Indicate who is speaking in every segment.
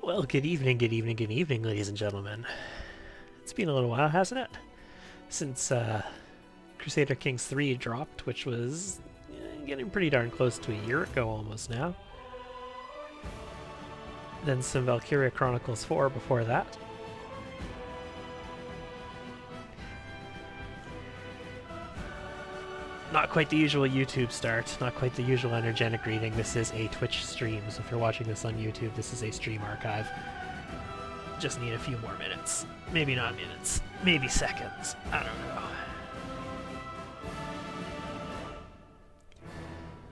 Speaker 1: Well, good evening, good evening, good evening, ladies and gentlemen. It's been a little while, hasn't it? Since Crusader Kings 3 dropped, which was getting pretty darn close to a year ago almost now. Then some Valkyria Chronicles 4 before that. Not quite the usual YouTube start, not quite the usual energetic greeting. This is a Twitch stream, so if you're watching this on YouTube, this is a stream archive. Just need a few more minutes. Maybe not minutes, maybe seconds. I don't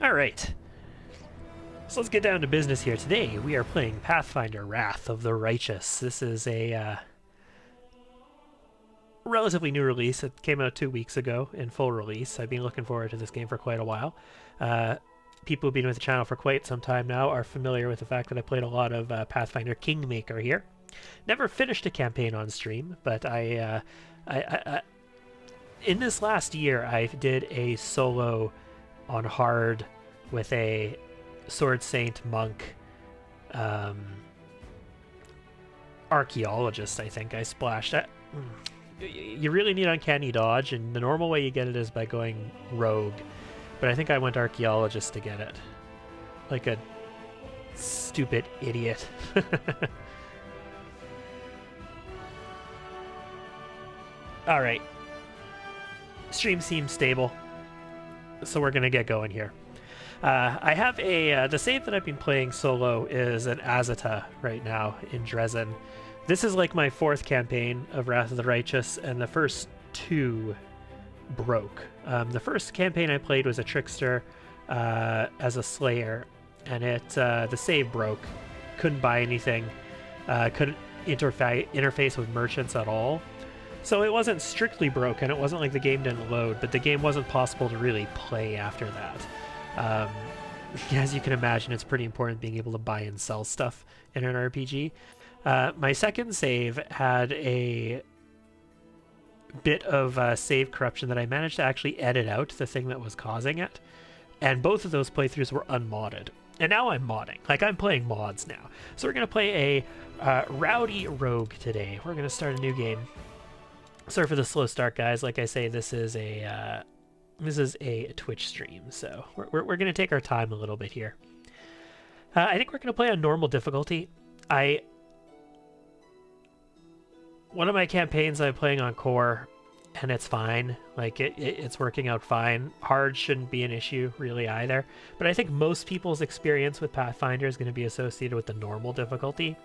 Speaker 1: know. Alright. So let's get down to business here. Today we are playing Pathfinder Wrath of the Righteous. This is a relatively new release. It came out 2 weeks ago in full release. I've been looking forward to this game for quite a while. People who've been with the channel for quite some time now are familiar with the fact that I played a lot of Pathfinder Kingmaker here. Never finished a campaign on stream, but I in this last year I did a solo on hard with a Sword Saint monk archaeologist. I think I splashed it. You really need uncanny dodge, and the normal way you get it is by going rogue, but I think I went archaeologist to get it, like a stupid idiot. Alright, stream seems stable, so we're gonna get going here. I have the save that I've been playing solo is an Azata right now in Dresden. This is like my 4th campaign of Wrath of the Righteous, and the first 2 broke. The first campaign I played was a Trickster as a Slayer, and the save broke. Couldn't buy anything, couldn't interface with merchants at all. So it wasn't strictly broken, it wasn't like the game didn't load, but the game wasn't possible to really play after that. As you can imagine, it's pretty important being able to buy and sell stuff in an RPG. My second save had a bit of save corruption that I managed to actually edit out the thing that was causing it, and both of those playthroughs were unmodded. And now I'm modding, like I'm playing mods now. So we're going to play a Rowdy Rogue today. We're going to start a new game. Sorry for the slow start, guys. Like I say, this is a Twitch stream, so we're going to take our time a little bit here. I think we're going to play on normal difficulty. One of my campaigns I'm playing on core, and it's fine. Like, it's working out fine. Hard shouldn't be an issue, really, either. But I think most people's experience with Pathfinder is going to be associated with the normal difficulty.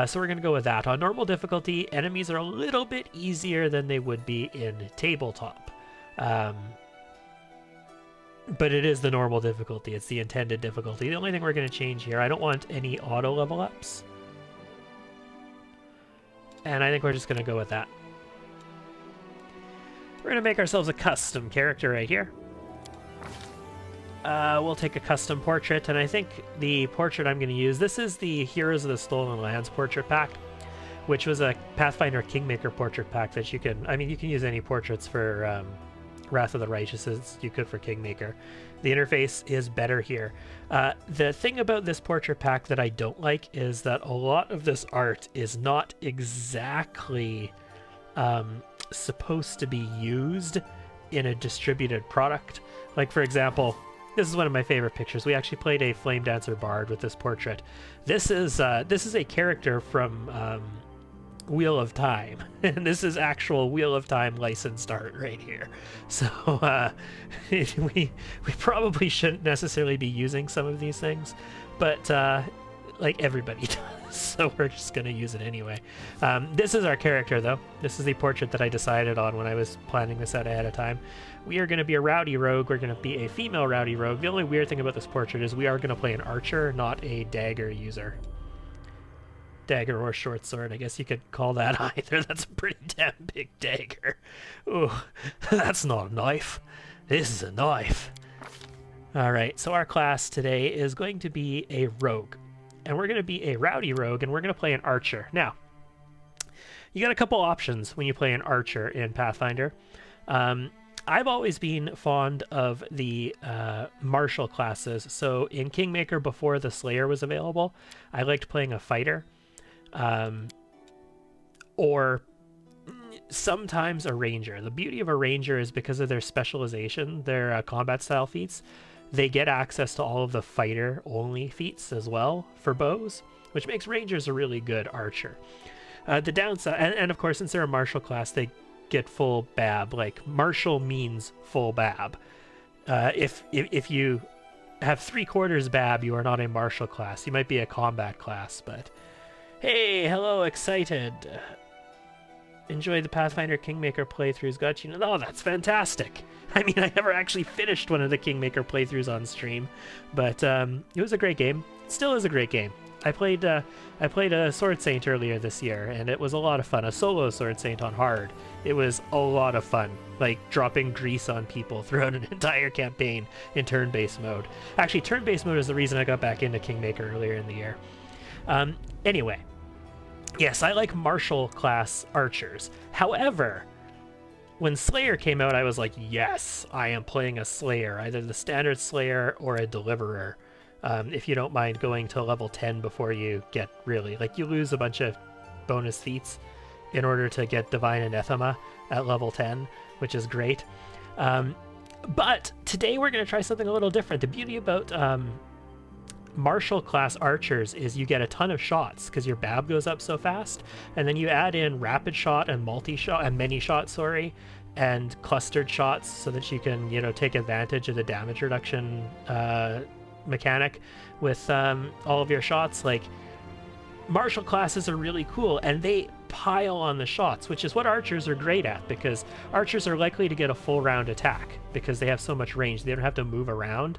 Speaker 1: So we're going to go with that. On normal difficulty, enemies are a little bit easier than they would be in tabletop. But it is the normal difficulty. It's the intended difficulty. The only thing we're going to change here, I don't want any auto level ups. And I think we're just going to go with that. We're going to make ourselves a custom character right here. We'll take a custom portrait, and I think the portrait I'm going to use, this is the Heroes of the Stolen Lands portrait pack, which was a Pathfinder Kingmaker portrait pack that you can, you can use any portraits for Wrath of the Righteous as you could for Kingmaker. The interface is better here. The thing about this portrait pack that I don't like is that a lot of this art is not exactly supposed to be used in a distributed product. Like, for example, this is one of my favorite pictures. We actually played a Flame Dancer Bard with this portrait. This is a character from Wheel of Time, and this is actual Wheel of Time licensed art right here. So we probably shouldn't necessarily be using some of these things, but like everybody does, so we're just gonna use it anyway. This is our character, though. This is the portrait that I decided on when I was planning this out ahead of time. We are going to be a Rowdy Rogue. We're going to be a female Rowdy Rogue. The only weird thing about this portrait is we are going to play an archer, not a dagger user. Dagger or short sword, I guess you could call that either. That's a pretty damn big dagger. Ooh, that's not a knife. This is a knife. Alright, so our class today is going to be a rogue. And we're going to be a Rowdy Rogue, and we're going to play an archer. Now, you got a couple options when you play an archer in Pathfinder. I've always been fond of the martial classes. So in Kingmaker, before the Slayer was available, I liked playing a fighter. or sometimes a ranger. The beauty of a ranger is because of their specialization, their combat style feats, they get access to all of the fighter only feats as well for bows, which makes rangers a really good archer. The downside, and of course, since they're a martial class, they get full BAB. Like, martial means full BAB. If you have 3/4 BAB, you are not a martial class. You might be a combat class, but hey, hello, excited. Enjoyed the Pathfinder Kingmaker playthroughs. Got you. Oh, that's fantastic. I mean, I never actually finished one of the Kingmaker playthroughs on stream, but it was a great game. It still is a great game. I played a Sword Saint earlier this year, and it was a lot of fun. A solo Sword Saint on hard. It was a lot of fun, like dropping grease on people throughout an entire campaign in turn-based mode. Actually, turn-based mode is the reason I got back into Kingmaker earlier in the year. Anyway, yes, I like martial class archers. However, when Slayer came out, I was like, yes, I am playing a Slayer, either the standard Slayer or a Deliverer. If you don't mind going to level 10 before you get really, like, you lose a bunch of bonus feats in order to get Divine Anathema at level 10, which is great. But today we're going to try something a little different. The beauty about martial class archers is you get a ton of shots because your BAB goes up so fast, and then you add in rapid shot and multi-shot and many shot, and clustered shots so that you can, take advantage of the damage reduction mechanic with all of your shots. Like, martial classes are really cool, and they pile on the shots, which is what archers are great at, because archers are likely to get a full round attack because they have so much range. They don't have to move around,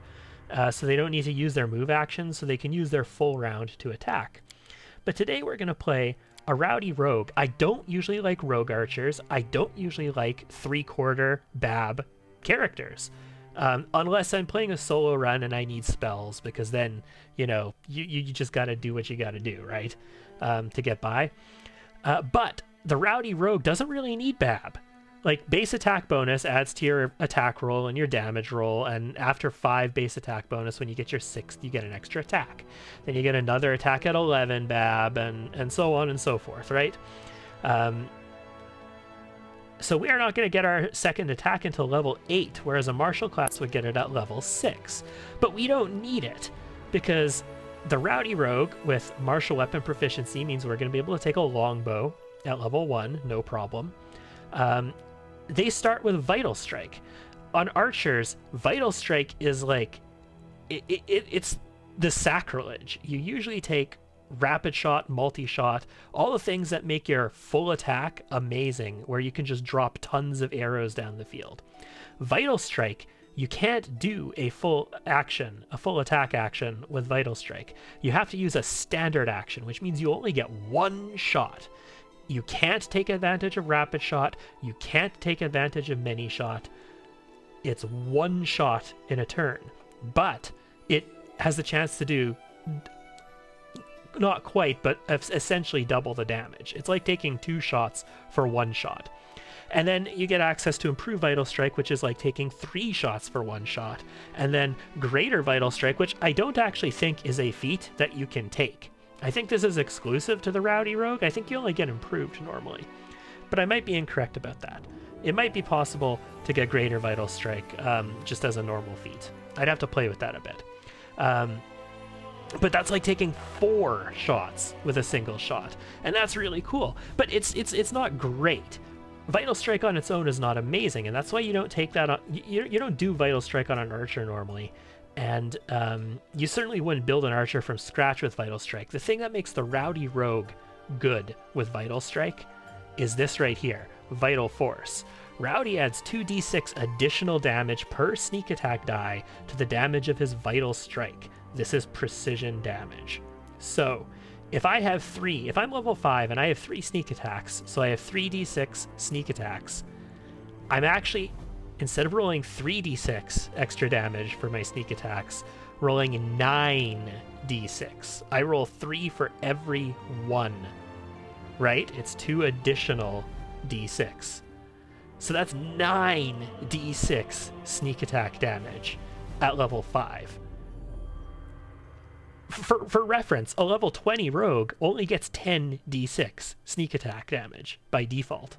Speaker 1: so they don't need to use their move actions, so they can use their full round to attack. But today we're going to play a Rowdy rogue. I don't usually like rogue archers. I don't usually like 3/4 BAB characters. Unless I'm playing a solo run and I need spells, because then, you just got to do what you got to do, right? To get by. But the Rowdy rogue doesn't really need BAB. Like, base attack bonus adds to your attack roll and your damage roll, and after 5 base attack bonus, when you get your 6th, you get an extra attack. Then you get another attack at 11 BAB, and so on and so forth, right? So we are not going to get our second attack until level 8, whereas a martial class would get it at level 6. But we don't need it, because the Rowdy rogue with martial weapon proficiency means we're going to be able to take a longbow at level 1, no problem. They start with Vital Strike. On archers, Vital Strike is like, it's the sacrilege. You usually take rapid shot, multi-shot, all the things that make your full attack amazing, where you can just drop tons of arrows down the field. Vital Strike, you can't do a full attack action with Vital Strike. You have to use a standard action, which means you only get one shot. You can't take advantage of rapid shot. You can't take advantage of many shot. It's one shot in a turn, but it has the chance to do, not quite, but essentially double the damage. It's like taking 2 shots for 1 shot. And then you get access to Improved Vital Strike, which is like taking 3 shots for 1 shot. And then Greater Vital Strike, which I don't actually think is a feat that you can take. I think this is exclusive to the Rowdy rogue. I think you only get Improved normally. But I might be incorrect about that. It might be possible to get Greater Vital Strike just as a normal feat. I'd have to play with that a bit. But that's like taking 4 shots with a single shot, and that's really cool. But it's not great. Vital Strike on its own is not amazing, and that's why you don't take that on. You don't do Vital Strike on an archer normally, and you certainly wouldn't build an archer from scratch with Vital Strike. The thing that makes the Rowdy rogue good with Vital Strike is this right here, Vital Force. Rowdy adds 2d6 additional damage per sneak attack die to the damage of his Vital Strike. This is precision damage. So if I'm level 5 and I have 3 sneak attacks, so I have 3d6 sneak attacks, I'm actually, instead of rolling 3d6 extra damage for my sneak attacks, rolling 9d6. I roll 3 for every 1, right? It's 2 additional d6. So that's 9d6 sneak attack damage at level 5. For reference, a level 20 rogue only gets 10 d6 sneak attack damage by default.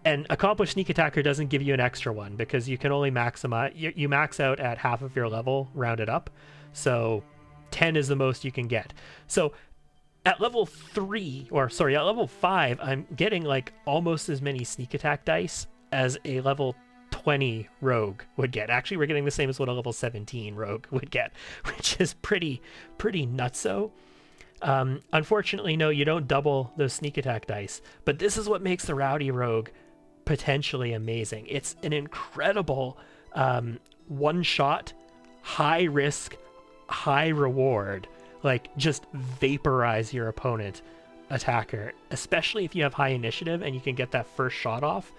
Speaker 1: And accomplished sneak attacker doesn't give you an extra one because you can only maximize, you max out at half of your level rounded up. So 10 is the most you can get. So at level 3, or sorry, at level 5, I'm getting like almost as many sneak attack dice as a level 20 rogue would get. Actually, we're getting the same as what a level 17 rogue would get, which is pretty nutso. Unfortunately, no, you don't double those sneak attack dice, but this is what makes the Rowdy rogue potentially amazing. It's an incredible one-shot, high-risk, high-reward, like just vaporize your opponent attacker, especially if you have high initiative and you can get that first shot off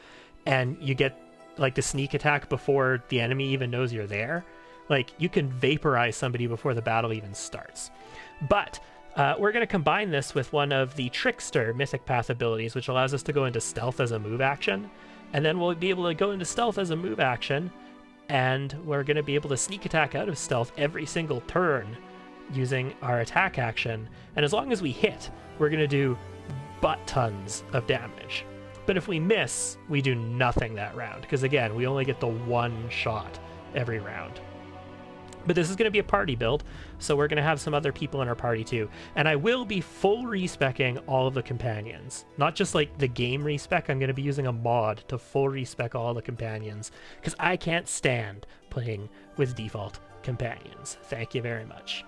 Speaker 1: and you get like the sneak attack before the enemy even knows you're there. Like, you can vaporize somebody before the battle even starts. But we're going to combine this with one of the Trickster Mythic Path abilities, which allows us to go into stealth as a move action. And then we'll be able to go into stealth as a move action, and we're going to be able to sneak attack out of stealth every single turn using our attack action. And as long as we hit, we're going to do butt tons of damage. But if we miss, we do nothing that round, because again, we only get the one shot every round. But this is going to be a party build, so we're going to have some other people in our party too. And I will be full respecking all of the companions. Not just like the game respec, I'm going to be using a mod to full respec all the companions, because I can't stand playing with default companions. Thank you very much.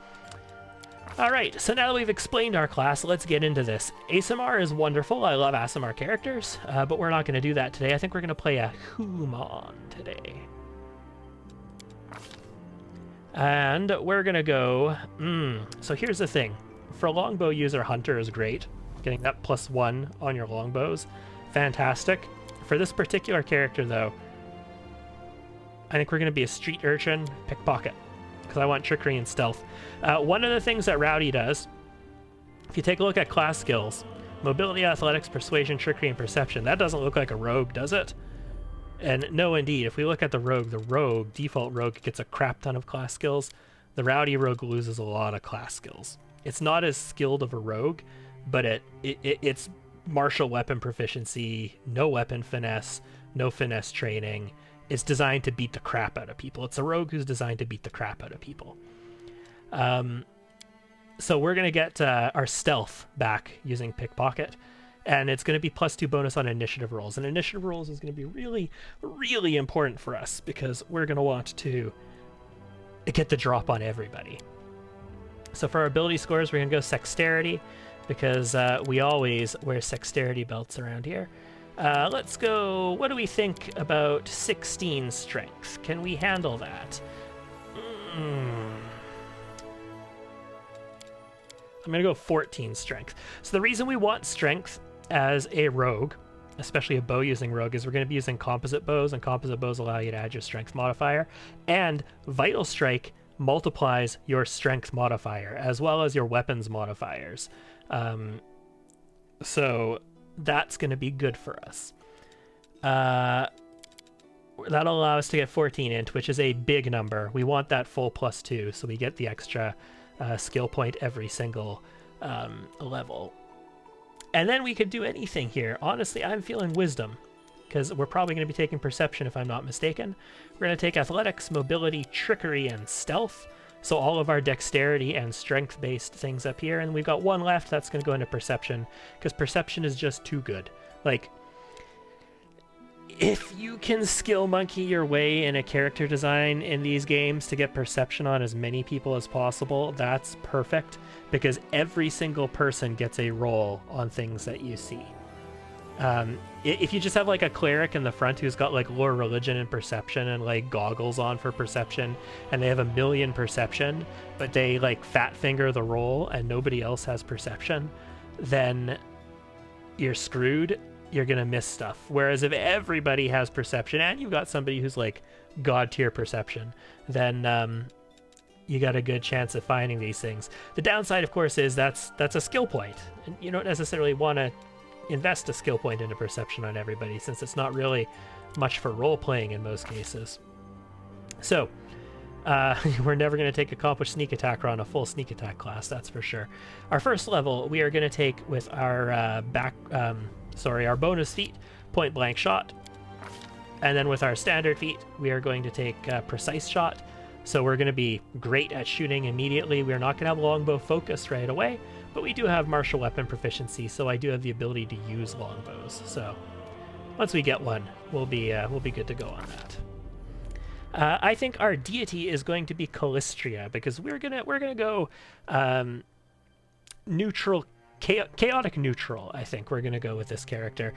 Speaker 1: Alright, so now that we've explained our class, let's get into this. ASMR is wonderful, I love ASMR characters, but we're not going to do that today. I think we're going to play a human today. And we're going to go... so here's the thing. For a longbow user, Hunter is great. Getting that +1 on your longbows, fantastic. For this particular character, though, I think we're going to be a street urchin, pickpocket, because I want trickery and stealth. One of the things that Rowdy does, if you take a look at class skills, mobility, athletics, persuasion, trickery, and perception, that doesn't look like a rogue, does it? And no, indeed, if we look at the rogue, default rogue gets a crap ton of class skills. The Rowdy rogue loses a lot of class skills. It's not as skilled of a rogue, but it's martial weapon proficiency, no weapon finesse, no finesse training. It's designed to beat the crap out of people. It's a rogue who's designed to beat the crap out of people. So we're going to get our stealth back using pickpocket, and it's going to be +2 bonus on initiative rolls. And initiative rolls is going to be really, really important for us because we're going to want to get the drop on everybody. So for our ability scores, we're going to go Sexterity because we always wear Sexterity belts around here. Let's go, what do we think about 16 strength? Can we handle that? I'm going to go 14 strength. So the reason we want strength as a rogue, especially a bow-using rogue, is we're going to be using composite bows, and composite bows allow you to add your strength modifier. And Vital Strike multiplies your strength modifier, as well as your weapons modifiers. So that's going to be good for us. That'll allow us to get 14 int, which is a big number. We want that full +2, so we get the extra skill point every single level. And then we could do anything here. Honestly, I'm feeling wisdom, because we're probably going to be taking perception if I'm not mistaken. We're going to take athletics, mobility, trickery, and stealth. So all of our dexterity and strength-based things up here. And we've got one left that's going to go into perception, because perception is just too good. Like, if you can skill monkey your way in a character design in these games to get perception on as many people as possible, that's perfect, because every single person gets a roll on things that you see. If you just have like a cleric in the front who's got like lore, religion, and perception and like goggles on for perception, and they have 1,000,000 perception, but they like fat finger the roll and nobody else has perception, then you're screwed. You're gonna miss stuff. Whereas if everybody has perception and you've got somebody who's like god tier perception, then you got a good chance of finding these things. The downside, of course, is that's a skill point, and you don't necessarily want to invest a skill point into perception on everybody, since it's not really much for role playing in most cases. So We're never going to take accomplished sneak attack on a full sneak attack class, that's for sure. Our first level, we are going to take with our our bonus feat, point blank shot. And then with our standard feat, we are going to take precise shot. So we're going to be great at shooting immediately. We're not going to have longbow focus right away, but we do have martial weapon proficiency, so I do have the ability to use longbows. So once we get one, we'll be good to go on that. I think our deity is going to be Calistria, because we're gonna go neutral, chaotic neutral. I think we're gonna go with this character,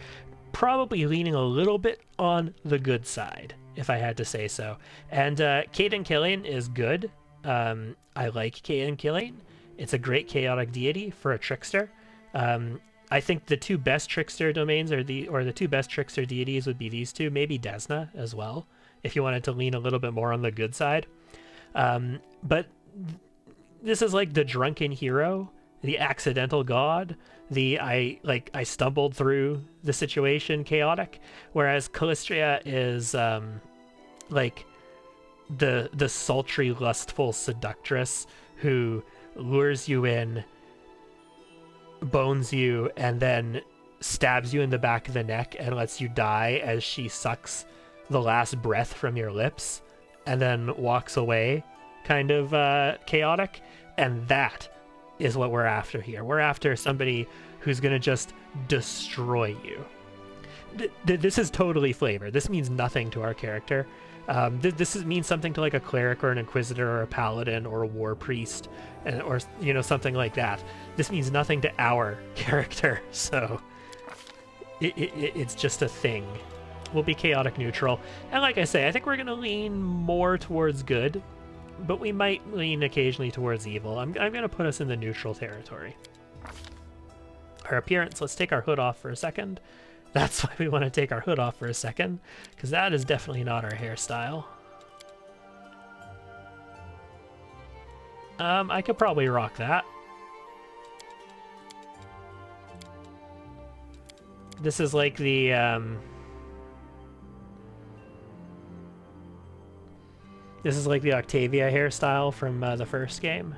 Speaker 1: probably leaning a little bit on the good side, if I had to say so. And Caden Killian is good. I like Caden Killian. It's a great chaotic deity for a trickster. I think the two best trickster domains or the two best trickster deities would be these two, maybe Desna as well, if you wanted to lean a little bit more on the good side. But this is like the drunken hero, the accidental god, I stumbled through the situation chaotic, whereas Calistria is like the sultry, lustful seductress who lures you in, bones you, and then stabs you in the back of the neck and lets you die as she sucks the last breath from your lips and then walks away, kind of chaotic. And that is what we're after here. We're after somebody who's going to just destroy you. This is totally flavor. This means nothing to our character. This means something to like a cleric or an inquisitor or a paladin or a war priest, or something like that. This means nothing to our character, so it's just a thing. We'll be chaotic neutral, and like I say, I think we're gonna lean more towards good, but we might lean occasionally towards evil. I'm gonna put us in the neutral territory. Our appearance, let's take our hood off for a second. That's why we want to take our hood off for a second, because that is definitely not our hairstyle. I could probably rock that. This is like the Octavia hairstyle from the first game.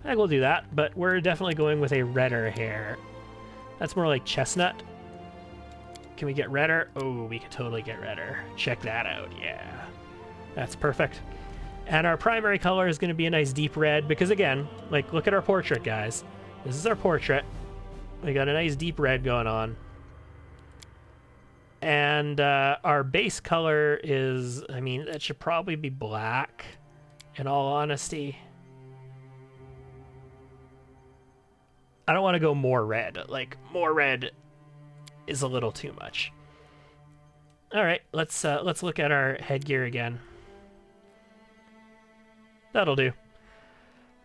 Speaker 1: I think we'll do that, but we're definitely going with a redder hair. That's more like chestnut. Can we get redder? Oh, we could totally get redder. Check that out, yeah. That's perfect. And our primary color is going to be a nice deep red, because again, like, look at our portrait, guys. This is our portrait. We got a nice deep red going on. And our base color is, I mean, that should probably be black, in all honesty. I don't want to go more red. Like, more red is a little too much. All right, let's look at our headgear again. That'll do.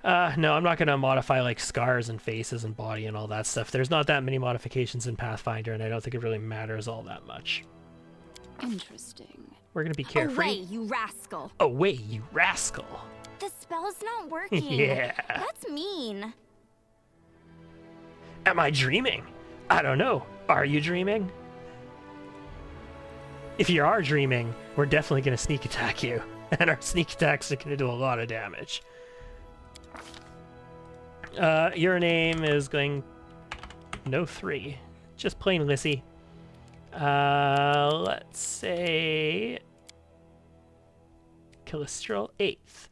Speaker 1: No, I'm not going to modify like scars and faces and body and all that stuff. There's not that many modifications in Pathfinder, and I don't think it really matters all that much.
Speaker 2: Interesting.
Speaker 1: We're going to be carefree.
Speaker 2: Away, you rascal.
Speaker 1: Away, you rascal.
Speaker 2: The spell's not working.
Speaker 1: Yeah.
Speaker 2: That's mean.
Speaker 1: Am I dreaming? I don't know. Are you dreaming? If you are dreaming, we're definitely going to sneak attack you. And our sneak attacks are going to do a lot of damage. Your name is going... No 3. Just plain Lissy. Let's say... Calistral 8th.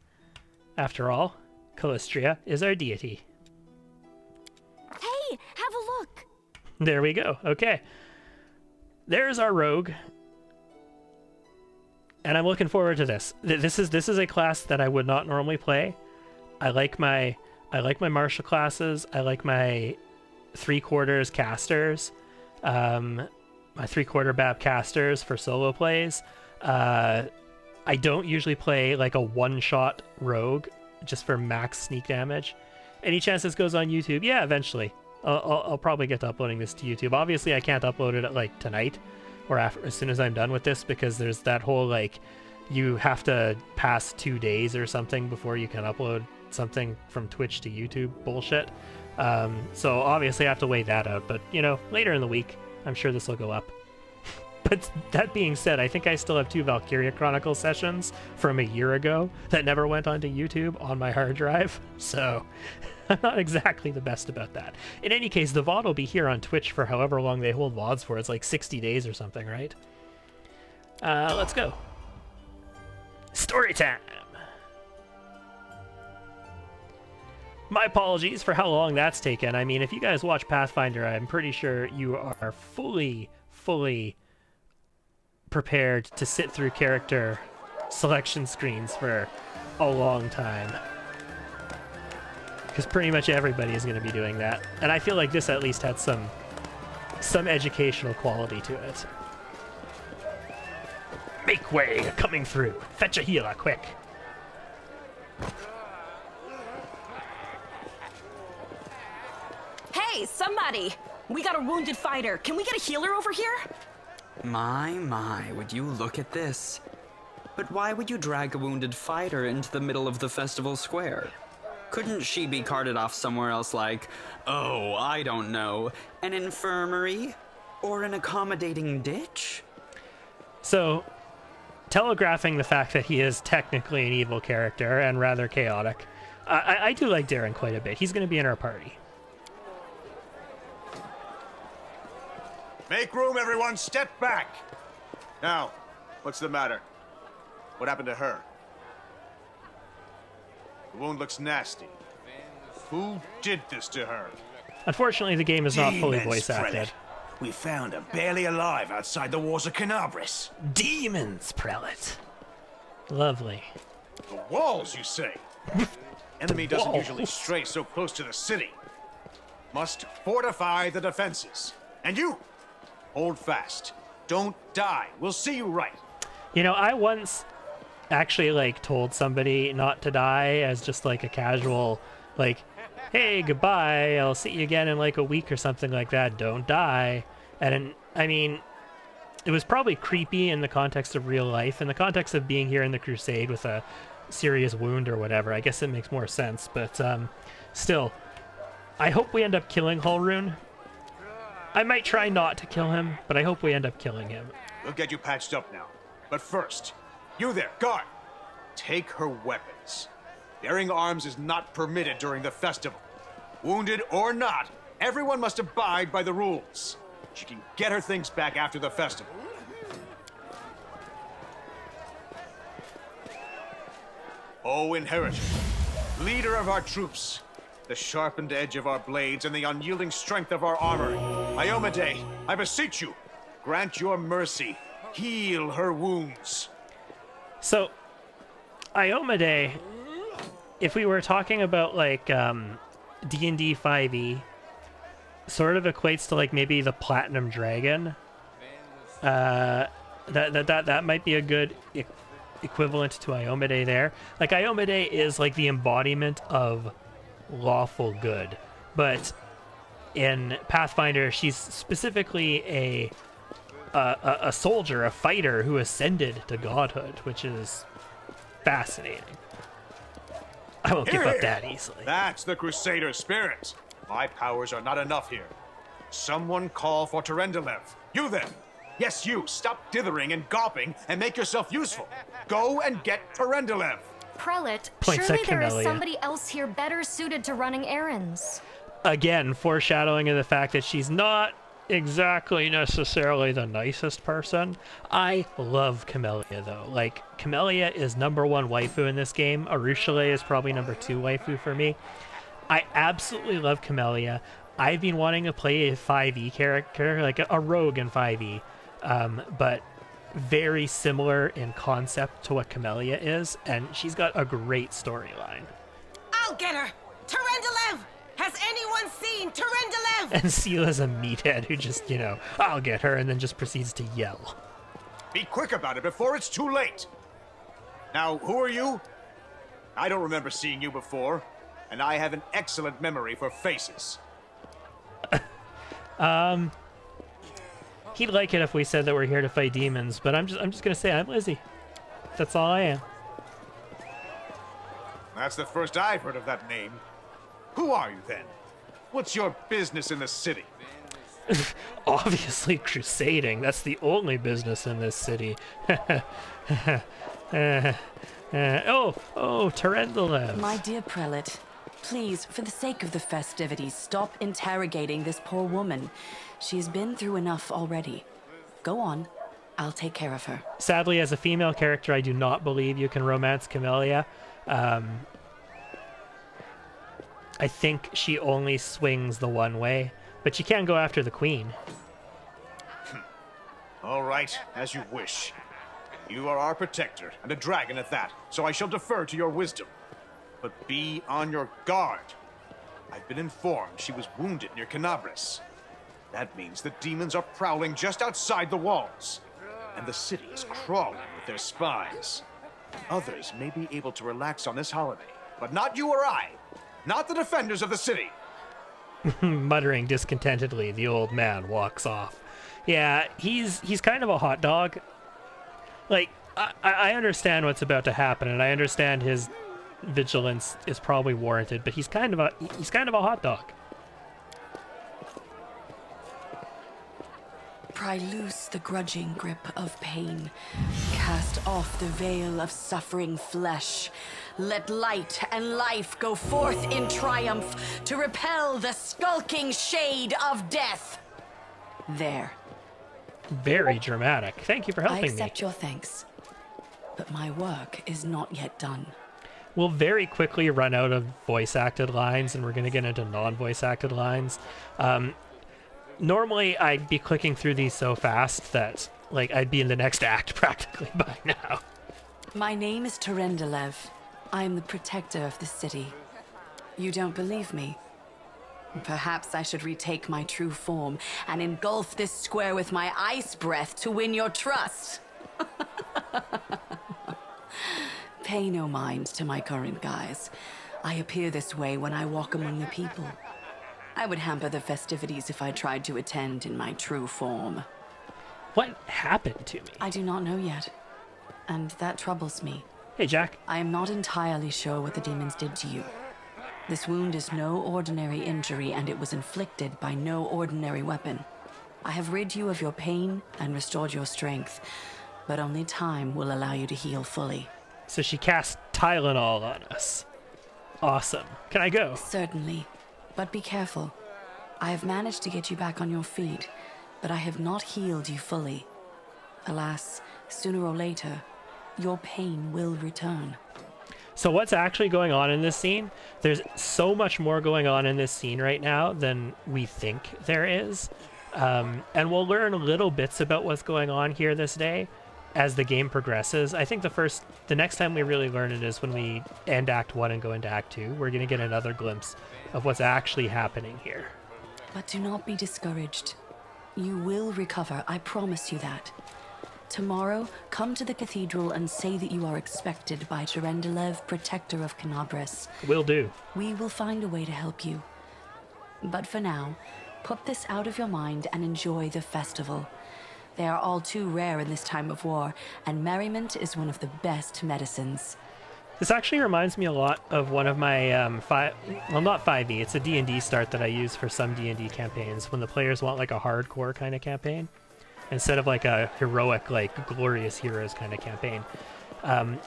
Speaker 1: After all, Calistria is our deity.
Speaker 2: Hey, have a look.
Speaker 1: There we go. Okay. There's our rogue. And I'm looking forward to this. This is a class that I would not normally play. I like my martial classes. I like my 3/4 casters. My 3/4 BAB casters for solo plays. I don't usually play like a one-shot rogue just for max sneak damage. Any chance this goes on YouTube? Yeah, eventually. I'll probably get to uploading this to YouTube. Obviously, I can't upload it like tonight or as soon as I'm done with this, because there's that whole like you have to pass 2 days or something before you can upload something from Twitch to YouTube bullshit. So obviously I have to weigh that out, but later in the week I'm sure this will go up. But that being said, I think I still have 2 Valkyria Chronicles sessions from a year ago that never went onto YouTube on my hard drive, so I'm not exactly the best about that. In any case, the VOD will be here on Twitch for however long they hold VODs for. It's like 60 days or something, right? Let's go. Story time! My apologies for how long that's taken. I mean, if you guys watch Pathfinder, I'm pretty sure you are fully prepared to sit through character selection screens for a long time. Because pretty much everybody is going to be doing that. And I feel like this at least had some educational quality to it. Make way, coming through. Fetch a healer, quick.
Speaker 3: Hey, somebody! We got a wounded fighter. Can we get a healer over here?
Speaker 4: My, would you look at this? But why would you drag a wounded fighter into the middle of the festival square? Couldn't she be carted off somewhere else like, oh, I don't know, an infirmary? Or an accommodating ditch?
Speaker 1: So, telegraphing the fact that he is technically an evil character and rather chaotic, I do like Darren quite a bit. He's going to be in our party.
Speaker 5: Make room, everyone. Step back. Now, what's the matter? What happened to her? The wound looks nasty. Who did this to her?
Speaker 1: Unfortunately, the game is not fully voice acted.
Speaker 6: Prelate. We found her barely alive outside the walls of Canabris.
Speaker 1: Demons, Prelate. Lovely.
Speaker 5: The walls, you say? Enemy doesn't
Speaker 1: walls.
Speaker 5: usually stray so close to the city. Must fortify the defenses. And you, hold fast. Don't die. We'll see you right.
Speaker 1: You know, I once actually, like, told somebody not to die as just, like, a casual, like, hey, goodbye, I'll see you again in, like, a week or something like that. Don't die. And, I mean, it was probably creepy in the context of real life. In the context of being here in the Crusade with a serious wound or whatever, I guess it makes more sense. But, still, I hope we end up killing Hulrune. I might try not to kill him, but I hope we end up killing him.
Speaker 5: We'll get you patched up now. But first, you there, guard. Take her weapons. Bearing arms is not permitted during the festival. Wounded or not, everyone must abide by the rules. She can get her things back after the festival. O Inheritor, leader of our troops, the sharpened edge of our blades and the unyielding strength of our armor, Iomade, I beseech you, grant your mercy, heal her wounds.
Speaker 1: So, Iomade, if we were talking about, like, D&D 5e, sort of equates to, like, maybe the Platinum Dragon. That might be a good equivalent to Iomade there. Like, Iomade is, like, the embodiment of lawful good, but in Pathfinder, she's specifically a soldier, a fighter who ascended to godhood, which is fascinating. I won't give up that easily.
Speaker 5: That's the Crusader spirit. My powers are not enough here. Someone call for Terendelev. You then. Yes, you. Stop dithering and gawping and make yourself useful. Go and get Terendelev.
Speaker 7: Prelate,
Speaker 1: Points
Speaker 7: surely
Speaker 1: at
Speaker 7: there is
Speaker 1: Camellia.
Speaker 7: somebody else here better suited to running errands.
Speaker 1: Again, foreshadowing of the fact that she's not exactly necessarily the nicest person. I love Camellia, though. Like, Camellia is #1 waifu in this game. Arushale is probably #2 waifu for me. I absolutely love Camellia. I've been wanting to play a 5e character, like a rogue in 5e, but very similar in concept to what Camellia is, and she's got a great storyline.
Speaker 3: I'll get her! Terendelev! Has anyone seen Terendelev?
Speaker 1: And Seela's a meathead who just, you know, I'll get her, and then just proceeds to yell.
Speaker 5: Be quick about it before it's too late. Now, who are you? I don't remember seeing you before, and I have an excellent memory for faces.
Speaker 1: He'd like it if we said that we're here to fight demons, but I'm just gonna say I'm Lizzie. That's all I am.
Speaker 5: That's the first I've heard of that name. Who are you then? What's your business in the city?
Speaker 1: Obviously crusading. That's the only business in this city. Terendelev.
Speaker 8: My dear prelate, please, for the sake of the festivities, stop interrogating this poor woman. She has been through enough already. Go on. I'll take care of her.
Speaker 1: Sadly, as a female character, I do not believe you can romance Camellia. I think she only swings the one way, but you can go after the queen.
Speaker 5: All right, as you wish. You are our protector, and a dragon at that, so I shall defer to your wisdom. But be on your guard. I've been informed she was wounded near Canabris. That means the demons are prowling just outside the walls, and the city is crawling with their spies. Others may be able to relax on this holiday, but not you or I. Not the defenders of the city.
Speaker 1: Muttering discontentedly, the old man walks off. Yeah, he's kind of a hot dog. Like, I understand what's about to happen, and I understand his vigilance is probably warranted, but he's kind of a hot dog.
Speaker 8: Pry loose the grudging grip of pain. Cast off the veil of suffering flesh. Let light and life go forth in triumph to repel the skulking shade of death. There.
Speaker 1: Very dramatic. Thank you for helping me.
Speaker 8: I accept your thanks, but my work is not yet done.
Speaker 1: We'll very quickly run out of voice-acted lines, and we're going to get into non-voice-acted lines. Normally, I'd be clicking through these so fast that, like, I'd be in the next act practically by now.
Speaker 8: My name is Terendelev. I am the protector of the city. You don't believe me? Perhaps I should retake my true form and engulf this square with my ice breath to win your trust. Pay no mind to my current guise. I appear this way when I walk among the people. I would hamper the festivities if I tried to attend in my true form.
Speaker 1: What happened to me?
Speaker 8: I do not know yet, and that troubles me.
Speaker 1: Hey, Jack.
Speaker 8: I am not entirely sure what the demons did to you. This wound is no ordinary injury, and it was inflicted by no ordinary weapon. I have rid you of your pain and restored your strength, but only time will allow you to heal fully.
Speaker 1: So she cast Tylenol on us. Awesome. Can I go?
Speaker 8: Certainly, but be careful. I have managed to get you back on your feet, but I have not healed you fully. Alas, sooner or later, your pain will return.
Speaker 1: So what's actually going on in this scene? There's so much more going on in this scene right now than we think there is. And we'll learn little bits about what's going on here this day as the game progresses. I think the next time we really learn it is when we end Act 1 and go into Act 2. We're going to get another glimpse of what's actually happening here.
Speaker 8: But do not be discouraged. You will recover, I promise you that. Tomorrow, come to the cathedral and say that you are expected by Terendelev, protector of Canabris.
Speaker 1: Will do.
Speaker 8: We will find a way to help you. But for now, put this out of your mind and enjoy the festival. They are all too rare in this time of war, and merriment is one of the best medicines.
Speaker 1: This actually reminds me a lot of one of my, not 5e, it's a D&D start that I use for some D&D campaigns when the players want like a hardcore kind of campaign, instead of like a heroic, like glorious heroes kind of campaign,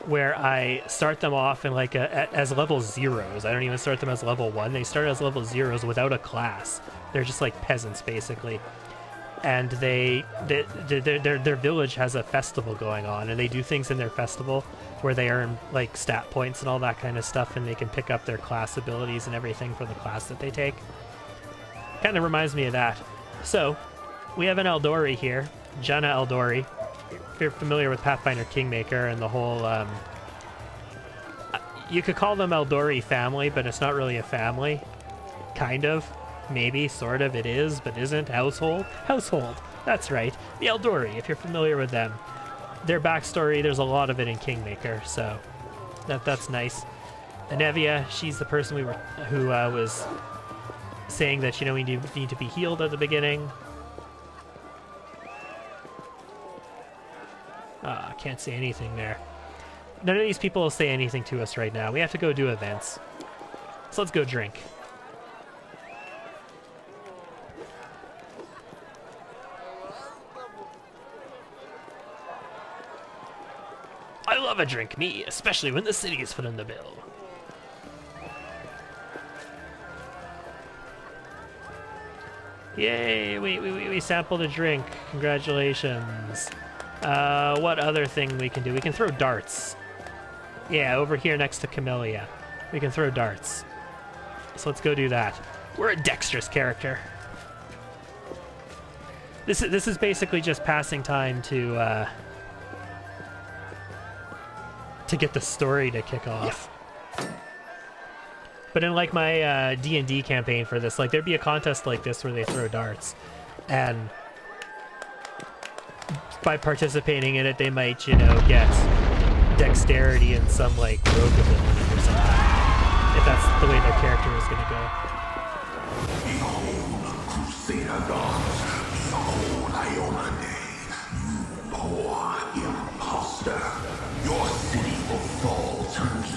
Speaker 1: where I start them off in like as level 0s. I don't even start them as level 1. They start as level 0s without a class. They're just like peasants basically. And their village has a festival going on, and they do things in their festival where they earn like stat points and all that kind of stuff, and they can pick up their class abilities and everything for the class that they take. Kind of reminds me of that. So we have an Eldori here, Jenna Eldori. If you're familiar with Pathfinder Kingmaker and the whole, you could call them Eldori family, but it's not really a family. Kind of. Maybe, sort of, it is, but isn't. Household? Household. That's right. The Eldori, if you're familiar with them. Their backstory, there's a lot of it in Kingmaker, so that's nice. Anevia, she's the person who was saying that, we need to be healed at the beginning. Can't say anything there. None of these people will say anything to us right now. We have to go do events. So let's go drink. love a drink, me, especially when the city is footing the bill. Yay, we sampled a drink. Congratulations. What other thing we can do? We can throw darts. Yeah, over here next to Camellia. We can throw darts. So let's go do that. We're a dexterous character. This is basically just passing time to get the story to kick off. But in like my D&D campaign for this, like there'd be a contest like this where they throw darts, and by participating in it, they might, you know, get dexterity and some like rogue ability or something, if that's the way their character is gonna go.
Speaker 9: Behold, Crusader gods, behold Ionade, you poor imposter. Your city will fall to me.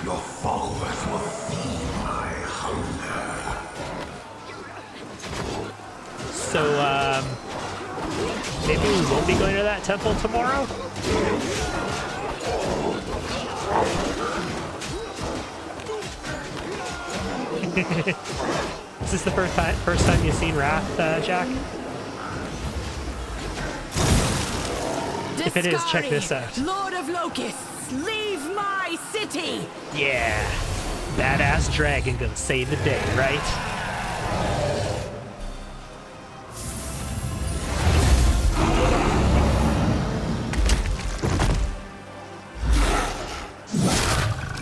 Speaker 9: Your followers will feed my hunger.
Speaker 1: So, maybe we won't be going to that temple tomorrow? Is this the first time you've seen Wrath, Jack? If it is, check this out.
Speaker 8: Lord of Locusts, leave my city!
Speaker 1: Yeah, badass dragon gonna save the day, right?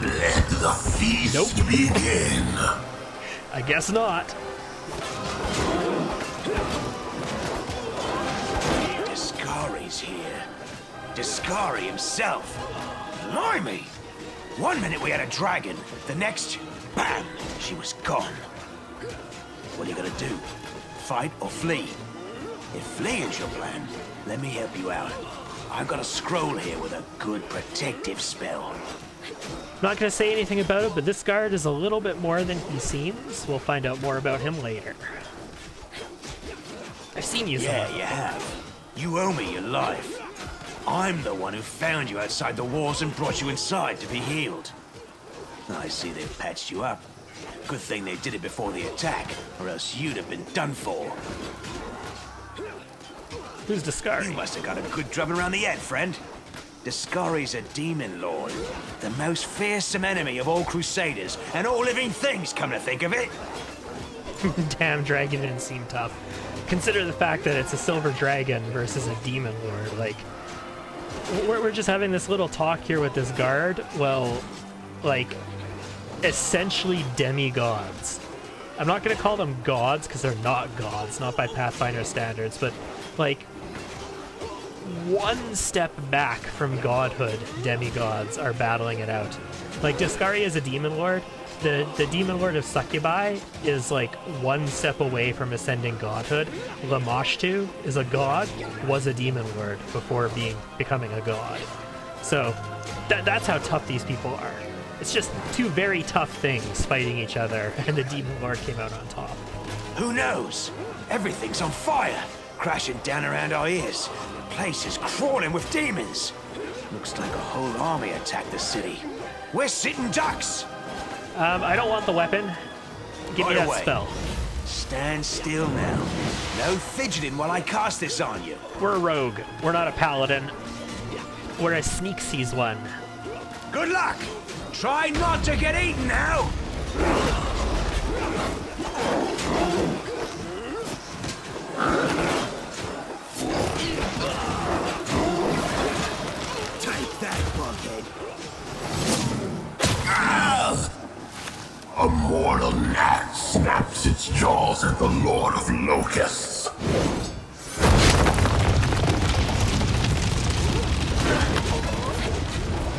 Speaker 9: Let the feast begin.
Speaker 1: I guess not.
Speaker 6: Discari's here. Discari himself. Blimey! One minute we had a dragon, the next, bam, she was gone. What are you gonna do? Fight or flee? If fleeing's your plan, let me help you out. I've got a scroll here with a good protective spell.
Speaker 1: I'm not gonna say anything about it, but this guard is a little bit more than he seems. We'll find out more about him later. I've seen you
Speaker 6: Yeah,
Speaker 1: somewhere.
Speaker 6: you have. You owe me your life. I'm the one who found you outside the walls and brought you inside to be healed. I see they've patched you up. Good thing they did it before the attack, or else you'd have been done for.
Speaker 1: Who's
Speaker 6: You
Speaker 1: Discari?
Speaker 6: must have got a good drubbing around the head, friend. Discari's a demon lord, the most fearsome enemy of all crusaders and all living things, come to think of it.
Speaker 1: Damn, dragon didn't seem tough. Consider the fact that it's a silver dragon versus a demon lord. Like, we're just having this little talk here with this guard. Well, like, essentially demigods. I'm not gonna call them gods because they're not gods, not by Pathfinder standards, but like one step back from godhood, demigods are battling it out. Like Discari is a demon lord. The demon lord of Succubi is like one step away from ascending godhood. Lamashtu is a god, was a demon lord before becoming a god. So that's how tough these people are. It's just two very tough things fighting each other, and the demon lord came out on top.
Speaker 6: Who knows? Everything's on fire, crashing down around our ears. The place is crawling with demons. Looks like a whole army attacked the city. We're sitting ducks.
Speaker 1: I don't want the weapon. Give me
Speaker 6: Right
Speaker 1: that
Speaker 6: away.
Speaker 1: spell.
Speaker 6: Stand still now. No fidgeting while I cast this on you.
Speaker 1: We're a rogue. We're not a paladin. We're a sneak sees one.
Speaker 6: Good luck. Try not to get eaten now. Take that, bughead.
Speaker 9: A mortal gnat snaps its jaws at the Lord of Locusts.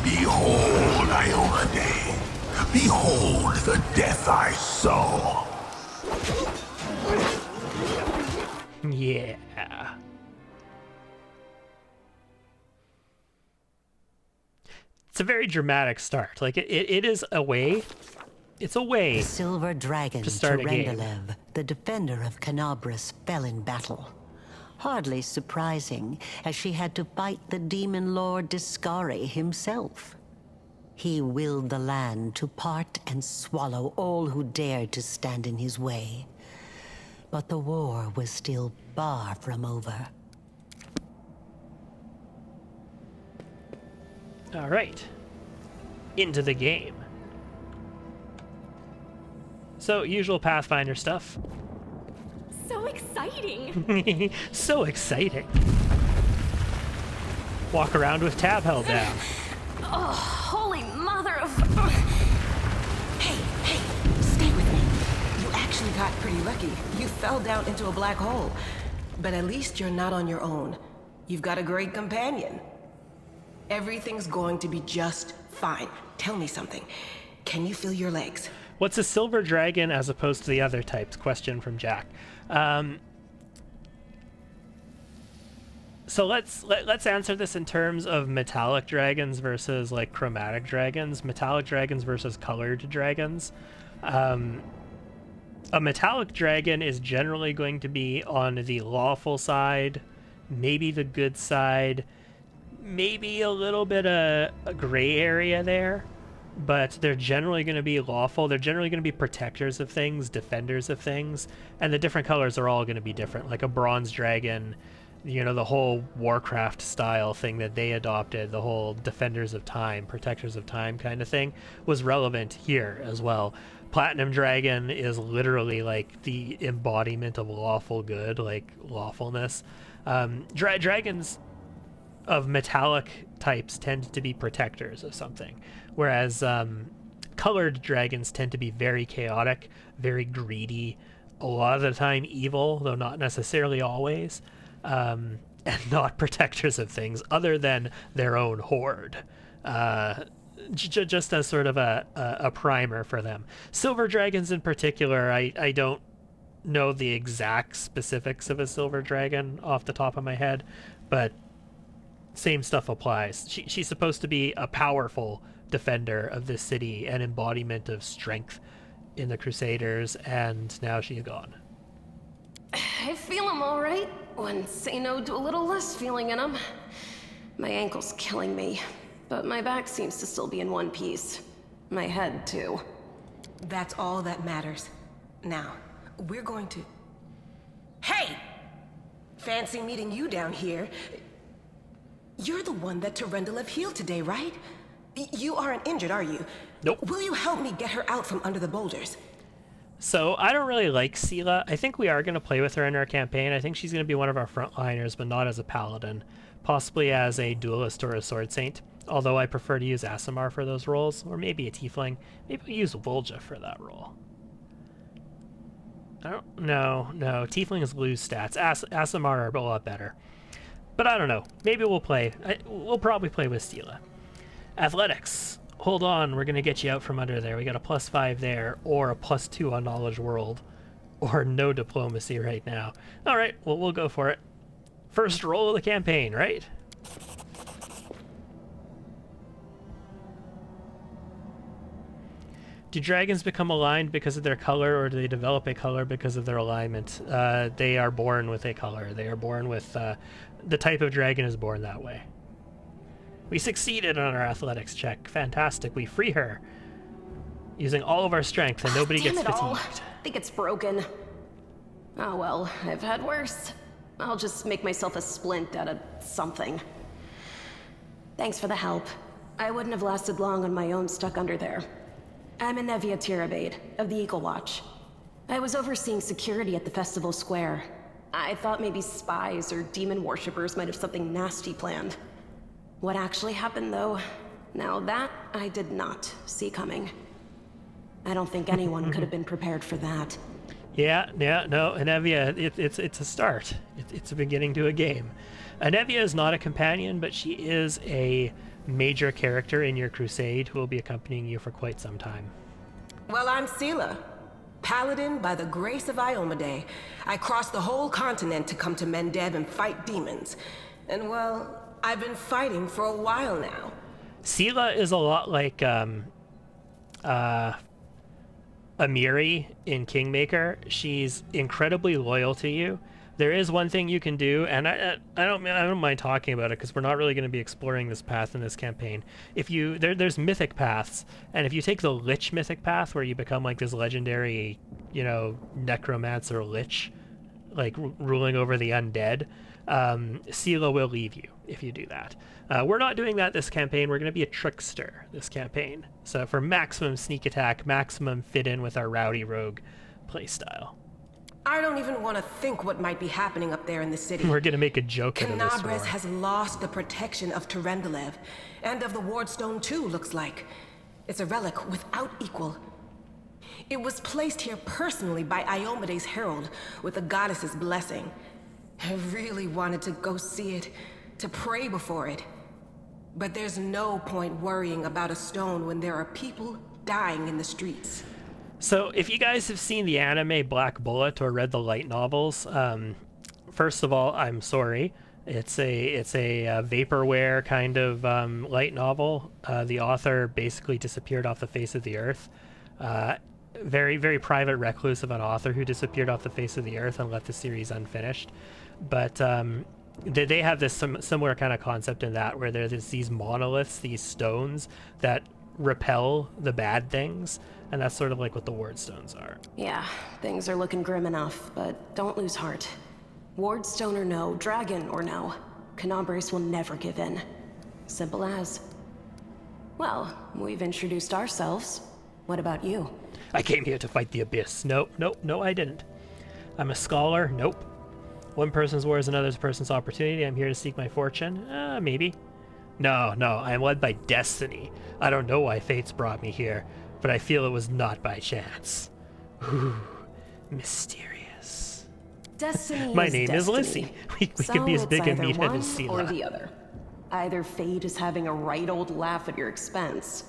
Speaker 9: Behold, Ionade. Behold the death I saw.
Speaker 1: Yeah. It's a very dramatic start. Like, it is a way. It's a way.
Speaker 10: Silver dragon
Speaker 1: To start a game.
Speaker 10: Turendelev, the defender of Canabras, fell in battle. Hardly surprising, as she had to fight the demon lord Discari himself. He willed the land to part and swallow all who dared to stand in his way. But the war was still far from over.
Speaker 1: All right. Into the game. So, usual Pathfinder stuff.
Speaker 2: So exciting!
Speaker 1: So exciting. Walk around with tab held down.
Speaker 2: Oh, holy mother of...
Speaker 3: Hey, stay with me. You actually got pretty lucky. You fell down into a black hole. But at least you're not on your own. You've got a great companion. Everything's going to be just fine. Tell me something. Can you feel your legs?
Speaker 1: What's a silver dragon as opposed to the other types? Question from Jack. So let's answer this in terms of metallic dragons versus like chromatic dragons. Metallic dragons versus colored dragons. A metallic dragon is generally going to be on the lawful side, maybe the good side, maybe a little bit of a gray area there, but they're generally going to be lawful. They're generally going to be protectors of things, defenders of things, and the different colors are all going to be different. Like a bronze dragon, you know, the whole Warcraft style thing that they adopted, the whole defenders of time, protectors of time kind of thing, was relevant here as well. Platinum dragon is literally like the embodiment of lawful good, like lawfulness. Dragons of metallic types tend to be protectors of something, whereas colored dragons tend to be very chaotic, very greedy, a lot of the time evil, though not necessarily always, and not protectors of things other than their own horde. Just as sort of a primer for them. Silver dragons in particular, I don't know the exact specifics of a silver dragon off the top of my head, but same stuff applies. She's supposed to be a powerful defender of this city, an embodiment of strength in the Crusaders, and now she's gone.
Speaker 11: I feel him all right. When say no to a little less feeling in him. My ankle's killing me, but my back seems to still be in one piece. My head, too.
Speaker 3: That's all that matters. Now, we're going to... Hey! Fancy meeting you down here. You're the one that Terendelev healed today, right? You aren't injured, are you?
Speaker 1: Nope.
Speaker 3: Will you help me get her out from under the boulders?
Speaker 1: So I don't really like Sela. I think we are going to play with her in our campaign. I think she's going to be one of our frontliners, but not as a paladin. Possibly as a duelist or a sword saint. Although I prefer to use Aasimar for those roles, or maybe a tiefling. Maybe we use Volja for that role. No. Tieflings lose stats. Aasimar are a lot better. But I don't know. Maybe we'll play. We'll probably play with Sela. Athletics. Hold on, we're going to get you out from under there. We got a +5 there, or a +2 on Knowledge World, or no diplomacy right now. All right, well, we'll go for it. First roll of the campaign, right? Do dragons become aligned because of their color, or do they develop a color because of their alignment? They are born with a color. They are born with... the type of dragon is born that way. We succeeded on our athletics check. Fantastic. We free her using all of our strength, and nobody gets fatigued.
Speaker 11: I think it's broken. Oh well, I've had worse. I'll just make myself a splint out of something. Thanks for the help. I wouldn't have lasted long on my own stuck under there. I'm Anevia Tirabade, of the Eagle Watch. I was overseeing security at the festival square. I thought maybe spies or demon worshippers might have something nasty planned. What actually happened, though, now that I did not see coming. I don't think anyone could have been prepared for that.
Speaker 1: Yeah, no, Anevia, it's a start. It's a beginning to a game. Anevia is not a companion, but she is a major character in your crusade who will be accompanying you for quite some time.
Speaker 3: Well, I'm Sela, paladin by the grace of Iomedae. I crossed the whole continent to come to Mendev and fight demons. And well, I've been fighting for a while now.
Speaker 1: Sela is a lot like Amiri in Kingmaker. She's incredibly loyal to you, There is one thing you can do, and I don't mind talking about it because we're not really going to be exploring this path in this campaign. If you there's mythic paths, and if you take the Lich mythic path where you become like this legendary, necromancer lich, like ruling over the undead, Sela will leave you if you do that. We're not doing that this campaign. We're going to be a trickster this campaign. So for maximum sneak attack, maximum fit in with our Rowdy rogue playstyle.
Speaker 3: I don't even want to think what might be happening up there in the city.
Speaker 1: We're gonna make a joke out of this war.
Speaker 3: Canabres has lost the protection of Terendelev, and of the Wardstone too, looks like. It's a relic without equal. It was placed here personally by Iomede's herald, with the goddess's blessing. I really wanted to go see it, to pray before it. But there's no point worrying about a stone when there are people dying in the streets.
Speaker 1: So, if you guys have seen the anime Black Bullet or read the light novels, first of all, I'm sorry. It's a vaporware kind of light novel. The author basically disappeared off the face of the earth. Very, very private recluse of an author who disappeared off the face of the earth and left the series unfinished. But they have this similar kind of concept in that, where there's these monoliths, these stones that repel the bad things. And that's sort of like what the Wardstones are.
Speaker 11: Yeah, things are looking grim enough, but don't lose heart. Wardstone or no, dragon or no, Canabres will never give in. Simple as. Well, we've introduced ourselves. What about you?
Speaker 1: I came here to fight the Abyss. No, I didn't. I'm a scholar. Nope. One person's war is another person's opportunity. I'm here to seek my fortune. Maybe. No, I'm led by destiny. I don't know why fate's brought me here, but I feel it was not by chance. Ooh, mysterious.
Speaker 11: Destiny
Speaker 1: My
Speaker 11: is
Speaker 1: name is
Speaker 11: destiny.
Speaker 1: Lissy. We can be as
Speaker 11: So
Speaker 1: big a
Speaker 11: it's either
Speaker 1: meathead
Speaker 11: one
Speaker 1: as Sela.
Speaker 11: or the other. Either fate is having a right old laugh at your expense,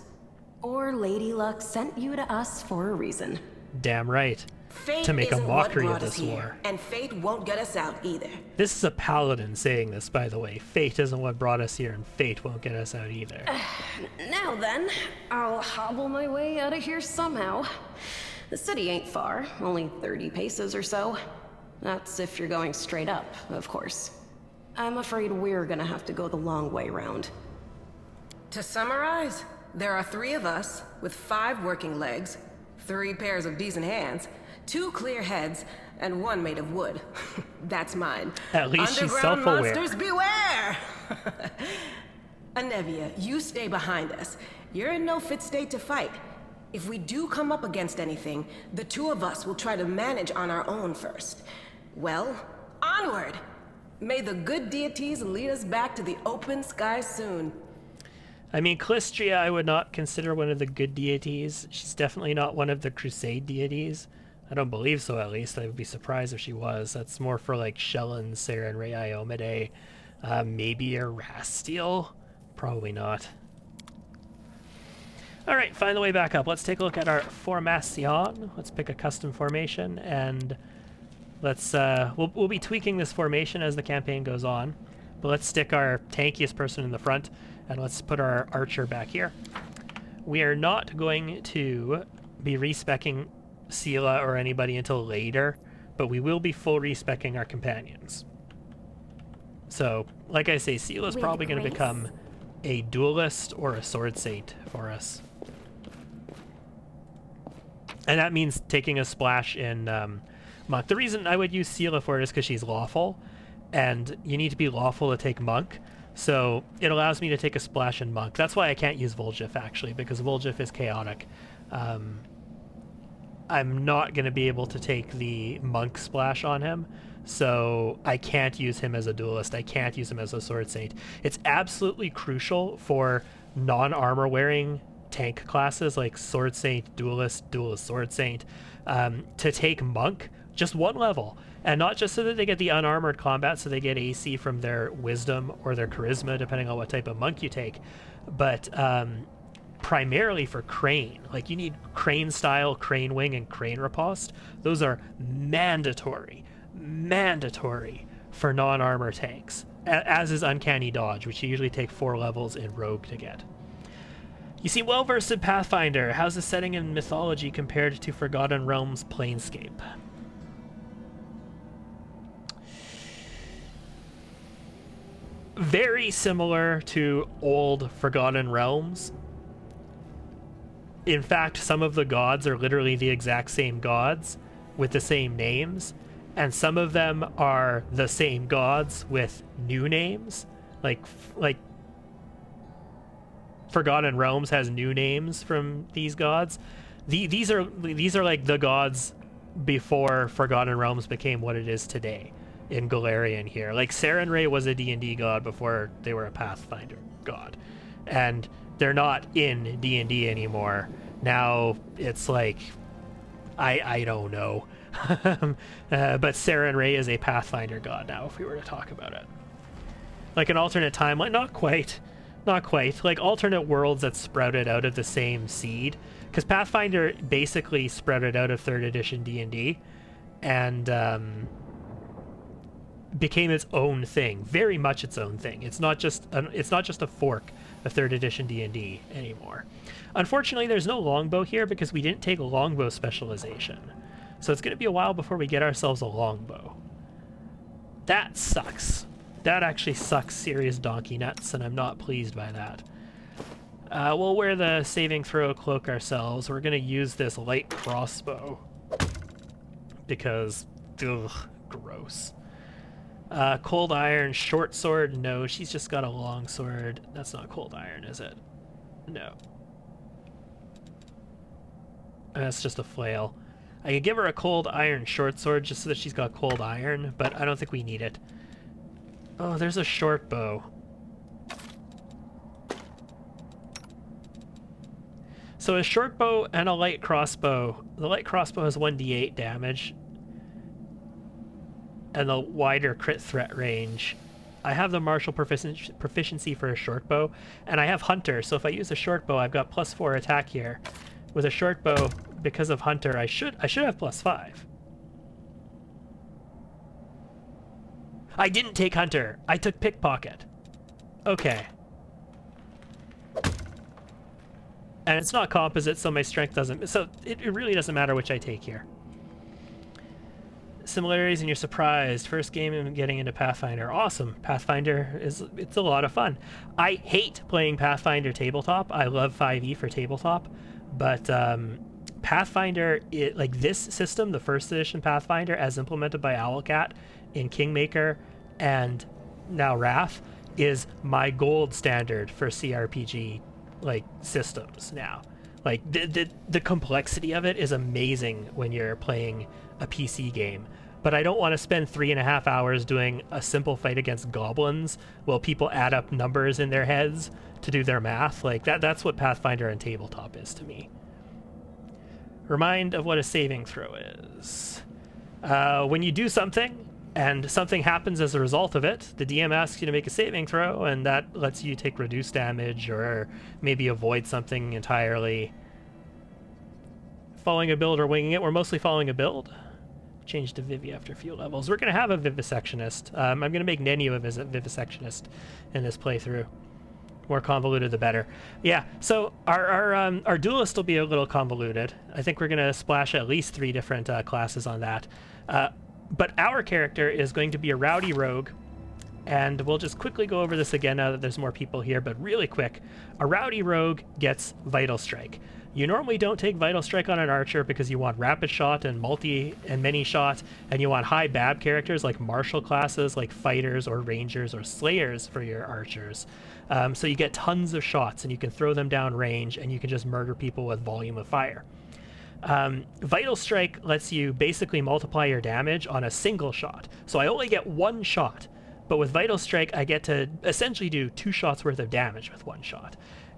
Speaker 11: or Lady Luck sent you to us for a reason.
Speaker 1: Damn right.
Speaker 3: Fate
Speaker 1: To make a
Speaker 3: isn't what
Speaker 1: mockery of
Speaker 3: brought us
Speaker 1: this
Speaker 3: here,
Speaker 1: war.
Speaker 3: and fate won't get us out either.
Speaker 1: This is a paladin saying this, by the way. Fate isn't what brought us here, and fate won't get us out either.
Speaker 11: Now then, I'll hobble my way out of here somehow. The city ain't far, only 30 paces or so. That's if you're going straight up, of course. I'm afraid we're gonna have to go the long way round.
Speaker 3: To summarize, there are 3 of us with 5 working legs, 3 pairs of decent hands, 2 clear heads, and 1 made of wood. That's mine.
Speaker 1: At least she's
Speaker 3: Underground
Speaker 1: self-aware.
Speaker 3: monsters beware! Anevia, you stay behind us. You're in no fit state to fight. If we do come up against anything, the 2 of us will try to manage on our own first. Well, onward! May the good deities lead us back to the open sky soon.
Speaker 1: I mean, Calistria I would not consider one of the good deities. She's definitely not one of the crusade deities. I don't believe so, at least. I would be surprised if she was. That's more for like Shelyn, Sarah, and Ray Iomade. Maybe a Rastiel? Probably not. Alright, find the way back up. Let's take a look at our formation. Let's pick a custom formation, and let's we'll be tweaking this formation as the campaign goes on. But let's stick our tankiest person in the front, and let's put our archer back here. We are not going to be respecking Sela or anybody until later, but we will be full respecking our companions. So, like I say, Sela's
Speaker 2: With
Speaker 1: probably going to
Speaker 2: grace.
Speaker 1: become a duelist or a sword saint for us. And that means taking a splash in Monk. The reason I would use Sela for it is because she's lawful, and you need to be lawful to take Monk. So it allows me to take a splash in Monk. That's why I can't use Volgif, actually, because Volgif is chaotic. I'm not going to be able to take the Monk splash on him, so I can't use him as a duelist. I can't use him as a sword saint. It's absolutely crucial for non-armor wearing tank classes like sword saint, duelist, sword saint, to take Monk just 1 level. And not just so that they get the unarmored combat, so they get AC from their wisdom or their charisma, depending on what type of monk you take, but primarily for Crane. Like, you need Crane style, Crane wing, and Crane riposte. Those are mandatory for non-armor tanks, as is Uncanny Dodge, which you usually take 4 levels in Rogue to get. You seem well versed in Pathfinder. How's the setting in mythology compared to Forgotten Realms Planescape? very similar to old Forgotten Realms. In fact, some of the gods are literally the exact same gods with the same names, and some of them are the same gods with new names. Like Forgotten Realms has new names from these gods. These are like the gods before Forgotten Realms became what it is today in Galarian here. Like Sarenrae was a D&D god before they were a Pathfinder god, and they're not in D&D anymore. Now it's like I don't know. But Sarenrae is a Pathfinder god now, if we were to talk about it. Like an alternate timeline, not quite. Like alternate worlds that sprouted out of the same seed. Because Pathfinder basically sprouted out of 3rd edition D&D and became its own thing, very much its own thing. It's not just a fork of 3rd edition D&D anymore. Unfortunately, there's no longbow here because we didn't take a longbow specialization. So it's going to be a while before we get ourselves a longbow. That sucks. That actually sucks serious donkey nuts, and I'm not pleased by that. We'll wear the saving throw cloak ourselves. We're going to use this light crossbow because, ugh, gross. Cold iron, short sword, no, she's just got a long sword. That's not cold iron, is it? No. That's just a flail. I could give her a cold iron short sword just so that she's got cold iron, but I don't think we need it. Oh, there's a short bow. So a short bow and a light crossbow. The light crossbow has 1d8 damage and the wider crit threat range. I have the martial proficiency for a short bow, and I have hunter, so if I use a short bow, I've got +4 attack here. With a short bow, because of hunter, I should have +5. I didn't take hunter. I took pickpocket. Okay. And it's not composite, so my strength doesn't... So it really doesn't matter which I take here. Similarities and you're surprised. First game I'm getting into Pathfinder. Awesome. Pathfinder it's a lot of fun. I hate playing Pathfinder tabletop. I love 5e for tabletop. But Pathfinder, like this system, the 1st edition Pathfinder, as implemented by Owlcat in Kingmaker and now Wrath, is my gold standard for CRPG like systems now. Like the complexity of it is amazing when you're playing a PC game. But I don't want to spend 3.5 hours doing a simple fight against goblins while people add up numbers in their heads to do their math. Like that's what Pathfinder and tabletop is to me. Remind of what a saving throw is. When you do something and something happens as a result of it, the DM asks you to make a saving throw, and that lets you take reduced damage or maybe avoid something entirely. Following a build or winging it. We're mostly following a build. Change to Vivi after a few levels. We're going to have a Vivisectionist. I'm going to make Nenio a Vivisectionist in this playthrough. More convoluted, the better. Yeah, so our duelist will be a little convoluted. I think we're going to splash at least 3 different classes on that. But our character is going to be a Rowdy rogue, and we'll just quickly go over this again now that there's more people here, but really quick. A Rowdy rogue gets Vital Strike. You normally don't take Vital Strike on an archer because you want rapid shot and multi and many shot, and you want high BAB characters like martial classes like fighters or rangers or slayers for your archers. So you get tons of shots and you can throw them down range and you can just murder people with volume of fire. Vital Strike lets you basically multiply your damage on a single shot. So I only get 1 shot, but with Vital Strike I get to essentially do 2 shots worth of damage with 1 shot.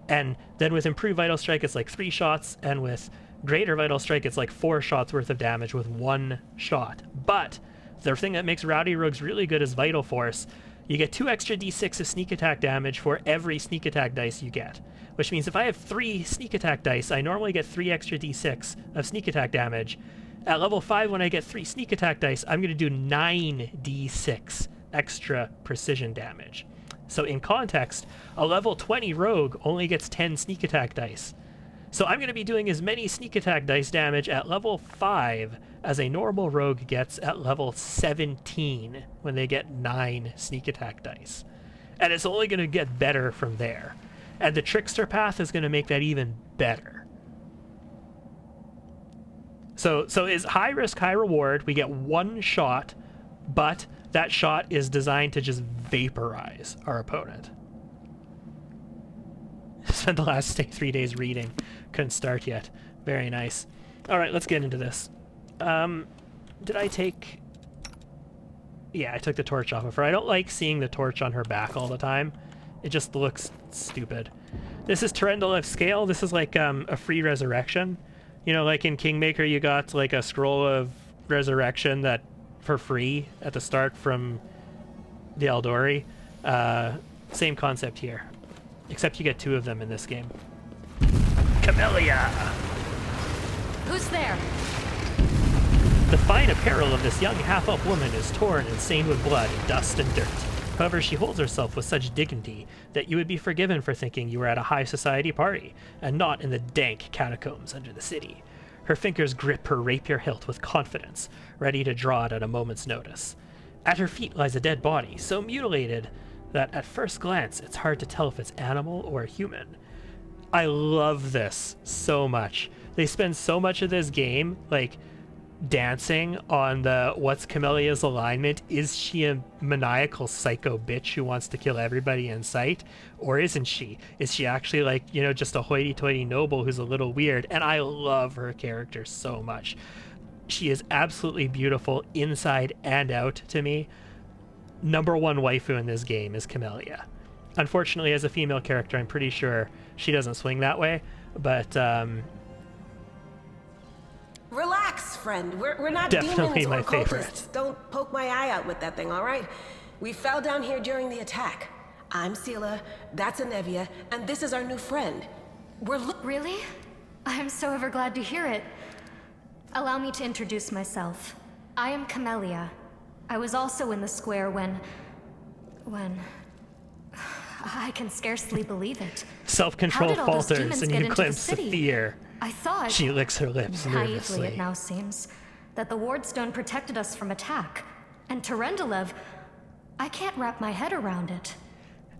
Speaker 1: And then with Improved Vital Strike, it's like 3 shots, and with Greater Vital Strike, it's like 4 shots worth of damage with 1 shot. But the thing that makes Rowdy Rogues really good is Vital Force. You get 2 extra d6 of sneak attack damage for every sneak attack dice you get. Which means if I have 3 sneak attack dice, I normally get 3 extra d6 of sneak attack damage. At level 5, when I get 3 sneak attack dice, I'm going to do 9 d6 extra precision damage. So in context, a level 20 rogue only gets 10 sneak attack dice. So I'm going to be doing as many sneak attack dice damage at level 5 as a normal rogue gets at level 17 when they get 9 sneak attack dice. And it's only going to get better from there. And the Trickster path is going to make that even better. So it's high risk, high reward. We get one shot, but that shot is designed to just vaporize our opponent. Spent the last 3 days reading. Couldn't start yet. Very nice. All right, let's get into this. Did I take... Yeah, I took the torch off of her. I don't like seeing the torch on her back all the time. It just looks stupid. This is Tyrendalev's scale. This is like a free resurrection. You know, like in Kingmaker, you got like a scroll of resurrection that for free at the start from the Eldori. Same concept here, except you get 2 of them in this game. Camellia!
Speaker 7: Who's there?
Speaker 1: The fine apparel of this young half-elf woman is torn and stained with blood, dust, and dirt. However, she holds herself with such dignity that you would be forgiven for thinking you were at a high society party, and not in the dank catacombs under the city. Her fingers grip her rapier hilt with confidence, ready to draw it at a moment's notice. At her feet lies a dead body, so mutilated that at first glance it's hard to tell if it's animal or human. I love this so much. They spend so much of this game, like, dancing on the what's Camellia's alignment. Is she a maniacal psycho bitch who wants to kill everybody in sight, or isn't she? Is she actually like, you know, just a hoity-toity noble who's a little weird? And I love her character so much. She is absolutely beautiful inside and out to me. Number 1 waifu in this game is Camellia. Unfortunately, as a female character, I'm pretty sure she doesn't swing that way, but
Speaker 3: Relax, friend. We're not
Speaker 1: definitely
Speaker 3: demons
Speaker 1: my
Speaker 3: or
Speaker 1: favorite.
Speaker 3: cultists. Don't poke my eye out with that thing, all right? We fell down here during the attack. I'm Sela, that's Anevia, and this is our new friend.
Speaker 7: Really? I'm so ever glad to hear it. Allow me to introduce myself. I am Camellia. I was also in the square when... I can scarcely believe it.
Speaker 1: Self-control
Speaker 7: How did all those
Speaker 1: falters
Speaker 7: demons
Speaker 1: and
Speaker 7: get
Speaker 1: you
Speaker 7: into the
Speaker 1: glimpse the
Speaker 7: city?
Speaker 1: fear.
Speaker 7: I thought...
Speaker 1: She licks her lips
Speaker 7: Naively,
Speaker 1: nervously.
Speaker 7: it now seems, that the Wardstone protected us from attack. And Tyrendalev... I can't wrap my head around it.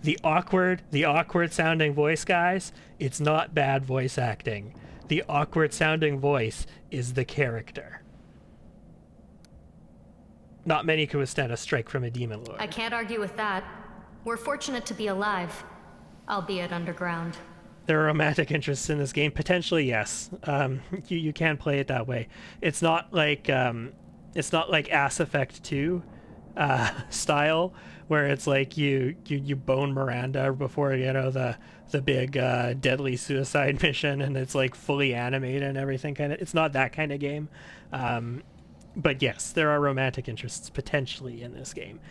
Speaker 1: The awkward sounding voice, guys, it's not bad voice acting. The awkward sounding voice is the character. Not many could withstand a strike from a demon lord.
Speaker 7: I can't argue with that. We're fortunate to be alive, albeit underground.
Speaker 1: There are romantic interests in this game. Potentially, yes. You can play it that way. It's not like Ass Effect 2 style, where it's like you bone Miranda before, you know, the big deadly suicide mission, and it's like fully animated and everything. It's not that kind of game. But yes, there are romantic interests potentially in this game.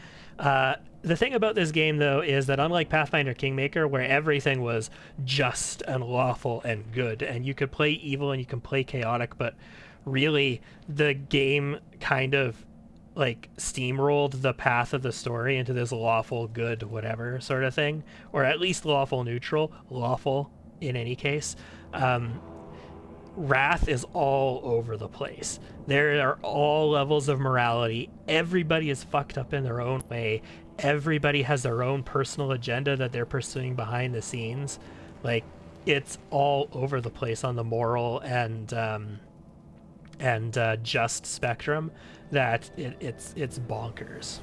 Speaker 1: The thing about this game, though, is that unlike Pathfinder Kingmaker, where everything was just and lawful and good, and you could play evil and you can play chaotic, but really the game kind of like steamrolled the path of the story into this lawful good whatever sort of thing, or at least lawful neutral, lawful in any case. Wrath is all over the place. There are all levels of morality. Everybody is fucked up in their own way. Everybody has their own personal agenda that they're pursuing behind the scenes. Like, it's all over the place on the moral and just spectrum that it's bonkers.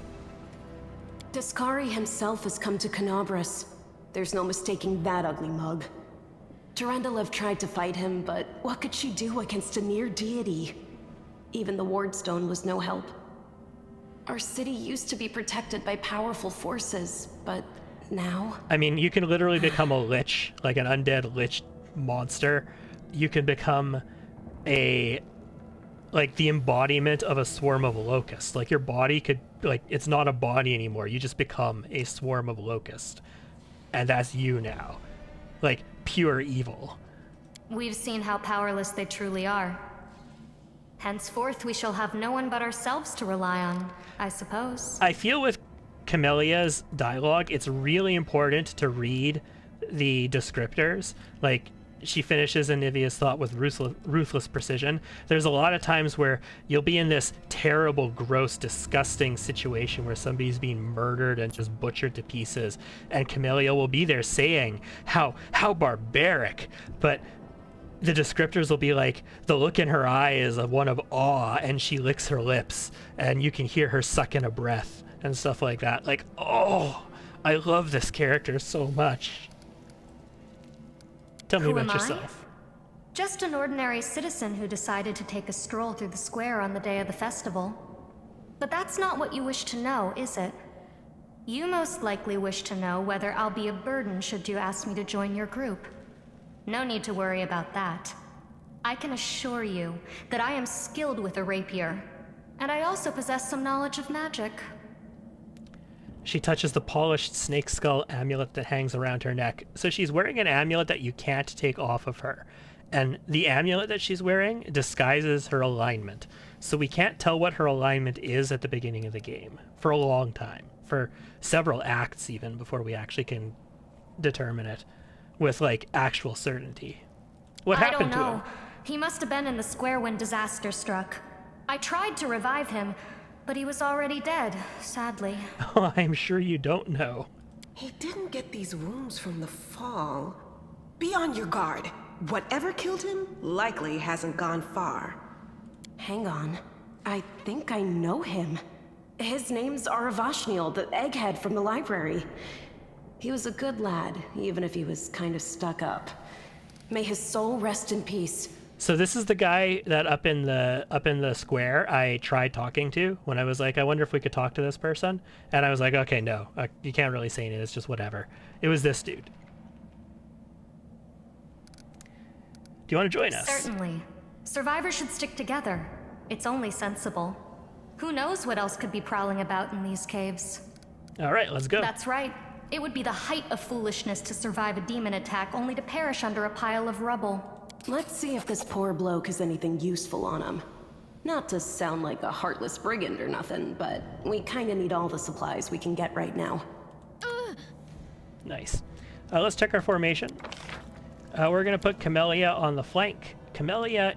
Speaker 11: Discari himself has come to Canobras. There's no mistaking that ugly mug. Tyrendalev tried to fight him, but what could she do against a near deity? Even the Wardstone was no help. Our city used to be protected by powerful forces, but now...
Speaker 1: I mean, you can literally become a lich, like an undead lich monster. You can become the embodiment of a swarm of locusts. Like, your body could, like, it's not a body anymore. You just become a swarm of locusts. And that's you now. Like, pure evil.
Speaker 7: We've seen how powerless they truly are. Henceforth, we shall have no one but ourselves to rely on, I suppose.
Speaker 1: I feel with Camellia's dialogue, it's really important to read the descriptors. Like, she finishes Anivia's thought with ruthless precision. There's a lot of times where you'll be in this terrible, gross, disgusting situation where somebody's being murdered and just butchered to pieces, and Camellia will be there saying how barbaric, but the descriptors will be like, the look in her eye is one of awe, and she licks her lips, and you can hear her sucking a breath and stuff like that. Like, oh, I love this character so much. Tell me
Speaker 7: Who
Speaker 1: about
Speaker 7: am I?
Speaker 1: yourself.
Speaker 7: Just an ordinary citizen who decided to take a stroll through the square on the day of the festival. But that's not what you wish to know, is it? You most likely wish to know whether I'll be a burden should you ask me to join your group. No need to worry about that. I can assure you that I am skilled with a rapier, and I also possess some knowledge of magic.
Speaker 1: She touches the polished snake skull amulet that hangs around her neck. So she's wearing an amulet that you can't take off of her. And the amulet that she's wearing disguises her alignment. So we can't tell what her alignment is at the beginning of the game for a long time, for several acts even, before we actually can determine it with, like, actual certainty. What happened to him?
Speaker 7: I don't know. He must have been in the square when disaster struck. I tried to revive him, but he was already dead, sadly.
Speaker 1: Oh, I'm sure you don't know.
Speaker 3: He didn't get these wounds from the fall. Be on your guard. Whatever killed him likely hasn't gone far.
Speaker 11: Hang on. I think I know him. His name's Aravashniel, the egghead from the library. He was a good lad, even if he was kind of stuck up. May his soul rest in peace.
Speaker 1: So this is the guy that up in the square I tried talking to when I was like, I wonder if we could talk to this person. And I was like, okay, no, you can't really say anything. It's just whatever. It was this dude. Do you want to join us?
Speaker 7: Certainly. Survivors should stick together. It's only sensible. Who knows what else could be prowling about in these caves?
Speaker 1: All right, let's go.
Speaker 7: That's right. It would be the height of foolishness to survive a demon attack only to perish under a pile of rubble.
Speaker 11: Let's see if this poor bloke has anything useful on him. Not to sound like a heartless brigand or nothing, but we kinda need all the supplies we can get right now.
Speaker 1: Nice. Let's check our formation. We're gonna put Camellia on the flank. Camellia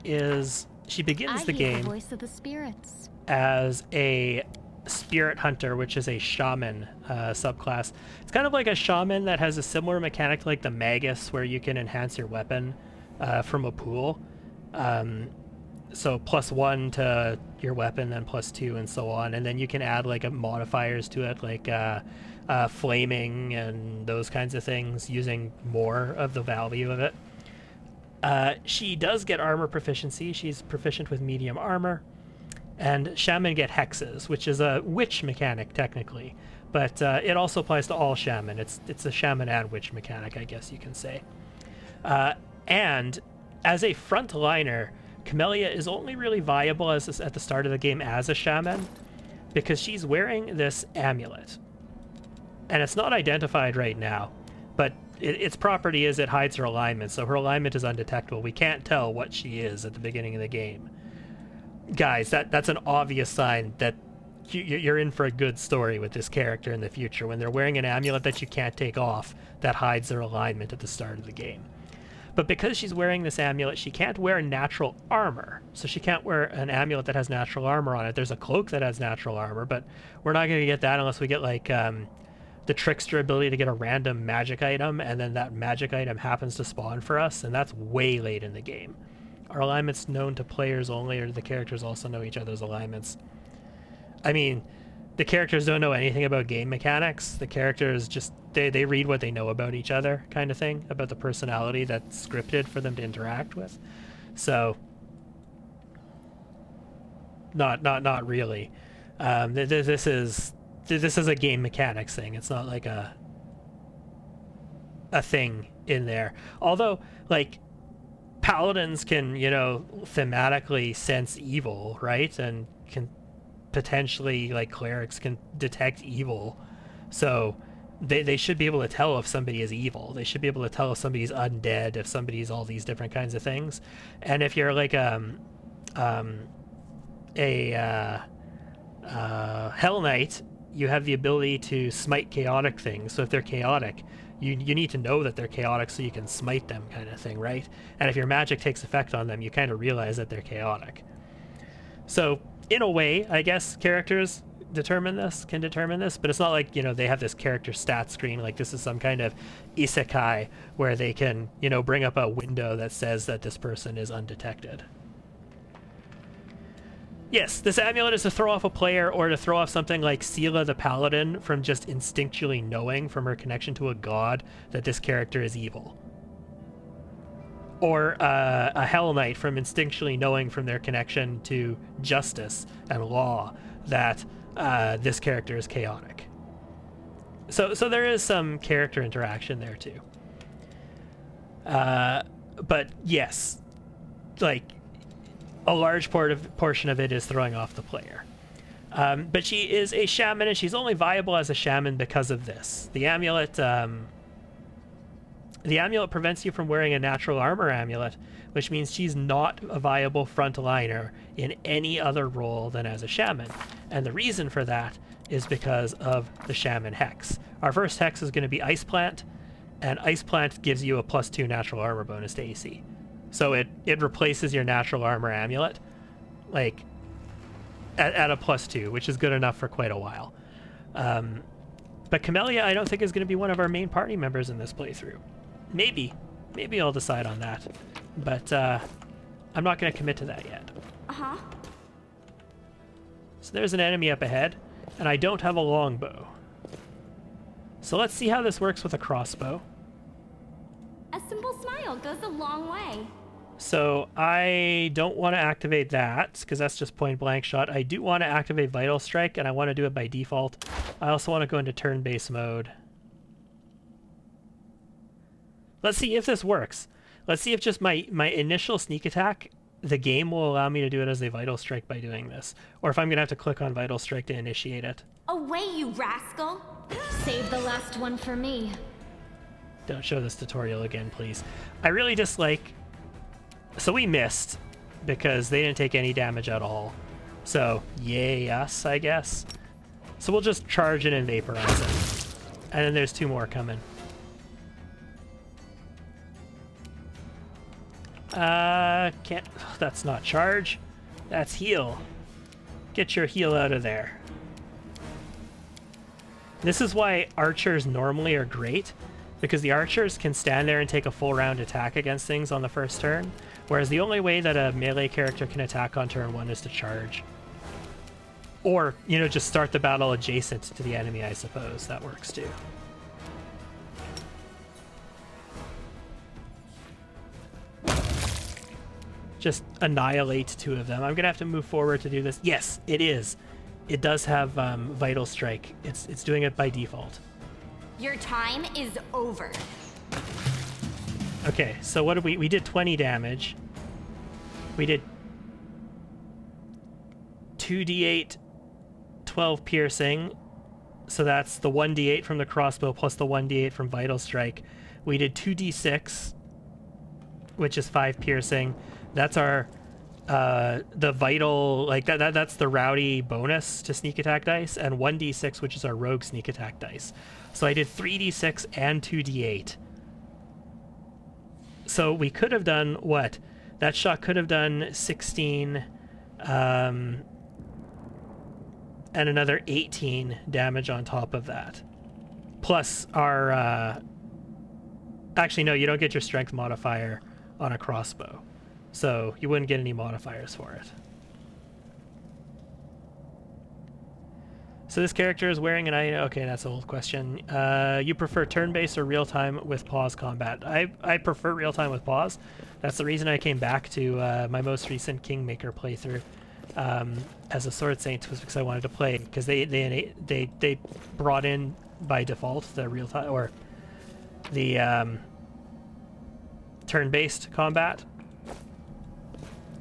Speaker 1: she begins the game
Speaker 2: the voice of the spirits.
Speaker 1: as a spirit hunter, which is a shaman subclass. It's kind of like a shaman that has a similar mechanic like the magus, where you can enhance your weapon from a pool. So +1 to your weapon, then +2, and so on. And then you can add like modifiers to it, like flaming and those kinds of things, using more of the value of it. She does get armor proficiency. She's proficient with medium armor. And shaman get hexes, which is a witch mechanic technically, but it also applies to all shaman. It's a shaman and witch mechanic, I guess you can say. And as a frontliner, Camellia is only really viable at the start of the game as a shaman, because she's wearing this amulet. And it's not identified right now, but its property is it hides her alignment, so her alignment is undetectable. We can't tell what she is at the beginning of the game. Guys, that's an obvious sign that you're in for a good story with this character in the future, when they're wearing an amulet that you can't take off that hides their alignment at the start of the game. But because she's wearing this amulet, she can't wear natural armor. So she can't wear an amulet that has natural armor on it. There's a cloak that has natural armor, but we're not going to get that unless we get like the Trickster ability to get a random magic item, and then that magic item happens to spawn for us, and that's way late in the game. Are alignments known to players only, or do the characters also know each other's alignments? I mean, the characters don't know anything about game mechanics. The characters just, they read what they know about each other, kind of thing, about the personality that's scripted for them to interact with. So, not really. This is a game mechanics thing. It's not like a thing in there. Although, like, paladins can, thematically sense evil, right? And can potentially, like, clerics can detect evil. So they should be able to tell if somebody is evil. They should be able to tell if somebody's undead, if somebody's all these different kinds of things. And if you're like a Hell Knight, you have the ability to smite chaotic things. So if they're chaotic, You need to know that they're chaotic so you can smite them, kind of thing, right? And if your magic takes effect on them, you kind of realize that they're chaotic. So, in a way, I guess characters can determine this, but it's not like, you know, they have this character stat screen, like this is some kind of isekai where they can, you know, bring up a window that says that this person is undetected. Yes, this amulet is to throw off a player or to throw off something like Sela the Paladin from just instinctually knowing from her connection to a god that this character is evil. Or a Hell Knight from instinctually knowing from their connection to justice and law that this character is chaotic. So there is some character interaction there too. But yes, like, a large portion of it is throwing off the player. But she is a shaman, and she's only viable as a shaman because of this. The amulet prevents you from wearing a natural armor amulet, which means she's not a viable frontliner in any other role than as a shaman. And the reason for that is because of the shaman hex. Our first hex is going to be Ice Plant, and Ice Plant gives you a +2 natural armor bonus to AC. So it replaces your natural armor amulet, like, at a +2, which is good enough for quite a while. But Camellia, I don't think, is going to be one of our main party members in this playthrough. Maybe I'll decide on that, but I'm not going to commit to that yet.
Speaker 2: Uh-huh.
Speaker 1: So there's an enemy up ahead, and I don't have a longbow. So let's see how this works with a crossbow.
Speaker 2: A simple smile goes a long way.
Speaker 1: So I don't want to activate that, because that's just point blank shot. I do want to activate Vital Strike, and I want to do it by default. I also want to go into turn-based mode. Let's see if this works. Let's see if just my initial sneak attack, the game will allow me to do it as a Vital Strike by doing this. Or if I'm going to have to click on Vital Strike to initiate it.
Speaker 2: Away, you rascal!
Speaker 7: Save the last one for me.
Speaker 1: Don't show this tutorial again, please. I really dislike... So we missed, because they didn't take any damage at all. So, yay us, I guess. So we'll just charge it and vaporize it. And then there's 2 more coming. Can't... That's not charge. That's heal. Get your heal out of there. This is why archers normally are great, because the archers can stand there and take a full round attack against things on the first turn, whereas the only way that a melee character can attack on turn 1 is to charge. Or, you know, just start the battle adjacent to the enemy, I suppose. That works too. Just annihilate 2 of them. I'm gonna have to move forward to do this. Yes, it is. It does have Vital Strike. It's doing it by default.
Speaker 2: Your time is over.
Speaker 1: Okay, so what did we did 20 damage. We did 2d8, 12 piercing. So that's the 1d8 from the crossbow plus the 1d8 from Vital Strike. We did 2d6, which is 5 piercing. That's our the vital, like that's the Rowdy bonus to sneak attack dice, and 1d6, which is our rogue sneak attack dice. So I did 3d6 and 2d8. So we could have done what? That shot could have done 16 and another 18 damage on top of that. Plus our actually no, you don't get your strength modifier on a crossbow. So you wouldn't get any modifiers for it. So this character is wearing an item. Okay, that's an old question. You prefer turn-based or real-time with pause combat? I prefer real-time with pause. That's the reason I came back to my most recent Kingmaker playthrough as a Sword Saint, was because I wanted to play, because they brought in by default the real-time or the turn-based combat.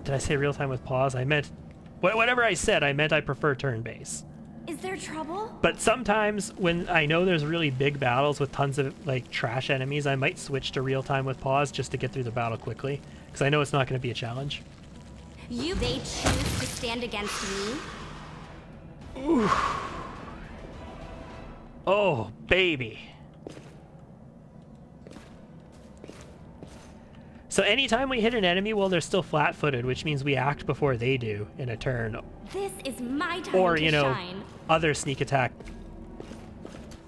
Speaker 1: Did I say real-time with pause? I meant whatever I said. I meant I prefer turn-based.
Speaker 2: Is there trouble?
Speaker 1: But sometimes when I know there's really big battles with tons of like trash enemies, I might switch to real-time with pause just to get through the battle quickly, because I know it's not going to be a challenge.
Speaker 2: They choose to stand against me?
Speaker 1: Ooh. Oh, baby. So anytime we hit an enemy while they're still flat-footed, which means we act before they do in a turn,
Speaker 2: This is my time
Speaker 1: or,
Speaker 2: to
Speaker 1: you know,
Speaker 2: shine.
Speaker 1: other sneak attack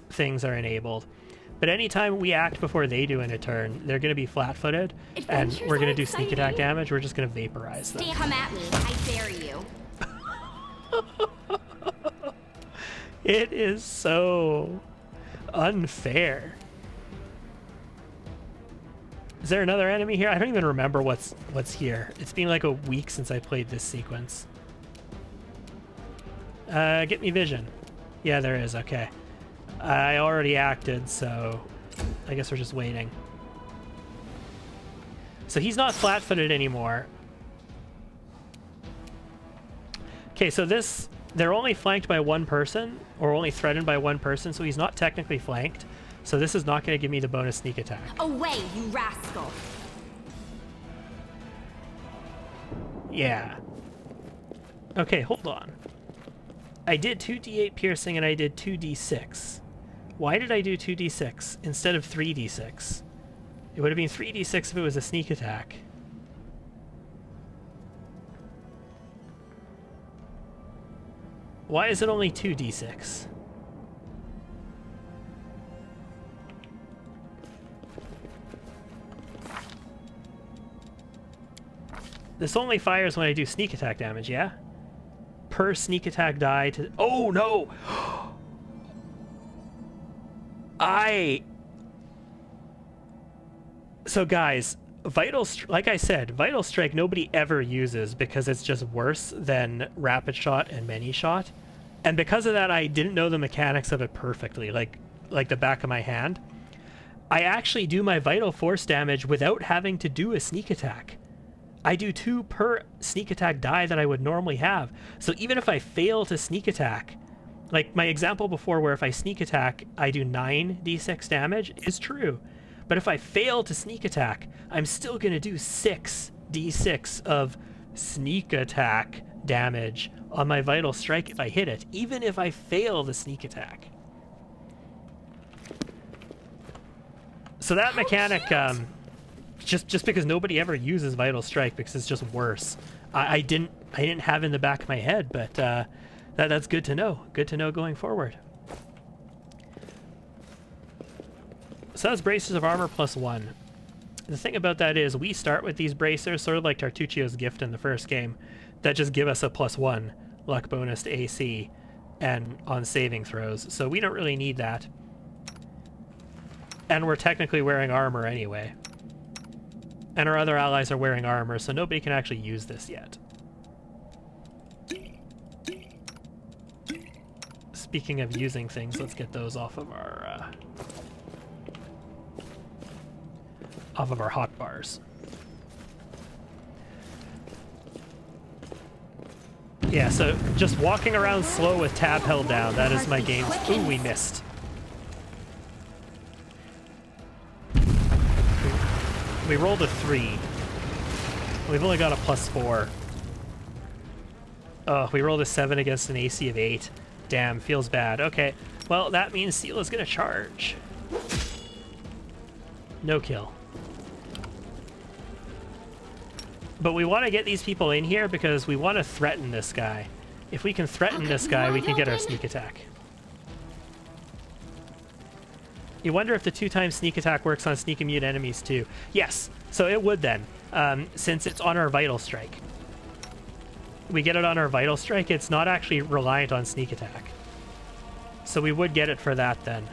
Speaker 1: things are enabled. But anytime we act before they do in a turn, they're going to be flat-footed, and
Speaker 2: Adventures
Speaker 1: we're going to
Speaker 2: are
Speaker 1: do sneak attack
Speaker 2: exciting.
Speaker 1: damage. We're just going to vaporize them.
Speaker 2: Come at me. I dare you.
Speaker 1: It is so unfair. Is there another enemy here? I don't even remember what's here. It's been like a week since I played this sequence. Get me vision. Yeah, there is. Okay. I already acted, so I guess we're just waiting. So he's not flat-footed anymore. Okay, so they're only flanked by one person, or only threatened by one person, so he's not technically flanked. So this is not going to give me the bonus sneak attack.
Speaker 2: Away, you rascal.
Speaker 1: Yeah. Okay, hold on. I did 2d8 piercing and I did 2d6. Why did I do 2d6 instead of 3d6? It would have been 3d6 if it was a sneak attack. Why is it only 2d6? This only fires when I do sneak attack damage, yeah? Per sneak attack die to... Oh, no! So, guys, like I said, Vital Strike nobody ever uses because it's just worse than Rapid Shot and Many Shot. And because of that, I didn't know the mechanics of it perfectly, like the back of my hand. I actually do my Vital Force damage without having to do a sneak attack. I do 2 per sneak attack die that I would normally have. So even if I fail to sneak attack, like my example before where if I sneak attack, I do 9d6 damage is true. But if I fail to sneak attack, I'm still going to do 6d6 of sneak attack damage on my Vital Strike if I hit it, even if I fail the sneak attack. So that mechanic... Just because nobody ever uses Vital Strike because it's just worse. I didn't have in the back of my head, but that's good to know. Good to know going forward. So that's bracers of armor +1. The thing about that is we start with these bracers, sort of like Tartuccio's gift in the first game, that just give us a +1 luck bonus to AC and on saving throws. So we don't really need that. And we're technically wearing armor anyway. And our other allies are wearing armor, so nobody can actually use this yet. Speaking of using things, let's get those off of our hotbars. Yeah, so just walking around slow with tab held down, that is my game. Ooh, we missed. We rolled a 3. We've only got a +4. Oh, we rolled a 7 against an AC of 8. Damn, feels bad. Okay, well, that means Seal is going to charge. No kill. But we want to get these people in here because we want to threaten this guy. If we can threaten this guy, we can get our sneak attack. You wonder if the 2x sneak attack works on sneak immune enemies too. Yes, so it would then, since it's on our Vital Strike. We get it on our Vital Strike, it's not actually reliant on sneak attack. So we would get it for that then.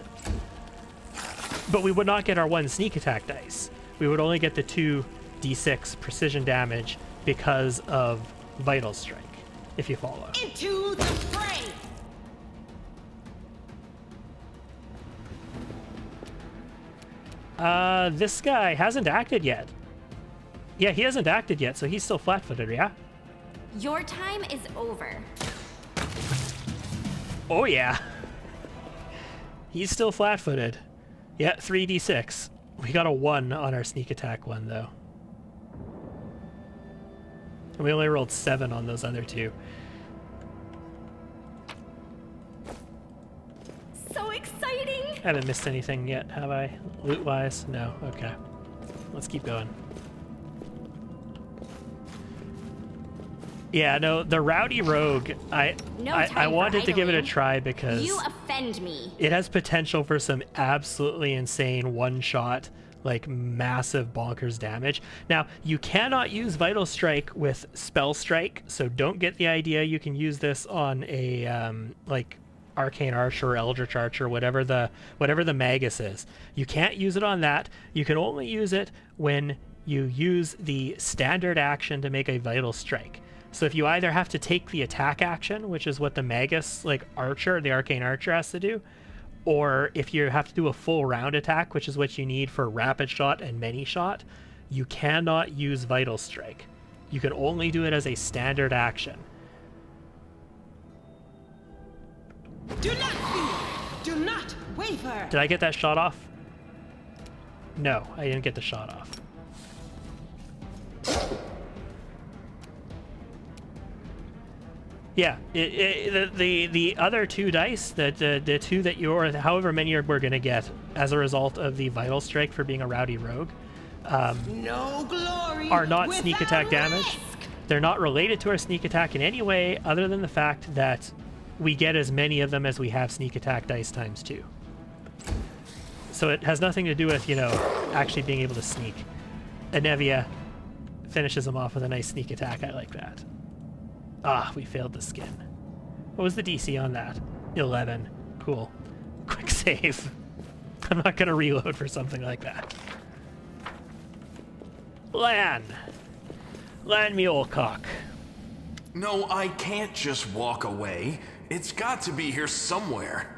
Speaker 1: But we would not get our 1 sneak attack dice. We would only get the 2d6 precision damage because of Vital Strike, if you follow.
Speaker 11: Into the fray!
Speaker 1: This guy hasn't acted yet. Yeah, he hasn't acted yet, so he's still flat-footed, yeah?
Speaker 2: Your time is over.
Speaker 1: Oh, yeah. He's still flat-footed. Yeah, 3d6. We got a 1 on our sneak attack one, though. And we only rolled 7 on those other 2.
Speaker 2: So exciting!
Speaker 1: I haven't missed anything yet, have I? Loot-wise? No. Okay. Let's keep going. Yeah, no, the Rowdy Rogue, I
Speaker 2: time for
Speaker 1: wanted to give it a
Speaker 2: idling.
Speaker 1: try because
Speaker 2: You offend me.
Speaker 1: it has potential for some absolutely insane one-shot, like massive bonkers damage. Now, you cannot use Vital Strike with Spell Strike, so don't get the idea you can use this on a like Arcane Archer or Eldritch Archer, whatever the Magus is. You can't use it on that. You can only use it when you use the standard action to make a Vital Strike. So if you either have to take the attack action, which is what the Magus, like Archer, the Arcane Archer has to do, or if you have to do a full round attack, which is what you need for Rapid Shot and Many Shot, you cannot use Vital Strike. You can only do it as a standard action.
Speaker 3: Do not fear! Do not waver!
Speaker 1: Did I get that shot off? No, I didn't get the shot off. Yeah, the other two dice, the two that you're, however many we're going to get as a result of the Vital Strike for being a Rowdy Rogue,
Speaker 3: No glory
Speaker 1: are not sneak
Speaker 3: without
Speaker 1: attack damage.
Speaker 3: risk.
Speaker 1: They're not related to our sneak attack in any way other than the fact that we get as many of them as we have sneak attack dice times 2. So it has nothing to do with, actually being able to sneak. Anevia finishes him off with a nice sneak attack. I like that. Ah, we failed the skin. What was the DC on that? 11. Cool. Quick save. I'm not going to reload for something like that. Lan! Lan me old cock.
Speaker 9: No, I can't just walk away. It's got to be here somewhere.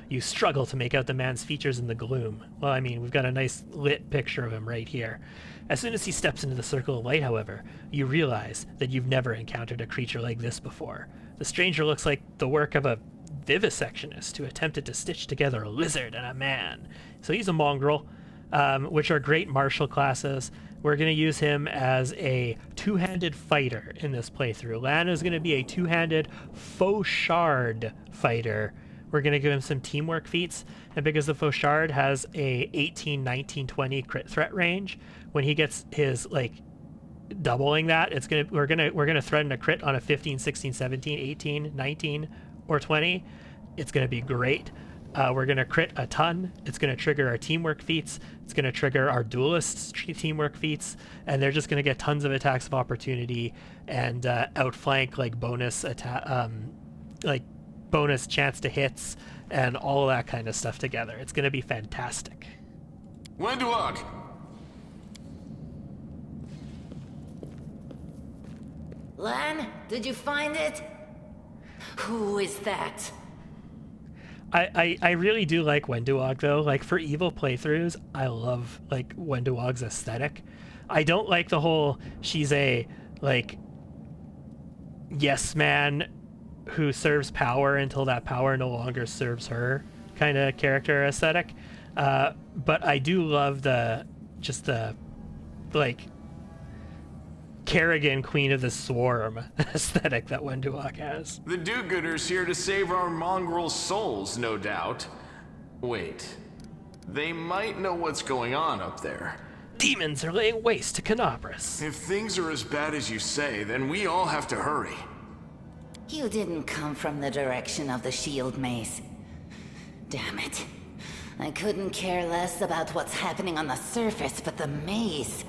Speaker 1: You struggle to make out the man's features in the gloom. Well, I mean, we've got a nice lit picture of him right here. As soon as he steps into the circle of light, however, you realize that you've never encountered a creature like this before. The stranger looks like the work of a vivisectionist who attempted to stitch together a lizard and a man. So he's a mongrel, which are great martial classes. We're going to use him as a two-handed fighter in this playthrough. Lan is going to be a two-handed fauchard fighter. We're going to give him some teamwork feats, and because the fauchard has a 18, 19, 20 crit threat range, when he gets his doubling that, we're gonna threaten a crit on a 15, 16, 17, 18, 19, or 20. It's gonna be great. We're gonna crit a ton. It's gonna trigger our teamwork feats. It's gonna trigger our duelists' teamwork feats, and they're just gonna get tons of attacks of opportunity and outflank bonus attack, bonus chance to hits, and all of that kind of stuff together. It's gonna be fantastic.
Speaker 9: Wenduog!
Speaker 12: Lan, did you find it? Who is that?
Speaker 1: I really do like Wenduog though. Like for evil playthroughs, I love Wenduog's aesthetic. I don't like the whole she's a yes man who serves power until that power no longer serves her kind of character aesthetic. But I do love the Kerrigan, Queen of the Swarm aesthetic that Wenduog has.
Speaker 9: The do-gooders here to save our mongrel souls, no doubt. Wait. They might know what's going on up there.
Speaker 1: Demons are laying waste to Canabras.
Speaker 9: If things are as bad as you say, then we all have to hurry.
Speaker 12: You didn't come from the direction of the shield maze. Damn it. I couldn't care less about what's happening on the surface, but the maze...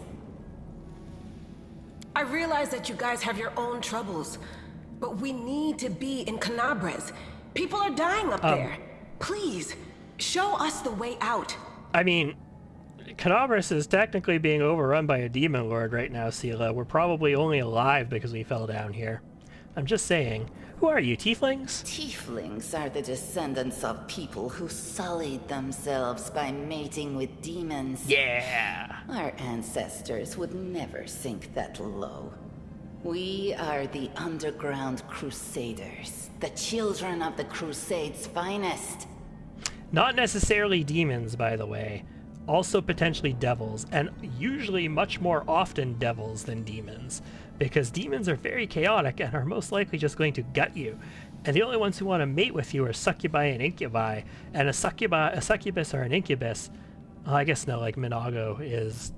Speaker 3: I realize that you guys have your own troubles, but we need to be in Canabras. People are dying up there. Please, show us the way out.
Speaker 1: I mean, Canabras is technically being overrun by a demon lord right now, Sela. We're probably only alive because we fell down here. I'm just saying. Who are you, tieflings?
Speaker 12: Tieflings are the descendants of people who sullied themselves by mating with demons.
Speaker 1: Yeah!
Speaker 12: Our ancestors would never sink that low. We are the underground crusaders, the children of the Crusades' finest.
Speaker 1: Not necessarily demons, by the way. Also potentially devils, and usually much more often devils than demons, because demons are very chaotic and are most likely just going to gut you. And the only ones who want to mate with you are succubi and incubi, and a succubus or an incubus, well, I guess no, Minago is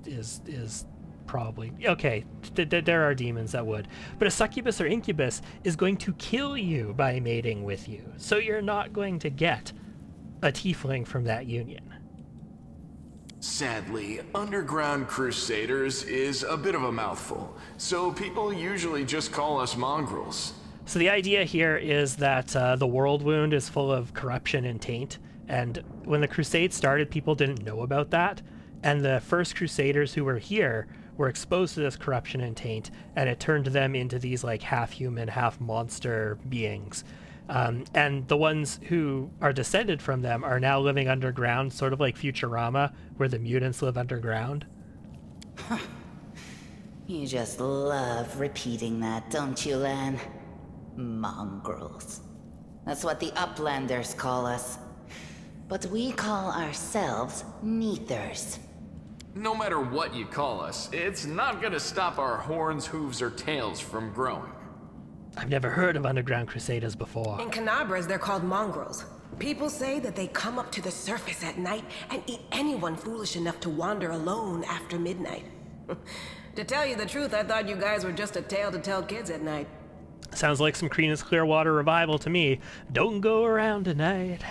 Speaker 1: probably. Okay, there are demons that would. But a succubus or incubus is going to kill you by mating with you. So you're not going to get a tiefling from that union.
Speaker 9: Sadly, Underground Crusaders is a bit of a mouthful, so people usually just call us mongrels.
Speaker 1: So the idea here is that the world wound is full of corruption and taint, and when the Crusades started, people didn't know about that, and the first Crusaders who were here were exposed to this corruption and taint, and it turned them into these like half-human, half-monster beings. And the ones who are descended from them are now living underground, sort of like Futurama, where the mutants live underground.
Speaker 12: You just love repeating that, don't you, Lan? Mongrels. That's what the Uplanders call us. But we call ourselves Neathers.
Speaker 9: No matter what you call us, it's not gonna stop our horns, hooves, or tails from growing.
Speaker 1: I've never heard of Underground Crusaders before.
Speaker 3: In Canabras, they're called mongrels. People say that they come up to the surface at night and eat anyone foolish enough to wander alone after midnight. To tell you the truth, I thought you guys were just a tale to tell kids at night.
Speaker 1: Sounds like some Creedence Clearwater Revival to me. Don't go around tonight.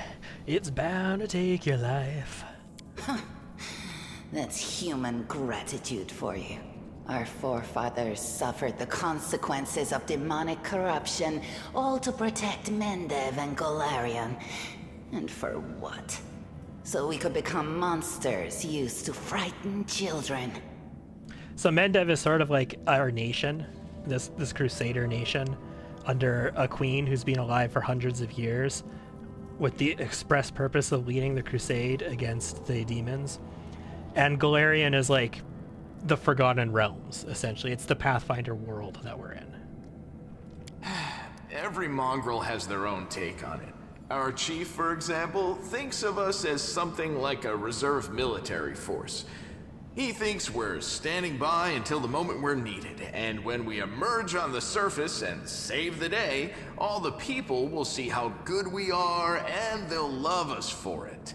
Speaker 1: It's bound to take your life.
Speaker 12: That's human gratitude for you. Our forefathers suffered the consequences of demonic corruption, all to protect Mendev and Golarion. And for what? So we could become monsters used to frighten children.
Speaker 1: So Mendev is sort of like our nation, this Crusader nation, under a queen who's been alive for hundreds of years, with the express purpose of leading the crusade against the demons. And Golarion is like the Forgotten Realms, essentially. It's the Pathfinder world that we're in.
Speaker 9: Every mongrel has their own take on it. Our chief, for example, thinks of us as something like a reserve military force. He thinks we're standing by until the moment we're needed, and when we emerge on the surface and save the day, all the people will see how good we are, and they'll love us for it.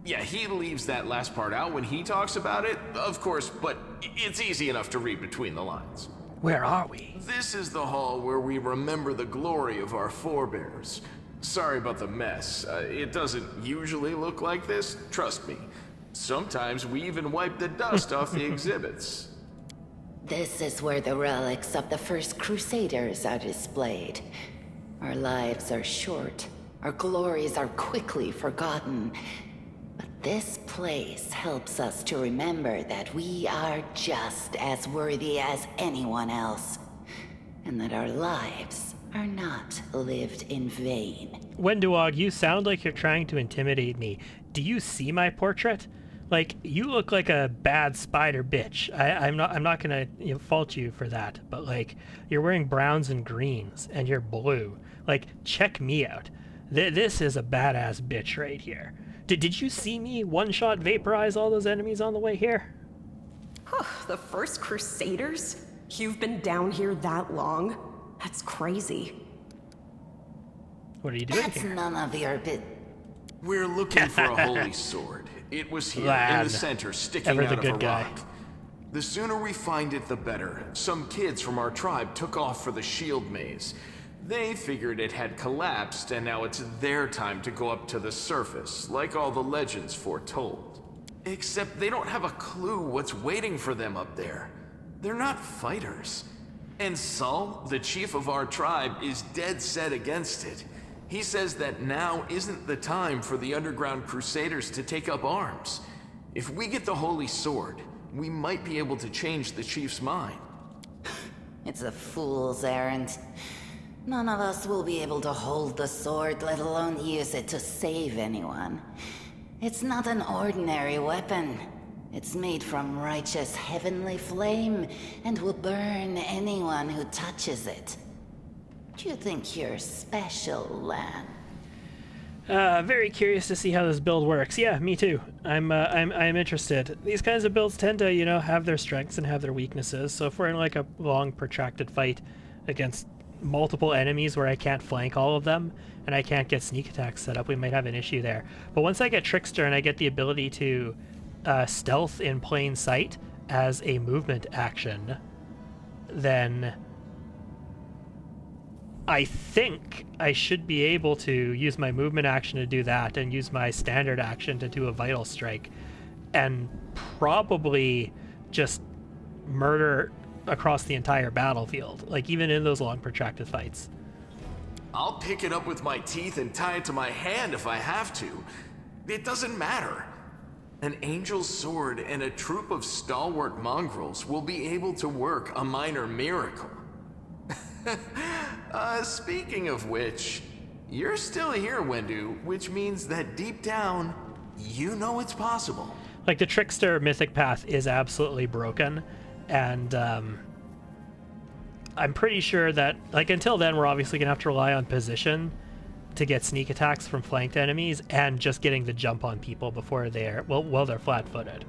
Speaker 9: Yeah, he leaves that last part out when he talks about it, of course, but it's easy enough to read between the lines.
Speaker 1: Where are we?
Speaker 9: This is the hall where we remember the glory of our forebears. Sorry about the mess. It doesn't usually look like this, trust me. Sometimes we even wipe the dust off the exhibits.
Speaker 12: This is where the relics of the first Crusaders are displayed. Our lives are short. Our glories are quickly forgotten. But this place helps us to remember that we are just as worthy as anyone else. And that our lives are not lived in vain.
Speaker 1: Wenduog, you sound like you're trying to intimidate me. Do you see my portrait? Like, you look like a bad spider bitch. I'm not gonna fault you for that, but like, you're wearing browns and greens, and you're blue. Like, check me out. This is a badass bitch right here. Did you see me one-shot vaporize all those enemies on the way here?
Speaker 11: The first Crusaders? You've been down here that long? That's crazy.
Speaker 1: What are you doing
Speaker 12: That's
Speaker 1: here?
Speaker 12: none of your bit.
Speaker 9: We're looking for a holy sword. It was here, in the center, sticking out of a rock. The sooner we find it, the better. Some kids from our tribe took off for the shield maze. They figured it had collapsed, and now it's their time to go up to the surface, like all the legends foretold. Except they don't have a clue what's waiting for them up there. They're not fighters. And Saul, the chief of our tribe, is dead set against it. He says that now isn't the time for the Underground Crusaders to take up arms. If we get the Holy Sword, we might be able to change the chief's mind.
Speaker 12: It's a fool's errand. None of us will be able to hold the sword, let alone use it to save anyone. It's not an ordinary weapon. It's made from righteous heavenly flame, and will burn anyone who touches it. Do you think you're special, Lan?
Speaker 1: Very curious to see how this build works. Yeah, me too. I'm interested. These kinds of builds tend to, have their strengths and have their weaknesses. So if we're in like a long, protracted fight against multiple enemies where I can't flank all of them and I can't get sneak attacks set up, we might have an issue there. But once I get Trickster and I get the ability to stealth in plain sight, as a movement action, then I think I should be able to use my movement action to do that and use my standard action to do a vital strike and probably just murder across the entire battlefield, like even in those long protracted fights.
Speaker 9: I'll pick it up with my teeth and tie it to my hand if I have to. It doesn't matter. An angel's sword and a troop of stalwart mongrels will be able to work a minor miracle. Speaking of which, you're still here, Wendu, which means that deep down, you know it's possible.
Speaker 1: Like, the Trickster mythic path is absolutely broken, and I'm pretty sure that, like, until then, we're obviously going to have to rely on position to get sneak attacks from flanked enemies and just getting the jump on people before they're, while they're flat-footed.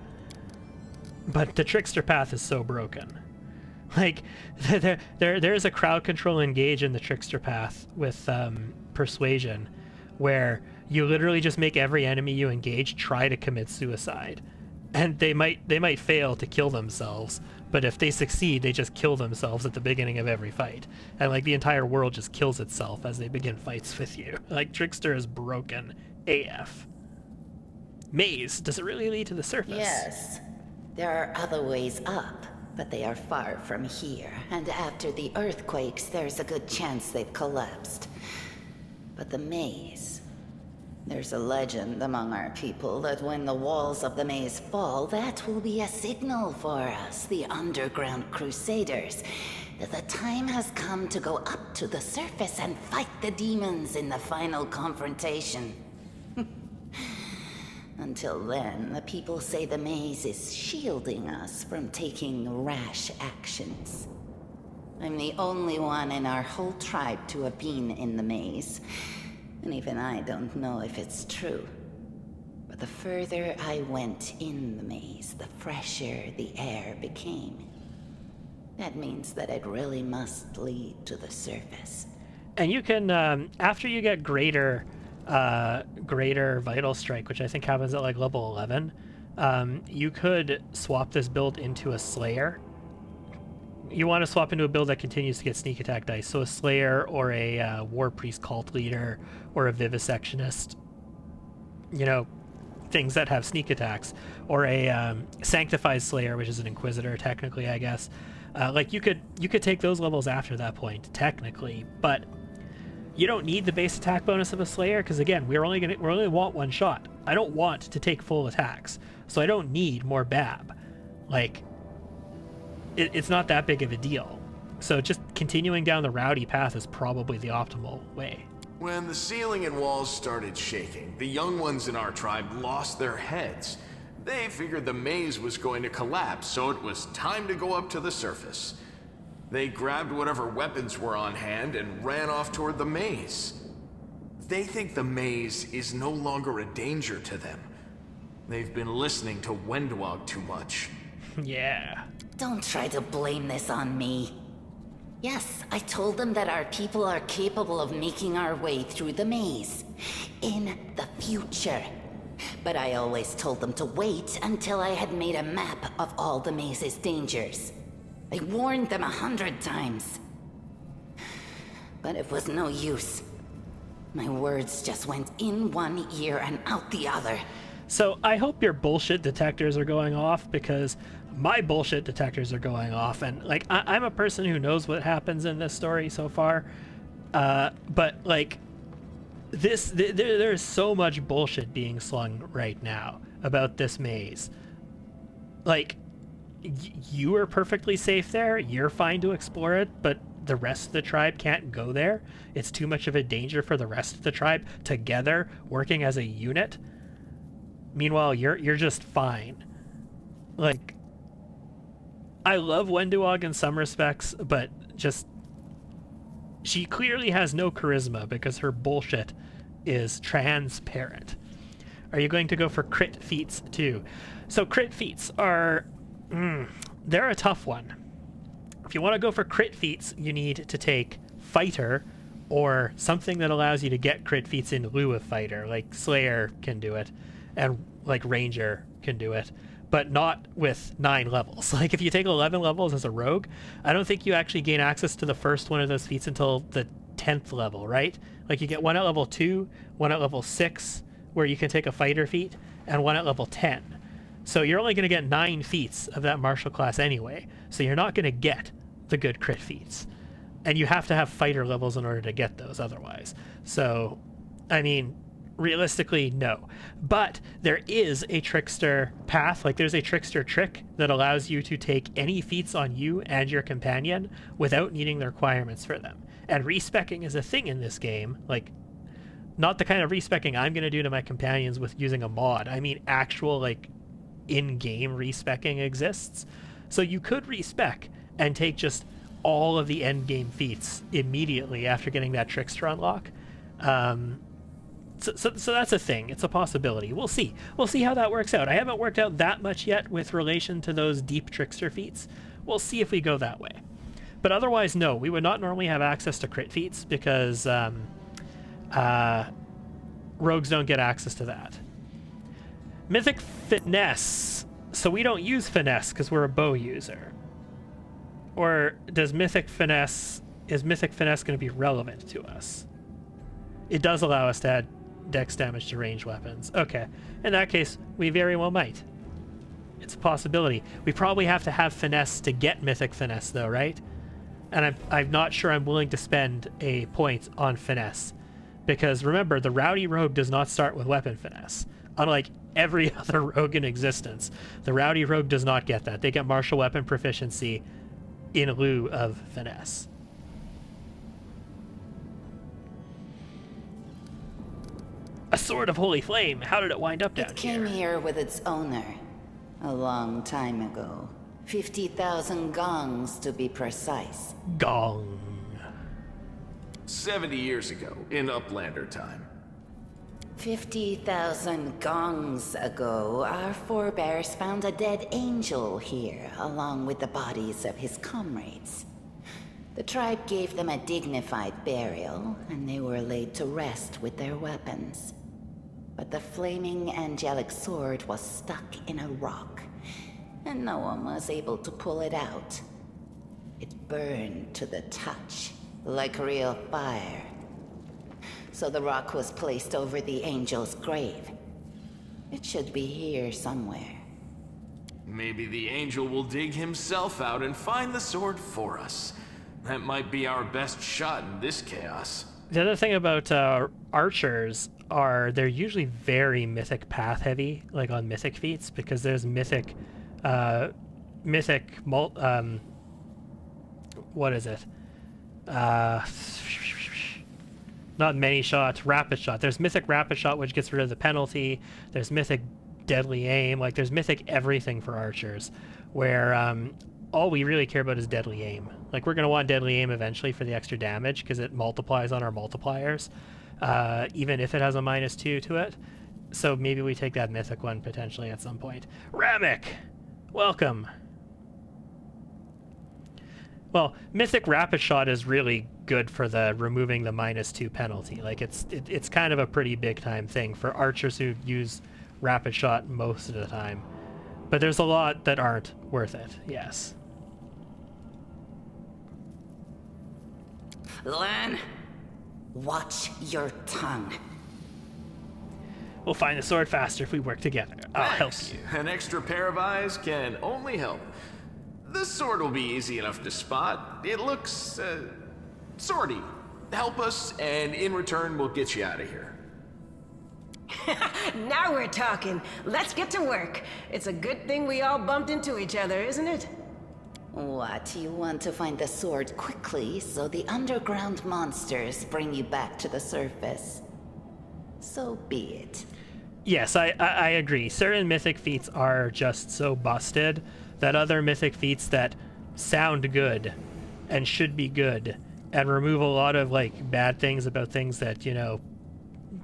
Speaker 1: But the Trickster path is so broken. Like, there's a crowd control engage in the Trickster path with Persuasion, where you literally just make every enemy you engage try to commit suicide. And they might fail to kill themselves, but if they succeed, they just kill themselves at the beginning of every fight. And like the entire world just kills itself as they begin fights with you. Like, Trickster is broken AF. Maze, does it really lead to the surface?
Speaker 12: Yes. There are other ways up, but they are far from here. And after the earthquakes, there's a good chance they've collapsed. But the maze... There's a legend among our people that when the walls of the maze fall, that will be a signal for us, the underground crusaders, that the time has come to go up to the surface and fight the demons in the final confrontation. Until then, the people say the maze is shielding us from taking rash actions. I'm the only one in our whole tribe to have been in the maze. And even I don't know if it's true. But the further I went in the maze, the fresher the air became. That means that it really must lead to the surface.
Speaker 1: And you can, after you get greater vital strike, which I think happens at like level 11, you could swap this build into a Slayer. You want to swap into a build that continues to get sneak attack dice, so a Slayer or a War Priest Cult Leader or a Vivisectionist, you know, things that have sneak attacks, or a Sanctified Slayer, which is an Inquisitor technically, I guess. Like, you could take those levels after that point technically, but you don't need the base attack bonus of a Slayer because, again, we only want one shot. I don't want to take full attacks, so I don't need more BAB. Like, it's not that big of a deal. So just continuing down the Rowdy path is probably the optimal way.
Speaker 9: When the ceiling and walls started shaking, the young ones in our tribe lost their heads. They figured the maze was going to collapse, so it was time to go up to the surface. They grabbed whatever weapons were on hand and ran off toward the maze. They think the maze is no longer a danger to them. They've been listening to Wenduog too much.
Speaker 1: Yeah.
Speaker 12: Don't try to blame this on me. Yes, I told them that our people are capable of making our way through the maze. In the future. But I always told them to wait until I had made a map of all the maze's dangers. I warned them 100 times. But it was no use. My words just went in one ear and out the other.
Speaker 1: So I hope your bullshit detectors are going off, because my bullshit detectors are going off, and like I'm a person who knows what happens in this story so far, but like there's so much bullshit being slung right now about this maze. Like, you are perfectly safe there, you're fine to explore it, but the rest of the tribe can't go there. It's too much of a danger for the rest of the tribe together, working as a unit. Meanwhile, you're just fine. Like, I love Wenduog in some respects, but just, she clearly has no charisma because her bullshit is transparent. Are you going to go for crit feats too? So crit feats are, they're a tough one. If you want to go for crit feats, you need to take Fighter or something that allows you to get crit feats in lieu of Fighter, like Slayer can do it, and like Ranger can do it. but not with 9 levels. Like, if you take 11 levels as a rogue, I don't think you actually gain access to the first one of those feats until the 10th level, right? Like, you get one at level 2, one at level 6, where you can take a fighter feat, and one at level 10. So you're only going to get 9 feats of that martial class anyway, so you're not going to get the good crit feats. And you have to have fighter levels in order to get those otherwise. So, I mean, realistically, no. But there is a Trickster path, like there's a Trickster trick that allows you to take any feats on you and your companion without needing the requirements for them. And respecking is a thing in this game, like, not the kind of respecking I'm going to do to my companions with using a mod. I mean actual, like, in-game respecking exists. So you could respec and take just all of the end-game feats immediately after getting that Trickster unlock. So that's a thing. It's a possibility. We'll see. We'll see how that works out. I haven't worked out that much yet with relation to those deep Trickster feats. We'll see if we go that way. But otherwise, no. We would not normally have access to crit feats because rogues don't get access to that. Mythic Finesse. So we don't use Finesse because we're a bow user. Or is Mythic Finesse going to be relevant to us? It does allow us to add dex damage to ranged weapons. Okay. In that case, we very well might. It's a possibility. We probably have to have Finesse to get Mythic Finesse, though, right? And I'm not sure I'm willing to spend a point on Finesse. Because remember, the Rowdy Rogue does not start with weapon Finesse. Unlike every other rogue in existence, the Rowdy Rogue does not get that. They get martial weapon proficiency in lieu of Finesse. A sword of holy flame. How did it wind up down here?
Speaker 12: It came here with its owner a long time ago. 50,000 gongs to be precise.
Speaker 1: Gong.
Speaker 9: 70 years ago, in Uplander time.
Speaker 12: 50,000 gongs ago, our forebears found a dead angel here, along with the bodies of his comrades. The tribe gave them a dignified burial, and they were laid to rest with their weapons. But the flaming angelic sword was stuck in a rock, and no one was able to pull it out. It burned to the touch, like real fire. So the rock was placed over the angel's grave. It should be here somewhere.
Speaker 9: Maybe the angel will dig himself out and find the sword for us. That might be our best shot in this chaos.
Speaker 1: The other thing about archers are they're usually very mythic path heavy, like on mythic feats, because there's what is it? Not many shots, rapid shot. There's mythic rapid shot, which gets rid of the penalty. There's mythic deadly aim. Like, there's mythic everything for archers, where all we really care about is deadly aim. Like, we're going to want deadly aim eventually for the extra damage, because it multiplies on our multipliers, even if it has a -2 to it. So maybe we take that mythic one potentially at some point. Ramek! Welcome! Well, Mythic Rapid Shot is really good for the removing the -2 penalty. Like, it's kind of a pretty big time thing for archers who use Rapid Shot most of the time. But there's a lot that aren't worth it, yes.
Speaker 12: Lan, watch your tongue.
Speaker 1: We'll find the sword faster if we work together. I'll help you.
Speaker 9: An extra pair of eyes can only help. The sword will be easy enough to spot. It looks, swordy. Help us, and in return, we'll get you out of here.
Speaker 3: Now we're talking. Let's get to work. It's a good thing we all bumped into each other, isn't it?
Speaker 12: What, you want to find the sword quickly so the underground monsters bring you back to the surface? So be it.
Speaker 1: Yes, I agree. Certain mythic feats are just so busted that other mythic feats that sound good and should be good and remove a lot of, like, bad things about things that, you know,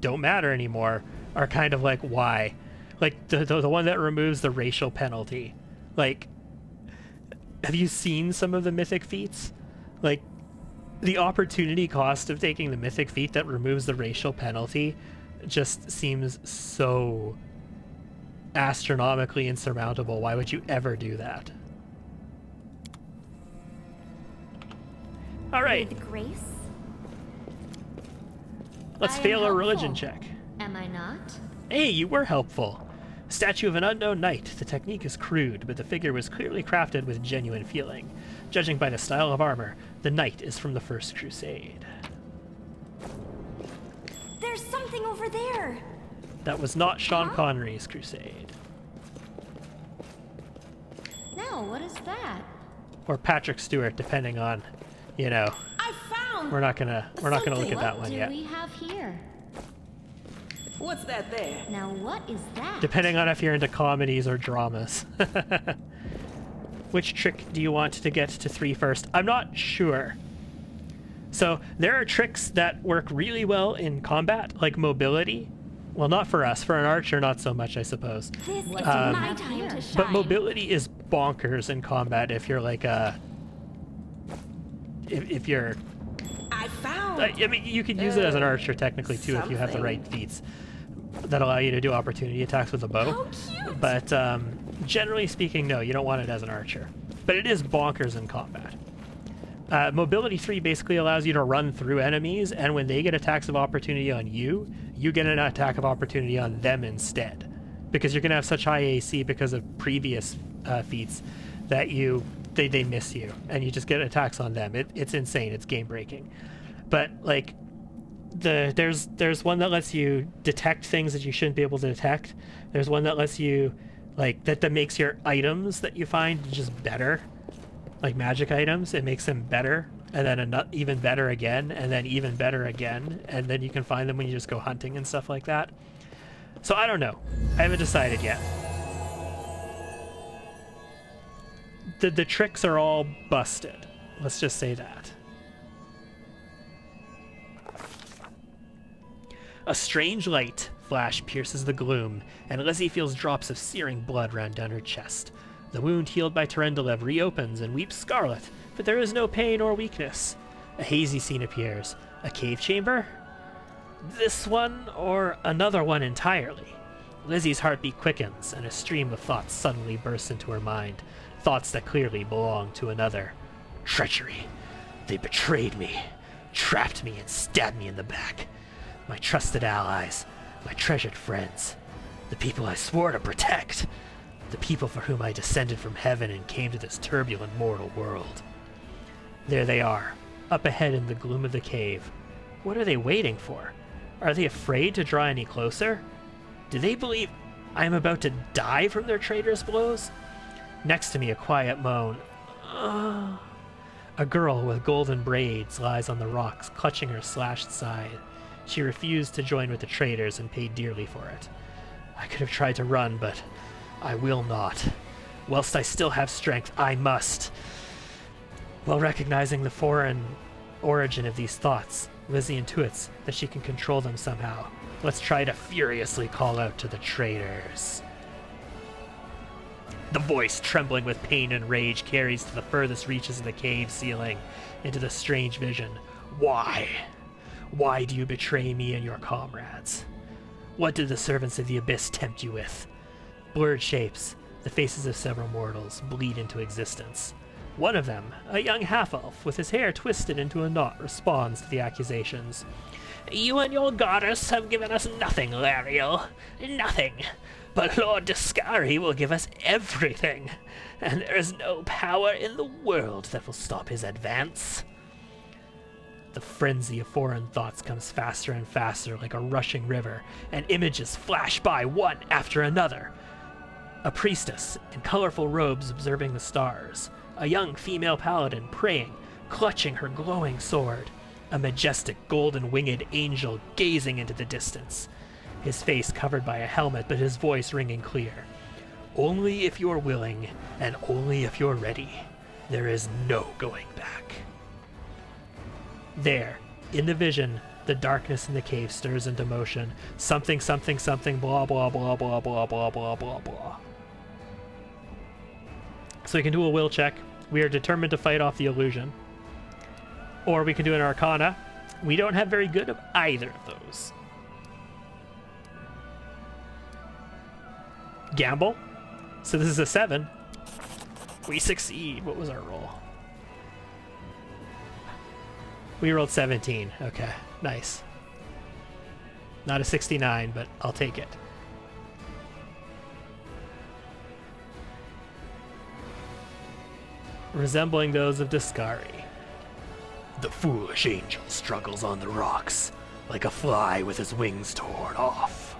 Speaker 1: don't matter anymore are kind of like, why? Like, the one that removes the racial penalty. Like, have you seen some of the mythic feats? Like, the opportunity cost of taking the mythic feat that removes the racial penalty just seems so astronomically insurmountable. Why would you ever do that? All right.
Speaker 2: With grace?
Speaker 1: Let's
Speaker 7: I am
Speaker 1: fail a religion
Speaker 7: helpful.
Speaker 1: check.
Speaker 7: Am I not?
Speaker 1: Hey, you were helpful. Statue of an unknown knight. The technique is crude, but the figure was clearly crafted with genuine feeling. Judging by the style of armor, the knight is from the First Crusade.
Speaker 2: There's something over there.
Speaker 1: That was not Sean Connery's crusade.
Speaker 7: No, what is that?
Speaker 1: Or Patrick Stewart, depending on, you know.
Speaker 11: I found
Speaker 1: We're not gonna look at that one
Speaker 7: What
Speaker 1: yet.
Speaker 7: do we have here?
Speaker 11: What's that there?
Speaker 7: Now what is that?
Speaker 1: Depending on if you're into comedies or dramas. Which trick do you want to get to 3 first? I'm not sure. So there are tricks that work really well in combat, like mobility. Well, not for us. For an archer, not so much, I suppose.
Speaker 2: This is my time to shine.
Speaker 1: But mobility is bonkers in combat if you're like a... If you're...
Speaker 11: I found.
Speaker 1: I mean, you could use it as an archer technically too if you have the right feats that allow you to do opportunity attacks with a bow. But generally speaking, no, you don't want it as an archer. But it is bonkers in combat. Mobility 3 basically allows you to run through enemies, and when they get attacks of opportunity on you, you get an attack of opportunity on them instead. Because you're going to have such high AC because of previous feats that they miss you, and you just get attacks on them. It's insane. It's game-breaking. But, like, there's one that lets you detect things that you shouldn't be able to detect. There's one that lets you, like, that makes your items that you find just better. Like magic items, it makes them better, and then even better again, and then even better again, and then you can find them when you just go hunting and stuff like that. So I don't know. I haven't decided yet. The tricks are all busted. Let's just say that. A strange light flash pierces the gloom, and Lizzie feels drops of searing blood run down her chest. The wound healed by Terendelev reopens and weeps scarlet, but there is no pain or weakness. A hazy scene appears. A cave chamber? This one or another one entirely? Lizzie's heartbeat quickens, and a stream of thoughts suddenly bursts into her mind. Thoughts that clearly belong to another. Treachery. They betrayed me, trapped me, and stabbed me in the back. My trusted allies, my treasured friends, the people I swore to protect. The people for whom I descended from heaven and came to this turbulent mortal world. There they are, up ahead in the gloom of the cave. What are they waiting for? Are they afraid to draw any closer? Do they believe I am about to die from their traitorous blows? Next to me, a quiet moan. A girl with golden braids lies on the rocks, clutching her slashed side. She refused to join with the traitors and paid dearly for it. I could have tried to run, but I will not. Whilst I still have strength, I must. While recognizing the foreign origin of these thoughts, Lizzie intuits that she can control them somehow. Let's try to furiously call out to the traitors. The voice, trembling with pain and rage, carries to the furthest reaches of the cave ceiling, into the strange vision. Why? Why do you betray me and your comrades? What did the servants of the Abyss tempt you with? Blurred shapes, the faces of several mortals, bleed into existence. One of them, a young half-elf with his hair twisted into a knot, responds to the accusations. You and your goddess have given us nothing, Lariel. Nothing. But Lord Discari will give us everything, and there is no power in the world that will stop his advance. The frenzy of foreign thoughts comes faster and faster like a rushing river, and images flash by one after another. A priestess in colorful robes observing the stars. A young female paladin praying, clutching her glowing sword. A majestic golden-winged angel gazing into the distance. His face covered by a helmet, but his voice ringing clear. Only if you're willing, and only if you're ready. There is no going back. There, in the vision, the darkness in the cave stirs into motion. Something, something, something, blah, blah, blah, blah, blah, blah, blah, blah, blah. So we can do a will check. We are determined to fight off the illusion. Or we can do an arcana. We don't have very good of either of those. gamble. So this is a 7. We succeed. What was our roll? We rolled 17. Okay, nice. Not a 69, but I'll take it. Resembling those of Discari. The foolish angel struggles on the rocks, like a fly with his wings torn off,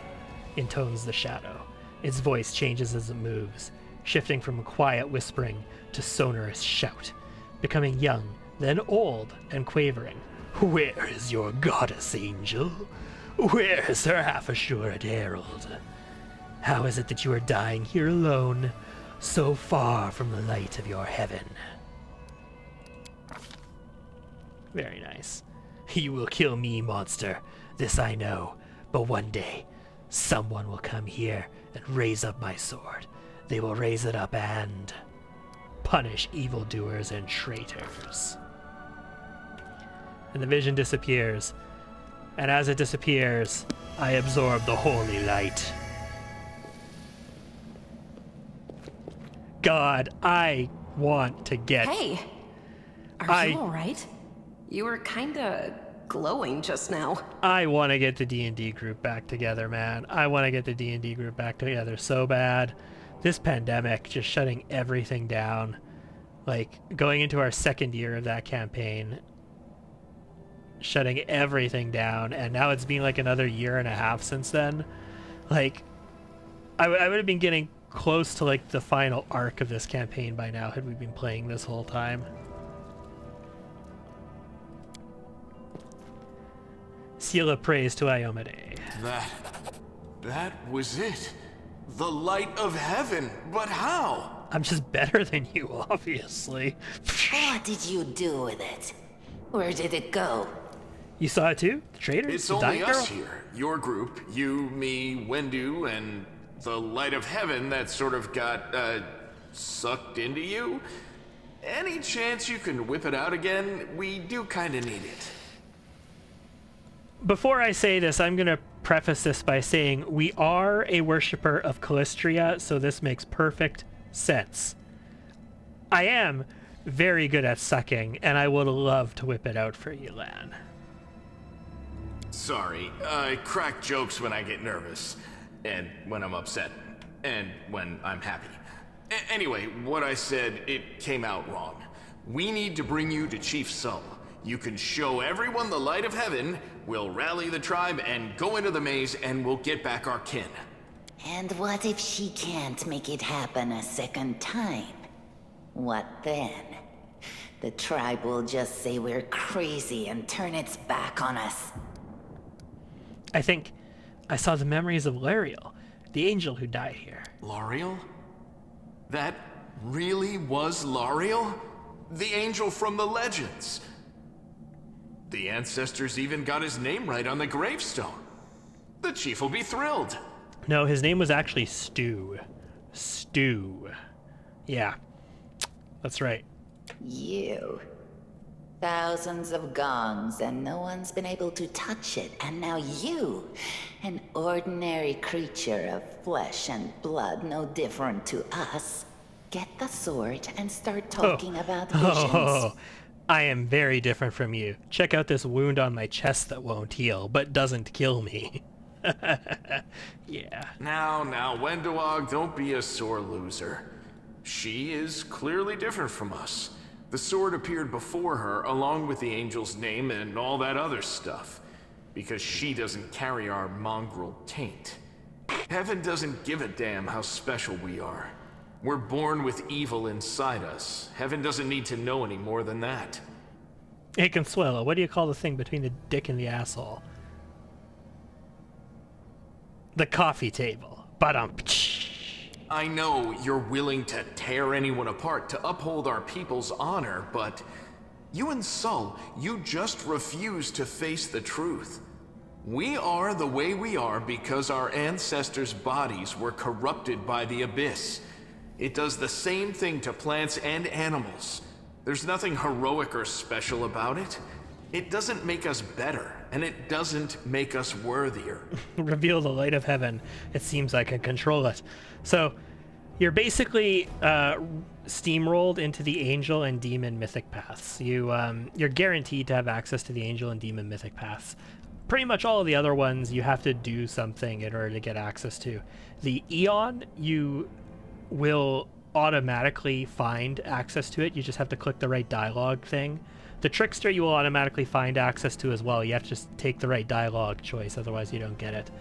Speaker 1: intones the shadow. Its voice changes as it moves, shifting from a quiet whispering to sonorous shout, becoming young, then old and quavering. Where is your goddess, angel? Where is her half-assured herald? How is it that you are dying here alone, so far from the light of your heaven? Very nice. You will kill me, monster. This I know. But one day, someone will come here and raise up my sword. They will raise it up and punish evildoers and traitors. And the vision disappears. And as it disappears, I absorb the holy light. God, I want to get...
Speaker 11: Hey! Are you alright? You were kinda glowing just now.
Speaker 1: I want to get the D&D group back together, man. I want to get the D&D group back together so bad. This pandemic just shutting everything down. Like, going into our second year of that campaign, shutting everything down, and now it's been like another year and a half since then. Like, I would have been getting close to like the final arc of this campaign by now had we been playing this whole time. Seal of praise to Iomade.
Speaker 9: That was it. The light of heaven. But how?
Speaker 1: I'm just better than you, obviously.
Speaker 12: What did you do with it? Where did it go?
Speaker 1: You saw it too? The traitors?
Speaker 9: It's
Speaker 1: the
Speaker 9: only us
Speaker 1: girl?
Speaker 9: here. Your group, you, me, Wendu, and the light of heaven that sort of got, sucked into you. Any chance you can whip it out again? We do kinda need it.
Speaker 1: Before I say this, I'm going to preface this by saying we are a worshiper of Callistria, so this makes perfect sense. I am very good at sucking, and I would love to whip it out for you, Lan.
Speaker 9: Sorry, I crack jokes when I get nervous, and when I'm upset, and when I'm happy. Anyway, what I said, it came out wrong. We need to bring you to Chief Sull. You can show everyone the light of heaven, we'll rally the tribe and go into the maze, and we'll get back our kin.
Speaker 12: And what if she can't make it happen a second time? What then? The tribe will just say we're crazy and turn its back on us.
Speaker 1: I think I saw the memories of Lariel, the angel who died here.
Speaker 9: Lariel? That really was Lariel? The angel from the legends. The ancestors even got his name right on the gravestone. The chief will be thrilled.
Speaker 1: No, his name was actually Stu. Stu. Yeah, that's right.
Speaker 12: You. Thousands of gongs and no one's been able to touch it. And now you, an ordinary creature of flesh and blood, no different to us, get the sword and start talking about visions.
Speaker 1: I am very different from you. Check out this wound on my chest that won't heal, but doesn't kill me. Yeah.
Speaker 9: Now, Wenduog, don't be a sore loser. She is clearly different from us. The sword appeared before her, along with the angel's name and all that other stuff, because she doesn't carry our mongrel taint. Heaven doesn't give a damn how special we are. We're born with evil inside us. Heaven doesn't need to know any more than that.
Speaker 1: Hey, Consuelo, what do you call the thing between the dick and the asshole? The coffee table. Ba-dum.
Speaker 9: I know you're willing to tear anyone apart to uphold our people's honor, but you and Sull, you just refuse to face the truth. We are the way we are because our ancestors' bodies were corrupted by the Abyss. It does the same thing to plants and animals. There's nothing heroic or special about it. It doesn't make us better. and it doesn't make us worthier.
Speaker 1: Reveal the light of heaven. It seems I can control it. So you're basically steamrolled into the angel and demon mythic paths. You're guaranteed to have access to the angel and demon mythic paths. Pretty much all of the other ones you have to do something in order to get access to. The Eon, you will automatically find access to it. You just have to click the right dialogue thing. The Trickster you will automatically find access to as well. You have to just take the right dialogue choice, otherwise you don't get it.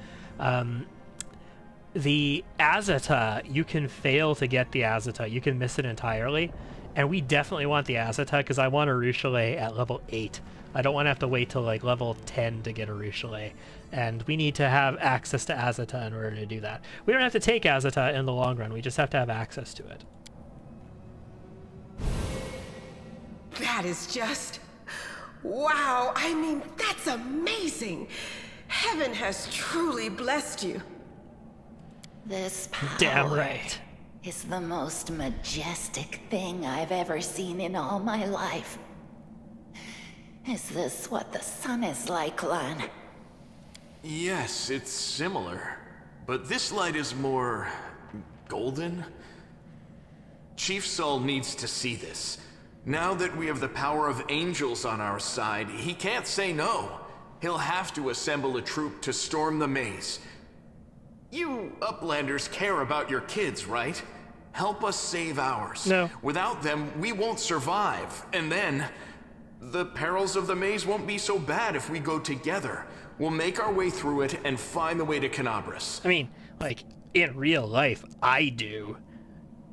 Speaker 1: The Azata, you can fail to get the Azata. You can miss it entirely. And we definitely want the Azata because I want a Ruchelet at level 8. I don't want to have to wait till like level 10 to get a Ruchelet. And we need to have access to Azata in order to do that. We don't have to take Azata in the long run. We just have to have access to it.
Speaker 3: That is just... wow! I mean, that's amazing! Heaven has truly blessed you.
Speaker 12: This power
Speaker 1: Damn right.
Speaker 12: is the most majestic thing I've ever seen in all my life. Is this what the sun is like, Lan?
Speaker 9: Yes, it's similar. But this light is more... golden? Chief Sol needs to see this. Now that we have the power of angels on our side, he can't say no. He'll have to assemble a troop to storm the maze. You Uplanders care about your kids, right? Help us save ours.
Speaker 1: No.
Speaker 9: Without them, we won't survive. And then, the perils of the maze won't be so bad if we go together. We'll make our way through it and find the way to Canabras.
Speaker 1: I mean, like, in real life, I do.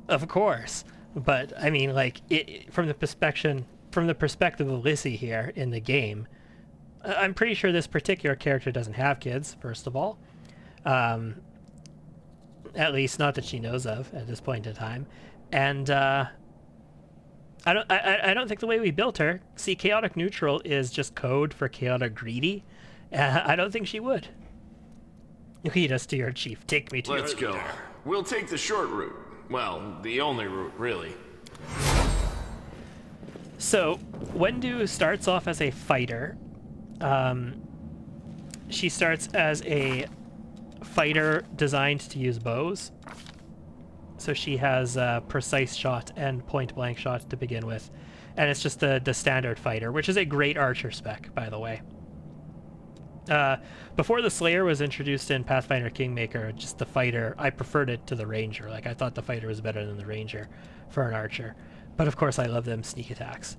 Speaker 1: Of course. But, I mean, like, from the perspective of Lissy here in the game, I'm pretty sure this particular character doesn't have kids, first of all. At least not that she knows of at this point in time. And I don't think the way we built her, see, chaotic neutral is just code for chaotic greedy. I don't think she would. Lead us to your chief. Take me to
Speaker 9: Let's
Speaker 1: your
Speaker 9: go. We'll take the short route. Well, the only route, really.
Speaker 1: So, Wendu starts off as a fighter. She starts as a fighter designed to use bows. So she has precise shot and point-blank shot to begin with. And it's just the standard fighter, which is a great archer spec, by the way. Before the Slayer was introduced in Pathfinder Kingmaker, just the fighter, I preferred it to the Ranger. Like, I thought the fighter was better than the Ranger for an archer. But of course, I love them sneak attacks.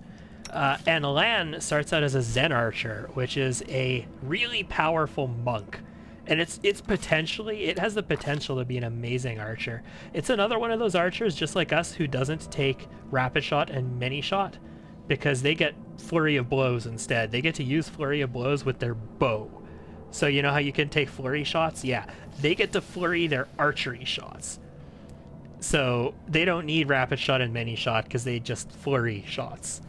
Speaker 1: And Lan starts out as a Zen archer, which is a really powerful monk. And it has the potential to be an amazing archer. It's another one of those archers, just like us, who doesn't take rapid shot and many shot, because they get flurry of blows instead. They get to use flurry of blows with their bow. So you know how you can take flurry shots? Yeah, they get to flurry their archery shots. So they don't need rapid shot and many shot because they just flurry shots.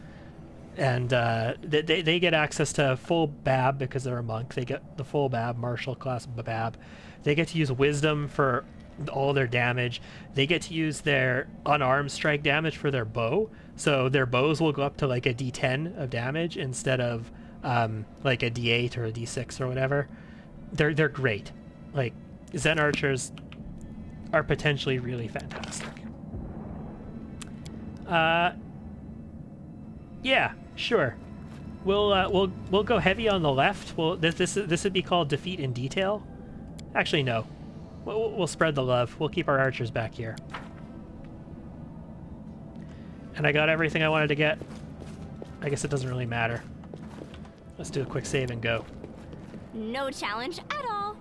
Speaker 1: And they get access to full Bab because they're a monk. They get the full Bab, martial class Bab. They get to use wisdom for all their damage. They get to use their unarmed strike damage for their bow. So their bows will go up to like a D10 of damage instead of like a D8 or a D6 or whatever. They're great. Like, Zen archers are potentially really fantastic. Yeah, sure. We'll go heavy on the left. This would be called defeat in detail. Actually, no. We'll spread the love. We'll keep our archers back here. And I got everything I wanted to get. I guess it doesn't really matter. Let's do a quick save and go.
Speaker 2: No challenge at all.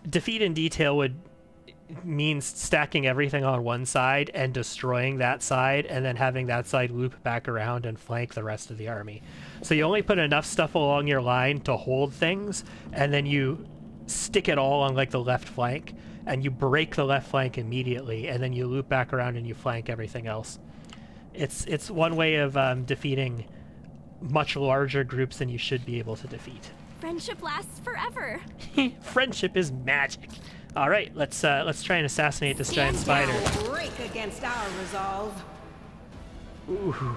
Speaker 1: Defeat in detail means stacking everything on one side and destroying that side, and then having that side loop back around and flank the rest of the army. So you only put enough stuff along your line to hold things, and then you stick it all on like the left flank, and you break the left flank immediately, and then you loop back around and you flank everything else. It's one way of defeating much larger groups than you should be able to defeat.
Speaker 2: Friendship lasts forever.
Speaker 1: Friendship is magic. All right, let's try and assassinate this giant spider.
Speaker 3: Break against our resolve.
Speaker 1: Ooh,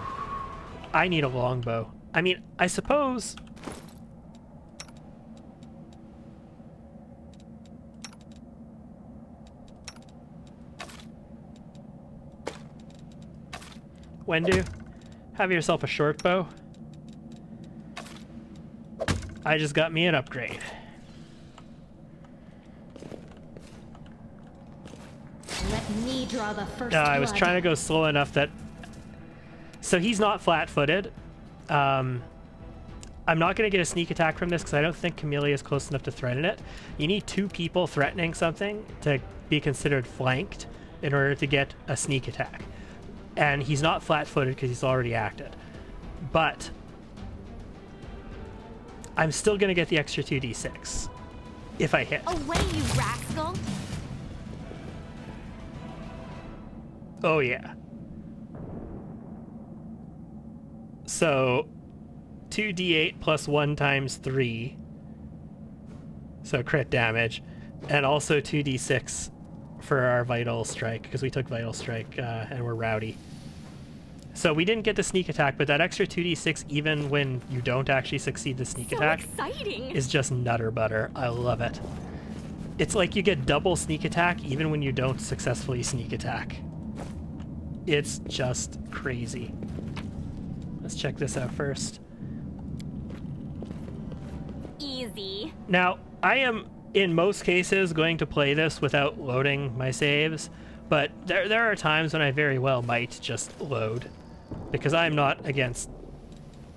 Speaker 1: I need a longbow. I mean, I suppose Wendu, have yourself a short bow. I just got me an upgrade.
Speaker 2: Let me draw the first
Speaker 1: I was
Speaker 2: blood.
Speaker 1: trying to go slow enough that... So he's not flat-footed. I'm not going to get a sneak attack from this because I don't think Camellia is close enough to threaten it. You need 2 people threatening something to be considered flanked in order to get a sneak attack. And he's not flat-footed because he's already acted. But I'm still going to get the extra 2d6 if I hit.
Speaker 2: Away, you rascal!
Speaker 1: Oh, yeah. So 2d8 plus 1 times 3. So crit damage. And also 2d6 for our Vital Strike, because we took Vital Strike and we're Rowdy. So we didn't get the sneak attack, but that extra 2d6, even when you don't actually succeed the sneak attack,
Speaker 2: exciting.
Speaker 1: Is just nutter butter. I love it. It's like you get double sneak attack even when you don't successfully sneak attack. It's just crazy. Let's check this out first.
Speaker 2: Easy.
Speaker 1: Now, I am, in most cases, going to play this without loading my saves, but there are times when I very well might just load, because I'm not against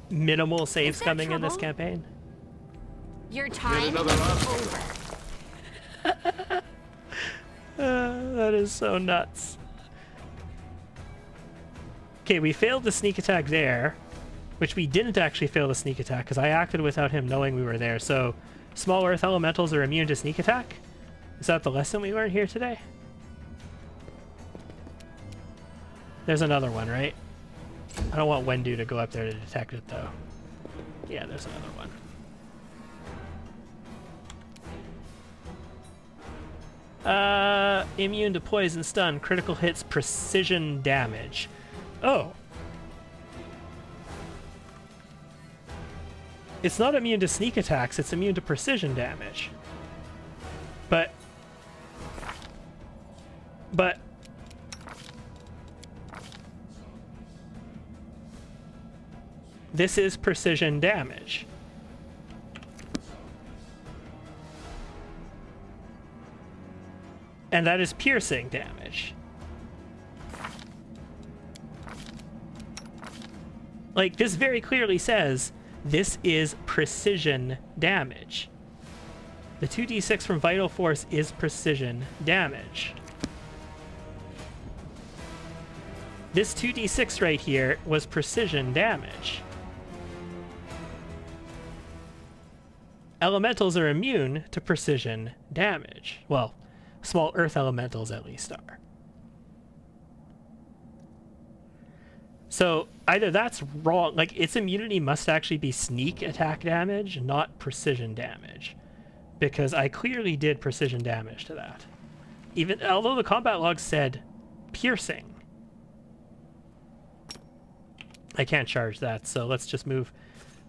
Speaker 1: minimal saves coming in this campaign.
Speaker 2: Your time is over.
Speaker 1: That is so nuts. Okay, we failed the sneak attack there, which we didn't actually fail the sneak attack because I acted without him knowing we were there. So, small earth elementals are immune to sneak attack? Is that the lesson we learned here today? There's another one, right? I don't want Wendu to go up there to detect it, though. Yeah, there's another one. Immune to poison, stun, critical hits, precision damage. Oh. It's not immune to sneak attacks, it's immune to precision damage. But this is precision damage. And that is piercing damage. Like, this very clearly says this is precision damage. The 2d6 from Vital Force is precision damage. This 2d6 right here was precision damage. Elementals are immune to precision damage. Well, small earth elementals at least are. So either that's wrong, like its immunity must actually be sneak attack damage, not precision damage. Because I clearly did precision damage to that. Even although the combat log said piercing. I can't charge that, so let's just move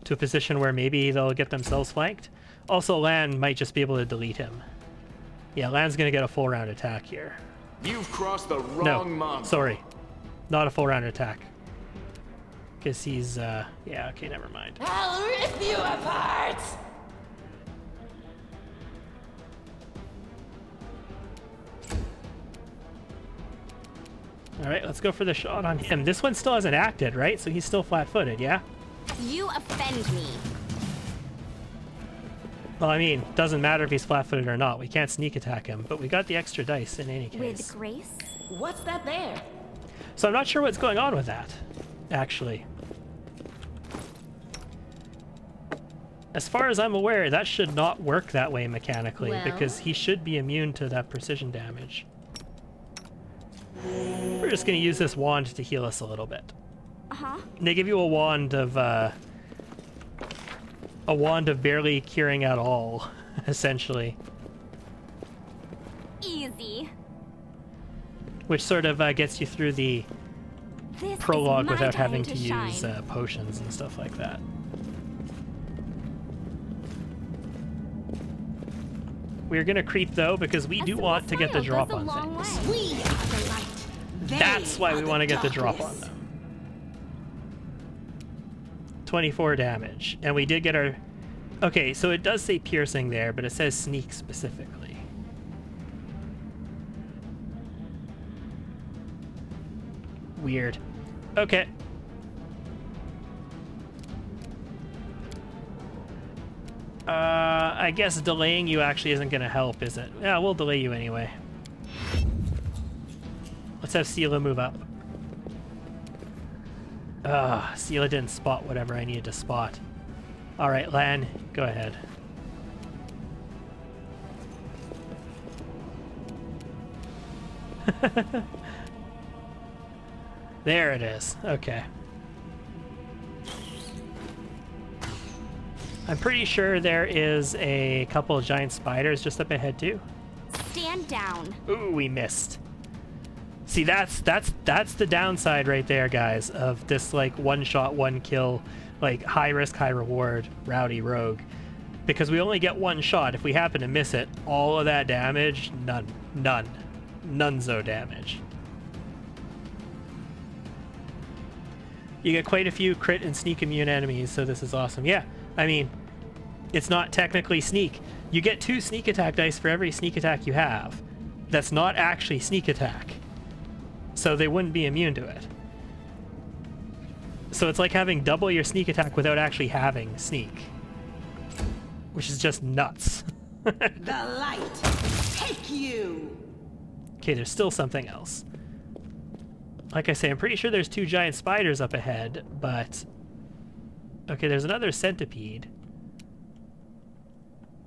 Speaker 1: to a position where maybe they'll get themselves flanked. Also, Lan might just be able to delete him. Yeah, Lan's gonna get a full round attack here.
Speaker 9: You've crossed the wrong mongrel.
Speaker 1: Sorry. Not a full round attack. Because he's, yeah, okay, never mind.
Speaker 12: I'll rip you apart!
Speaker 1: Alright, let's go for the shot on him. This one still hasn't acted, right? So he's still flat-footed, yeah?
Speaker 2: You offend me.
Speaker 1: Well, I mean, doesn't matter if he's flat-footed or not. We can't sneak attack him, but we got the extra dice in any case.
Speaker 2: With grace?
Speaker 11: What's that there?
Speaker 1: So I'm not sure what's going on with that, actually. As far as I'm aware, that should not work that way mechanically, because he should be immune to that precision damage. We're just going to use this wand to heal us a little bit.
Speaker 2: Uh-huh.
Speaker 1: They give you a wand of barely curing at all, essentially.
Speaker 2: Easy.
Speaker 1: Which sort of gets you through the
Speaker 2: This
Speaker 1: prologue
Speaker 2: is my
Speaker 1: without
Speaker 2: time
Speaker 1: having
Speaker 2: to
Speaker 1: to
Speaker 2: shine.
Speaker 1: use potions and stuff like that. We're gonna creep though because we do want to get the drop on things.
Speaker 11: We are the light.
Speaker 1: That's why we want to get the drop on them. 24 damage. And we did get our... Okay, so it does say piercing there, but it says sneak specifically. Weird. Okay. I guess delaying you actually isn't going to help, is it? Yeah, we'll delay you anyway. Let's have Sela move up. Sela didn't spot whatever I needed to spot. Alright, Lan, go ahead. There it is. Okay. I'm pretty sure there is a couple of giant spiders just up ahead too.
Speaker 2: Stand down.
Speaker 1: Ooh, we missed. See, that's the downside right there, guys, of this like one shot, one kill, like high risk, high reward Rowdy rogue. Because we only get one shot. If we happen to miss it, all of that damage, nonezo damage. You get quite a few crit and sneak immune enemies, so this is awesome. Yeah, I mean, it's not technically sneak. You get 2 sneak attack dice for every sneak attack you have. That's not actually sneak attack. So they wouldn't be immune to it. So it's like having double your sneak attack without actually having sneak. Which is just nuts.
Speaker 3: The light, take you!
Speaker 1: Okay, there's still something else. Like I say, I'm pretty sure there's 2 giant spiders up ahead, but... Okay, there's another centipede.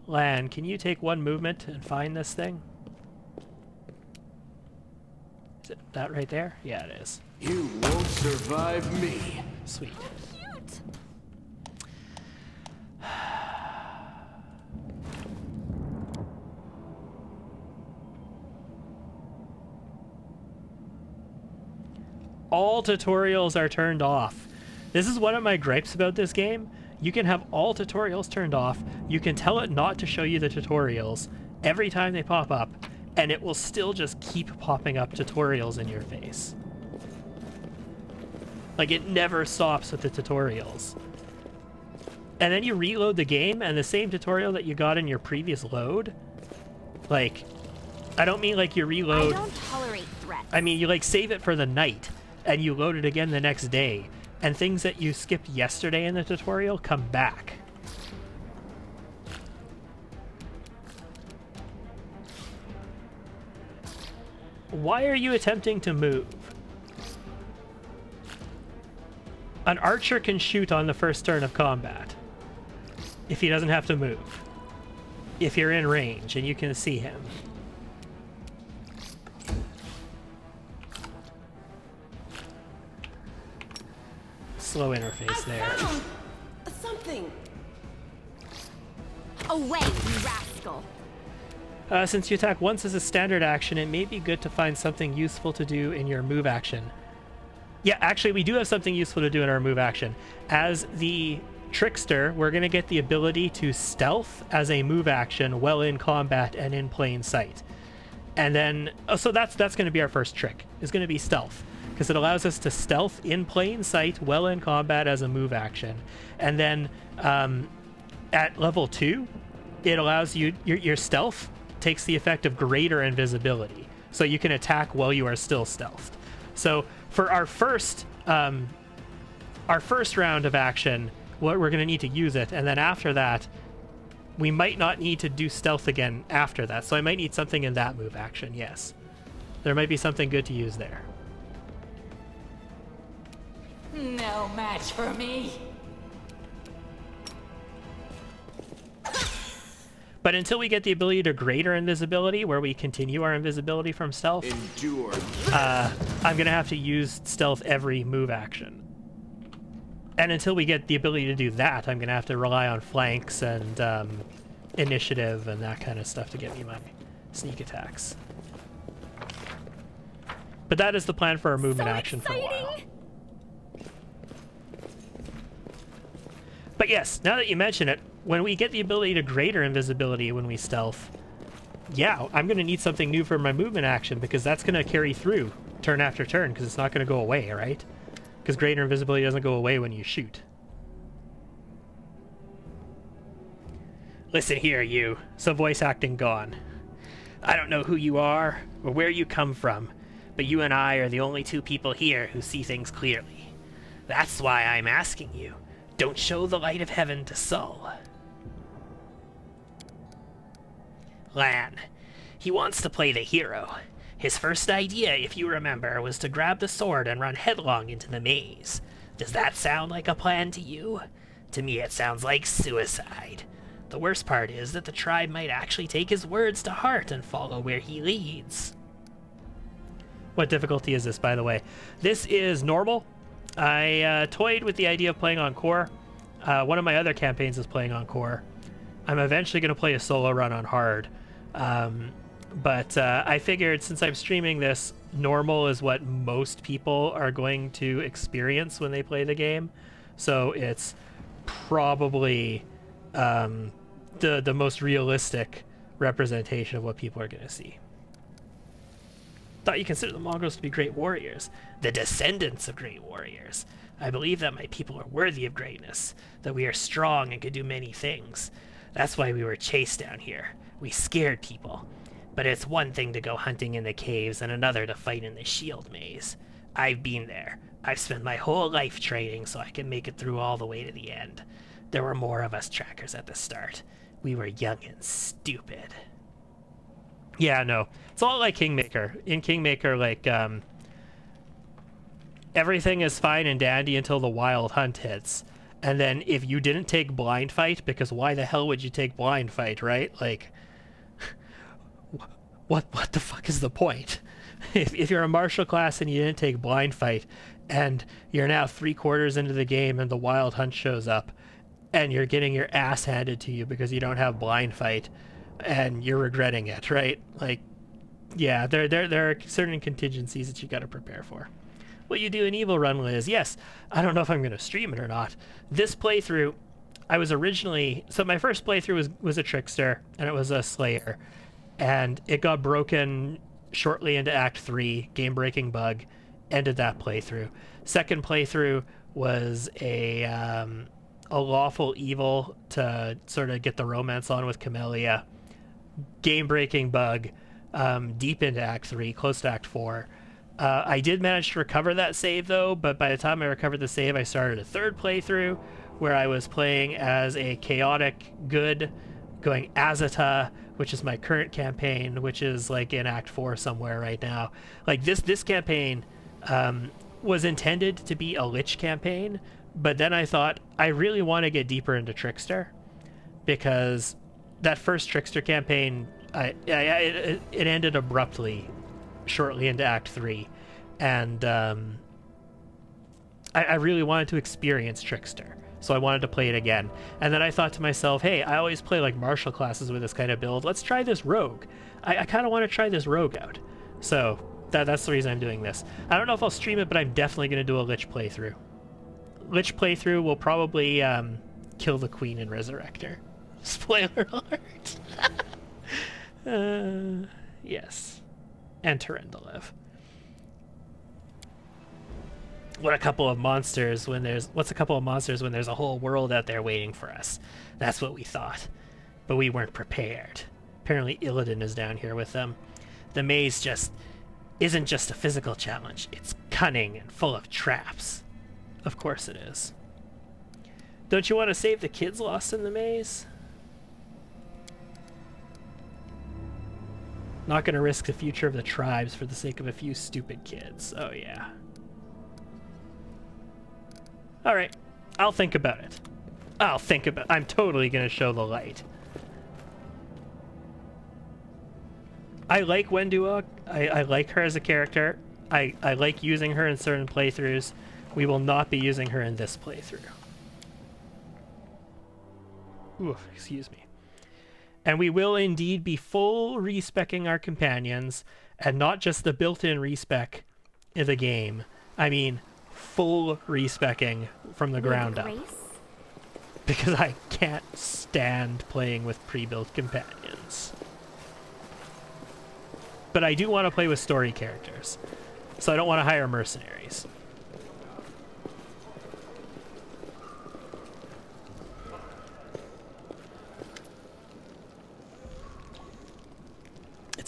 Speaker 1: Lan, can you take 1 movement and find this thing? Is it that right there? Yeah, it is.
Speaker 9: You won't survive me.
Speaker 1: Sweet.
Speaker 2: Cute.
Speaker 1: All tutorials are turned off. This is one of my gripes about this game. You can have all tutorials turned off. You can tell it not to show you the tutorials every time they pop up, and it will still just keep popping up tutorials in your face. Like, it never stops with the tutorials. And then you reload the game, and the same tutorial that you got in your previous load, like, I don't mean like you reload...
Speaker 2: I don't tolerate threats.
Speaker 1: I mean, you like save it for the night, and you load it again the next day, and things that you skipped yesterday in the tutorial come back. Why are you attempting to move? An archer can shoot on the first turn of combat if he doesn't have to move. If you're in range and you can see him. Slow interface there.
Speaker 3: Found something.
Speaker 2: Away, you rascal.
Speaker 1: Since you attack once as a standard action, it may be good to find something useful to do in your move action. Yeah, actually, we do have something useful to do in our move action. As the Trickster, we're going to get the ability to stealth as a move action while in combat and in plain sight. And then, so that's going to be our first trick, is going to be stealth. Because it allows us to stealth in plain sight while in combat as a move action. And then at level 2, it allows you, your stealth takes the effect of greater invisibility. So you can attack while you are still stealthed. So for our first round of action, we're going to need to use it. And then after that, we might not need to do stealth again after that. So I might need something in that move action, yes. There might be something good to use there.
Speaker 12: No match for me.
Speaker 1: But until we get the ability to greater invisibility, where we continue our invisibility from stealth,
Speaker 9: Endure.
Speaker 1: I'm going to have to use stealth every move action. And until we get the ability to do that, I'm going to have to rely on flanks and initiative and that kind of stuff to get me my sneak attacks. But that is the plan for our movement action for a while. But yes, now that you mention it, when we get the ability to greater invisibility when we stealth, yeah, I'm going to need something new for my movement action, because that's going to carry through turn after turn, because it's not going to go away, right? Because greater invisibility doesn't go away when you shoot. Listen here, you. Some voice acting gone. I don't know who you are or where you come from, but you and I are the only two people here who see things clearly. That's why I'm asking you. Don't show the light of heaven to Sol. Lan. He wants to play the hero. His first idea, if you remember, was to grab the sword and run headlong into the maze. Does that sound like a plan to you? To me it sounds like suicide. The worst part is that the tribe might actually take his words to heart and follow where he leads. What difficulty is this, by the way? This is normal. I toyed with the idea of playing on core. One of my other campaigns is playing on core. I'm eventually going to play a solo run on hard. But I figured since I'm streaming this, normal is what most people are going to experience when they play the game. So it's probably the most realistic representation of what people are going to see. Thought you consider the mongrels to be great warriors, the descendants of great warriors. I believe that my people are worthy of greatness, that we are strong and could do many things. That's why we were chased down here. We scared people. But it's one thing to go hunting in the caves and another to fight in the shield maze. I've been there. I've spent my whole life training so I can make it through all the way to the end. There were more of us trackers at the start. We were young and stupid. Yeah, no. It's all like Kingmaker. In Kingmaker, like, everything is fine and dandy until the wild hunt hits. And then if you didn't take blind fight, because why the hell would you take blind fight, right? Like, what the fuck is the point? If you're a martial class and you didn't take blind fight, and you're now 3/4 into the game and the wild hunt shows up, and you're getting your ass handed to you because you don't have blind fight, and you're regretting it, right? Like, yeah, there are certain contingencies that you got to prepare for. What you do in Evil Run is, yes, I don't know if I'm going to stream it or not. This playthrough, I was originally, so my first playthrough was a Trickster, and it was a Slayer, and it got broken shortly into Act 3, game-breaking bug, ended that playthrough. Second playthrough was a lawful evil to sort of get the romance on with Camellia. Game-breaking bug, deep into Act 3, close to Act 4. I did manage to recover that save, though, but by the time I recovered the save, I started a third playthrough where I was playing as a chaotic good, going Azata, which is my current campaign, which is like in Act 4 somewhere right now. Like, this campaign was intended to be a Lich campaign, but then I thought, I really want to get deeper into Trickster, because that first Trickster campaign, it ended abruptly shortly into Act 3, and I really wanted to experience Trickster, so I wanted to play it again. And then I thought to myself, hey, I always play like martial classes with this kind of build. Let's try this rogue. I kind of want to try this rogue out. So that's the reason I'm doing this. I don't know if I'll stream it, but I'm definitely going to do a Lich playthrough. Lich playthrough will probably kill the Queen and resurrect her. Spoiler alert. Yes. And Terendelev. What's a couple of monsters when there's a whole world out there waiting for us? That's what we thought. But we weren't prepared. Apparently Illidan is down here with them. The maze isn't just a physical challenge. It's cunning and full of traps. Of course it is. Don't you want to save the kids lost in the maze? Not going to risk the future of the tribes for the sake of a few stupid kids. Oh, yeah. Alright. I'll think about it. I'm totally going to show the light. I like Wenduog. I like her as a character. I like using her in certain playthroughs. We will not be using her in this playthrough. Ooh, excuse me. And we will indeed be full respecking our companions, and not just the built-in respec in the game. I mean, full respecking from the ground up. Because I can't stand playing with pre-built companions. But I do want to play with story characters, so I don't want to hire mercenaries.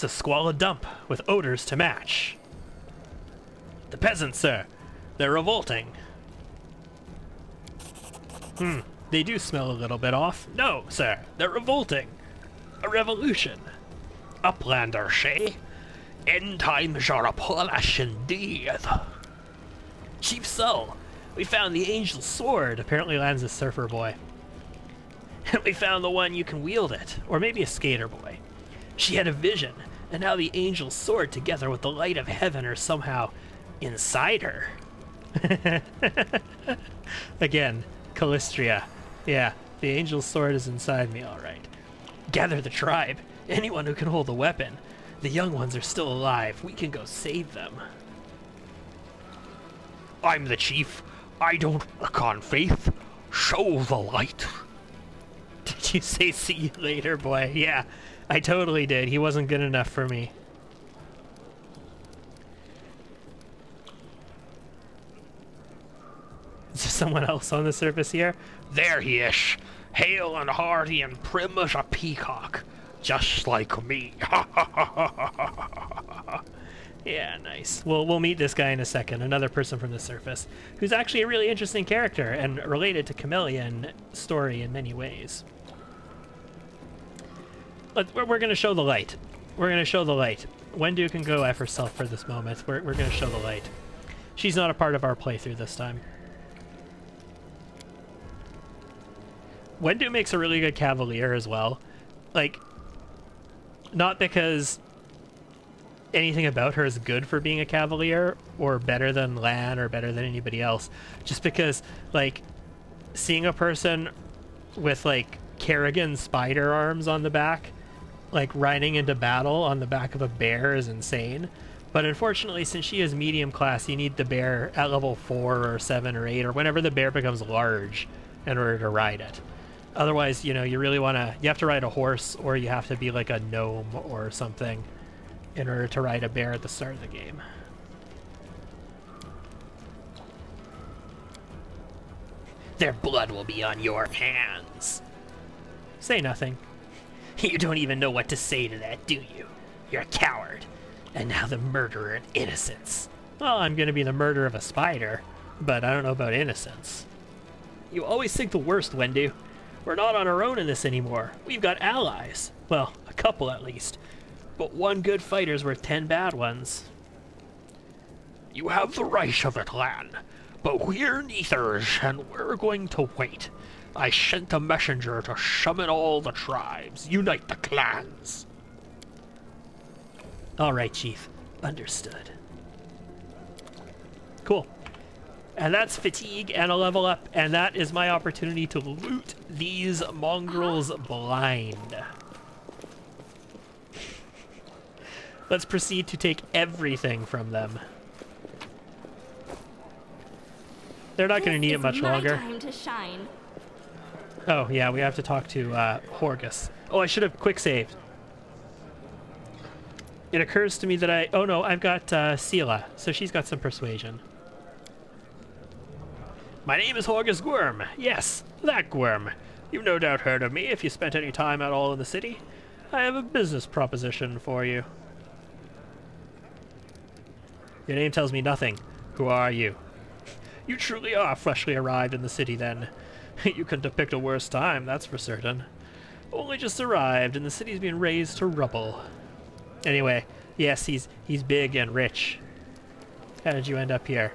Speaker 1: It's a squalid dump with odors to match. The peasants, sir. They're revolting. They do smell a little bit off. No, sir. They're revolting. A revolution. Uplander, Shay. End times are a polish indeed. Chief Soul, we found the angel's sword. Apparently lands a surfer boy. And we found the one you can wield it. Or maybe a skater boy. She had a vision, and now the angel's sword together with the light of heaven are somehow inside her. Again, Callistria. Yeah, the angel's sword is inside me, alright. Gather the tribe. Anyone who can hold a weapon. The young ones are still alive. We can go save them. I'm the chief. I don't work on faith. Show the light. Did you say see you later, boy? Yeah, I totally did. He wasn't good enough for me. Is there someone else on the surface here? There he is. Hale and hearty and prim as a peacock. Just like me. Yeah, nice. We'll meet this guy in a second. Another person from the surface. Who's actually a really interesting character and related to Chameleon's story in many ways. We're going to show the light. We're going to show the light. Wendu can go F herself for this moment. We're going to show the light. She's not a part of our playthrough this time. Wendu makes a really good Cavalier as well. Like, not because anything about her is good for being a Cavalier or better than Lan or better than anybody else. Just because, like, seeing a person with, like, Kerrigan spider arms on the back, like, riding into battle on the back of a bear is insane. But unfortunately, since she is medium class, you need the bear at level 4 or 7 or 8 or whenever the bear becomes large in order to ride it. Otherwise, you know, you really want to... You have to ride a horse, or you have to be like a gnome or something in order to ride a bear at the start of the game. Their blood will be on your hands. Say nothing. You don't even know what to say to that, do you? You're a coward. And now the murderer of innocence. Well, I'm going to be the murderer of a spider, but I don't know about innocence. You always think the worst, Wendu. We're not on our own in this anymore. We've got allies. Well, a couple at least. But one good fighter's worth 10 bad ones. You have the right of it, Lan. But we're neithers, and we're going to wait. I sent a messenger to summon all the tribes, unite the clans. All right, Chief. Understood. Cool. And that's fatigue and a level up, and that is my opportunity to loot these mongrels blind. Let's proceed to take everything from them. They're not going to need it much longer.
Speaker 2: Time to shine.
Speaker 1: Oh, yeah, we have to talk to Horgus. Oh, I should have quick saved. It occurs to me that I... Oh, no, I've got Sela, so she's got some persuasion. My name is Horgus Gwyrm. Yes, that Gwyrm. You've no doubt heard of me if you spent any time at all in the city. I have a business proposition for you. Your name tells me nothing. Who are you? You truly are freshly arrived in the city, then. You couldn't have picked a worse time, that's for certain. Only just arrived, and the city's been razed to rubble. Anyway, yes, he's big and rich. How did you end up here?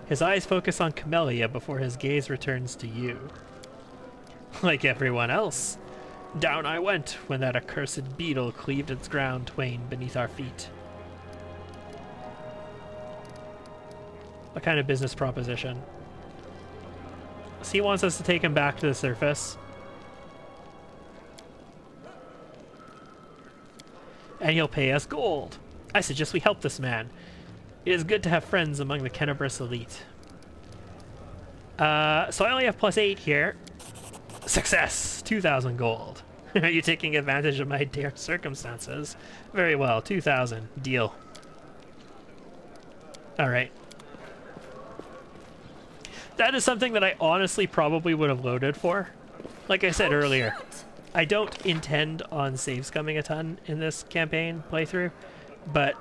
Speaker 1: His eyes focus on Camellia before his gaze returns to you. Like everyone else, down I went when that accursed beetle cleaved its ground twain beneath our feet. What kind of business proposition? So he wants us to take him back to the surface. And he'll pay us gold. I suggest we help this man. It is good to have friends among the Kenabris elite. So I only have +8 here. Success! 2,000 gold. Are you taking advantage of my dire circumstances? Very well, 2,000. Deal. Alright. That is something that I honestly probably would have loaded for. Like I said earlier. I don't intend on save scumming a ton in this campaign playthrough, but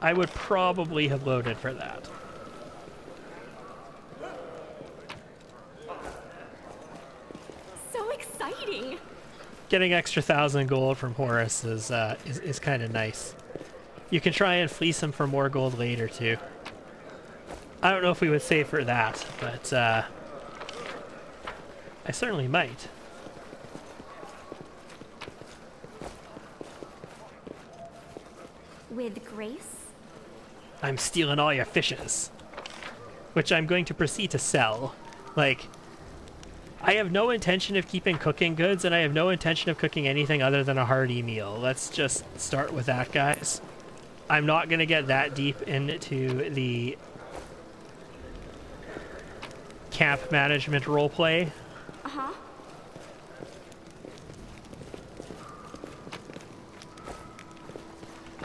Speaker 1: I would probably have loaded for that.
Speaker 2: So exciting!
Speaker 1: Getting extra 1,000 gold from Horus is kind of nice. You can try and fleece him for more gold later too. I don't know if we would save for that, but I certainly might.
Speaker 2: With grace?
Speaker 1: I'm stealing all your fishes, which I'm going to proceed to sell. Like, I have no intention of keeping cooking goods, and I have no intention of cooking anything other than a hearty meal. Let's just start with that, guys. I'm not going to get that deep into the camp management roleplay.
Speaker 2: Uh-huh.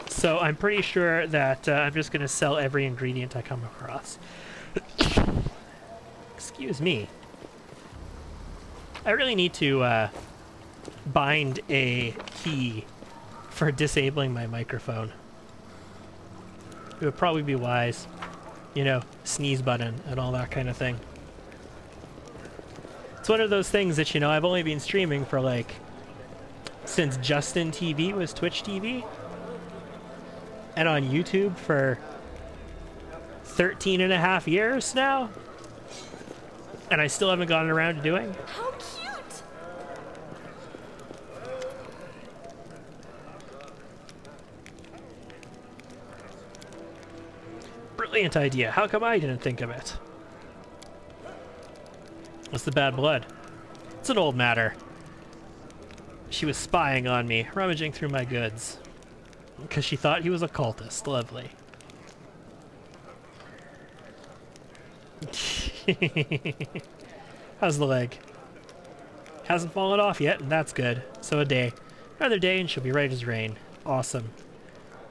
Speaker 1: So I'm pretty sure that I'm just going to sell every ingredient I come across. Excuse me. I really need to bind a key for disabling my microphone. It would probably be wise. You know, sneeze button and all that kind of thing. It's one of those things that, you know, I've only been streaming for like since Justin TV was Twitch TV. And on YouTube for 13.5 years now. And I still haven't gotten around to doing.
Speaker 2: How cute!
Speaker 1: Brilliant idea. How come I didn't think of it? What's the bad blood? It's an old matter. She was spying on me, rummaging through my goods. Because she thought he was a cultist. Lovely. How's the leg? Hasn't fallen off yet, and that's good. So a day. Another day and she'll be right as rain. Awesome.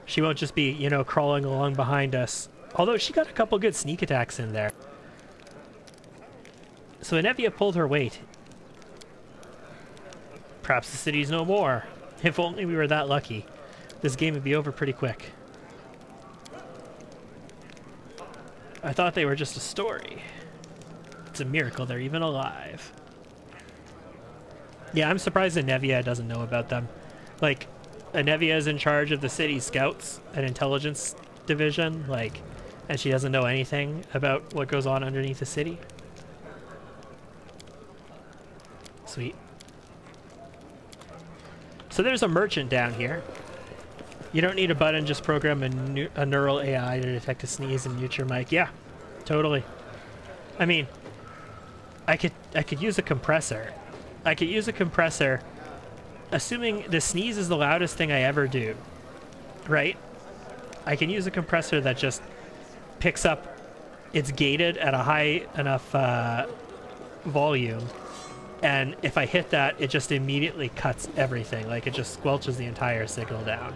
Speaker 1: She won't just be, you know, crawling along behind us. Although she got a couple good sneak attacks in there. So Anevia pulled her weight. Perhaps the city's no more. If only we were that lucky. This game would be over pretty quick. I thought they were just a story. It's a miracle they're even alive. Yeah, I'm surprised Anevia doesn't know about them. Like, Anevia is in charge of the city scouts and intelligence division, like, and she doesn't know anything about what goes on underneath the city. Sweet. So there's a merchant down here. You don't need a button, just program a neural AI to detect a sneeze and mute your mic. Yeah, totally. I mean, I could use a compressor. I could use a compressor, assuming the sneeze is the loudest thing I ever do, right? I can use a compressor that just picks up, it's gated at a high enough volume, and if I hit that, it just immediately cuts everything. Like, it just squelches the entire signal down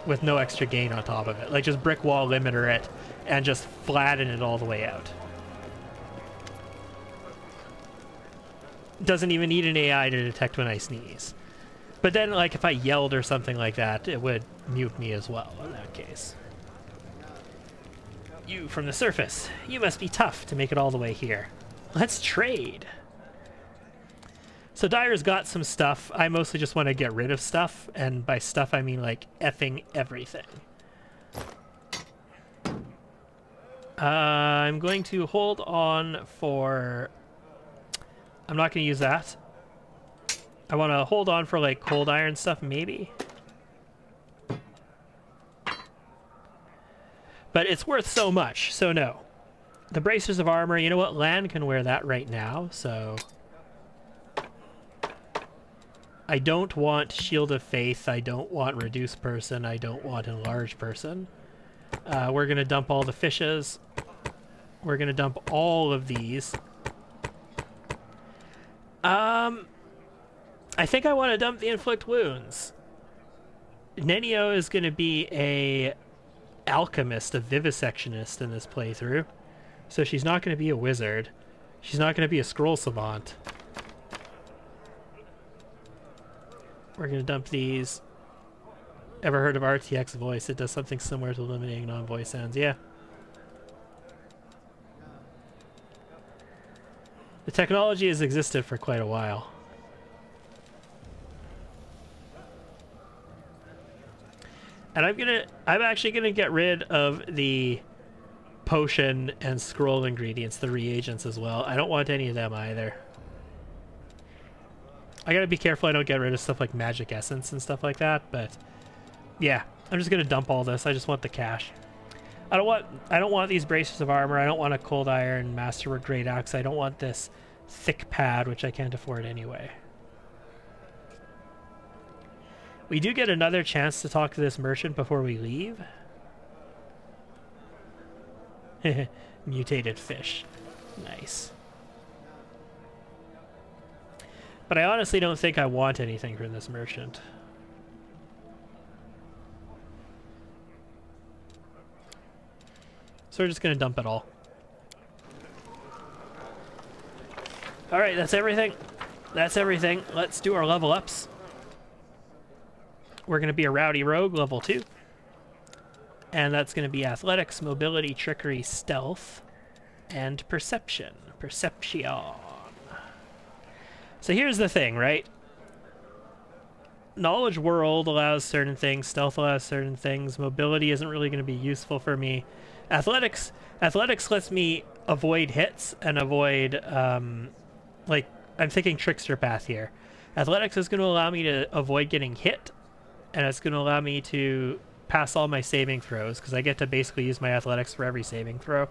Speaker 1: with no extra gain on top of it. Like, just brick wall limiter it and just flatten it all the way out. Doesn't even need an AI to detect when I sneeze. But then, like, if I yelled or something like that, it would mute me as well in that case. You from the surface. You must be tough to make it all the way here. Let's trade. So Dyer's got some stuff. I mostly just want to get rid of stuff, and by stuff I mean like effing everything. I'm going to hold on for... I'm not going to use that. I want to hold on for like cold iron stuff, maybe. But it's worth so much, so no. The bracers of armor, you know what? Lan can wear that right now, so... I don't want Shield of Faith, I don't want Reduce Person, I don't want Enlarge Person. We're going to dump all the fishes. We're going to dump all of these. I think I want to dump the Inflict Wounds. Nenio is going to be a alchemist, a vivisectionist in this playthrough. So she's not going to be a wizard. She's not going to be a scroll savant. We're going to dump these. Ever heard of RTX voice? It does something similar to eliminating non-voice sounds. Yeah. The technology has existed for quite a while. And I'm actually gonna get rid of the potion and scroll ingredients, the reagents as well. I don't want any of them either. I gotta be careful I don't get rid of stuff like magic essence and stuff like that, but yeah, I'm just gonna dump all this. I just want the cash. I don't want these bracers of armor. I don't want a cold iron masterwork great axe. I don't want this thick pad, which I can't afford anyway. We do get another chance to talk to this merchant before we leave. Mutated fish. Nice. But I honestly don't think I want anything from this merchant. So we're just going to dump it all. Alright, that's everything. That's everything. Let's do our level ups. We're going to be a Rowdy Rogue, level 2. And that's going to be Athletics, Mobility, Trickery, Stealth, and Perception. Perception. So here's the thing, right? Knowledge World allows certain things, Stealth allows certain things, Mobility isn't really going to be useful for me. Athletics lets me avoid hits and avoid, like, I'm thinking Trickster path here. Athletics is going to allow me to avoid getting hit, and it's going to allow me to pass all my saving throws, because I get to basically use my athletics for every saving throw.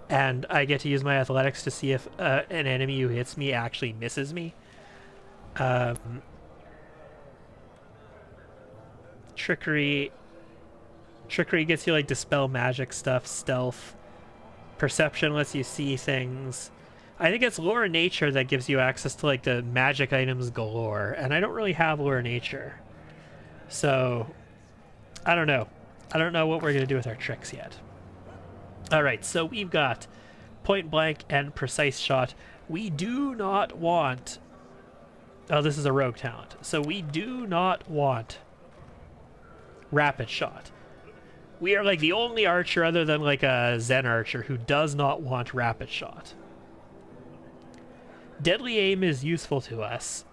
Speaker 1: And I get to use my athletics to see if an enemy who hits me actually misses me. Trickery gets you like dispel magic stuff. Stealth. Perception lets you see things. I think it's lore nature that gives you access to like the magic items galore, and I don't really have lore nature. So, I don't know. I don't know what we're going to do with our tricks yet. Alright, so we've got point blank and precise shot. We do not want... Oh, this is a rogue talent. So we do not want rapid shot. We are like the only archer other than like a Zen archer who does not want rapid shot. Deadly aim is useful to us.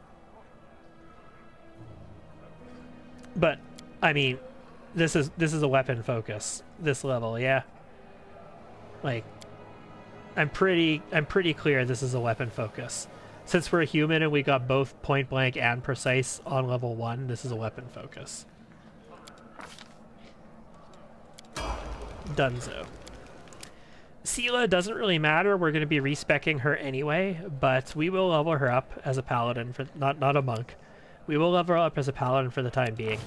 Speaker 1: But, I mean, this is a weapon focus, this level, yeah? Like, I'm pretty clear this is a weapon focus. Since we're a human and we got both point blank and precise on level 1, this is a weapon focus. Dunzo. Sela doesn't really matter. We're going to be respecking her anyway, but we will level her up as a paladin for not a monk. We will level her up as a paladin for the time being.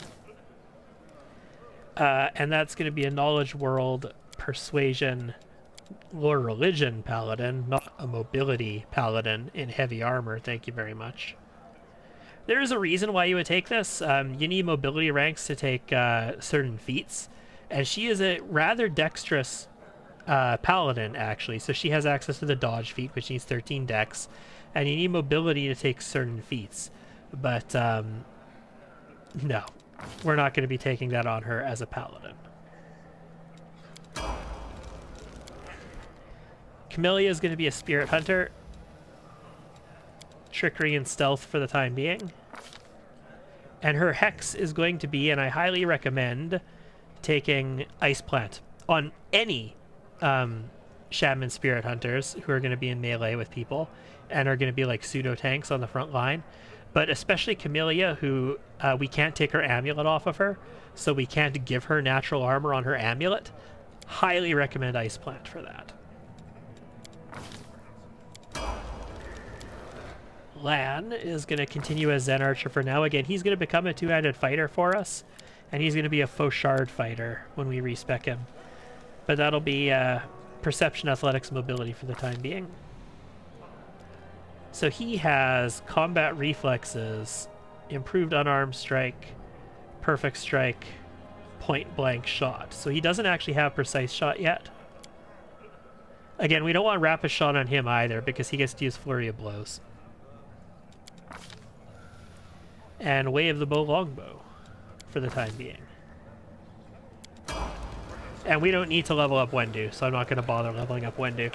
Speaker 1: And that's going to be a knowledge world, persuasion, lore religion paladin, not a mobility paladin in heavy armor. Thank you very much. There is a reason why you would take this. You need mobility ranks to take certain feats, and she is a rather dexterous paladin, actually. So she has access to the dodge feat, which needs 13 dex, and you need mobility to take certain feats. But no, we're not going to be taking that on her as a paladin. Camellia is going to be a spirit hunter. Trickery and stealth for the time being. And her hex is going to be, and I highly recommend taking Ice Plant on any shaman spirit hunters who are going to be in melee with people and are going to be like pseudo tanks on the front line. But especially Camellia, who we can't take her amulet off of her, so we can't give her natural armor on her amulet. Highly recommend Ice Plant for that. Lan is going to continue as Zen Archer for now. Again, he's going to become a two-handed fighter for us, and he's going to be a Fauchard fighter when we respec him. But that'll be Perception, Athletics, Mobility for the time being. So he has combat reflexes, improved unarmed strike, perfect strike, point blank shot. So he doesn't actually have precise shot yet. Again, we don't want rapid shot on him either because he gets to use flurry of blows. and Way of the Bow Longbow for the time being. And we don't need to level up Wendu, so I'm not going to bother leveling up Wendu.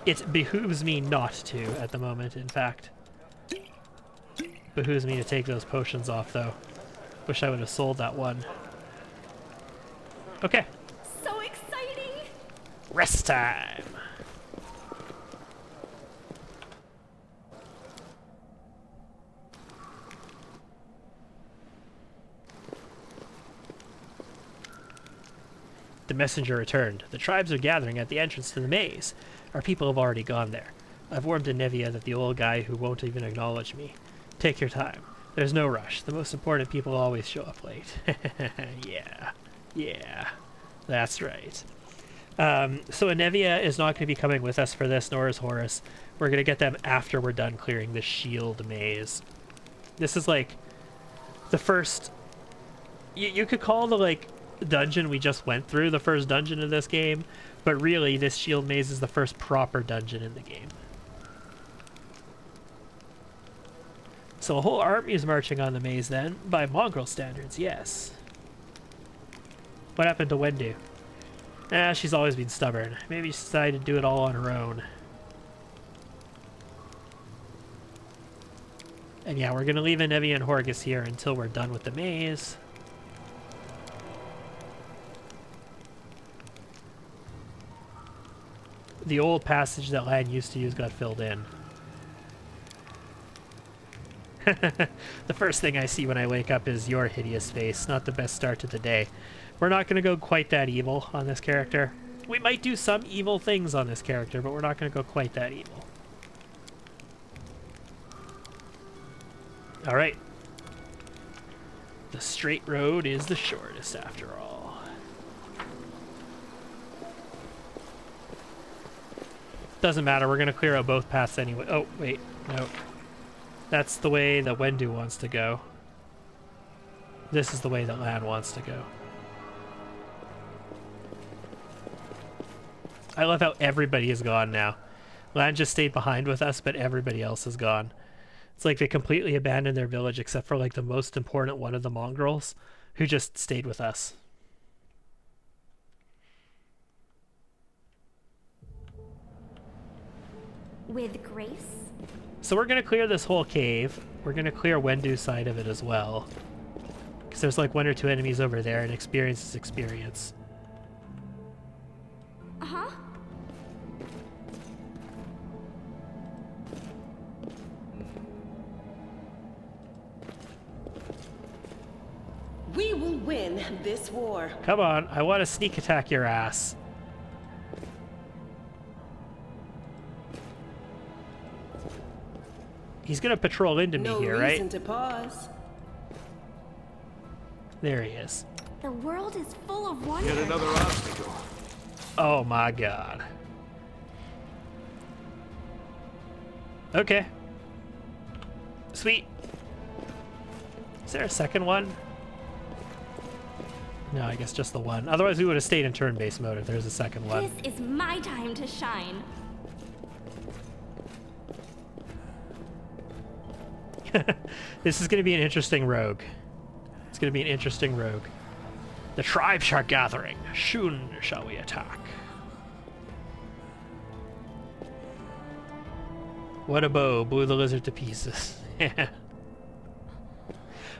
Speaker 1: It behooves me not to at the moment, in fact. Behooves me to take those potions off, though. Wish I would have sold that one. Okay.
Speaker 2: So exciting!
Speaker 1: Rest time! The messenger returned. The tribes are gathering at the entrance to the maze. Our people have already gone there. I've warned Nevia that the old guy who won't even acknowledge me. Take your time. There's no rush. The most important people always show up late. Yeah. That's right. So Nevia is not going to be coming with us for this, nor is Horus. We're going to get them after we're done clearing the shield maze. This is like the first... You could call the, like, dungeon we just went through the first dungeon of this game, but really this shield maze is the first proper dungeon in the game. So a whole army is marching on the maze then, by mongrel standards, yes. What happened to Wendu? She's always been stubborn. Maybe she decided to do it all on her own. And yeah, we're gonna leave Nevia and Horgus here until we're done with the maze. The old passage that Lan used to use got filled in. The first thing I see when I wake up is your hideous face. Not the best start to the day. We're not going to go quite that evil on this character. We might do some evil things on this character, but we're not going to go quite that evil. Alright. The straight road is the shortest after all. Doesn't matter, we're going to clear out both paths anyway. Oh, wait, no. That's the way that Wendu wants to go. This is the way that Lan wants to go. I love how everybody is gone now. Lan just stayed behind with us, but everybody else is gone. It's like they completely abandoned their village except for like the most important one of the mongrels, who just stayed with us.
Speaker 2: With grace?
Speaker 1: So we're going to clear this whole cave. We're going to clear Wendu's side of it as well. Because there's like 1 or 2 enemies over there, and experience is experience.
Speaker 2: Uh-huh.
Speaker 3: We will win this war.
Speaker 1: Come on, I want to sneak attack your ass. He's gonna patrol into me here, right?
Speaker 3: No reason to pause.
Speaker 1: There he is.
Speaker 2: The world is full of wonder.
Speaker 9: Yet another obstacle.
Speaker 1: Oh my god. Okay. Sweet. Is there a second one? No, I guess just the one. Otherwise we would have stayed in turn-based mode if there's a second one.
Speaker 2: This is my time to shine.
Speaker 1: This is going to be an interesting rogue. It's going to be an interesting rogue. The tribes are gathering. Soon shall we attack. What a bow blew the lizard to pieces.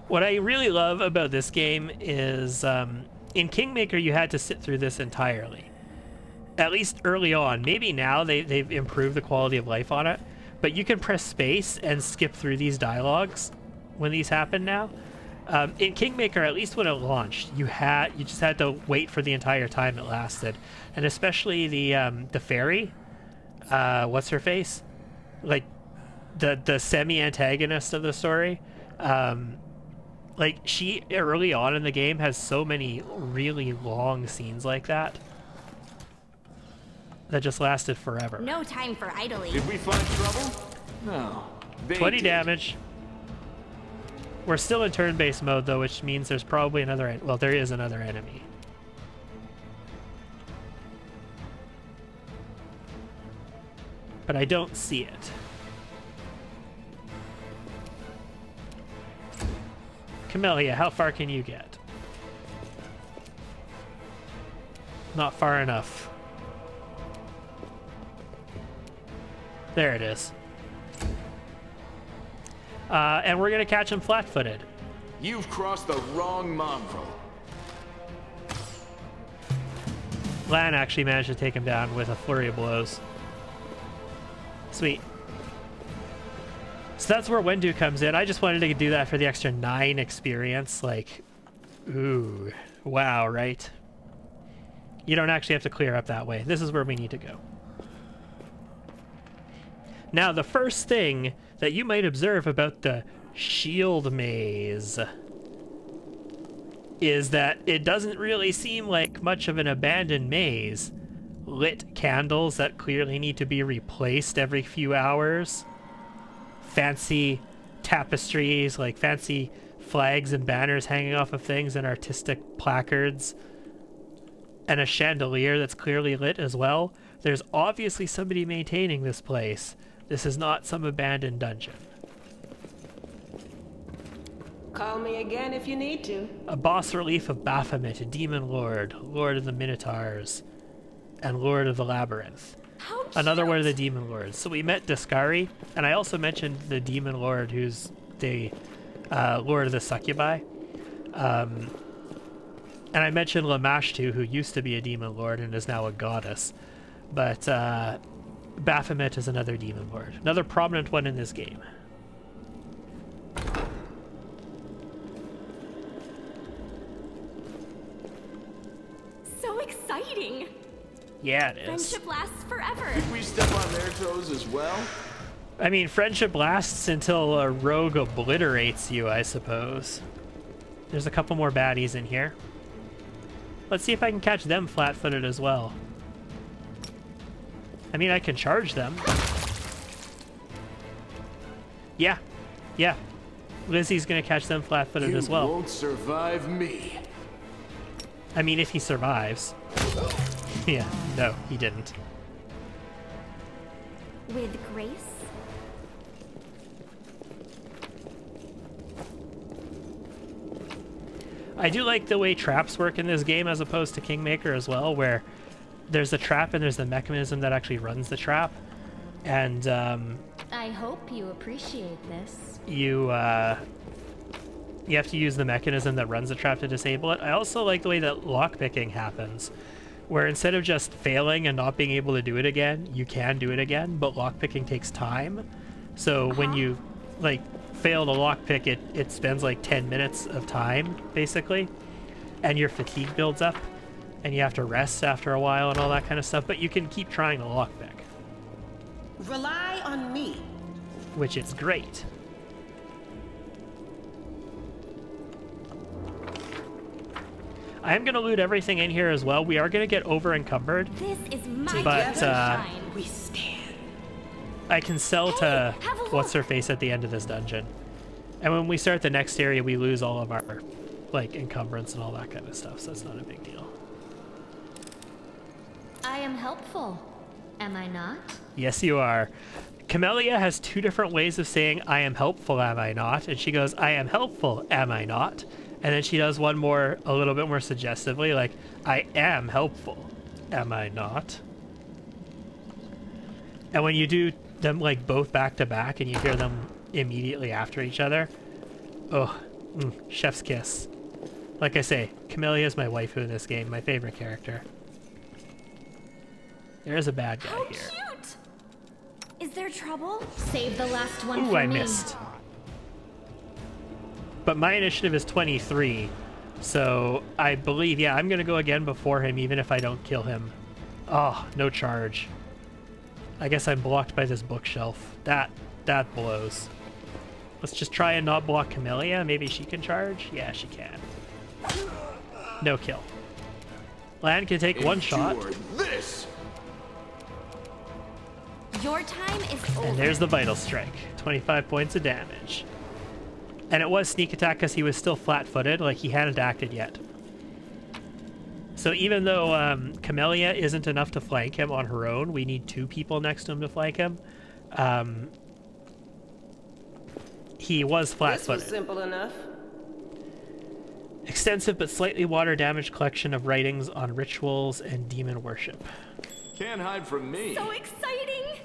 Speaker 1: What I really love about this game is in Kingmaker you had to sit through this entirely. At least early on. Maybe now they've improved the quality of life on it. But you can press space and skip through these dialogues when these happen now. In Kingmaker, at least when it launched, you just had to wait for the entire time it lasted, and especially the fairy, what's her face, like the semi-antagonist of the story, like she early on in the game has so many really long scenes like that. That just lasted forever.
Speaker 2: No time for idling.
Speaker 9: Did we find trouble? No.
Speaker 1: 20 damage. We're still in turn-based mode, though, which means there's probably another... Well, there is another enemy. But I don't see it. Camellia, how far can you get? Not far enough. There it is. And we're gonna catch him flat-footed.
Speaker 9: You've crossed the wrong mongrel.
Speaker 1: Lan actually managed to take him down with a flurry of blows. Sweet. So that's where Wendu comes in. I just wanted to do that for the extra 9 experience. Like, ooh, wow, right? You don't actually have to clear up that way. This is where we need to go. Now, the first thing that you might observe about the shield maze is that it doesn't really seem like much of an abandoned maze. Lit candles that clearly need to be replaced every few hours. Fancy tapestries, like fancy flags and banners hanging off of things and artistic placards. And a chandelier that's clearly lit as well. There's obviously somebody maintaining this place. This is not some abandoned dungeon.
Speaker 3: Call me again if you need to.
Speaker 1: A boss relief of Baphomet, a demon lord, lord of the Minotaurs, and lord of the Labyrinth. Another one of the demon lords. So we met Discari, and I also mentioned the demon lord who's the lord of the Succubi. And I mentioned Lamashtu, who used to be a demon lord and is now a goddess. But Baphomet is another demon lord. Another prominent one in this game.
Speaker 2: So exciting!
Speaker 1: Yeah, it is.
Speaker 2: Friendship lasts forever.
Speaker 9: Did we step on their toes as well?
Speaker 1: I mean, friendship lasts until a rogue obliterates you, I suppose. There's a couple more baddies in here. Let's see if I can catch them flat-footed as well. I mean, I can charge them. Yeah. Yeah. Lizzie's gonna catch them flat-footed as well.
Speaker 9: You won't survive me.
Speaker 1: I mean, if he survives. Yeah, no, he didn't.
Speaker 2: With grace?
Speaker 1: I do like the way traps work in this game as opposed to Kingmaker as well, where there's a trap and there's the mechanism that actually runs the trap. And
Speaker 7: I hope you appreciate this.
Speaker 1: you have to use the mechanism that runs the trap to disable it. I also like the way that lockpicking happens, where instead of just failing and not being able to do it again, you can do it again, but lockpicking takes time. So when you like fail to lockpick, it spends like 10 minutes of time, basically, and your fatigue builds up, and you have to rest after a while and all that kind of stuff, but you can keep trying to lockpick.
Speaker 3: Rely on me.
Speaker 1: Which is great. I am going to loot everything in here as well. We are going to get over encumbered.
Speaker 2: This is my
Speaker 1: but
Speaker 3: we stand.
Speaker 1: I can sell to what's her face at the end of this dungeon. And when we start the next area, we lose all of our like encumbrance and all that kind of stuff, so it's not a big deal.
Speaker 7: I am helpful, am I not?
Speaker 1: Yes, you are. Camellia has 2 different ways of saying I am helpful, am I not? And she goes, I am helpful, am I not? And then she does one more, a little bit more suggestively, like, I am helpful, am I not? And when you do them, like, both back to back and you hear them immediately after each other, oh, chef's kiss. Like I say, Camellia is my waifu in this game, my favorite character. There is a bad guy here.
Speaker 2: Cute! Is there trouble?
Speaker 7: Save the last one
Speaker 1: Ooh,
Speaker 7: for
Speaker 1: I
Speaker 7: me.
Speaker 1: missed. But my initiative is 23, so I believe, yeah, I'm going to go again before him, even if I don't kill him. Oh, no charge. I guess I'm blocked by this bookshelf. That blows. Let's just try and not block Camellia. Maybe she can charge? Yeah, she can. No kill. Lan can take one shot.
Speaker 9: This.
Speaker 2: Your time is over.
Speaker 1: And there's the Vital Strike. 25 points of damage. And it was sneak attack because he was still flat-footed, like he hadn't acted yet. So even though Camellia isn't enough to flank him on her own, we need 2 people next to him to flank him. He was flat-footed.
Speaker 3: This was simple enough.
Speaker 1: Extensive but slightly water-damaged collection of writings on rituals and demon worship.
Speaker 9: Can't hide from me.
Speaker 2: So exciting!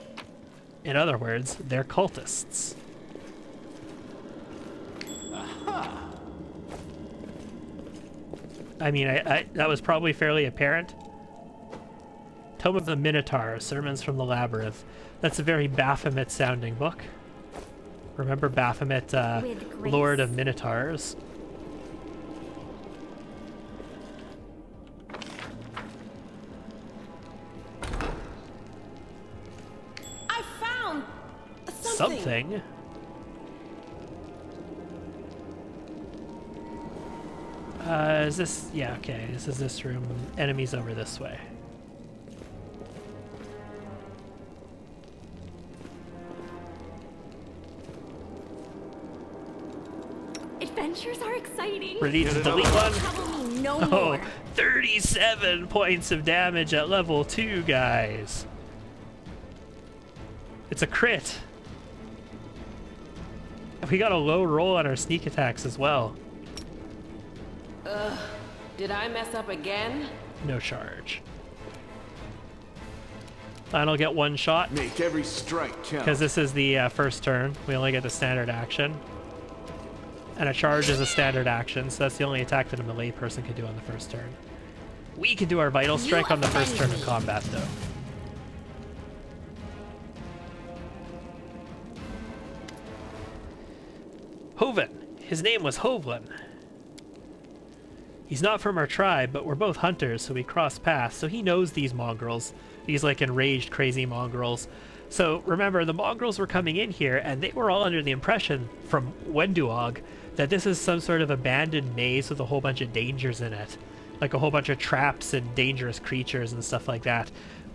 Speaker 1: In other words, they're cultists.
Speaker 9: Aha.
Speaker 1: I mean, that was probably fairly apparent. Tome of the Minotaur, Sermons from the Labyrinth. That's a very Baphomet-sounding book. Remember Baphomet, Lord of Minotaurs?
Speaker 11: I found
Speaker 1: Something? Is this... Yeah, okay. This is this room. Enemies over this way.
Speaker 2: Adventures are exciting.
Speaker 1: Ready to delete one?
Speaker 2: Trouble me no
Speaker 1: Oh,
Speaker 2: more.
Speaker 1: 37 points of damage at level 2, guys. It's a crit. We got a low roll on our sneak attacks as well.
Speaker 11: Did I mess up again?
Speaker 1: No charge. I'll get one shot.
Speaker 9: Make every strike count.
Speaker 1: Because this is the first turn. We only get the standard action. And a charge is a standard action, so that's the only attack that a melee person can do on the first turn. We can do our Vital Strike on the first turn of combat, though. Hoven. His name was Hovlin. He's not from our tribe, but we're both hunters, so we cross paths, so he knows these mongrels. These, like, enraged, crazy mongrels. So, remember, the mongrels were coming in here, and they were all under the impression, from Wenduog, that this is some sort of abandoned maze with a whole bunch of dangers in it. Like a whole bunch of traps and dangerous creatures and stuff like that.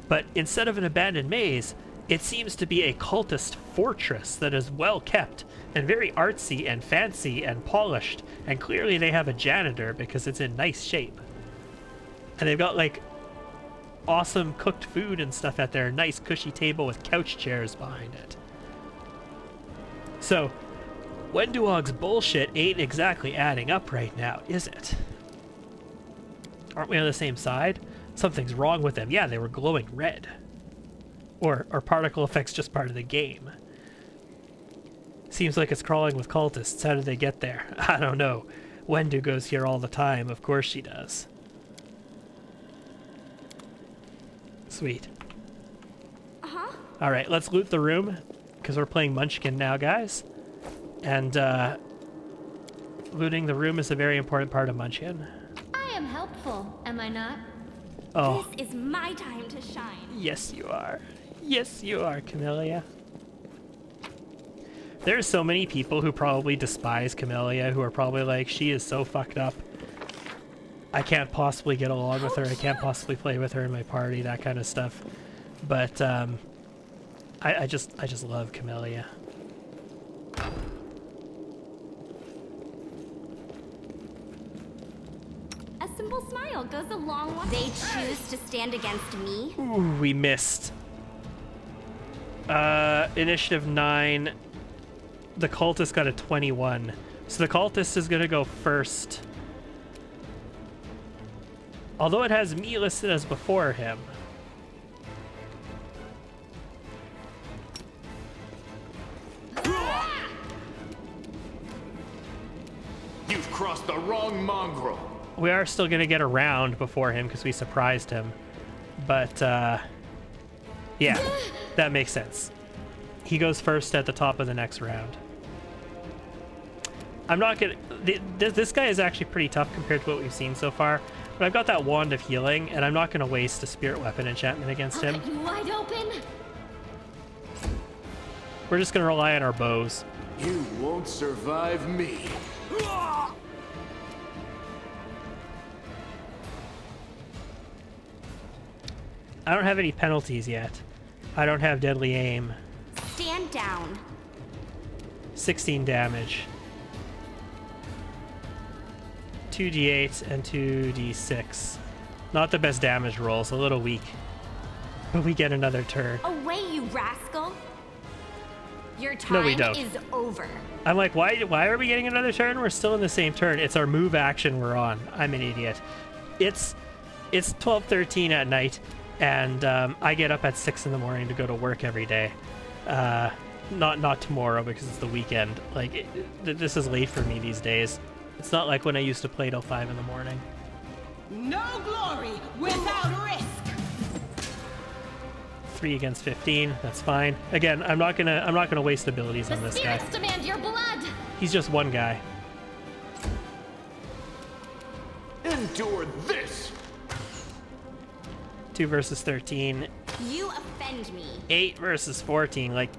Speaker 1: But instead of an abandoned maze, it seems to be a cultist fortress that is well kept and very artsy and fancy and polished, and clearly they have a janitor because it's in nice shape. And they've got like awesome cooked food and stuff at their nice cushy table with couch chairs behind it. So, Wenduog's bullshit ain't exactly adding up right now, is it? Aren't we on the same side? Something's wrong with them. Yeah, they were glowing red. Or particle effects just part of the game? Seems like it's crawling with cultists. How did they get there? I don't know. Wendu goes here all the time. Of course she does. Sweet.
Speaker 2: Uh-huh.
Speaker 1: Alright, let's loot the room. Because we're playing Munchkin now, guys. And, looting the room is a very important part of Munchkin.
Speaker 7: I am helpful, am I not?
Speaker 1: Oh.
Speaker 2: This is my time to shine.
Speaker 1: Yes, you are. Yes, you are, Camellia. There's so many people who probably despise Camellia, who are probably like, she is so fucked up. I can't possibly get along with her. I can't possibly play with her in my party, that kind of stuff. But, I just love Camellia.
Speaker 2: A simple smile goes a long way. They choose to stand against me.
Speaker 1: Ooh, we missed. Initiative 9. The cultist got a 21. So the cultist is gonna go first. Although it has me listed as before him.
Speaker 9: You've crossed the wrong mongrel.
Speaker 1: We are still gonna get a round before him because we surprised him. But, yeah, that makes sense. He goes first at the top of the next round. I'm not gonna... This guy is actually pretty tough compared to what we've seen so far. But I've got that Wand of Healing, and I'm not gonna waste a Spirit Weapon enchantment against him.
Speaker 2: You wide open?
Speaker 1: We're just gonna rely on our bows.
Speaker 9: You won't survive me.
Speaker 1: I don't have any penalties yet. I don't have Deadly Aim.
Speaker 2: Stand down.
Speaker 1: 16 damage. 2d8 and 2d6. Not the best damage rolls, a little weak. But we get another turn.
Speaker 2: Away, you rascal. Your
Speaker 1: No, we
Speaker 2: time
Speaker 1: don't.
Speaker 2: is over.
Speaker 1: I'm like, why are we getting another turn? We're still in the same turn. It's our move action we're on. I'm an idiot. It's 12:13 at night, and I get up at 6 in the morning to go to work every day. Not tomorrow because it's the weekend. Like, this is late for me these days. It's not like when I used to play till 5 in the morning.
Speaker 3: No glory without risk.
Speaker 1: 3 against 15. That's fine. Again, I'm not gonna waste abilities on
Speaker 2: The
Speaker 1: this guy.
Speaker 2: spirits demand your blood.
Speaker 1: He's just one guy.
Speaker 9: Endure this.
Speaker 1: 2 versus 13.
Speaker 2: You offend me.
Speaker 1: 8 versus 14. Like,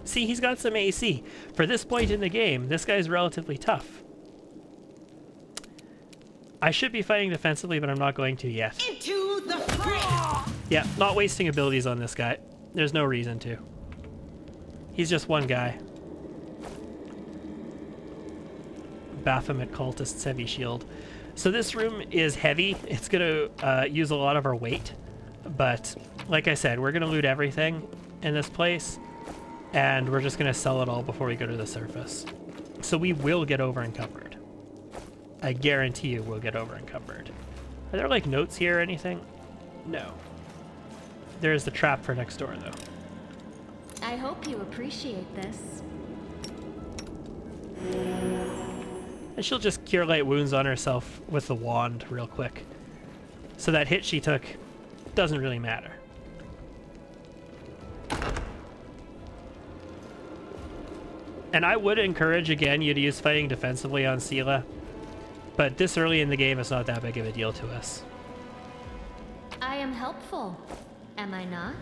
Speaker 1: see, he's got some AC. For this point in the game, this guy's relatively tough. I should be fighting defensively, but I'm not going to yet.
Speaker 3: Into the fray.
Speaker 1: Yeah, not wasting abilities on this guy. There's no reason to. He's just one guy. Baphomet Cultist's heavy shield. So this room is heavy. It's going to use a lot of our weight. But like I said, we're going to loot everything in this place. And we're just going to sell it all before we go to the surface. So we will get over encumbered. I guarantee you we'll get over encumbered. Are there like notes here or anything? No. There's the trap for next door though.
Speaker 2: I hope you appreciate this.
Speaker 1: And she'll just cure light wounds on herself with the wand real quick. So that hit she took doesn't really matter. And I would encourage again you to use fighting defensively on Sela. But this early in the game, it's not that big of a deal to us.
Speaker 7: I am helpful, am I not?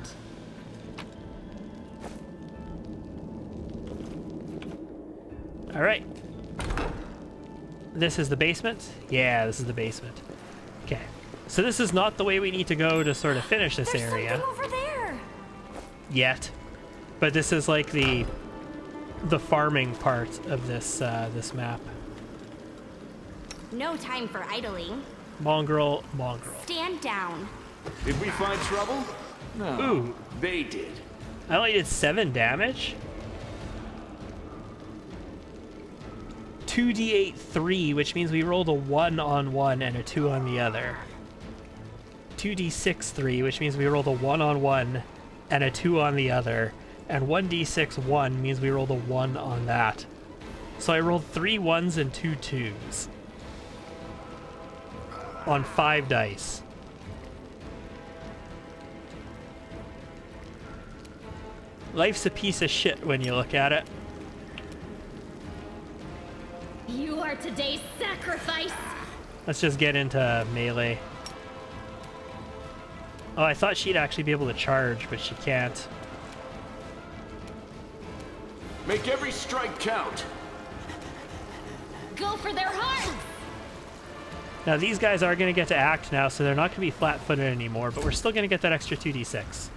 Speaker 1: All right. This is the basement? Yeah, this is the basement. Okay. So this is not the way we need to go to sort of finish this area.
Speaker 2: Something over there.
Speaker 1: Yet. But this is like the farming part of this this map.
Speaker 2: No time for idling.
Speaker 1: Mongrel.
Speaker 2: Stand down.
Speaker 9: Did we find trouble? No.
Speaker 1: Ooh.
Speaker 9: They did.
Speaker 1: I only did 7 damage. 2d8 3, which means we rolled a 1 on one and a 2 on the other. 2d6 3, which means we rolled a 1 on one and a 2 on the other. And 1d6 1 means we rolled a 1 on that. So I rolled 3 1s and 2 2s. On 5 dice. Life's a piece of shit when you look at it.
Speaker 2: You are today's sacrifice.
Speaker 1: Let's just get into melee. Oh, I thought she'd actually be able to charge, but she can't.
Speaker 9: Make every strike count.
Speaker 2: Go for their hearts.
Speaker 1: Now these guys are going to get to act now, so they're not going to be flat-footed anymore, but we're still going to get that extra 2d6.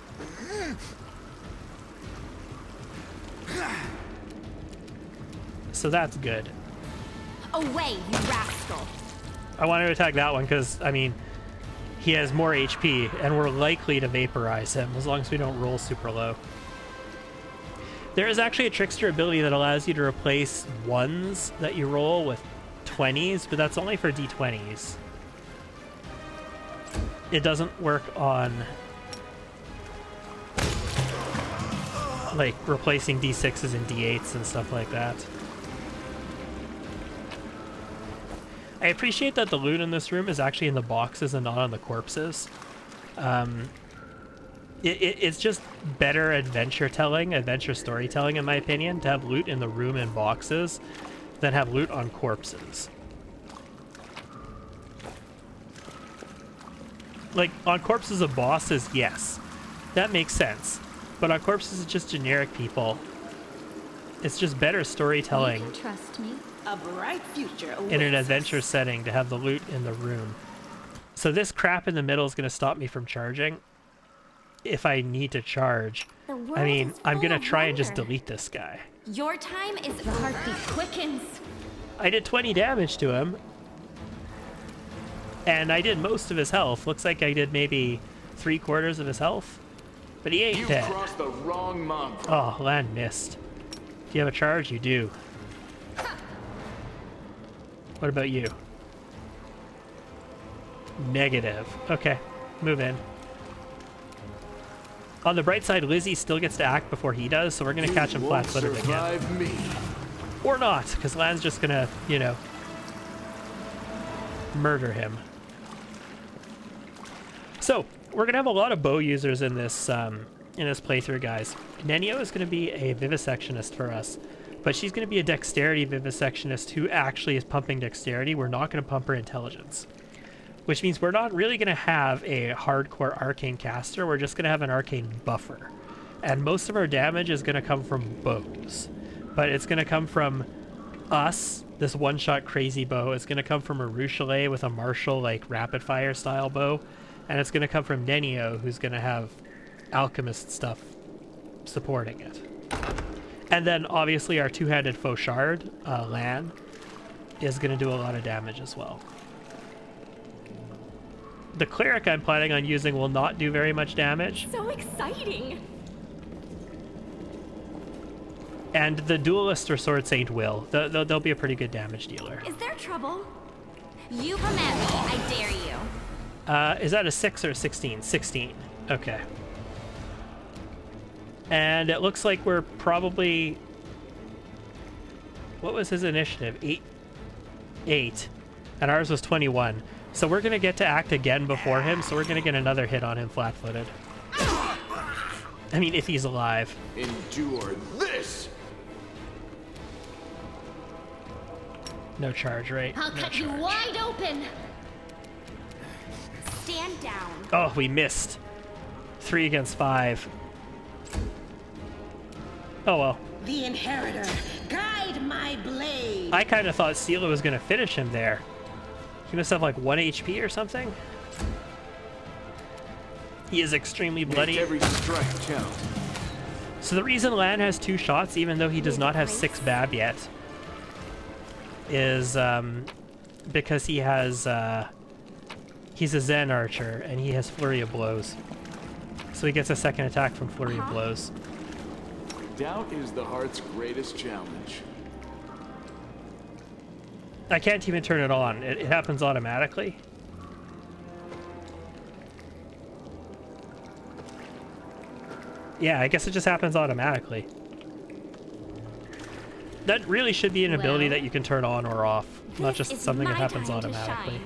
Speaker 1: So that's good.
Speaker 2: Away, you rascal.
Speaker 1: I wanted to attack that one because, I mean, he has more HP, and we're likely to vaporize him as long as we don't roll super low. There is actually a Trickster ability that allows you to replace 1s that you roll with 20s, but that's only for d20s. It doesn't work on like replacing d6s and d8s and stuff like that. I appreciate that the loot in this room is actually in the boxes and not on the corpses. It's just better adventure storytelling, in my opinion, to have loot in the room in boxes than have loot on corpses. Like, on corpses of bosses, yes. That makes sense. But on corpses, it's just generic people. It's just better storytelling.
Speaker 2: You can trust me.
Speaker 3: A bright future
Speaker 1: In an adventure setting to have the loot in the room. So this crap in the middle is going to stop me from charging. If I need to charge. I mean, I'm going to try and just delete this guy.
Speaker 2: Your time is the heartbeat quickens.
Speaker 1: I did 20 damage to him. And I did most of his health. Looks like I did maybe 3/4 of his health. But he ain't dead.
Speaker 9: You crossed the wrong mongrel.
Speaker 1: Oh, land missed. you have a charge? You do. What about you? Negative. Okay, move in. On the bright side, Lizzie still gets to act before he does, so we're gonna catch him flat-footed again.
Speaker 9: Me.
Speaker 1: Or not, because Lan's just gonna, you know, murder him. So we're gonna have a lot of bow users in this playthrough, guys. Nenio is gonna be a vivisectionist for us, but she's gonna be a dexterity vivisectionist who actually is pumping dexterity. We're not gonna pump her intelligence, which means we're not really gonna have a hardcore arcane caster. We're just gonna have an arcane buffer, and most of our damage is gonna come from bows, but it's gonna come from us. This one-shot crazy bow is gonna come from a Ruchelet with a Marshall like rapid fire style bow. And it's going to come from Nenio, who's going to have alchemist stuff supporting it. And then, obviously, our two-handed Fauchard, Lan, is going to do a lot of damage as well. The cleric I'm planning on using will not do very much damage.
Speaker 2: So exciting!
Speaker 1: And the duelist or sword saint will. They'll be a pretty good damage dealer.
Speaker 2: Is there trouble? You command me. I dare you.
Speaker 1: Is that a 6 or a 16? 16. Okay. And it looks like we're probably... What was his initiative? 8. And ours was 21. So we're going to get to act again before him, so we're going to get another hit on him flat-footed. I mean, if he's alive.
Speaker 9: Endure this!
Speaker 1: No charge, right?
Speaker 2: I'll
Speaker 1: no
Speaker 2: cut
Speaker 1: charge.
Speaker 2: you wide open! Stand down.
Speaker 1: Oh, we missed. 3 against 5. Oh well.
Speaker 3: The Inheritor, guide my blade.
Speaker 1: I kind of thought Sela was going to finish him there. He must have like 1 HP or something. He is extremely bloody.
Speaker 9: Make every strike count.
Speaker 1: So the reason Lan has 2 shots, even though he does not have 6 bab yet, is because he has... He's a Zen archer, and he has Flurry of Blows. So he gets a second attack from Flurry of Blows.
Speaker 9: Doubt is the heart's greatest challenge.
Speaker 1: I can't even turn it on. It happens automatically. Yeah, I guess it just happens automatically. That really should be an ability that you can turn on or off, not just something that happens automatically.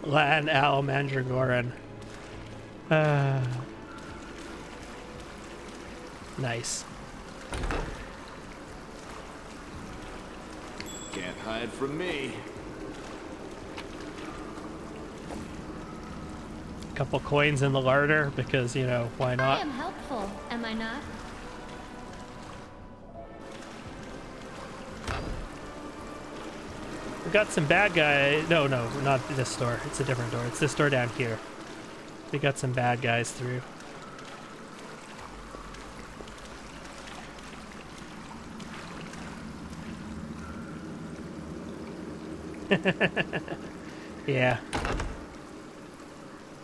Speaker 1: Lan Al Mandragoran. Nice.
Speaker 9: Can't hide from me.
Speaker 1: Couple coins in the larder because, you know, why not?
Speaker 7: I am helpful, am I not?
Speaker 1: We got some bad guys. No, not this door. It's a different door. It's this door down here. We got some bad guys through. Yeah.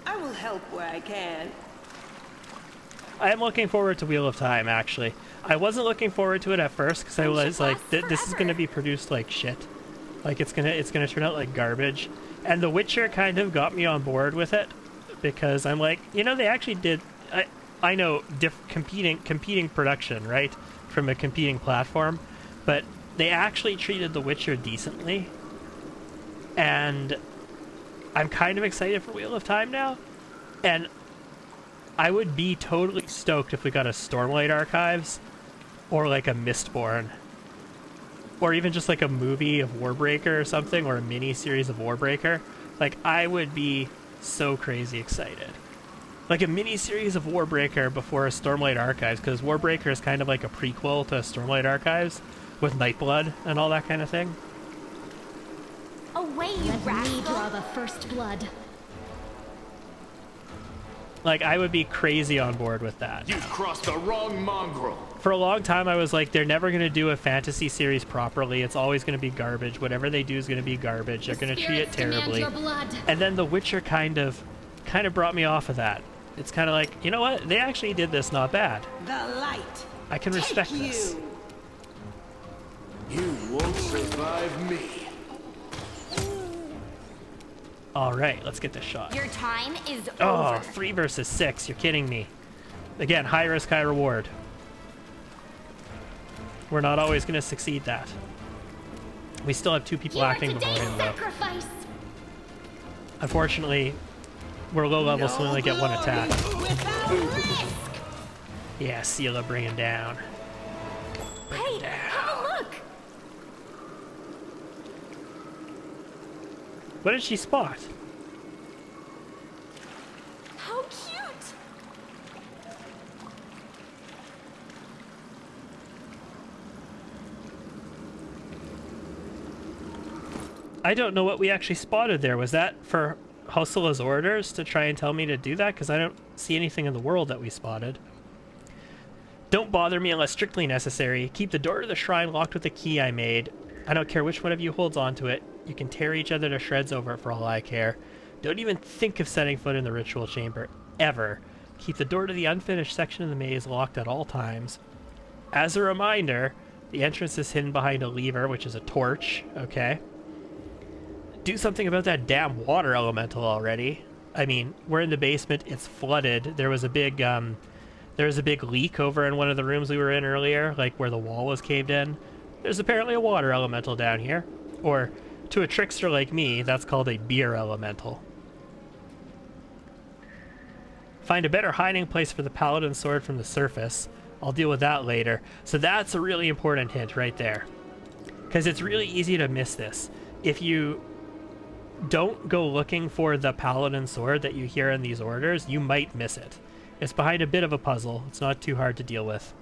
Speaker 3: I will help where I can.
Speaker 1: I am looking forward to Wheel of Time, actually. I wasn't looking forward to it at first because I was like, this is going to be produced like shit. Like it's gonna turn out like garbage. And The Witcher kind of got me on board with it because I'm like, you know, they actually did. I know competing production, right, from a competing platform, but they actually treated The Witcher decently. And I'm kind of excited for Wheel of Time now. And I would be totally stoked if we got a Stormlight Archives or like a Mistborn. Or even just like a movie of Warbreaker or something, or a mini-series of Warbreaker. Like, I would be so crazy excited. Like a mini-series of Warbreaker before a Stormlight Archives, because Warbreaker is kind of like a prequel to Stormlight Archives, with Nightblood and all that kind of thing.
Speaker 2: Away, you
Speaker 7: Let
Speaker 2: rascal!
Speaker 7: me draw the first blood.
Speaker 1: Like, I would be crazy on board with that.
Speaker 9: You've crossed the wrong mongrel.
Speaker 1: For a long time, I was like, they're never going to do a fantasy series properly. It's always going to be garbage. Whatever they do is going to be garbage. They're going to treat it terribly. And then The Witcher kind of brought me off of that. It's kind of like, you know what? They actually did this not bad.
Speaker 3: The light.
Speaker 1: I can respect this.
Speaker 9: You won't survive me.
Speaker 1: All right, let's get this shot.
Speaker 2: Your time is
Speaker 1: Oh,
Speaker 2: over.
Speaker 1: 3 versus 6. You're kidding me. Again, high risk, high reward. We're not always going to succeed that. We still have 2 people acting before him, though.
Speaker 2: Sacrifice.
Speaker 1: Unfortunately, we're low level, so we only get 1 attack. Yeah, Sela, bring him down.
Speaker 2: Hey, have a look.
Speaker 1: What did she spot?
Speaker 2: How cute.
Speaker 1: I don't know what we actually spotted there. Was that for Hosela's orders to try and tell me to do that? Because I don't see anything in the world that we spotted. Don't bother me unless strictly necessary. Keep the door to the shrine locked with the key I made. I don't care which one of you holds onto it. You can tear each other to shreds over it for all I care. Don't even think of setting foot in the ritual chamber. Ever. Keep the door to the unfinished section of the maze locked at all times. As a reminder, the entrance is hidden behind a lever, which is a torch. Okay. Do something about that damn water elemental already. I mean, we're in the basement. It's flooded. There was a big leak over in one of the rooms we were in earlier, like where the wall was caved in. There's apparently a water elemental down here. Or, to a trickster like me, that's called a beer elemental. Find a better hiding place for the paladin sword from the surface. I'll deal with that later. So that's a really important hint right there. Because it's really easy to miss this. If you don't go looking for the paladin sword that you hear in these orders, you might miss it. It's behind a bit of a puzzle. It's not too hard to deal with.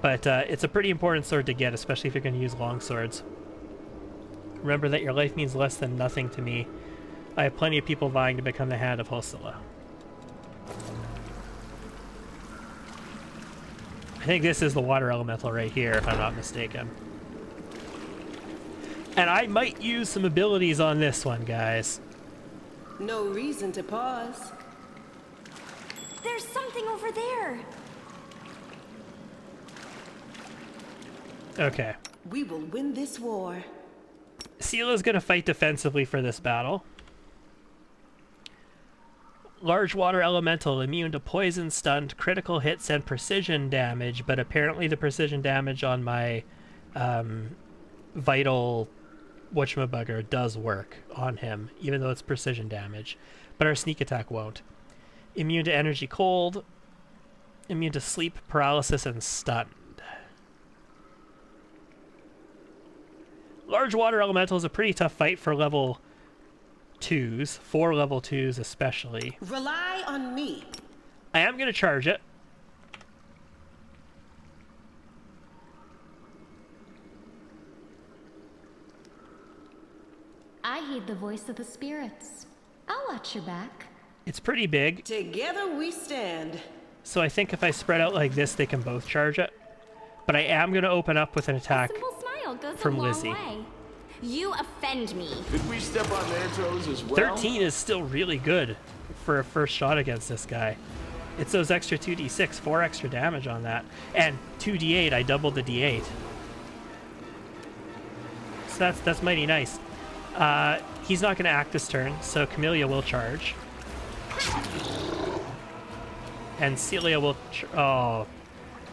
Speaker 1: But it's a pretty important sword to get, especially if you're going to use long swords. Remember that your life means less than nothing to me. I have plenty of people vying to become the hand of Hosela. I think this is the water elemental right here, if I'm not mistaken. And I might use some abilities on this one, guys.
Speaker 3: No reason to pause.
Speaker 2: There's something over there.
Speaker 1: Okay.
Speaker 3: We will win this war.
Speaker 1: Sela's going to fight defensively for this battle. Large water elemental, immune to poison, stunned, critical hits, and precision damage, but apparently the precision damage on my vital whatchamabugger does work on him, even though it's precision damage. But our sneak attack won't. Immune to energy cold, immune to sleep, paralysis, and stunned. Large water elemental is a pretty tough fight for level 2s, 4 level 2s especially.
Speaker 3: Rely on me.
Speaker 1: I am going to charge it.
Speaker 7: I heed the voice of the spirits. I'll watch your back.
Speaker 1: It's pretty big.
Speaker 3: Together we stand.
Speaker 1: So I think if I spread out like this, they can both charge it. But I am going to open up with an attack from Lizzie.
Speaker 2: You offend me.
Speaker 9: Did we step on their toes as well?
Speaker 1: 13 is still really good for a first shot against this guy. It's those extra 2d6, 4 extra damage on that. And 2d8, I doubled the d8. So that's mighty nice. He's not going to act this turn, so Camellia will charge. And Celia will... Oh.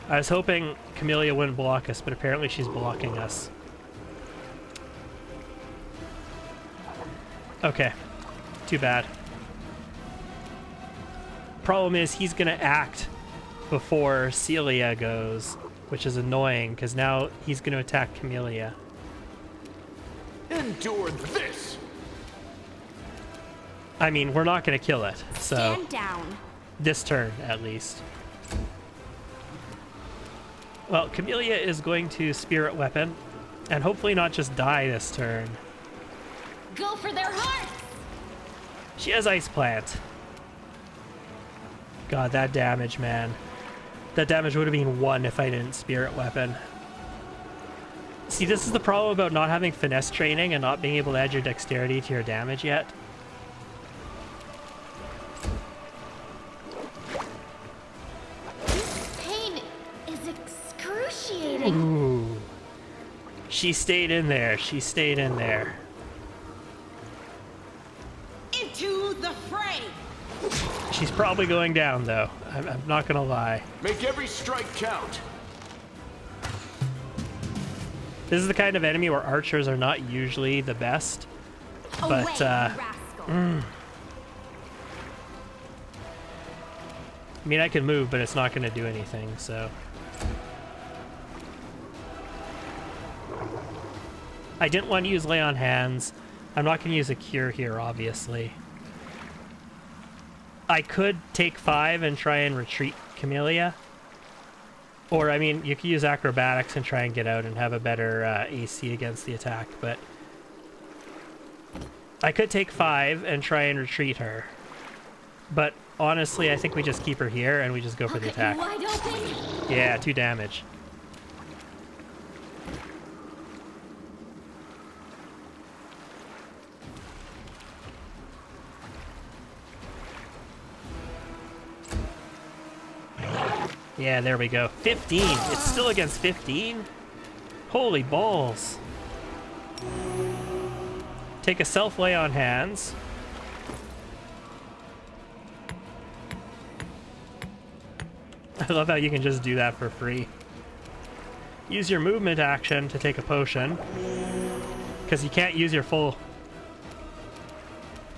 Speaker 1: I was hoping Camellia wouldn't block us, but apparently she's blocking us. Okay. Too bad. Problem is, he's going to act before Celia goes, which is annoying, because now he's going to attack Camellia.
Speaker 9: Endure this!
Speaker 1: I mean, we're not going to kill it, so...
Speaker 2: Stand down.
Speaker 1: This turn, at least. Well, Camellia is going to Spirit Weapon, and hopefully not just die this turn.
Speaker 2: Go for their hearts!
Speaker 1: She has Ice Plant. God, that damage, man. That damage would have been 1 if I didn't Spirit Weapon. See, this is the problem about not having finesse training and not being able to add your dexterity to your damage yet.
Speaker 2: This pain is excruciating.
Speaker 1: Ooh. She stayed in there. She stayed in there.
Speaker 8: Into the fray!
Speaker 1: She's probably going down, though. I'm not gonna lie.
Speaker 9: Make every strike count.
Speaker 1: This is the kind of enemy where archers are not usually the best. But, I mean, I can move, but it's not gonna do anything, so... I didn't want to use Lay on Hands. I'm not gonna use a Cure here, obviously. I could take 5 and try and retreat Camellia. Or, I mean, you could use Acrobatics and try and get out and have a better AC against the attack, but... I could take 5 and try and retreat her. But, honestly, I think we just keep her here and we just go for the attack.
Speaker 2: Wide open.
Speaker 1: Yeah, 2 damage. Yeah, there we go. 15! It's still against 15? Holy balls. Take a self-lay on hands. I love how you can just do that for free. Use your movement action to take a potion. Because you can't use your full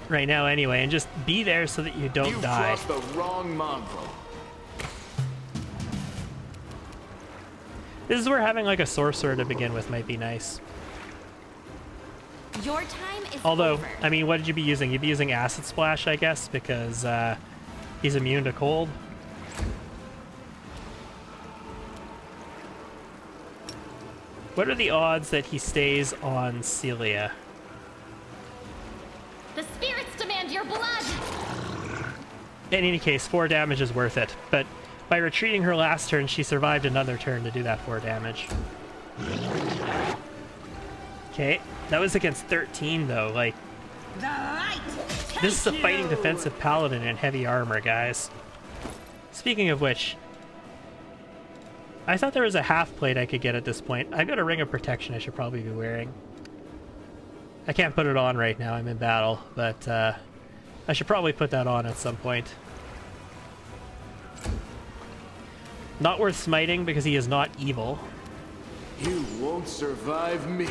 Speaker 1: right now anyway, and just be there so that you don't die.
Speaker 9: You've crossed the wrong mongrel.
Speaker 1: This is where having like a sorcerer to begin with might be nice.
Speaker 2: Your time is
Speaker 1: Although,
Speaker 2: over.
Speaker 1: I mean, what did you be using? You'd be using Acid Splash, I guess, because he's immune to cold. What are the odds that he stays on Celia?
Speaker 2: The spirits demand your blood.
Speaker 1: In any case, 4 damage is worth it, but by retreating her last turn, she survived another turn to do that 4 damage. Okay, that was against 13 though, like... This is a fighting defensive paladin in heavy armor, guys. Speaking of which, I thought there was a half plate I could get at this point. I've got a Ring of Protection I should probably be wearing. I can't put it on right now, I'm in battle, but I should probably put that on at some point. Not worth smiting because he is not evil.
Speaker 9: You won't survive me.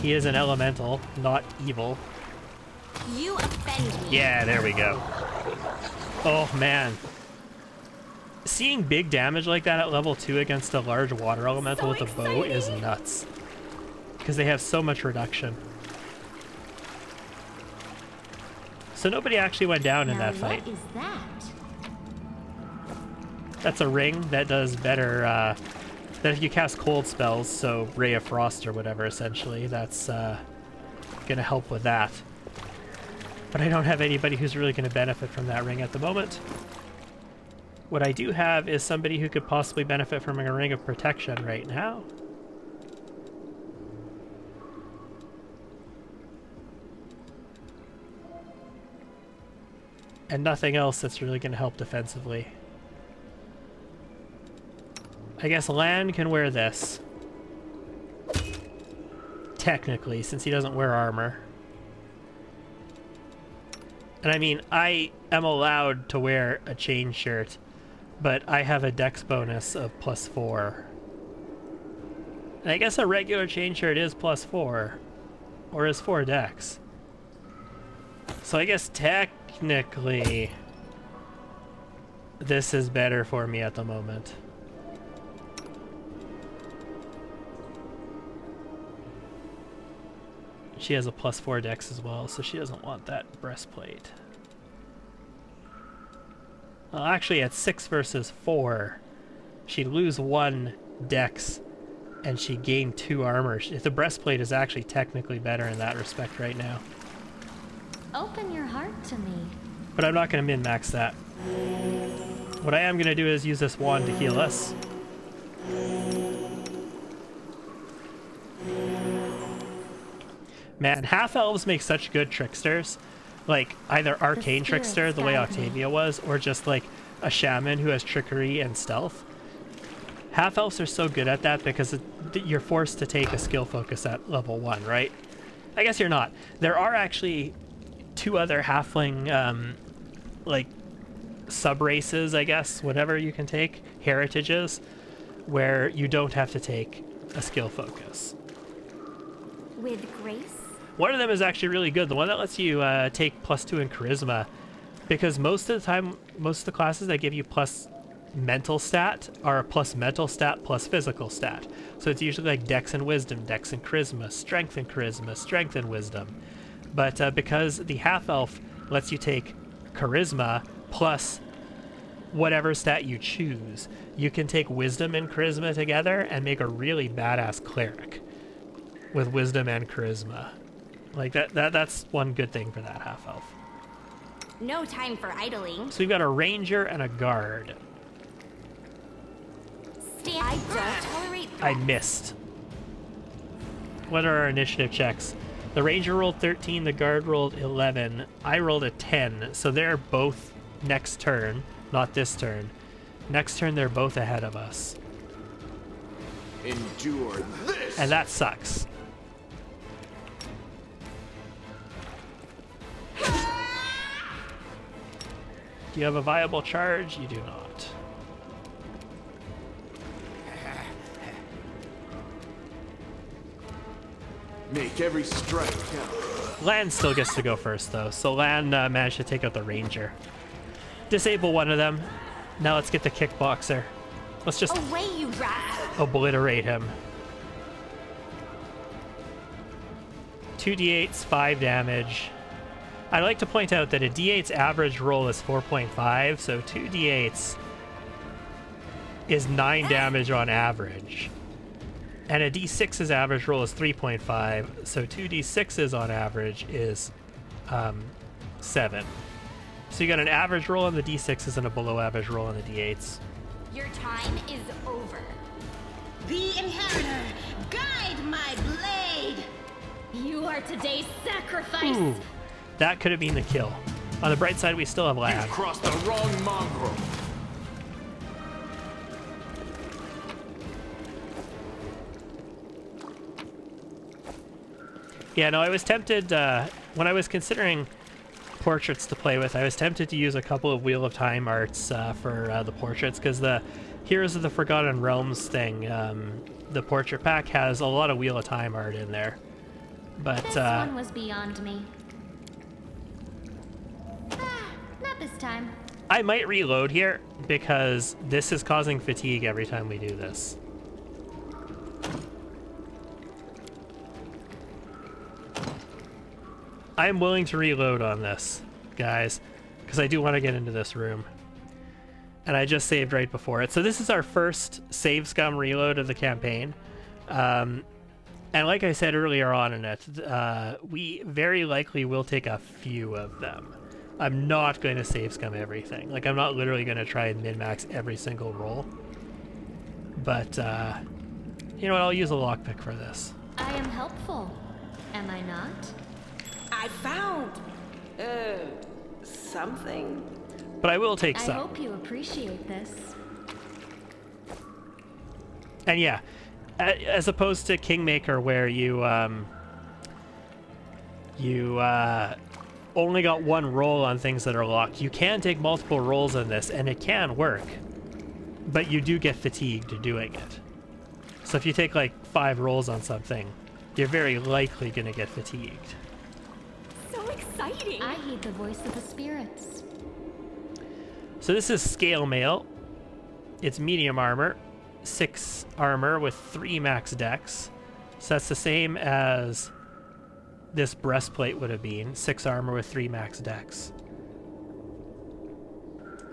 Speaker 1: He is an elemental, not evil.
Speaker 2: You offend me.
Speaker 1: Yeah, there we go. Oh man. Seeing big damage like that at level 2 against a large water elemental with a bow is nuts. Because they have so much reduction. So nobody actually went down in that fight.
Speaker 2: What is that?
Speaker 1: That's a ring that does better, that if you cast cold spells, so Ray of Frost or whatever, essentially, that's gonna help with that. But I don't have anybody who's really gonna benefit from that ring at the moment. What I do have is somebody who could possibly benefit from a Ring of Protection right now. And nothing else that's really gonna help defensively. I guess Lan can wear this. Technically, since he doesn't wear armor. And I mean, I am allowed to wear a chain shirt, but I have a dex bonus of +4. And I guess a regular chain shirt is +4, or is 4 dex. So I guess technically, this is better for me at the moment. She has a +4 dex as well, so she doesn't want that breastplate. Well, actually, at 6 versus 4, she'd lose 1 dex, and she gained 2 armor. The breastplate is actually technically better in that respect right now.
Speaker 2: Open your heart to me.
Speaker 1: But I'm not going to min-max that. What I am going to do is use this wand to heal us. Man, half-elves make such good tricksters. Like, either arcane trickster, the way Octavia was, or just like a shaman who has trickery and stealth. Half-elves are so good at that because you're forced to take a skill focus at level 1, right? I guess you're not. There are actually 2 other halfling, like, sub-races, I guess, whatever you can take, heritages, where you don't have to take a skill focus.
Speaker 2: With grace?
Speaker 1: One of them is actually really good, the one that lets you take +2 in charisma, because most of the time, most of the classes that give you plus mental stat are a plus mental stat plus physical stat. So it's usually like dex and wisdom, dex and charisma, strength and wisdom. But because the half-elf lets you take charisma plus whatever stat you choose, you can take wisdom and charisma together and make a really badass cleric with wisdom and charisma. Like that's one good thing for that half-elf.
Speaker 2: No time for idling.
Speaker 1: So we've got a ranger and a guard.
Speaker 2: I don't tolerate threats.
Speaker 1: I missed. What are our initiative checks? The ranger rolled 13, the guard rolled 11. I rolled a 10, so they're both next turn, not this turn. Next turn, they're both ahead of us.
Speaker 9: Endure this!
Speaker 1: And that sucks. Do you have a viable charge? You do not.
Speaker 9: Make every strike count.
Speaker 1: Lan still gets to go first, though. So Lan managed to take out the ranger. Disable one of them. Now let's get the kickboxer. Let's just
Speaker 2: away, you rat.
Speaker 1: Obliterate him. 2d8s, 5 damage. I'd like to point out that a d8's average roll is 4.5, so 2d8s is 9 damage on average. And a d6's average roll is 3.5, so 2d6s on average is 7. So you got an average roll on the d6s and a below average roll on the d8s.
Speaker 2: Your time is over.
Speaker 13: The Inheritor, guide my blade!
Speaker 2: You are today's sacrifice!
Speaker 1: Ooh, that could have been the kill. On the bright side, we still have Lan.
Speaker 9: You've crossed the wrong mongrel.
Speaker 1: Yeah, no, I was tempted, when I was considering portraits to play with, I was tempted to use a couple of Wheel of Time arts for the portraits, because the Heroes of the Forgotten Realms thing, the portrait pack has a lot of Wheel of Time art in there. But,
Speaker 7: this one was beyond me. Not this time.
Speaker 1: I might reload here, because this is causing fatigue every time we do this. I'm willing to reload on this, guys, because I do want to get into this room. And I just saved right before it. So this is our first save scum reload of the campaign. And like I said earlier on in it, we very likely will take a few of them. I'm not going to save scum everything. Like, I'm not literally going to try and min-max every single roll. But, you know what? I'll use a lockpick for this.
Speaker 7: I am helpful, am I not?
Speaker 3: I found, something.
Speaker 1: But I will take some.
Speaker 7: I hope you appreciate this.
Speaker 1: And yeah, as opposed to Kingmaker, where you only got one roll on things that are locked, you can take multiple rolls on this, and it can work. But you do get fatigued doing it. So if you take like 5 rolls on something, you're very likely going to get fatigued.
Speaker 2: So exciting!
Speaker 7: I heed the voice of the spirits.
Speaker 1: So this is scale mail. It's medium armor, 6 armor with 3 max dex. So that's the same as this breastplate would have been, 6 armor with 3 max dex.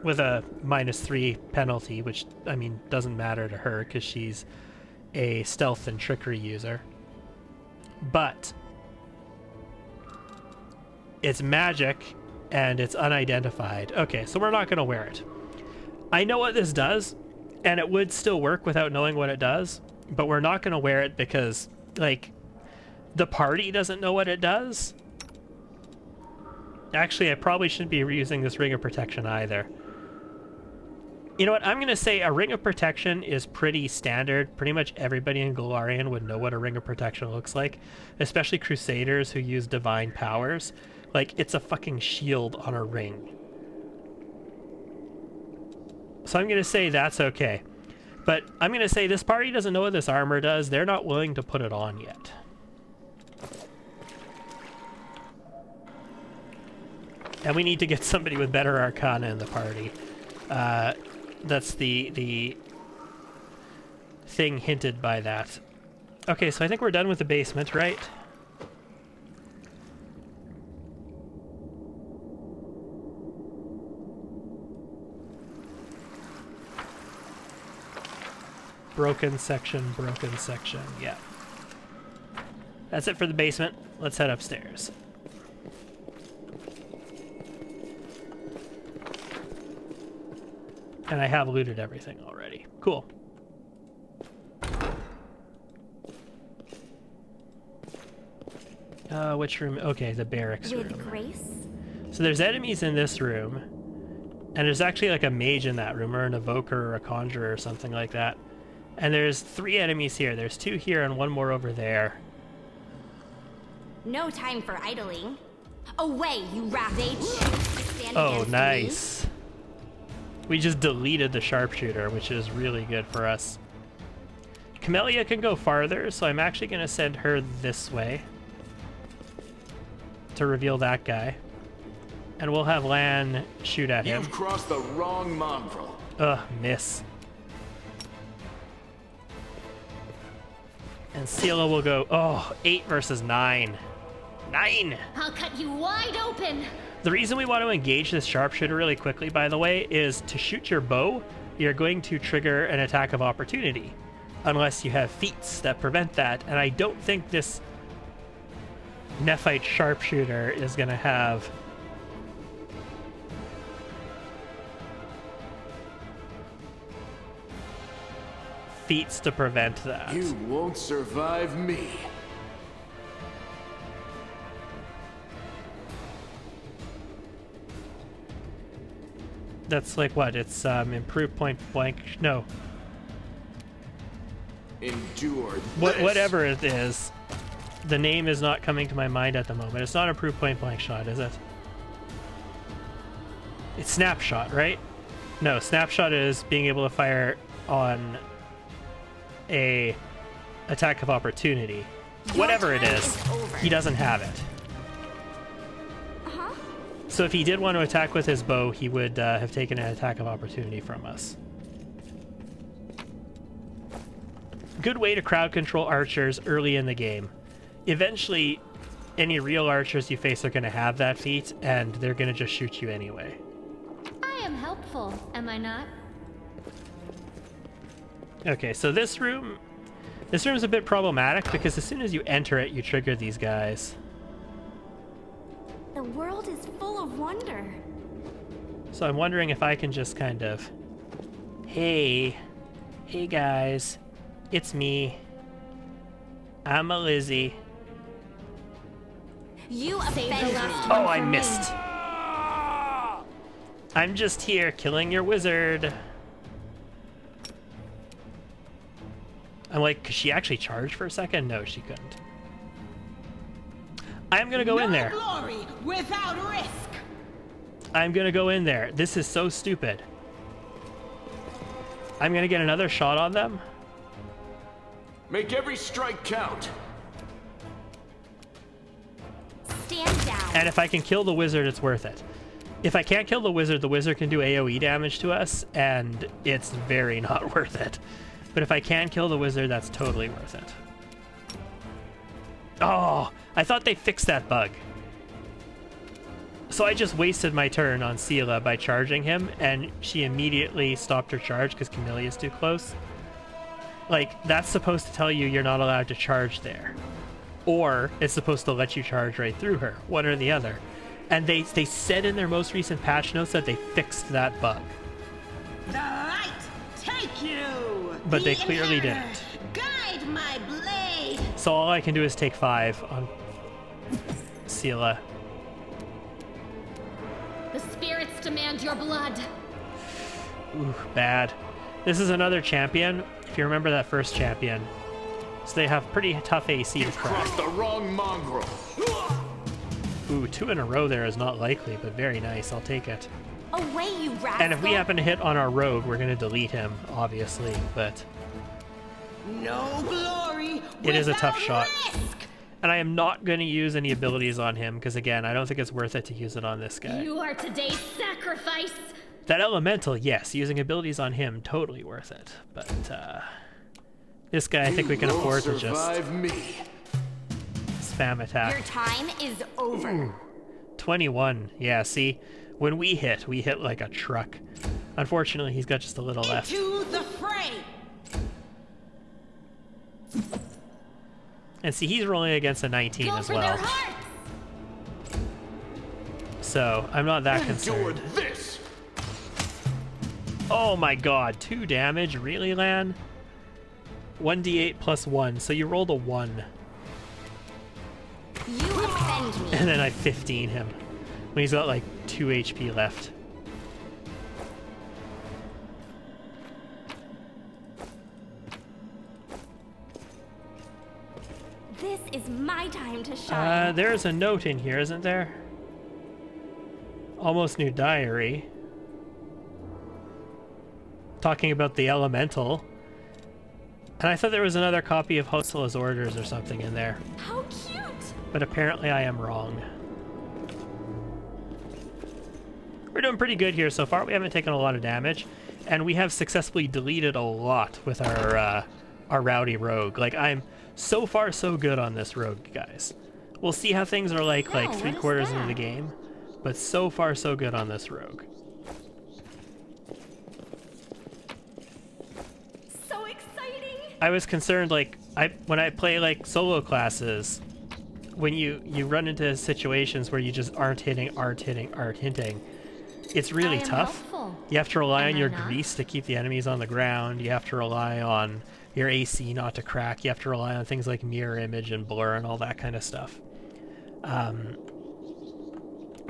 Speaker 1: With a -3 penalty, which, I mean, doesn't matter to her because she's a stealth and trickery user. But it's magic and it's unidentified. Okay, so we're not going to wear it. I know what this does, and it would still work without knowing what it does, but we're not going to wear it because, like, the party doesn't know what it does. Actually, I probably shouldn't be using this Ring of Protection either. You know what? I'm going to say a Ring of Protection is pretty standard. Pretty much everybody in Golarion would know what a Ring of Protection looks like, especially Crusaders who use divine powers. Like, it's a fucking shield on a ring. So I'm going to say that's okay. But I'm going to say this party doesn't know what this armor does. They're not willing to put it on yet. And we need to get somebody with better Arcana in the party. That's the thing hinted by that. Okay, so I think we're done with the basement, right? Broken section, yeah. That's it for the basement. Let's head upstairs. And I have looted everything already. Cool. Which room? Okay, the barracks room.
Speaker 2: With grace?
Speaker 1: So there's enemies in this room. And there's actually like a mage in that room, or an evoker, or a conjurer, or something like that. And there's 3 enemies here. There's 2 here and 1 more over there.
Speaker 2: No time for idling. Away, you rat! They choose to stand
Speaker 1: Oh,
Speaker 2: against
Speaker 1: nice.
Speaker 2: me.
Speaker 1: We just deleted the sharpshooter, which is really good for us. Camellia can go farther, so I'm actually going to send her this way to reveal that guy. And we'll have Lan shoot at him.
Speaker 9: You've crossed the wrong mongrel.
Speaker 1: Ugh, miss. And Sela will go, oh, 8 versus 9. 9!
Speaker 2: I'll cut you wide open.
Speaker 1: The reason we want to engage this sharpshooter really quickly, by the way, is to shoot your bow, you're going to trigger an attack of opportunity. Unless you have feats that prevent that, and I don't think this Nephite sharpshooter is going to have feats to prevent that.
Speaker 9: You won't survive me.
Speaker 1: That's like what? It's improved point blank. No.
Speaker 9: Endure
Speaker 1: whatever it is. The name is not coming to my mind at the moment. It's not improved point blank shot, is it? It's snapshot, right? No, snapshot is being able to fire on a attack of opportunity. Whatever it is, he doesn't have it. So if he did want to attack with his bow, he would have taken an attack of opportunity from us. Good way to crowd control archers early in the game. Eventually, any real archers you face are going to have that feat, and they're going to just shoot you anyway.
Speaker 7: I am helpful, am I not?
Speaker 1: Okay, so this room's a bit problematic because as soon as you enter it, you trigger these guys.
Speaker 2: The world is full of wonder.
Speaker 1: So I'm wondering if I can just kind of, hey guys, it's me. I'm a Lizzie.
Speaker 2: You offended us.
Speaker 1: Oh, I missed. I'm just here killing your wizard. I'm like, could she actually charge for a second? No, she couldn't. I'm gonna go in there.
Speaker 13: Glory without risk.
Speaker 1: I'm gonna go in there. This is so stupid. I'm gonna get another shot on them.
Speaker 9: Make every strike count.
Speaker 2: Stand down.
Speaker 1: And if I can kill the wizard, it's worth it. If I can't kill the wizard can do AoE damage to us, and it's very not worth it. But if I can kill the wizard, that's totally worth it. Oh, I thought they fixed that bug. So I just wasted my turn on Sela by charging him, and she immediately stopped her charge because Camellia's too close. Like, that's supposed to tell you you're not allowed to charge there. Or it's supposed to let you charge right through her, one or the other. And they said in their most recent patch notes that they fixed that bug.
Speaker 13: The light take you.
Speaker 1: But they clearly didn't.
Speaker 13: Guide my blade.
Speaker 1: So all I can do is take 5 on Sela.
Speaker 2: The spirits demand your blood.
Speaker 1: Ooh, bad. This is another champion, if you remember that first champion. So they have pretty tough AC to crack.
Speaker 9: Crossed the wrong mongrel.
Speaker 1: Ooh, 2 in a row there is not likely, but very nice. I'll take it.
Speaker 2: Away, you rascal.
Speaker 1: And if we happen to hit on our rogue, we're going to delete him, obviously, but
Speaker 13: No glory.
Speaker 1: it is a tough
Speaker 13: without
Speaker 1: shot.
Speaker 13: risk.
Speaker 1: And I am not going to use any abilities on him, because again, I don't think it's worth it to use it on this guy.
Speaker 2: You are today's sacrifice.
Speaker 1: That elemental, yes, using abilities on him, totally worth it. But this guy, I think we can afford to just spam attack.
Speaker 2: Your time is over.
Speaker 1: 21, yeah, see? When we hit like a truck. Unfortunately, he's got just a little left.
Speaker 13: To the fray.
Speaker 1: And see, he's rolling against a 19
Speaker 2: Go
Speaker 1: as
Speaker 2: for
Speaker 1: well.
Speaker 2: their hearts.
Speaker 1: So, I'm not that concerned.
Speaker 9: This.
Speaker 1: Oh my god, 2 damage? Really, Lan? 1d8 plus 1, so you rolled a 1.
Speaker 2: You offend me.
Speaker 1: And then I 15 him. When he's got like 2 HP left.
Speaker 2: This is my time to shine.
Speaker 1: There's a note in here, isn't there? Almost new diary. Talking about the elemental. And I thought there was another copy of Hosela's orders or something in there.
Speaker 2: How cute!
Speaker 1: But apparently I am wrong. We're doing pretty good here so far. We haven't taken a lot of damage. And we have successfully deleted a lot with our Rowdy rogue. Like, I'm so far so good on this rogue, guys. We'll see how things are like 3/4 into the game. But so far so good on this rogue.
Speaker 2: So exciting!
Speaker 1: I was concerned, like, when I play like solo classes, when you run into situations where you just aren't hitting, it's really tough.
Speaker 7: Helpful.
Speaker 1: You have to rely on your
Speaker 7: not?
Speaker 1: grease to keep the enemies on the ground. You have to rely on your AC not to crack. You have to rely on things like mirror image and blur and all that kind of stuff. Was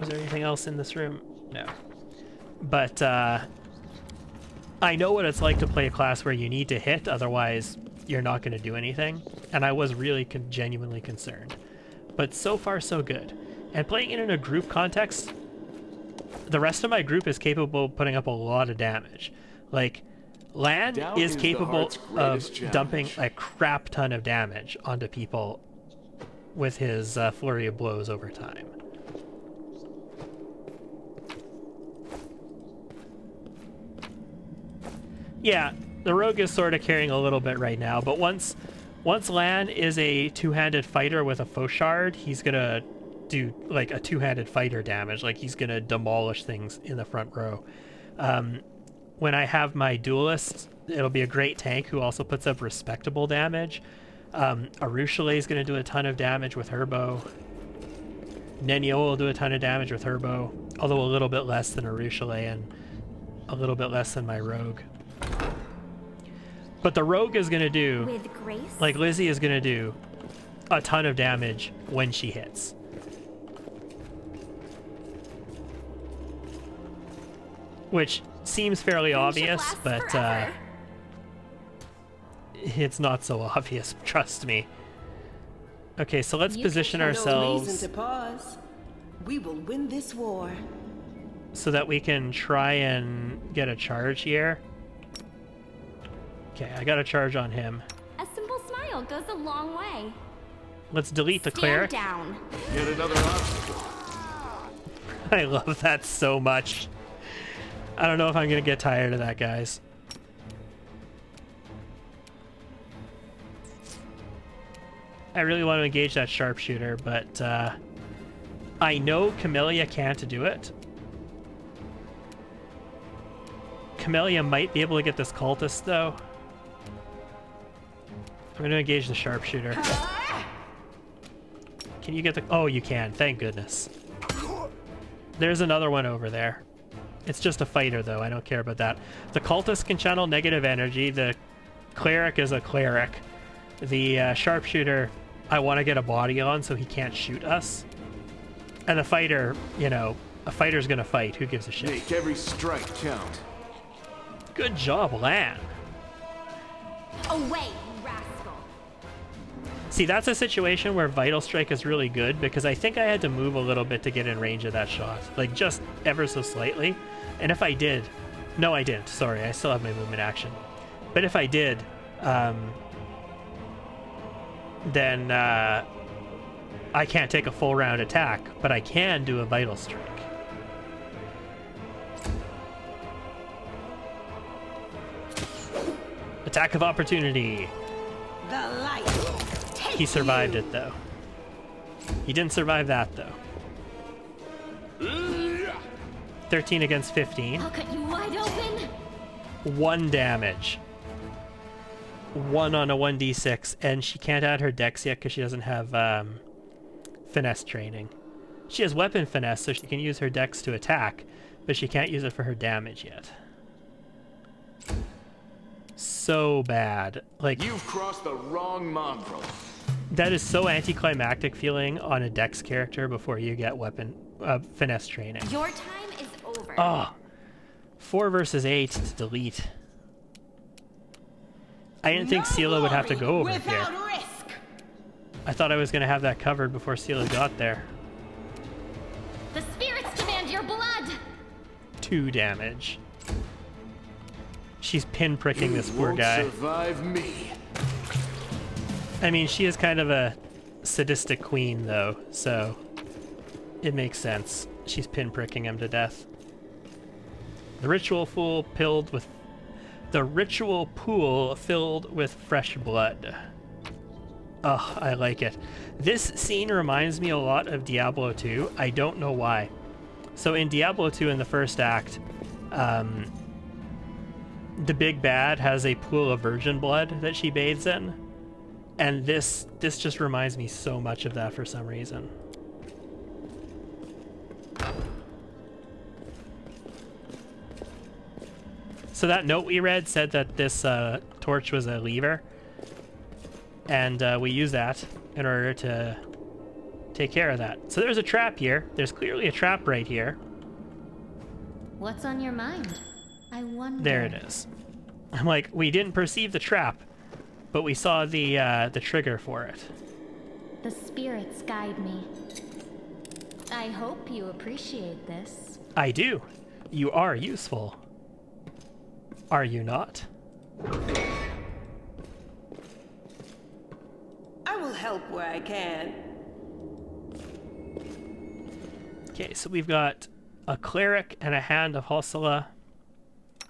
Speaker 1: there anything else in this room? No. But I know what it's like to play a class where you need to hit, otherwise you're not going to do anything. And I was really genuinely concerned. But so far, so good. And playing it in a group context, the rest of my group is capable of putting up a lot of damage. Like, Lan is capable of dumping a crap ton of damage onto people with his flurry of blows over time. Yeah, the rogue is sort of carrying a little bit right now, but once Lan is a two-handed fighter with a Fauchard, he's gonna do like a two-handed fighter damage. Like, he's gonna demolish things in the front row. When I have my duelist, it'll be a great tank who also puts up respectable damage. Arushale is gonna do a ton of damage with her bow. Nenio will do a ton of damage with her bow, although a little bit less than Arushale and a little bit less than my rogue. But the rogue is going to do,
Speaker 2: with grace,
Speaker 1: like Lizzie is going to do, a ton of damage when she hits. Which seems fairly obvious, but it's not so obvious, trust me. Okay, so let's position ourselves.
Speaker 3: No reason to pause. We will win this war.
Speaker 1: So that we can try and get a charge here. Okay, I got a charge on him.
Speaker 2: a simple smile goes a long way.
Speaker 1: Let's delete the cleric.
Speaker 2: Stand down.
Speaker 9: Yet another obstacle.
Speaker 1: I love that so much. I don't know if I'm gonna get tired of that, guys. I really want to engage that sharpshooter, but I know Camellia can't do it. Camellia might be able to get this cultist, though. I'm going to engage the sharpshooter. Can you get the... Oh, you can. Thank goodness. There's another one over there. It's just a fighter, though. I don't care about that. The cultist can channel negative energy. The cleric is a cleric. The sharpshooter, I want to get a body on so he can't shoot us. And the fighter, you know, a fighter's gonna fight. Who gives a shit?
Speaker 9: Make every strike count.
Speaker 1: Good job, Lan.
Speaker 2: Away, you rascal.
Speaker 1: See, that's a situation where Vital Strike is really good because I think I had to move a little bit to get in range of that shot. Like, just ever so slightly. And if I did... No, I didn't. Sorry, I still have my movement action. But if I did, then I can't take a full round attack, but I can do a Vital Strike. Attack of opportunity.
Speaker 13: The light.
Speaker 1: He survived it, though. He didn't survive that, though. 13 against 15.
Speaker 2: I'll cut you wide open.
Speaker 1: 1 damage. 1 on a 1d6, and she can't add her dex yet because she doesn't have finesse training. She has weapon finesse, so she can use her dex to attack, but she can't use it for her damage yet. So bad. Like,
Speaker 9: you've crossed the wrong mongrel.
Speaker 1: That is so anticlimactic feeling on a dex character before you get weapon finesse training.
Speaker 2: Your time is over.
Speaker 1: Oh, 4 versus 8 to delete. I didn't think Sela would have to go over here.
Speaker 13: Risk.
Speaker 1: I thought I was going to have that covered before Sela got there.
Speaker 2: The spirits demand your blood.
Speaker 1: 2 damage. She's pinpricking this poor guy.
Speaker 9: Survive me.
Speaker 1: I mean, she is kind of a sadistic queen, though, so it makes sense. She's pinpricking him to death. The ritual pool filled with fresh blood. Oh, I like it. This scene reminds me a lot of Diablo 2. I don't know why. So in Diablo 2, in the first act, the big bad has a pool of virgin blood that she bathes in. And this just reminds me so much of that for some reason. So that note we read said that this torch was a lever. And we use that in order to take care of that. So there's a trap here. There's clearly a trap right here.
Speaker 7: What's on your mind? I wonder.
Speaker 1: There it is. I'm like, we didn't perceive the trap, but we saw the trigger for it.
Speaker 7: The spirits guide me. I hope you appreciate this.
Speaker 1: I do. You are useful. Are you not?
Speaker 13: I will help where I can.
Speaker 1: Okay, so we've got a cleric and a hand of Hosala.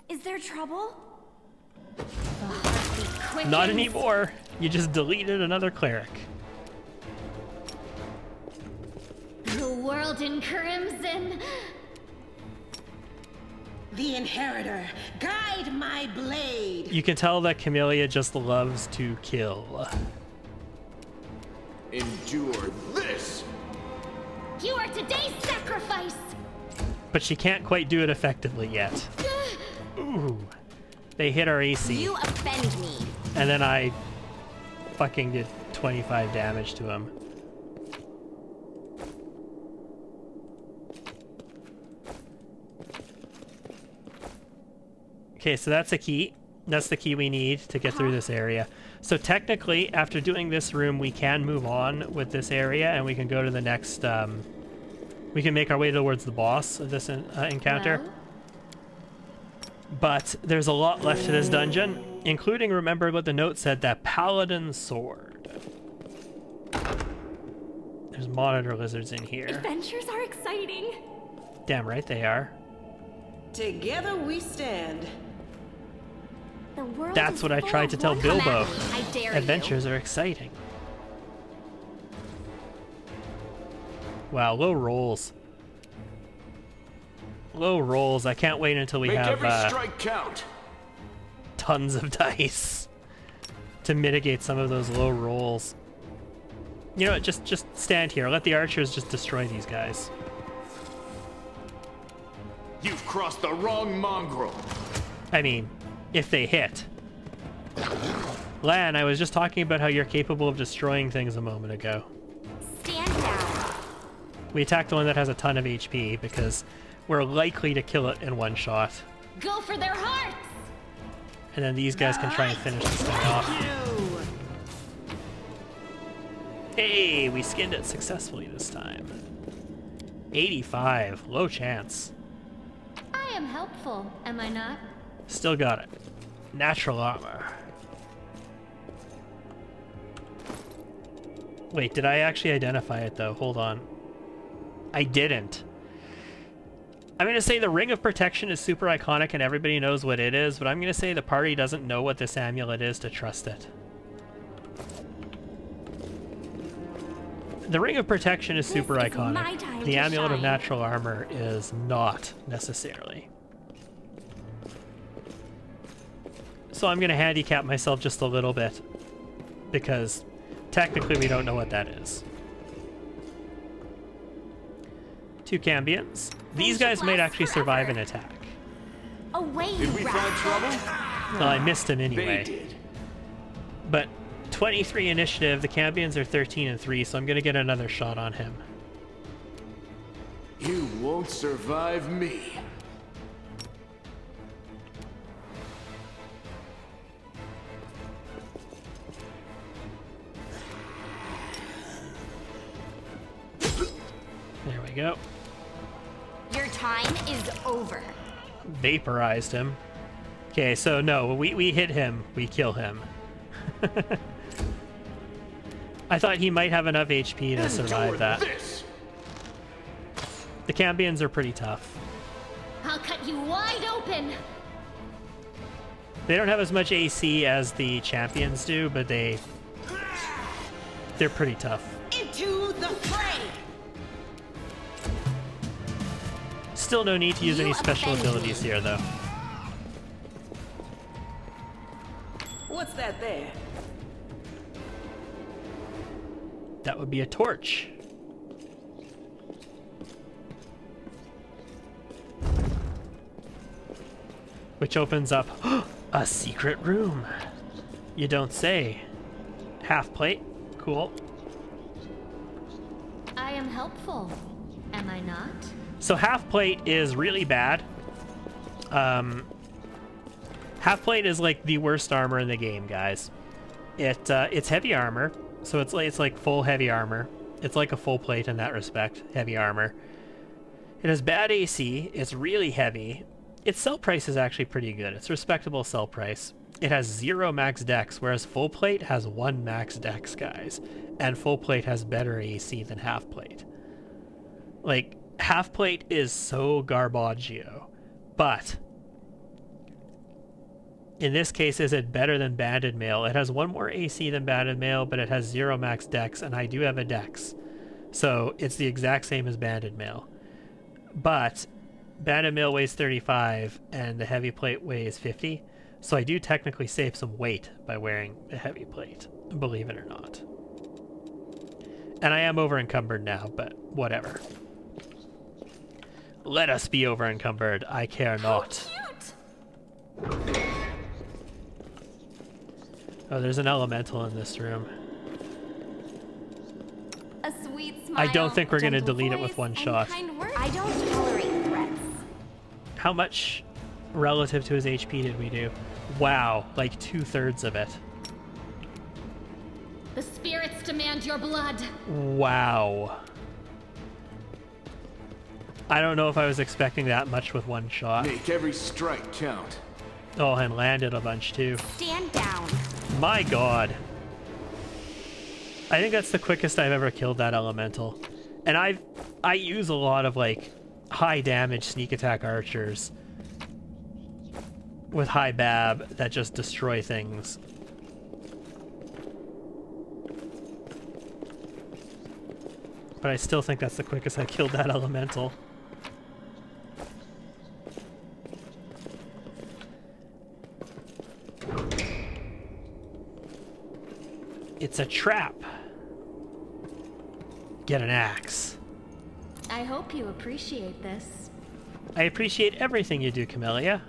Speaker 2: Is there trouble?
Speaker 1: Not anymore. You just deleted another cleric.
Speaker 2: The world in crimson.
Speaker 13: The Inheritor, guide my blade.
Speaker 1: You can tell that Camellia just loves to kill.
Speaker 9: Endure this.
Speaker 2: You are today's sacrifice.
Speaker 1: But she can't quite do it effectively yet. Ooh. They hit our AC.
Speaker 2: You offend me.
Speaker 1: And then I fucking did 25 damage to him. Okay, so that's a key. That's the key we need to get through this area. So technically, after doing this room, we can move on with this area, and we can go to the next... we can make our way towards the boss of this encounter.
Speaker 7: Well?
Speaker 1: But there's a lot left to this dungeon, including, remember what the note said, that paladin sword. There's monitor lizards in here.
Speaker 2: Adventures are exciting.
Speaker 1: Damn right they are.
Speaker 13: Together we stand.
Speaker 2: The world
Speaker 1: That's
Speaker 2: is
Speaker 1: what I
Speaker 2: full
Speaker 1: tried
Speaker 2: of
Speaker 1: to tell
Speaker 2: wonder.
Speaker 1: Bilbo.
Speaker 2: I dare
Speaker 1: Adventures are exciting. Wow, low rolls. Low rolls. I can't wait until we
Speaker 9: Make
Speaker 1: have
Speaker 9: every strike count.
Speaker 1: tons of dice to mitigate some of those low rolls. You know what? Just stand here. Let the archers just destroy these guys.
Speaker 9: You've crossed the wrong mongrel.
Speaker 1: I mean, if they hit. Lan, I was just talking about how you're capable of destroying things a moment ago.
Speaker 2: Stand down.
Speaker 1: We attacked the one that has a ton of HP because we're likely to kill it in one shot.
Speaker 2: Go for their hearts!
Speaker 1: And then these guys can try and finish this guy off. Hey, we skinned it successfully this time. 85, low chance.
Speaker 7: I am helpful, am I not?
Speaker 1: Still got it. Natural armor. Wait, did I actually identify it though? Hold on. I didn't. I'm going to say the Ring of Protection is super iconic and everybody knows what it is, but I'm going to say the party doesn't know what this amulet is to trust it. The Ring of Protection is super iconic. The Amulet of Natural Armor is not necessarily. So I'm going to handicap myself just a little bit because technically we don't know what that is. 2 Cambions. These guys might actually survive an attack.
Speaker 2: Away,
Speaker 9: Did we find trouble?
Speaker 1: Well, I missed him anyway.
Speaker 9: They did.
Speaker 1: But 23 initiative, the Cambions are 13 and 3, so I'm going to get another shot on him.
Speaker 9: You won't survive me.
Speaker 1: There we go.
Speaker 2: Your time is over.
Speaker 1: Vaporized him. Okay, so no, we hit him, we kill him. I thought he might have enough HP to survive that. The Cambions are pretty tough.
Speaker 2: I'll cut you wide open.
Speaker 1: They don't have as much AC as the champions do, but they're pretty tough.
Speaker 13: Into the fray!
Speaker 1: Still no need to use any special abilities here, though.
Speaker 13: What's that there?
Speaker 1: That would be a torch. Which opens up a secret room. You don't say. Half plate. Cool.
Speaker 7: I am helpful, am I not?
Speaker 1: So half plate is really bad. Half plate is like the worst armor in the game, guys. It's heavy armor, so it's like full heavy armor. It's like a full plate in that respect, heavy armor. It has bad AC. It's really heavy. Its sell price is actually pretty good. It's respectable sell price. It has 0 max dex, whereas full plate has 1 max dex, guys. And full plate has better AC than half plate. Like, half plate is so garbaggio, but in this case, is it better than banded mail? It has 1 more AC than banded mail, but it has 0 max dex, and I do have a dex, so it's the exact same as banded mail. But banded mail weighs 35, and the heavy plate weighs 50, so I do technically save some weight by wearing the heavy plate, believe it or not. And I am over encumbered now, but whatever. Let us be over encumbered. I care not. Oh, there's an elemental in this room.
Speaker 2: A sweet smile.
Speaker 1: I don't think we're going to
Speaker 2: gentle
Speaker 1: delete it with
Speaker 2: voice,
Speaker 1: one
Speaker 2: and
Speaker 1: shot.
Speaker 2: kind words. I don't tolerate threats.
Speaker 1: How much relative to his HP did we do? Wow, like 2/3 of it.
Speaker 2: The spirits demand your blood.
Speaker 1: Wow. I don't know if I was expecting that much with one shot.
Speaker 9: Make every strike count.
Speaker 1: Oh, and landed a bunch too.
Speaker 2: Stand down.
Speaker 1: My god. I think that's the quickest I've ever killed that elemental. And I use a lot of like high damage sneak attack archers with high BAB that just destroy things. But I still think that's the quickest I killed that elemental. It's a trap. Get an axe.
Speaker 7: I hope you appreciate this.
Speaker 1: I appreciate everything you do, Camellia.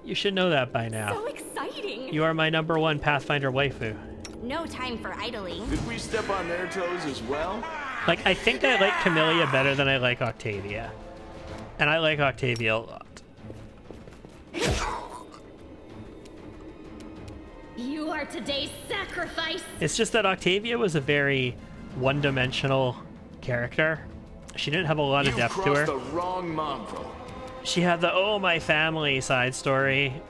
Speaker 1: You should know that by now.
Speaker 2: So exciting!
Speaker 1: You are my #1 Pathfinder waifu.
Speaker 2: No time for idling.
Speaker 9: Did we step on their toes as well?
Speaker 1: Like, I think I like Camellia better than I like Octavia. And I like Octavia a lot.
Speaker 2: You are today's sacrifice!
Speaker 1: It's just that Octavia was a very one-dimensional character. She didn't have a lot of depth to her.
Speaker 9: You crossed the wrong mongrel.
Speaker 1: She had the "oh, my family" side story.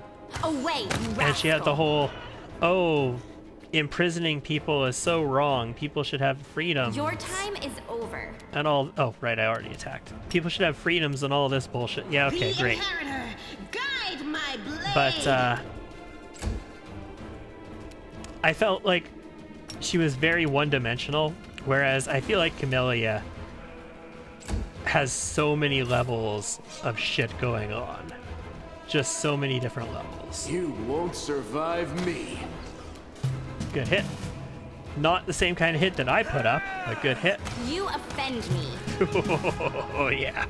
Speaker 2: Away, you rascal.
Speaker 1: And she had the whole, "oh, imprisoning people is so wrong. People should have freedom."
Speaker 2: Your time is over.
Speaker 1: And all, oh, right, I already attacked. People should have freedoms and all this bullshit. Yeah, okay, great.
Speaker 13: Guide my blade.
Speaker 1: But, I felt like she was very one-dimensional, whereas I feel like Camellia has so many levels of shit going on. Just so many different levels.
Speaker 9: You won't survive me.
Speaker 1: Good hit. Not the same kind of hit that I put up, but good hit.
Speaker 2: You offend me.
Speaker 1: Oh, yeah.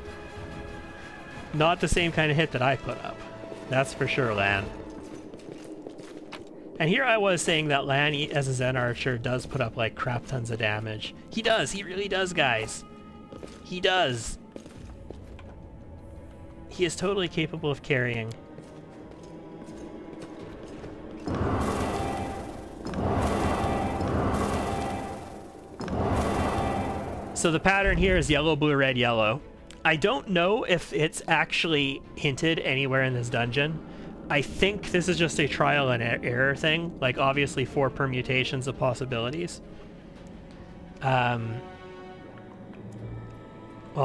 Speaker 1: Not the same kind of hit that I put up. That's for sure, Lan. And here I was saying that Lan, as a Zen archer, does put up like crap tons of damage. He does. He really does, guys. He does. He is totally capable of carrying. So the pattern here is yellow, blue, red, yellow. I don't know if it's actually hinted anywhere in this dungeon. I think this is just a trial and error thing. Like, obviously 4 permutations of possibilities. Well,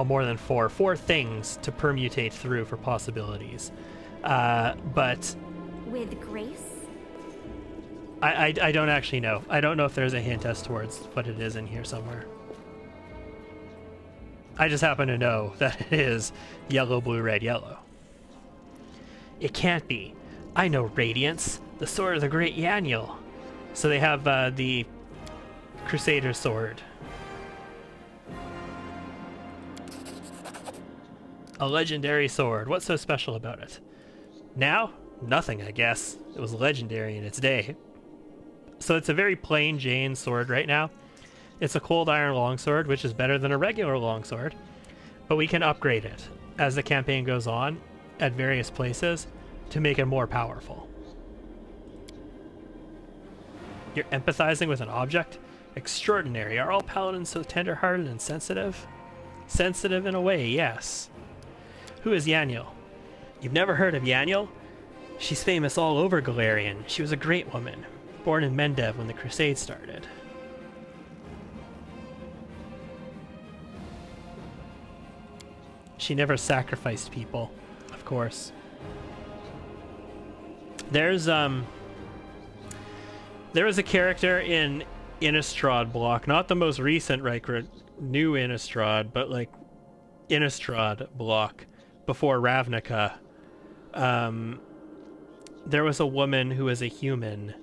Speaker 1: more than 4. 4 things to permutate through for possibilities. But...
Speaker 2: With grace?
Speaker 1: I don't actually know. I don't know if there's a hint as towards what it is in here somewhere. I just happen to know that it is yellow, blue, red, yellow. It can't be. I know Radiance, the sword of the great Yaniel. So they have the Crusader sword. A legendary sword. What's so special about it? Now? Nothing, I guess. It was legendary in its day. So it's a very plain Jane sword right now. It's a cold iron longsword, which is better than a regular longsword. But we can upgrade it as the campaign goes on at various places to make it more powerful. You're empathizing with an object? Extraordinary. Are all paladins so tender-hearted and sensitive? Sensitive in a way, yes. Who is Yaniel? You've never heard of Yaniel? She's famous all over Galarian. She was a great woman, born in Mendev when the Crusade started. She never sacrificed people, of course. There was a character in Innistrad block, not the most recent, right, new Innistrad, but like Innistrad block before Ravnica. There was a woman who was a human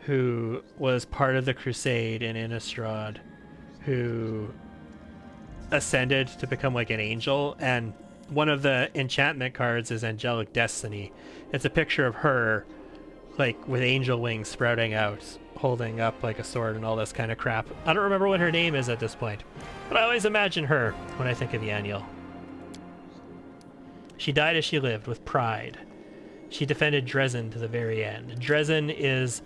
Speaker 1: who was part of the Crusade in Innistrad who ascended to become like an angel, and one of the enchantment cards is Angelic Destiny. It's a picture of her like with angel wings sprouting out, holding up like a sword and all this kind of crap. I don't remember what her name is at this point, but I always imagine her when I think of Yaniel. She died as she lived, with pride. She defended Dresden to the very end. Dresden is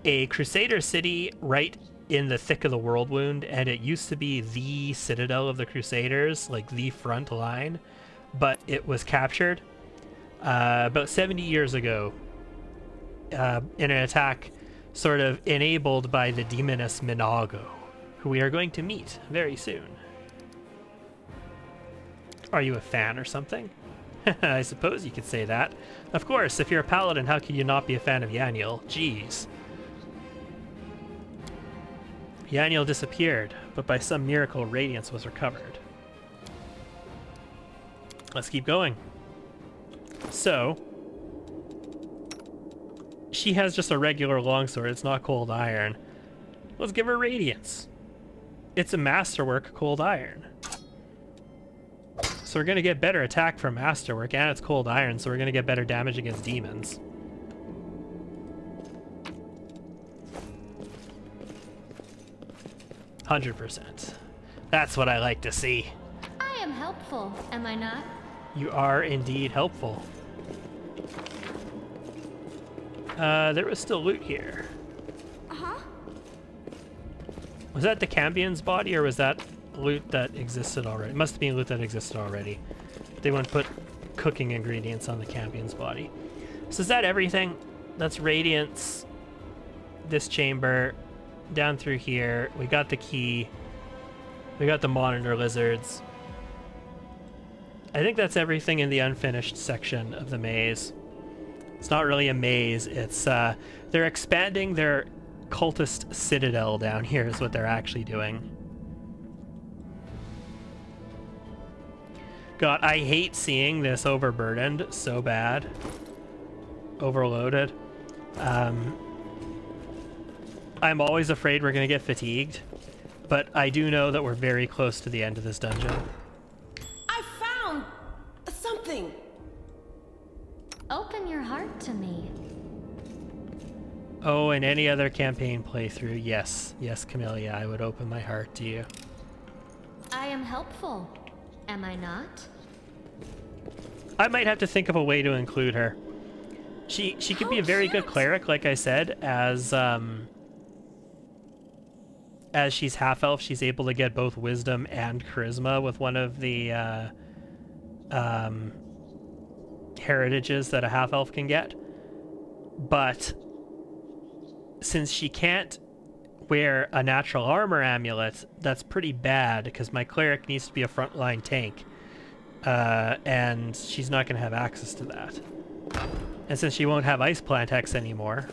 Speaker 1: a Crusader city right in the thick of the World Wound, and it used to be the citadel of the Crusaders, like the front line, but it was captured about 70 years ago in an attack sort of enabled by the demoness Minago, who we are going to meet very soon. Are you a fan or something? I suppose you could say that. Of course, if you're a paladin, how could you not be a fan of Yaniel? Jeez. Yaniel disappeared, but by some miracle, Radiance was recovered. Let's keep going. So, she has just a regular longsword. It's not cold iron. Let's give her Radiance. It's a masterwork cold iron. So we're going to get better attack from Masterwork, and it's cold iron, so we're going to get better damage against demons. %. That's what I like to see.
Speaker 7: I am helpful, am I not?
Speaker 1: You are indeed helpful. There was still loot here.
Speaker 2: Uh-huh.
Speaker 1: Was that the Campion's body, or was that loot that existed already? It must have been loot that existed already. They wouldn't put cooking ingredients on the Campion's body. So is that everything? That's Radiance, this chamber, down through here. We got the key. We got the monitor lizards. I think that's everything in the unfinished section of the maze. It's not really a maze. It's they're expanding their cultist citadel down here is what they're actually doing. God, I hate seeing this overburdened so bad. Overloaded. I'm always afraid we're going to get fatigued, but I do know that we're very close to the end of this dungeon.
Speaker 3: I found something.
Speaker 7: Open your heart to me.
Speaker 1: Oh, and any other campaign playthrough, yes. Yes, Camellia, I would open my heart to you.
Speaker 7: I am helpful, am I not?
Speaker 1: I might have to think of a way to include her. She could be a very good cleric, like I said, as she's half-elf, she's able to get both wisdom and charisma with one of the heritages that a half-elf can get. But since she can't wear a natural armor amulet, that's pretty bad, because my cleric needs to be a frontline tank. And she's not going to have access to that. And since she won't have Ice Plant Hex anymore,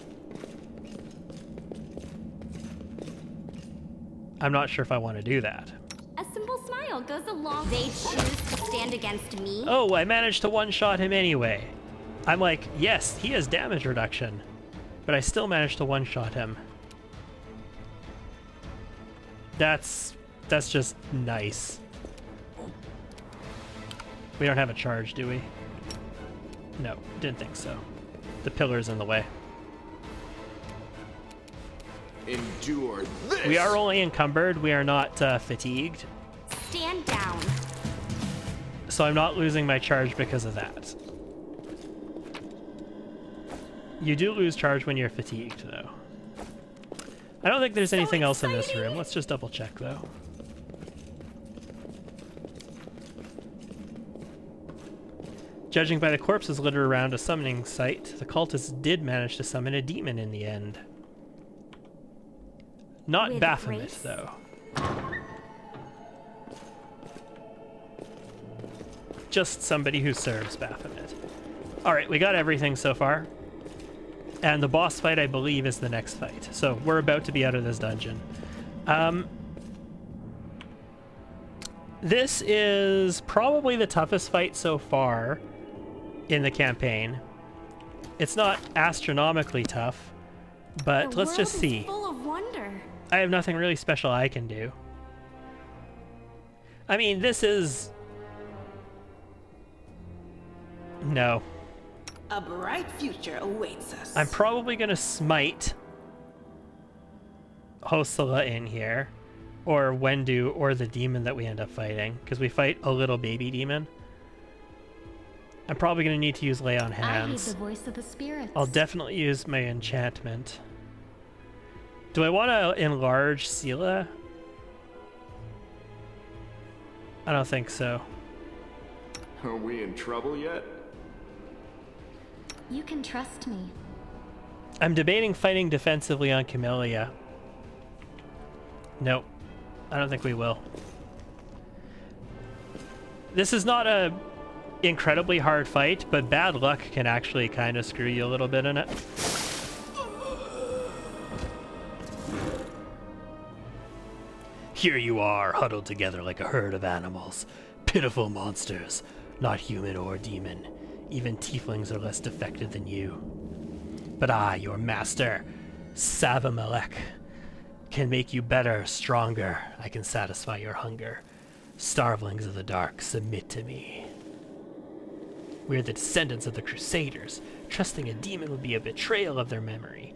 Speaker 1: I'm not sure if I want to do that.
Speaker 2: A simple smile goes a long. They choose to stand against me.
Speaker 1: Oh, I managed to one-shot him anyway. I'm like, yes, he has damage reduction, but I still managed to one-shot him. That's just nice. We don't have a charge, do we? No, didn't think so. The pillar's in the way.
Speaker 9: Endure this.
Speaker 1: We are only encumbered. We are not fatigued.
Speaker 2: Stand down.
Speaker 1: So I'm not losing my charge because of that. You do lose charge when you're fatigued, though. I don't think there's anything else in this room. Let's just double check, though. Judging by the corpses littered around a summoning site, the cultists did manage to summon a demon in the end. Not
Speaker 2: With
Speaker 1: Baphomet,
Speaker 2: grace?
Speaker 1: though. Just somebody who serves Baphomet. Alright, we got everything so far. And the boss fight, I believe, is the next fight. So we're about to be out of this dungeon. This is probably the toughest fight so far in the campaign. It's not astronomically tough, but let's just see.
Speaker 2: Full of wonder.
Speaker 1: I have nothing really special I can do. I mean, this is... No.
Speaker 3: A bright future awaits us.
Speaker 1: I'm probably going to smite Hosala in here, or Wendu, or the demon that we end up fighting, because we fight a little baby demon. I'm probably going to need to use Lay on Hands.
Speaker 7: I heed the voice of the spirits.
Speaker 1: I'll definitely use my enchantment. Do I want to enlarge Sela? I don't think so.
Speaker 9: Are we in trouble yet?
Speaker 7: You can trust me.
Speaker 1: I'm debating fighting defensively on Camellia. Nope. I don't think we will. This is not a incredibly hard fight, but bad luck can actually kind of screw you a little bit in it. Here you are, huddled together like a herd of animals. Pitiful monsters, not human or demon. Even tieflings are less defective than you. But I, your master, Savamelech, can make you better, stronger. I can satisfy your hunger. Starvelings of the dark, submit to me. We're the descendants of the Crusaders. Trusting a demon would be a betrayal of their memory.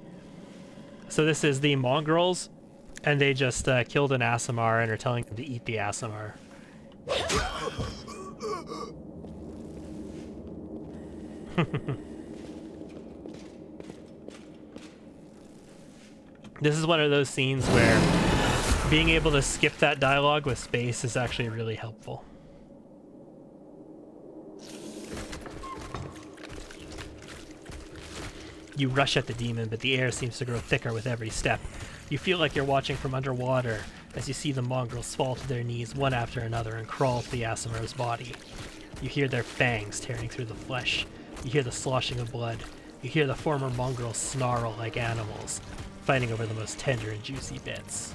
Speaker 1: So this is the mongrels, and they just killed an Aasimar and are telling them to eat the Aasimar. This is one of those scenes where being able to skip that dialogue with space is actually really helpful. You rush at the demon, but the air seems to grow thicker with every step. You feel like you're watching from underwater as you see the mongrels fall to their knees one after another and crawl to the Aasimar's body. You hear their fangs tearing through the flesh. You hear the sloshing of blood. You hear the former mongrels snarl like animals, fighting over the most tender and juicy bits.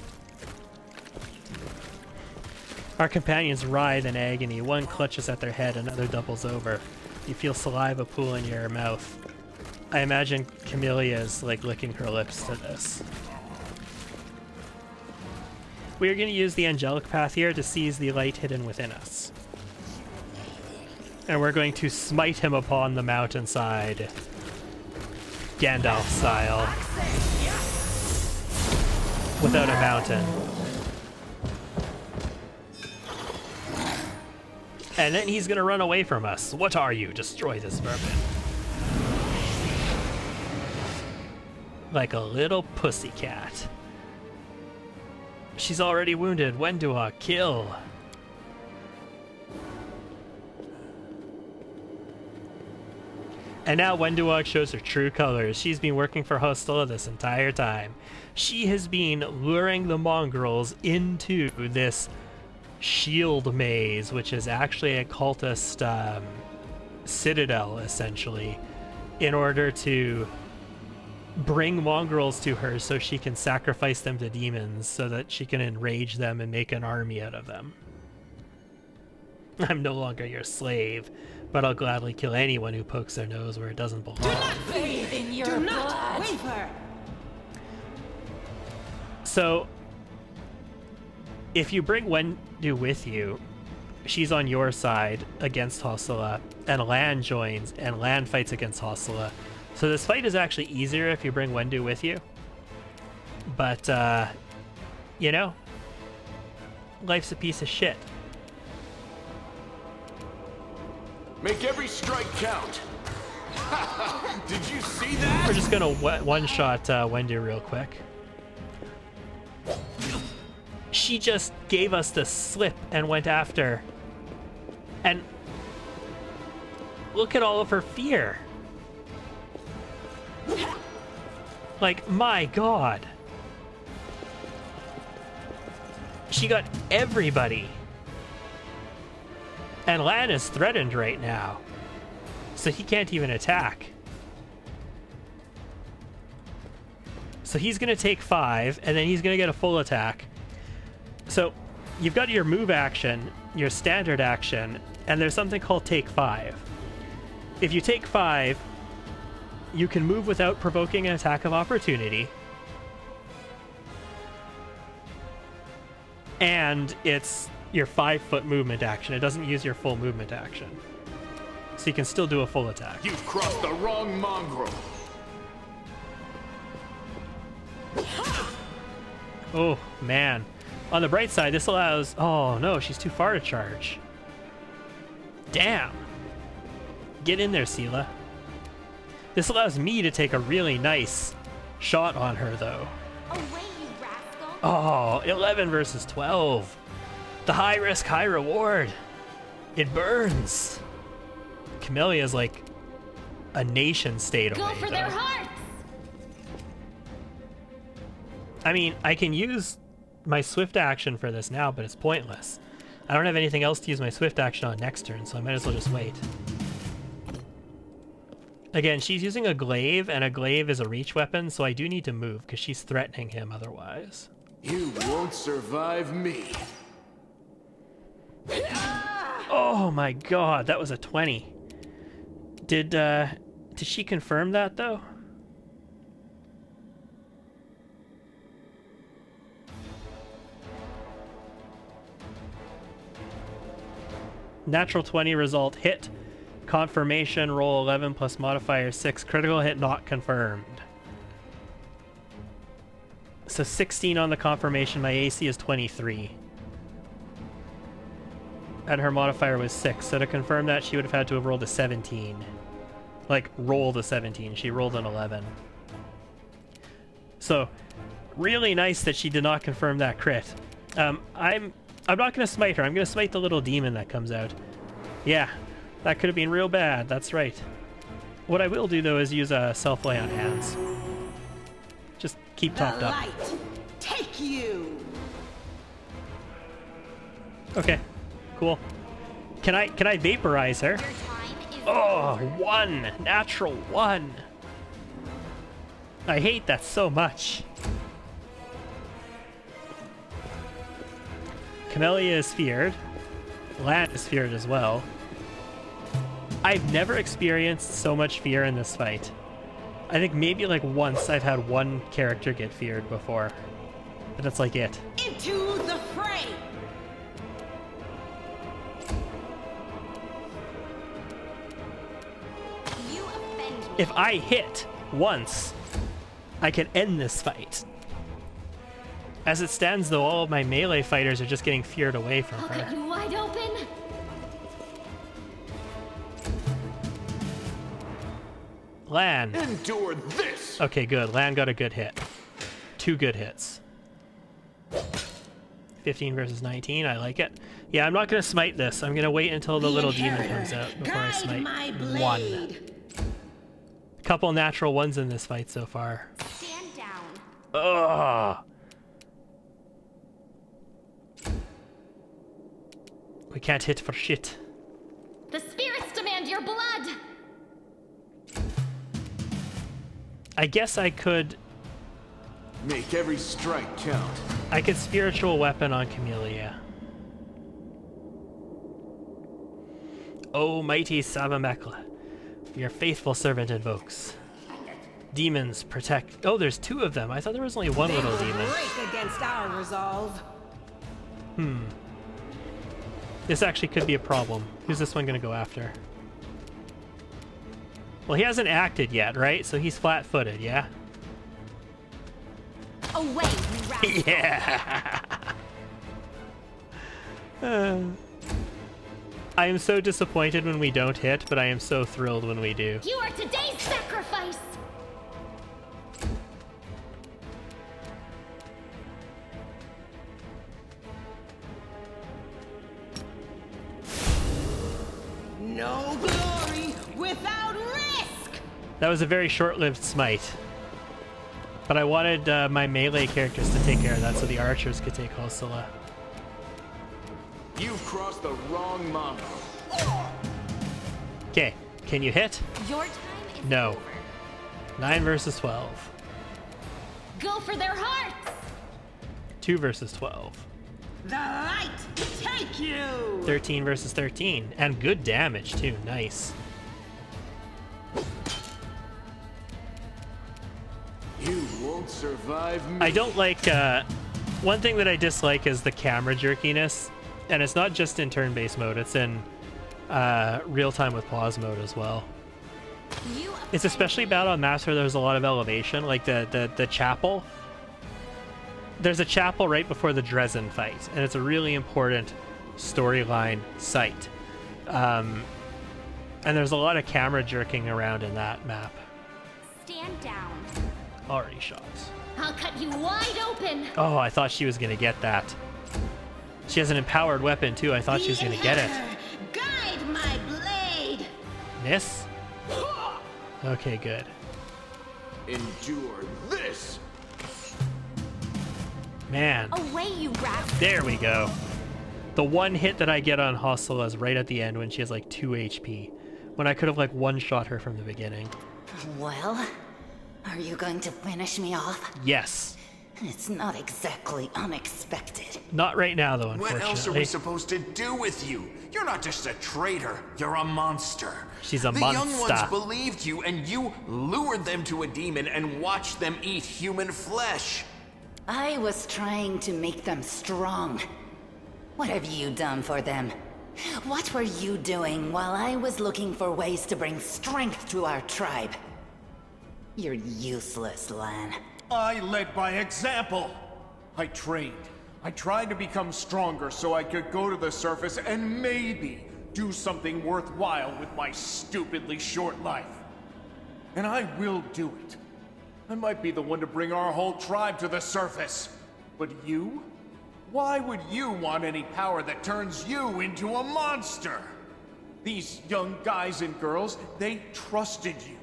Speaker 1: Our companions writhe in agony. One clutches at their head, another doubles over. You feel saliva pool in your mouth. I imagine Camellia is like licking her lips to this. We are going to use the angelic path here to seize the light hidden within us. And we're going to smite him upon the mountainside, Gandalf style, without a mountain. And then he's going to run away from us. What are you? Destroy this vermin. Like a little pussycat. She's already wounded. Wendua, kill. And now Wendua shows her true colors. She's been working for Hostilla this entire time. She has been luring the mongrels into this shield maze, which is actually a cultist citadel, essentially, in order to bring mongrels to her so she can sacrifice them to demons so that she can enrage them and make an army out of them. I'm no longer your slave, but I'll gladly kill anyone who pokes their nose where it doesn't belong.
Speaker 13: Do not bathe in your blood. Do not waver.
Speaker 1: So, if you bring Wendu with you, she's on your side against Hostilla, and Lan joins, and Lan fights against Hostilla. So this fight is actually easier if you bring Wendu with you. But, you know, life's a piece of shit.
Speaker 9: Make every strike count. Did you see that?
Speaker 1: We're just gonna one-shot Wendu real quick. She just gave us the slip and went after. And look at all of her fear. Like, my God. She got everybody. And Lan is threatened right now. So he can't even attack. So he's going to take 5, and then he's going to get a full attack. So you've got your move action, your standard action, and there's something called take 5. If you take 5, you can move without provoking an attack of opportunity. And it's your 5-foot movement action. It doesn't use your full movement action. So you can still do a full attack.
Speaker 9: You've crossed the wrong mongrel.
Speaker 1: Oh, man. On the bright side, this allows... Oh, no, she's too far to charge. Damn. Get in there, Sela. This allows me to take a really nice shot on her, though.
Speaker 2: Away, you rascal.
Speaker 1: Oh, 11 versus 12. The high risk, high reward. It burns. Camellia is like a nation state away.
Speaker 2: Go for their hearts.
Speaker 1: I mean, I can use my swift action for this now, but it's pointless. I don't have anything else to use my swift action on next turn, so I might as well just wait. Again, she's using a glaive, and a glaive is a reach weapon, so I do need to move, because she's threatening him otherwise.
Speaker 9: You won't survive me.
Speaker 1: Oh my God, that was a 20. Did she confirm that, though? Natural 20 result hit. Confirmation roll 11 plus modifier 6. Critical hit not confirmed. So 16 on the confirmation. My AC is 23. And her modifier was 6. So to confirm that, she would have had to have rolled a 17. Like, rolled a 17. She rolled an 11. So, really nice that she did not confirm that crit. I'm not going to smite her. I'm going to smite the little demon that comes out. Yeah, that could have been real bad. That's right. What I will do, though, is use a self-lay on hands. Just keep topped up.
Speaker 13: Take you.
Speaker 1: Okay, cool. Can I vaporize her? Oh, 1! Natural 1! I hate that so much. Camellia is feared. Lan is feared as well. I've never experienced so much fear in this fight. I think maybe like once I've had one character get feared before. But that's like it.
Speaker 13: Into the fray!
Speaker 2: You offend me.
Speaker 1: If I hit once, I can end this fight. As it stands, though, all of my melee fighters are just getting feared away from
Speaker 2: I'll
Speaker 1: her.
Speaker 2: cut you wide open.
Speaker 1: Lan.
Speaker 9: Endure this!
Speaker 1: Okay, good. Lan got a good hit. 2 good hits. 15 versus 19. I like it. Yeah, I'm not going to smite this. I'm going to wait until the little demon comes out before I smite. 1. Couple natural 1s in this fight so far.
Speaker 2: Stand down.
Speaker 1: Ugh. We can't hit for shit.
Speaker 2: The spirits demand your blood.
Speaker 1: I guess I could...
Speaker 9: Make every strike count.
Speaker 1: I could spiritual weapon on Camellia. O mighty Sabamekla, your faithful servant invokes. Demons protect... Oh, there's 2 of them. I thought there was only 1 little demon.
Speaker 13: Break against our resolve.
Speaker 1: This actually could be a problem. Who's this one going to go after? Well, he hasn't acted yet, right? So he's flat-footed, yeah?
Speaker 2: Away, you rascal.
Speaker 1: Yeah! I am so disappointed when we don't hit, but I am so thrilled when we do.
Speaker 2: You are today's sacrifice.
Speaker 13: No glory without risk!
Speaker 1: That was a very short-lived smite. But I wanted my melee characters to take care of that so the archers could take Hosilla.
Speaker 9: You've crossed the wrong mongrel.
Speaker 1: Okay, can you hit?
Speaker 2: Your time is
Speaker 1: No.
Speaker 2: over.
Speaker 1: 9 versus 12.
Speaker 2: Go for their hearts.
Speaker 1: 2 versus 12.
Speaker 13: The light take you!
Speaker 1: 13 versus 13. And good damage, too. Nice.
Speaker 9: You won't survive me.
Speaker 1: I don't like... one thing that I dislike is the camera jerkiness. And it's not just in turn-based mode. It's in real-time with pause mode as well. It's especially bad on maps where there's a lot of elevation. Like the chapel. There's a chapel right before the Dresden fight. And it's a really important storyline site. And there's a lot of camera jerking around in that map.
Speaker 2: Stand down.
Speaker 1: Already shots.
Speaker 2: I'll cut you wide open.
Speaker 1: Oh, I thought she was going to get that. She has an empowered weapon, too. I thought she was going to get it.
Speaker 13: Guide my blade!
Speaker 1: Miss? Okay, good.
Speaker 9: Endure this!
Speaker 1: Man.
Speaker 2: Away, you rascal.
Speaker 1: There we go. The one hit that I get on Hosilla is right at the end when she has like 2 HP. When I could have like one-shot her from the beginning.
Speaker 12: Well, are you going to finish me off?
Speaker 1: Yes.
Speaker 12: It's not exactly unexpected.
Speaker 1: Not right now, though, unfortunately.
Speaker 9: What else are we supposed to do with you? You're not just a traitor, you're a monster.
Speaker 1: She's a
Speaker 9: the
Speaker 1: monster.
Speaker 9: The young ones believed you, and you lured them to a demon and watched them eat human flesh.
Speaker 12: I was trying to make them strong. What have you done for them? What were you doing while I was looking for ways to bring strength to our tribe? You're useless, Lan.
Speaker 9: I led by example. I trained. I tried to become stronger so I could go to the surface and maybe do something worthwhile with my stupidly short life. And I will do it. I might be the one to bring our whole tribe to the surface. But you? Why would you want any power that turns you into a monster? These young guys and girls, they trusted you.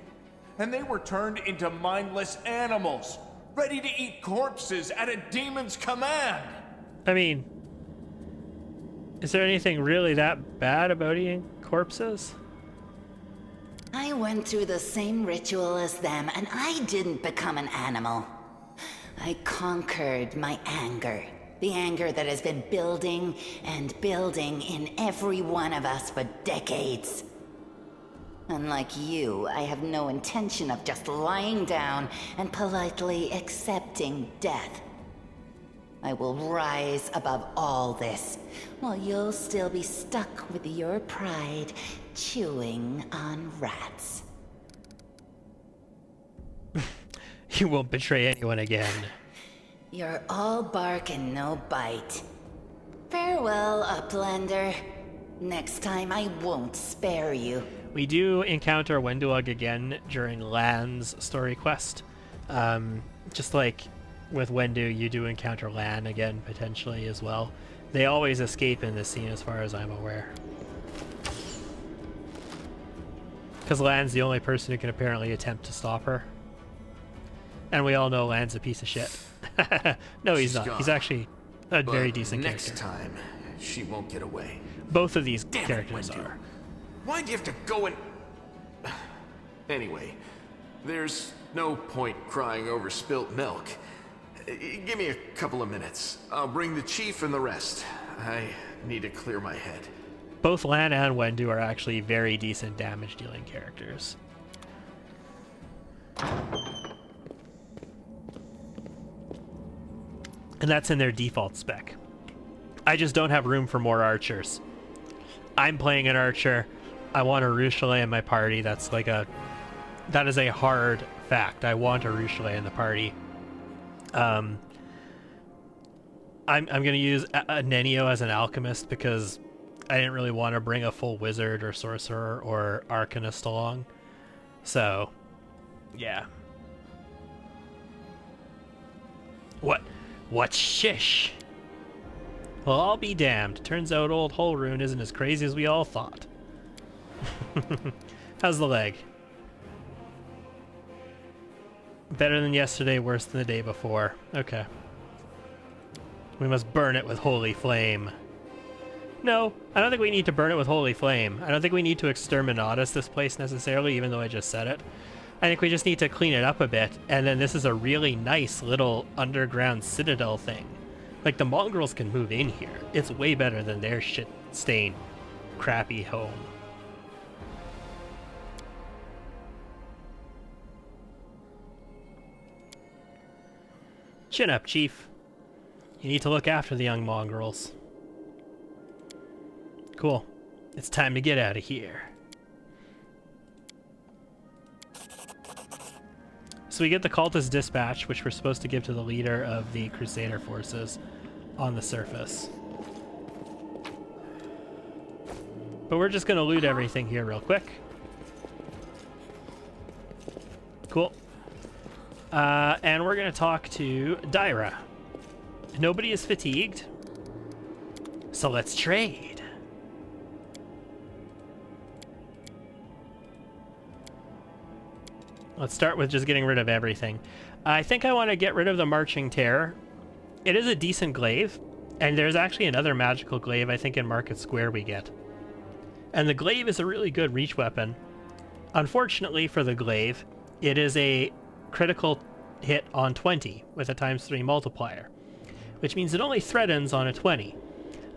Speaker 9: And they were turned into mindless animals, ready to eat corpses at a demon's command.
Speaker 1: I mean, is there anything really that bad about eating corpses?
Speaker 12: I went through the same ritual as them, and I didn't become an animal. I conquered my anger. The anger that has been building and building in every one of us for decades. Unlike you, I have no intention of just lying down and politely accepting death. I will rise above all this, while you'll still be stuck with your pride, chewing on rats.
Speaker 1: You won't betray anyone again.
Speaker 12: You're all bark and no bite. Farewell, Uplander. Next time I won't spare you.
Speaker 1: We do encounter Wenduog again during Lan's story quest. Just like with Wendu, you do encounter Lan again, potentially, as well. They always escape in this scene, as far as I'm aware. Because Lan's the only person who can apparently attempt to stop her. And we all know Lan's a piece of shit. No, he's not.
Speaker 9: Gone.
Speaker 1: He's actually a very decent
Speaker 9: next
Speaker 1: character.
Speaker 9: Next time, she won't get away.
Speaker 1: Both of these
Speaker 9: Damn
Speaker 1: characters
Speaker 9: it, Wendu.
Speaker 1: are.
Speaker 9: Why'd you have to go and... Anyway, there's no point crying over spilt milk. Give me a couple of minutes. I'll bring the chief and the rest. I need to clear my head.
Speaker 1: Both Lan and Wendu are actually very decent damage-dealing characters. And that's in their default spec. I just don't have room for more archers. I'm playing an archer. I want a Rochelet in my party. That is a hard fact. I want a Rochelet in the party. I'm gonna use a Nenio as an alchemist because I didn't really want to bring a full wizard or sorcerer or arcanist along. So, yeah. What shish? Well, I'll be damned. Turns out old Holrune isn't as crazy as we all thought. How's the leg? Better than yesterday, worse than the day before. Okay. We must burn it with holy flame. No, I don't think we need to burn it with holy flame. I don't think we need to exterminatus this place necessarily, even though I just said it. I think we just need to clean it up a bit, and then this is a really nice little underground citadel thing. Like, the mongrels can move in here. It's way better than their shit-stained, crappy home. Chin up, Chief. You need to look after the young mongrels. Cool. It's time to get out of here. So we get the Cultist dispatch, which we're supposed to give to the leader of the Crusader forces on the surface. But we're just going to loot everything here real quick. Cool. And we're going to talk to Daira. Nobody is fatigued, so let's trade. Let's start with just getting rid of everything. I think I want to get rid of the Marching Terror. It is a decent glaive, and there's actually another magical glaive I think in Market Square we get. And the glaive is a really good reach weapon. Unfortunately for the glaive, it is a critical hit on 20 with a ×3 multiplier, which means it only threatens on a 20.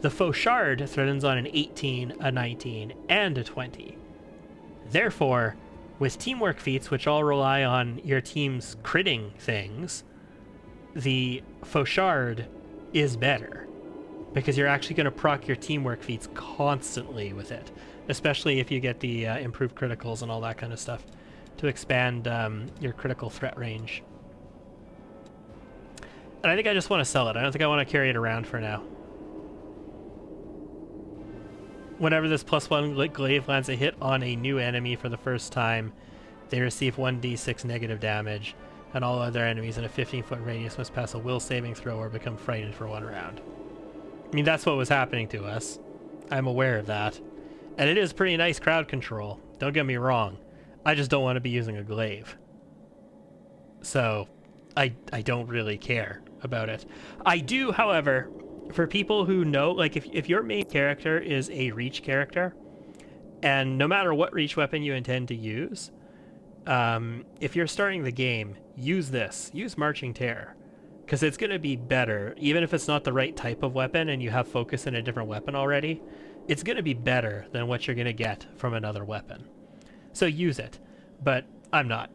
Speaker 1: The Fauchard threatens on an 18, a 19, and a 20. Therefore, with teamwork feats, which all rely on your team's critting things, the Fauchard is better. because you're actually going to proc your teamwork feats constantly with it, especially if you get the improved criticals and all that kind of stuff to expand your critical threat range. And I think I just want to sell it. I don't think I want to carry it around for now. Whenever this +1 glaive lands a hit on a new enemy for the first time, they receive 1d6 negative damage, and all other enemies in a 15-foot radius must pass a will saving throw or become frightened for 1 round. I mean, that's what was happening to us. I'm aware of that. And it is pretty nice crowd control. Don't get me wrong. I just don't want to be using a glaive. So, I don't really care about it. I do, however, for people who know, like if your main character is a reach character, and no matter what reach weapon you intend to use, if you're starting the game, use this. Use Marching Terror. Because it's going to be better, even if it's not the right type of weapon and you have focus in a different weapon already, it's going to be better than what you're going to get from another weapon. So use it, but I'm not.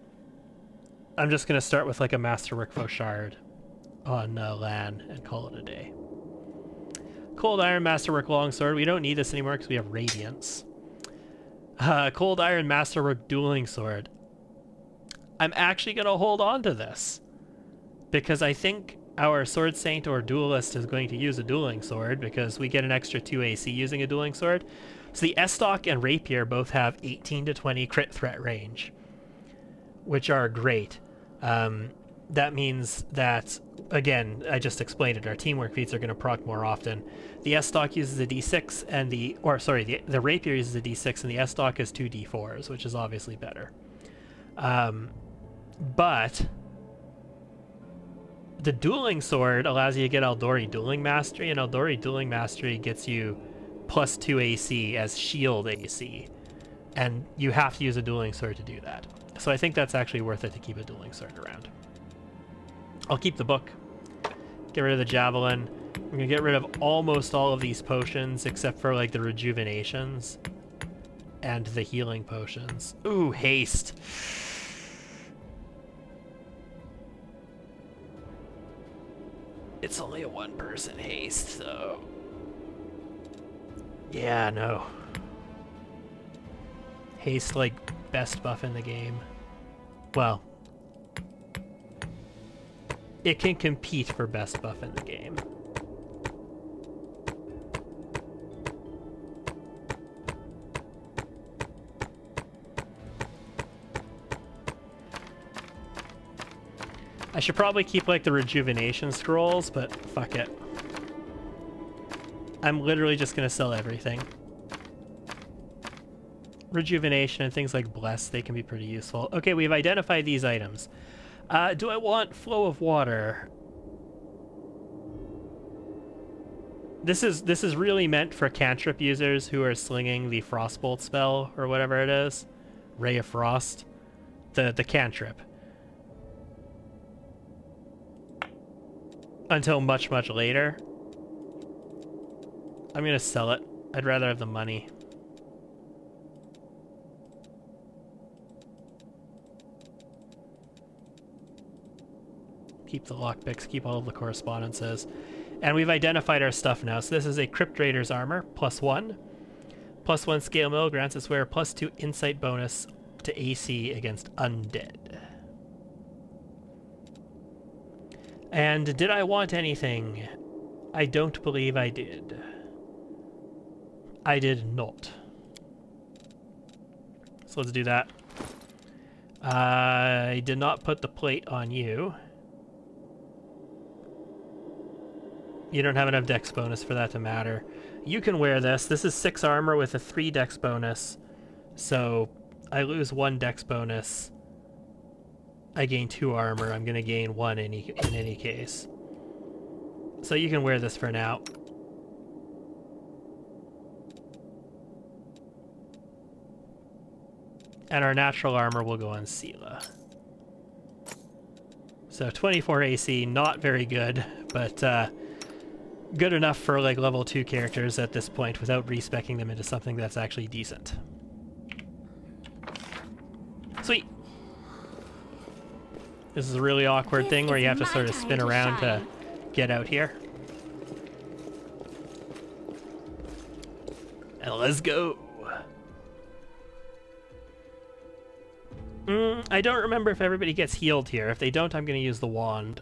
Speaker 1: I'm just going to start with like a Masterwork Fauchard on LAN and call it a day. Cold Iron Masterwork Longsword. We don't need this anymore because we have Radiance. Cold Iron Masterwork Dueling Sword. I'm actually going to hold on to this, because I think our Sword Saint or Duelist is going to use a Dueling Sword, because we get an extra 2 AC using a Dueling Sword. So the Estoc and Rapier both have 18 to 20 crit threat range, which are great. That means that, again, I just explained it, our teamwork feats are going to proc more often. The Estoc uses a D6, and the Rapier uses a D6, and the Estoc is 2 D4s, which is obviously better. But the Dueling Sword allows you to get Eldori Dueling Mastery, and Eldori Dueling Mastery gets you +2 AC as shield AC, and you have to use a Dueling Sword to do that. So I think that's actually worth it to keep a Dueling Sword around. I'll keep the book, get rid of the Javelin. I'm gonna get rid of almost all of these potions except for like the rejuvenations and the healing potions. Ooh, haste. It's only a 1-person haste, though. Yeah, no. Haste, like, best buff in the game. Well, it can compete for best buff in the game. I should probably keep like the rejuvenation scrolls, but fuck it. I'm literally just gonna sell everything. Rejuvenation and things like Bless, they can be pretty useful. Okay, we've identified these items. Do I want Flow of Water? This is really meant for cantrip users who are slinging the Frostbolt spell or whatever it is. Ray of Frost. The cantrip. Until much, much later. I'm gonna sell it. I'd rather have the money. Keep the lockpicks, keep all of the correspondences. And we've identified our stuff now. So this is a Crypt Raider's armor, +1. +1 scale mill grants its wearer +2 insight bonus to AC against undead. And did I want anything? I don't believe I did. I did not. So let's do that. I did not put the plate on you. You don't have enough dex bonus for that to matter. You can wear this. This is 6 armor with a 3 dex bonus. So I lose 1 dex bonus. I gain 2 armor. I'm going to gain 1 in any case. So you can wear this for now. And our natural armor will go on Sela. So 24 AC, not very good, but good enough for like level 2 characters at this point without respecking them into something that's actually decent. Sweet. This is a really awkward thing where you have to sort of spin around to get out here. Let's go. I don't remember if everybody gets healed here. If they don't, I'm going to use the wand.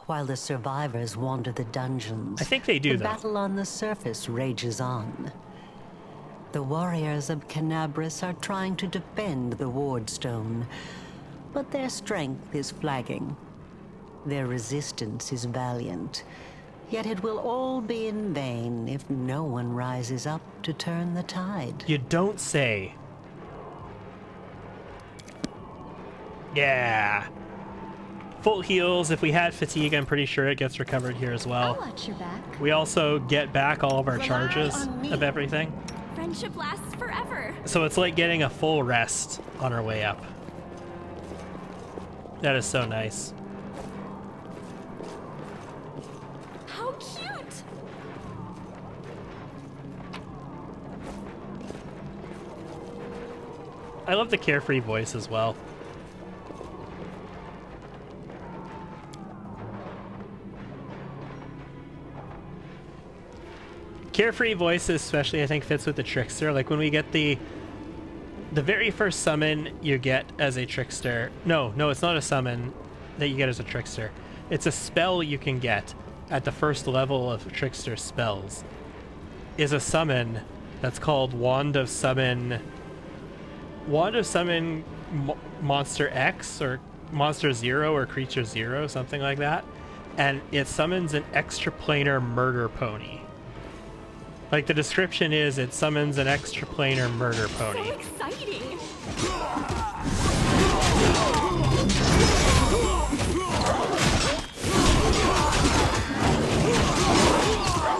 Speaker 10: While the survivors wander the dungeons,
Speaker 1: I think they do,
Speaker 10: the
Speaker 1: though.
Speaker 10: battle on the surface rages on. The warriors of Canabris are trying to defend the wardstone, but their strength is flagging. Their resistance is valiant, yet it will all be in vain if no one rises up to turn the tide.
Speaker 1: You don't say. Yeah. Full heals. If we had fatigue, I'm pretty sure it gets recovered here as well.
Speaker 7: I'll watch your back.
Speaker 1: We also get back all of our charges of everything.
Speaker 2: Friendship lasts forever.
Speaker 1: So it's like getting a full rest on our way up. That is so nice.
Speaker 2: How cute!
Speaker 1: I love the carefree voice as well. Carefree voice especially, I think, fits with the Trickster. Like when we get the very first summon you get as a Trickster. No, it's not a summon that you get as a Trickster. It's a spell you can get at the first level of Trickster spells. Is a summon that's called Wand of Summon Monster X or Monster Zero or Creature Zero, something like that. And it summons an extraplanar murder pony. Like the description is, it summons an extraplanar murder pony.
Speaker 2: So exciting!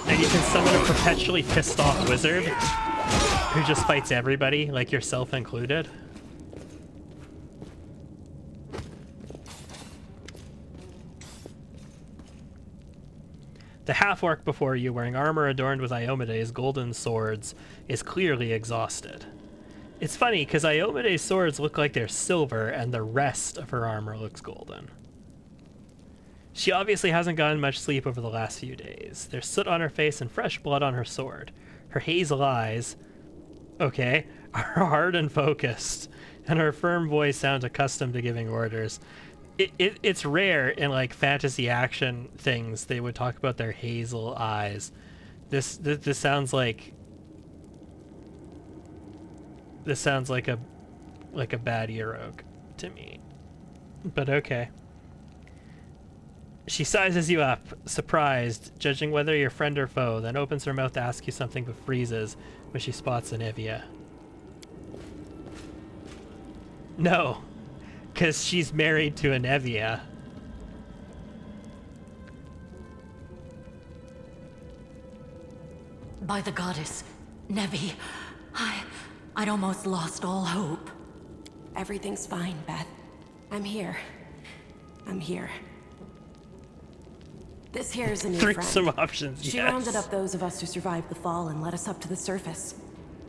Speaker 1: And you can summon a perpetually pissed off wizard who just fights everybody, like yourself included. The half-orc before you, wearing armor adorned with Iomede's golden swords, is clearly exhausted. It's funny, because Iomede's swords look like they're silver, and the rest of her armor looks golden. She obviously hasn't gotten much sleep over the last few days. There's soot on her face and fresh blood on her sword. Her hazel eyes, okay, are hard and focused, and her firm voice sounds accustomed to giving orders. It's rare in like fantasy action things they would talk about their hazel eyes. This sounds like a bad rogue to me. But okay. She sizes you up, surprised, judging whether you're friend or foe, then opens her mouth to ask you something but freezes when she spots Anivia. No. Because she's married to Anivia.
Speaker 8: By the goddess, Nevi, I'd almost lost all hope.
Speaker 11: Everything's fine, Beth. I'm here. This here is a new friend.
Speaker 1: Some options,
Speaker 11: She
Speaker 1: yes.
Speaker 11: rounded up those of us who survived the fall and led us up to the surface.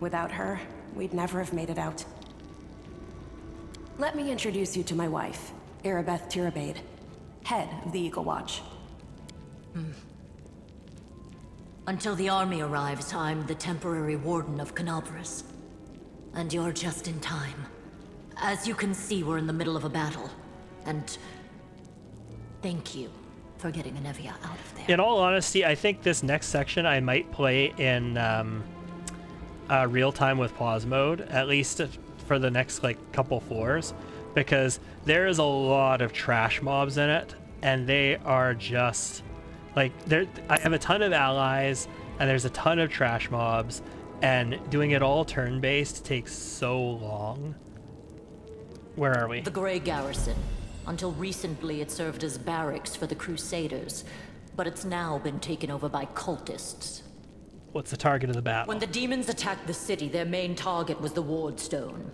Speaker 11: Without her, we'd never have made it out. Let me introduce you to my wife, Arabeth Tirabade, head of the Eagle Watch.
Speaker 14: Until the army arrives, I'm the temporary warden of Canabris. And you're just in time. As you can see, we're in the middle of a battle. And thank you for getting Anivia out of there.
Speaker 1: In all honesty, I think this next section I might play in real time with pause mode, at least for the next like couple floors, because there is a lot of trash mobs in it, and they are just like I have a ton of allies, and there's a ton of trash mobs, and doing it all turn-based takes so long. Where are we?
Speaker 14: The Grey Garrison. Until recently, it served as barracks for the Crusaders, but it's now been taken over by cultists.
Speaker 1: What's the target of the battle?
Speaker 14: When the demons attacked the city, their main target was the Wardstone.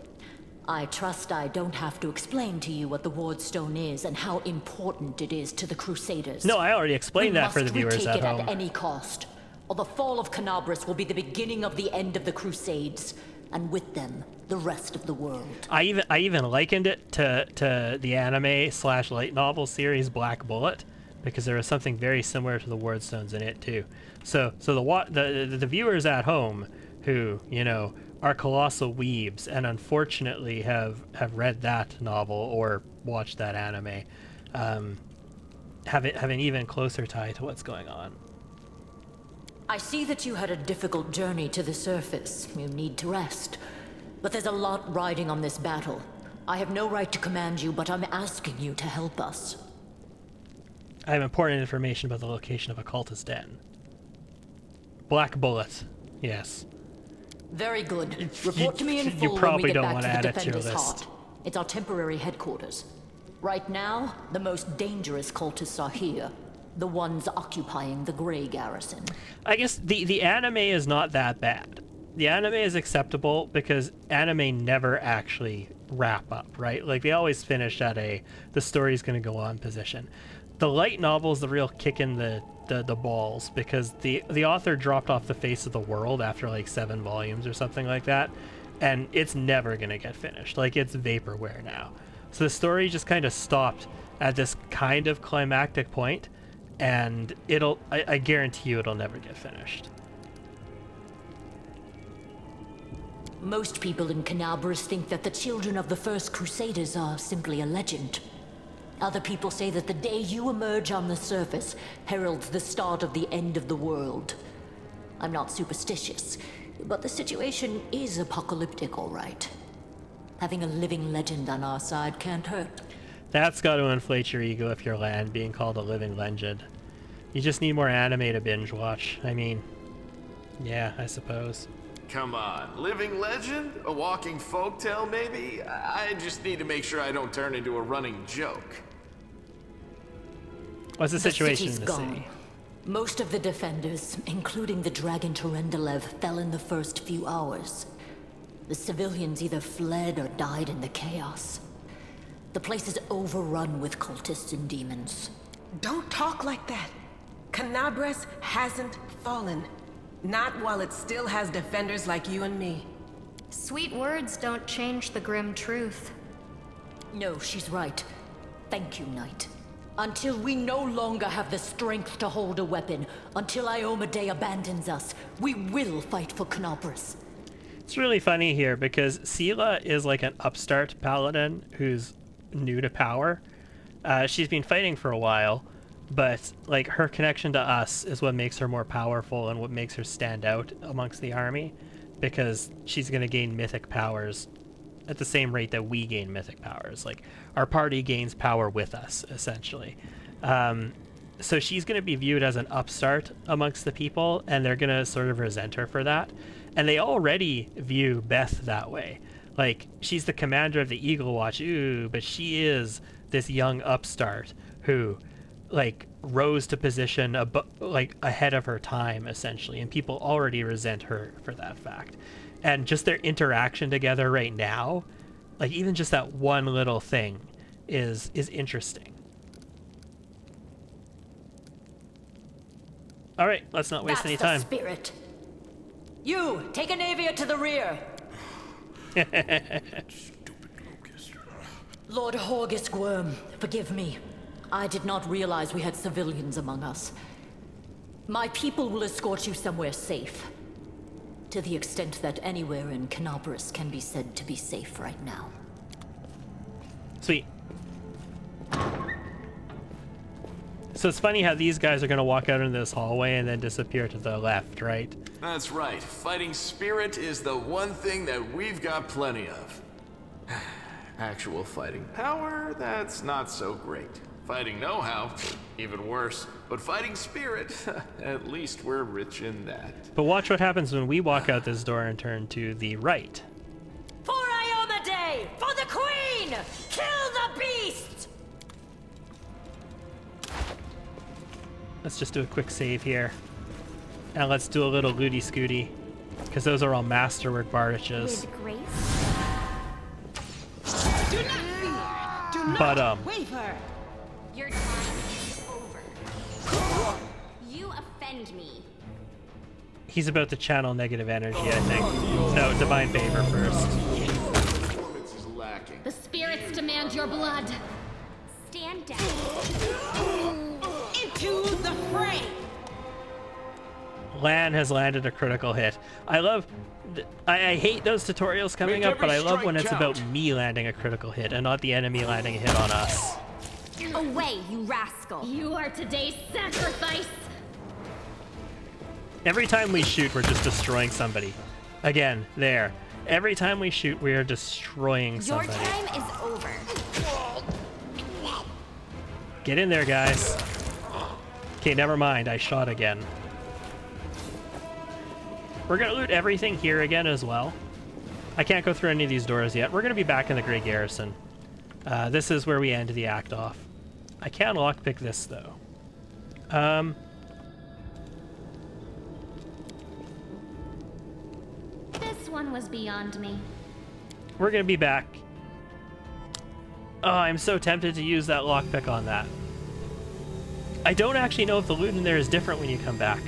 Speaker 14: I trust I don't have to explain to you what the Wardstone is and how important it is to the Crusaders.
Speaker 1: No, I already explained that for the viewers at home.
Speaker 14: We must retake it at any cost, or the fall of Canabris will be the beginning of the end of the Crusades, and with them, the rest of the world.
Speaker 1: I even likened it to the anime / light novel series Black Bullet, because there was something very similar to the ward stones in it too. So the viewers at home who, you know, are colossal weebs and unfortunately have read that novel or watched that anime, have an even closer tie to what's going on.
Speaker 14: I see that you had a difficult journey to the surface. You need to rest. But there's a lot riding on this battle. I have no right to command you, but I'm asking you to help us.
Speaker 1: I have important information about the location of a cultist den. Black Bullet. Yes.
Speaker 14: Very good. Report to me in full
Speaker 1: you probably
Speaker 14: when we
Speaker 1: don't
Speaker 14: get
Speaker 1: want
Speaker 14: back
Speaker 1: to
Speaker 14: to
Speaker 1: add
Speaker 14: the
Speaker 1: it to your
Speaker 14: Defender's
Speaker 1: list.
Speaker 14: Heart. It's our temporary headquarters. Right now, the most dangerous cultists are here. The ones occupying the Grey Garrison.
Speaker 1: I guess the anime is not that bad. The anime is acceptable because anime never actually wrap up, right? Like, they always finish at the story's going to go on position. The light novel is the real kick in the balls, because the author dropped off the face of the world after like 7 volumes or something like that, and it's never going to get finished. Like, it's vaporware now. So the story just kind of stopped at this kind of climactic point, and I guarantee you it'll never get finished.
Speaker 14: Most people in Canabras think that the children of the First Crusaders are simply a legend. Other people say that the day you emerge on the surface heralds the start of the end of the world. I'm not superstitious, but the situation is apocalyptic, all right. Having a living legend on our side can't hurt.
Speaker 1: That's got to inflate your ego if you're land being called a living legend. You just need more anime to binge watch. I mean, yeah, I suppose.
Speaker 9: Come on, living legend? A walking folktale, maybe? I just need to make sure I don't turn into a running joke.
Speaker 1: What's the situation in
Speaker 14: city's
Speaker 1: the
Speaker 14: gone.
Speaker 1: city?
Speaker 14: Most of the defenders, including the dragon Terendelev, fell in the first few hours. The civilians either fled or died in the chaos. The place is overrun with cultists and demons.
Speaker 3: Don't talk like that. Canabras hasn't fallen. Not while it still has defenders like you and me.
Speaker 7: Sweet words don't change the grim truth.
Speaker 14: No, she's right. Thank you, Knight. Until we no longer have the strength to hold a weapon, until Iomedae abandons us, we will fight for Canabras.
Speaker 1: It's really funny here because Sela is like an upstart paladin who's new to power. She's been fighting for a while, but like her connection to us is what makes her more powerful and what makes her stand out amongst the army, because she's going to gain mythic powers at the same rate that we gain mythic powers. Like, our party gains power with us, essentially. So she's going to be viewed as an upstart amongst the people, and they're going to sort of resent her for that. And they already view Beth that way. Like, she's the commander of the Eagle Watch, ooh, but she is this young upstart who, like, rose to position like ahead of her time, essentially, and people already resent her for that fact. And just their interaction together right now, like, even just that one little thing is interesting. All right, let's not waste any time.
Speaker 14: That's the spirit. You, take a Navia to the rear. Lord Horgus Worm, forgive me. I did not realize we had civilians among us. My people will escort you somewhere safe. To the extent that anywhere in Canabras can be said to be safe right now.
Speaker 1: Sweet. So it's funny how these guys are going to walk out into this hallway and then disappear to the left, right?
Speaker 9: That's right. Fighting spirit is the one thing that we've got plenty of. Actual fighting power, that's not so great. Fighting know-how, even worse. But fighting spirit, at least we're rich in that.
Speaker 1: But watch what happens when we walk out this door and turn to the right.
Speaker 14: For Iomedae! For the Queen! Kill the beast!
Speaker 1: Let's just do a quick save here. And let's do a little looty scooty, because those are all masterwork bardages.
Speaker 2: With grace.
Speaker 13: Do not fear. Do not waver.
Speaker 2: Your time is over. You offend me.
Speaker 1: He's about to channel negative energy, I think. No, divine favor first.
Speaker 9: Performance is lacking.
Speaker 2: The spirits demand your blood. Stand down.
Speaker 13: Into the fray!
Speaker 1: Lan has landed a critical hit. I love... I hate those tutorials coming up, but I love when it's about me landing a critical hit and not the enemy landing a hit on us.
Speaker 2: Away, you rascal!
Speaker 15: You are today's sacrifice!
Speaker 1: Every time we shoot, we're just destroying somebody. Again, there. Every time we shoot, we are destroying somebody.
Speaker 2: Your time is over.
Speaker 1: Get in there, guys. Okay, never mind. I shot again. We're gonna loot everything here again as well. I can't go through any of these doors yet. We're gonna be back in the Grey Garrison. This is where we end the act off. I can lockpick this, though.
Speaker 15: This one was beyond me.
Speaker 1: We're gonna be back. Oh, I'm so tempted to use that lockpick on that. I don't actually know if the loot in there is different when you come back.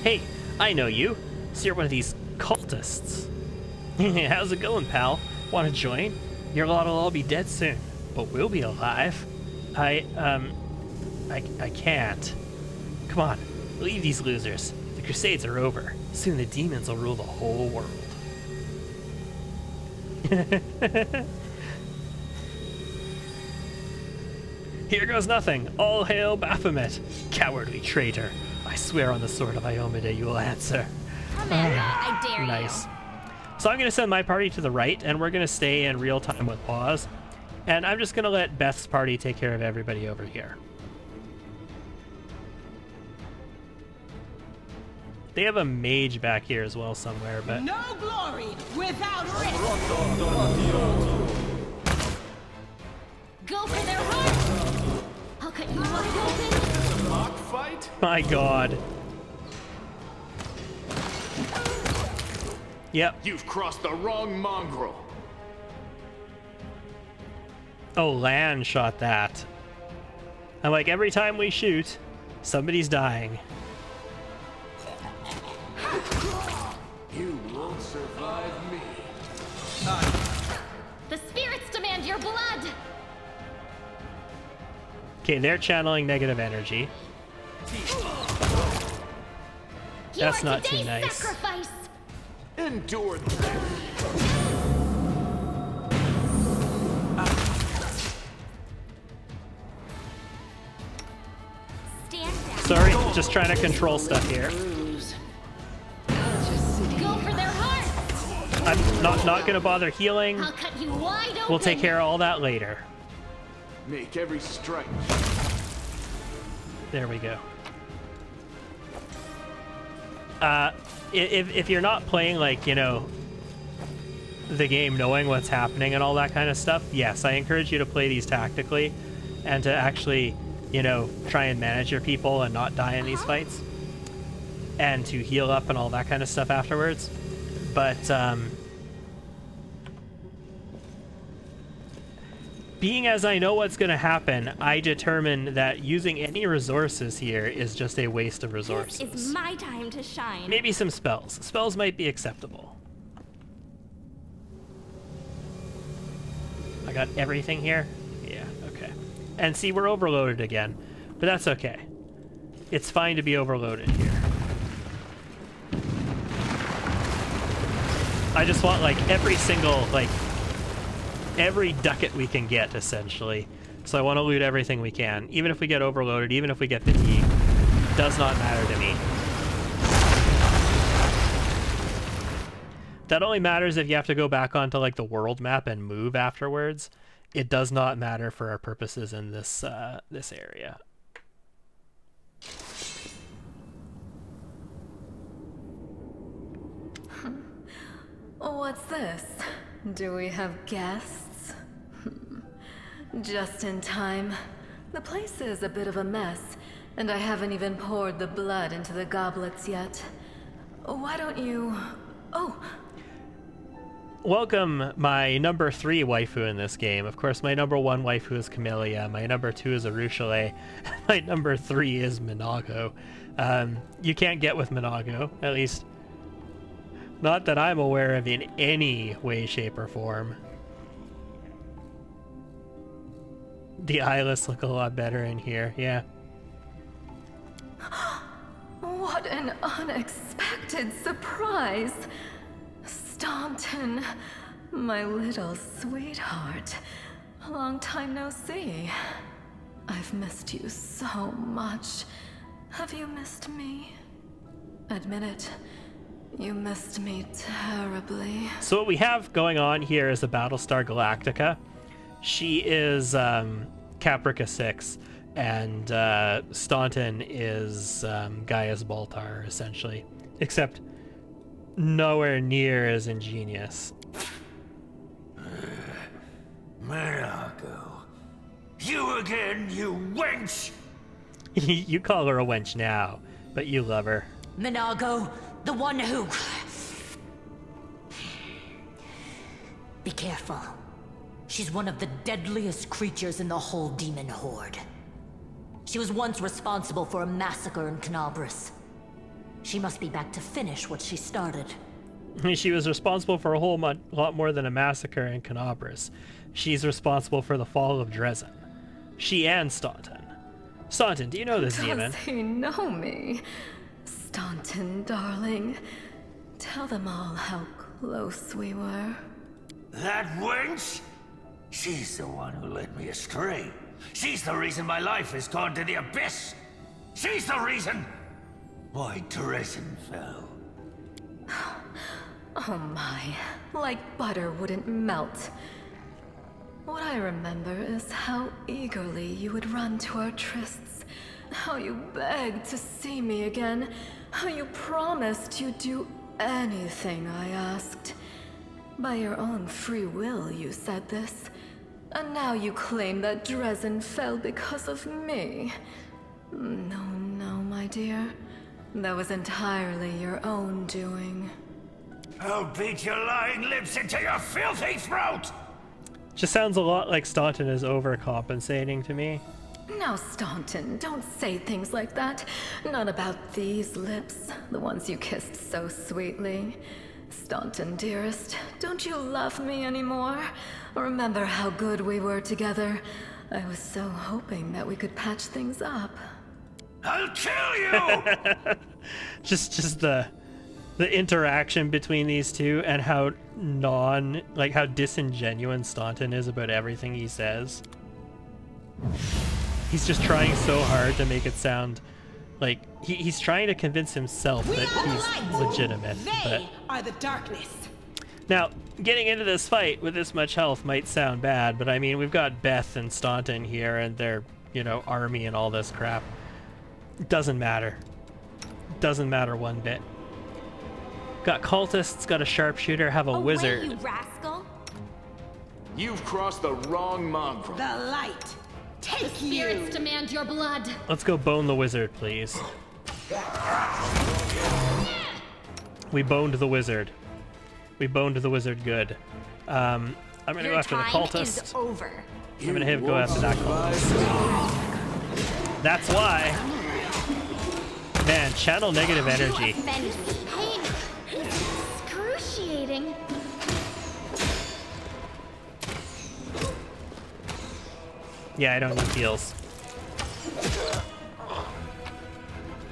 Speaker 1: Hey, I know you. So you're one of these cultists. How's it going, pal? Want to join? Your lot will all be dead soon, but we'll be alive. I can't. Come on, leave these losers. The Crusades are over. Soon the demons will rule the whole world. Here goes nothing. All hail Baphomet, cowardly traitor. I swear on the sword of Iomade you will answer.
Speaker 2: Commander, I dare you.
Speaker 1: Nice. So I'm going to send my party to the right, and we're going to stay in real time with Pause. And I'm just going to let Beth's party take care of everybody over here. They have a mage back here as well somewhere, but...
Speaker 13: No glory without risk!
Speaker 15: Go for their heart! I'll cut you wide open!
Speaker 9: Mock fight?
Speaker 1: My god. Yep.
Speaker 9: You've crossed the wrong mongrel.
Speaker 1: Oh, Lan shot that. I'm like, every time we shoot, somebody's dying.
Speaker 9: You won't survive me.
Speaker 15: The spirits demand your blood!
Speaker 1: Okay, they're channeling negative energy. That's not too nice.
Speaker 15: Sacrifice.
Speaker 9: Endure that.
Speaker 2: Stand down.
Speaker 1: Sorry, just trying to control stuff here.
Speaker 15: Go for their heart!
Speaker 1: I'm not gonna bother healing.
Speaker 15: I'll cut you wide open!
Speaker 1: We'll take care of all that later.
Speaker 9: Make every strike.
Speaker 1: There we go. If you're not playing, like, you know, the game knowing what's happening and all that kind of stuff, yes, I encourage you to play these tactically and to actually, you know, try and manage your people and not die in these fights and to heal up and all that kind of stuff afterwards. But being as I know what's going to happen, I determine that using any resources here is just a waste of resources.
Speaker 2: This is my time to shine.
Speaker 1: Maybe some spells. Spells might be acceptable. I got everything here? Yeah, okay. And see, we're overloaded again, but that's okay. It's fine to be overloaded here. I just want, like, every single, like, every ducat we can get, essentially. So I want to loot everything we can. Even if we get overloaded, even if we get fatigued. Does not matter to me. That only matters if you have to go back onto, like, the world map and move afterwards. It does not matter for our purposes in this, this area.
Speaker 16: What's this? Do we have guests? Just in time. The place is a bit of a mess, and I haven't even poured the blood into the goblets yet. Why don't you... Oh!
Speaker 1: Welcome, my number 3 waifu in this game. Of course, my number 1 waifu is Camellia, my number 2 is Arushale, my number 3 is Minago. You can't get with Minago, at least not that I'm aware of in any way, shape, or form. The eyeless look a lot better in here, yeah.
Speaker 16: What an unexpected surprise! Staunton, my little sweetheart. Long time no see. I've missed you so much. Have you missed me? Admit it. You missed me terribly.
Speaker 1: So what we have going on here is a Battlestar Galactica. She is Caprica 6, and Staunton is Gaius Baltar, essentially. Except nowhere near as ingenious.
Speaker 6: Monaco. You again, you wench!
Speaker 1: You call her a wench now, but you love her.
Speaker 14: Minago, the one who... Be careful. She's one of the deadliest creatures in the whole demon horde. She was once responsible for a massacre in Canabras. She must be back to finish what she started.
Speaker 1: She was responsible for a whole lot more than a massacre in Canabras. She's responsible for the fall of Dresden. She and Staunton. Staunton, do you know this demon?
Speaker 16: Does he know me? Staunton, darling. Tell them all how close we were.
Speaker 6: That wench? She's the one who led me astray. She's the reason my life has gone to the abyss. She's the reason why Dresden fell.
Speaker 16: Oh my, like butter wouldn't melt. What I remember is how eagerly you would run to our trysts, how you begged to see me again, how you promised you'd do anything I asked. By your own free will, you said this. And now you claim that Dresden fell because of me. No, my dear. That was entirely your own doing.
Speaker 6: I'll beat your lying lips into your filthy throat!
Speaker 1: Just sounds a lot like Staunton is overcompensating to me.
Speaker 16: Now, Staunton, don't say things like that. Not about these lips, the ones you kissed so sweetly. Staunton, dearest, don't you love me anymore? Remember how good we were together? I was so hoping that we could patch things up.
Speaker 6: I'll kill you!
Speaker 1: just the interaction between these two and how how disingenuous Staunton is about everything he says. He's just trying so hard to make it sound like he's trying to convince himself that he's legitimate.
Speaker 13: They are the darkness.
Speaker 1: Now, getting into this fight with this much health might sound bad, but I mean, we've got Beth and Staunton here and their, army and all this crap. It doesn't matter. Doesn't matter one bit. Got cultists, got a sharpshooter, have a wizard.
Speaker 2: You rascal!
Speaker 9: You've crossed the wrong mongrel.
Speaker 13: The light. Take
Speaker 15: the spirits demand your blood.
Speaker 1: Let's go bone the wizard, please. We boned the wizard. We boned the wizard good. I'm gonna go after the cultist.
Speaker 2: Is over.
Speaker 1: I'm gonna go after that cultist. That's why. Man, channel negative energy.
Speaker 2: Pain. Excruciating.
Speaker 1: Yeah, I don't need heals.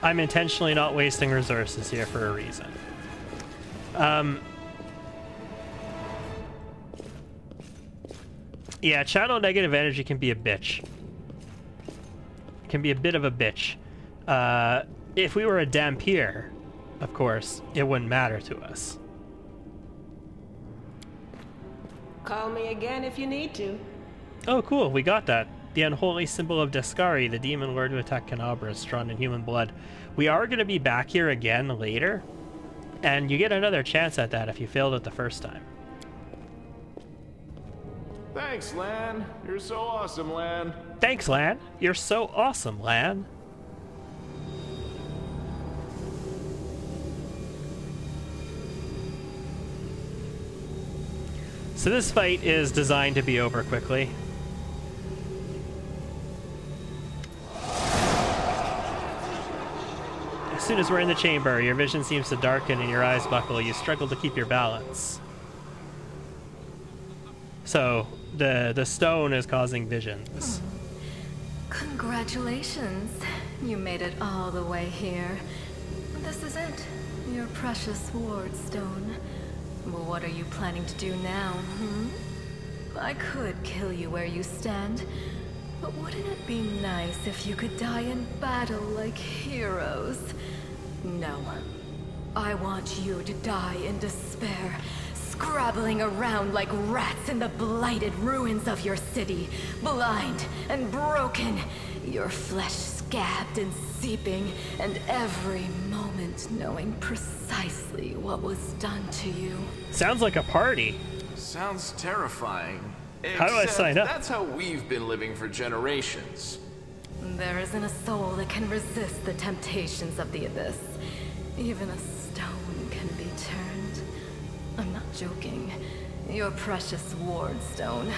Speaker 1: I'm intentionally not wasting resources here for a reason. Yeah, channel negative energy can be a bitch. It can be a bit of a bitch. If we were a Dampier, of course, it wouldn't matter to us.
Speaker 13: Call me again if you need to.
Speaker 1: Oh, cool, we got that. The unholy symbol of Descari, the demon lord who attacked Canabras, drawn in human blood. We are going to be back here again later, and you get another chance at that if you failed it the first time.
Speaker 9: Thanks, Lan. You're so awesome, Lan.
Speaker 1: Thanks, Lan. You're so awesome, Lan. So this fight is designed to be over quickly. As soon as we're in the chamber, your vision seems to darken and your eyes buckle. You struggle to keep your balance. So the stone is causing visions.
Speaker 16: Congratulations. You made it all the way here. This is it. Your precious ward stone. Well, what are you planning to do now, I could kill you where you stand, but wouldn't it be nice if you could die in battle like heroes? No. I want you to die in despair, scrabbling around like rats in the blighted ruins of your city, blind and broken, your flesh scabbed and seeping, and every moment knowing precisely what was done to you.
Speaker 1: Sounds like a party.
Speaker 9: Sounds terrifying.
Speaker 1: How do I sign up?
Speaker 9: That's how we've been living for generations.
Speaker 16: There isn't a soul that can resist the temptations of the abyss. Even a stone can be turned. I'm not joking. Your precious ward stone,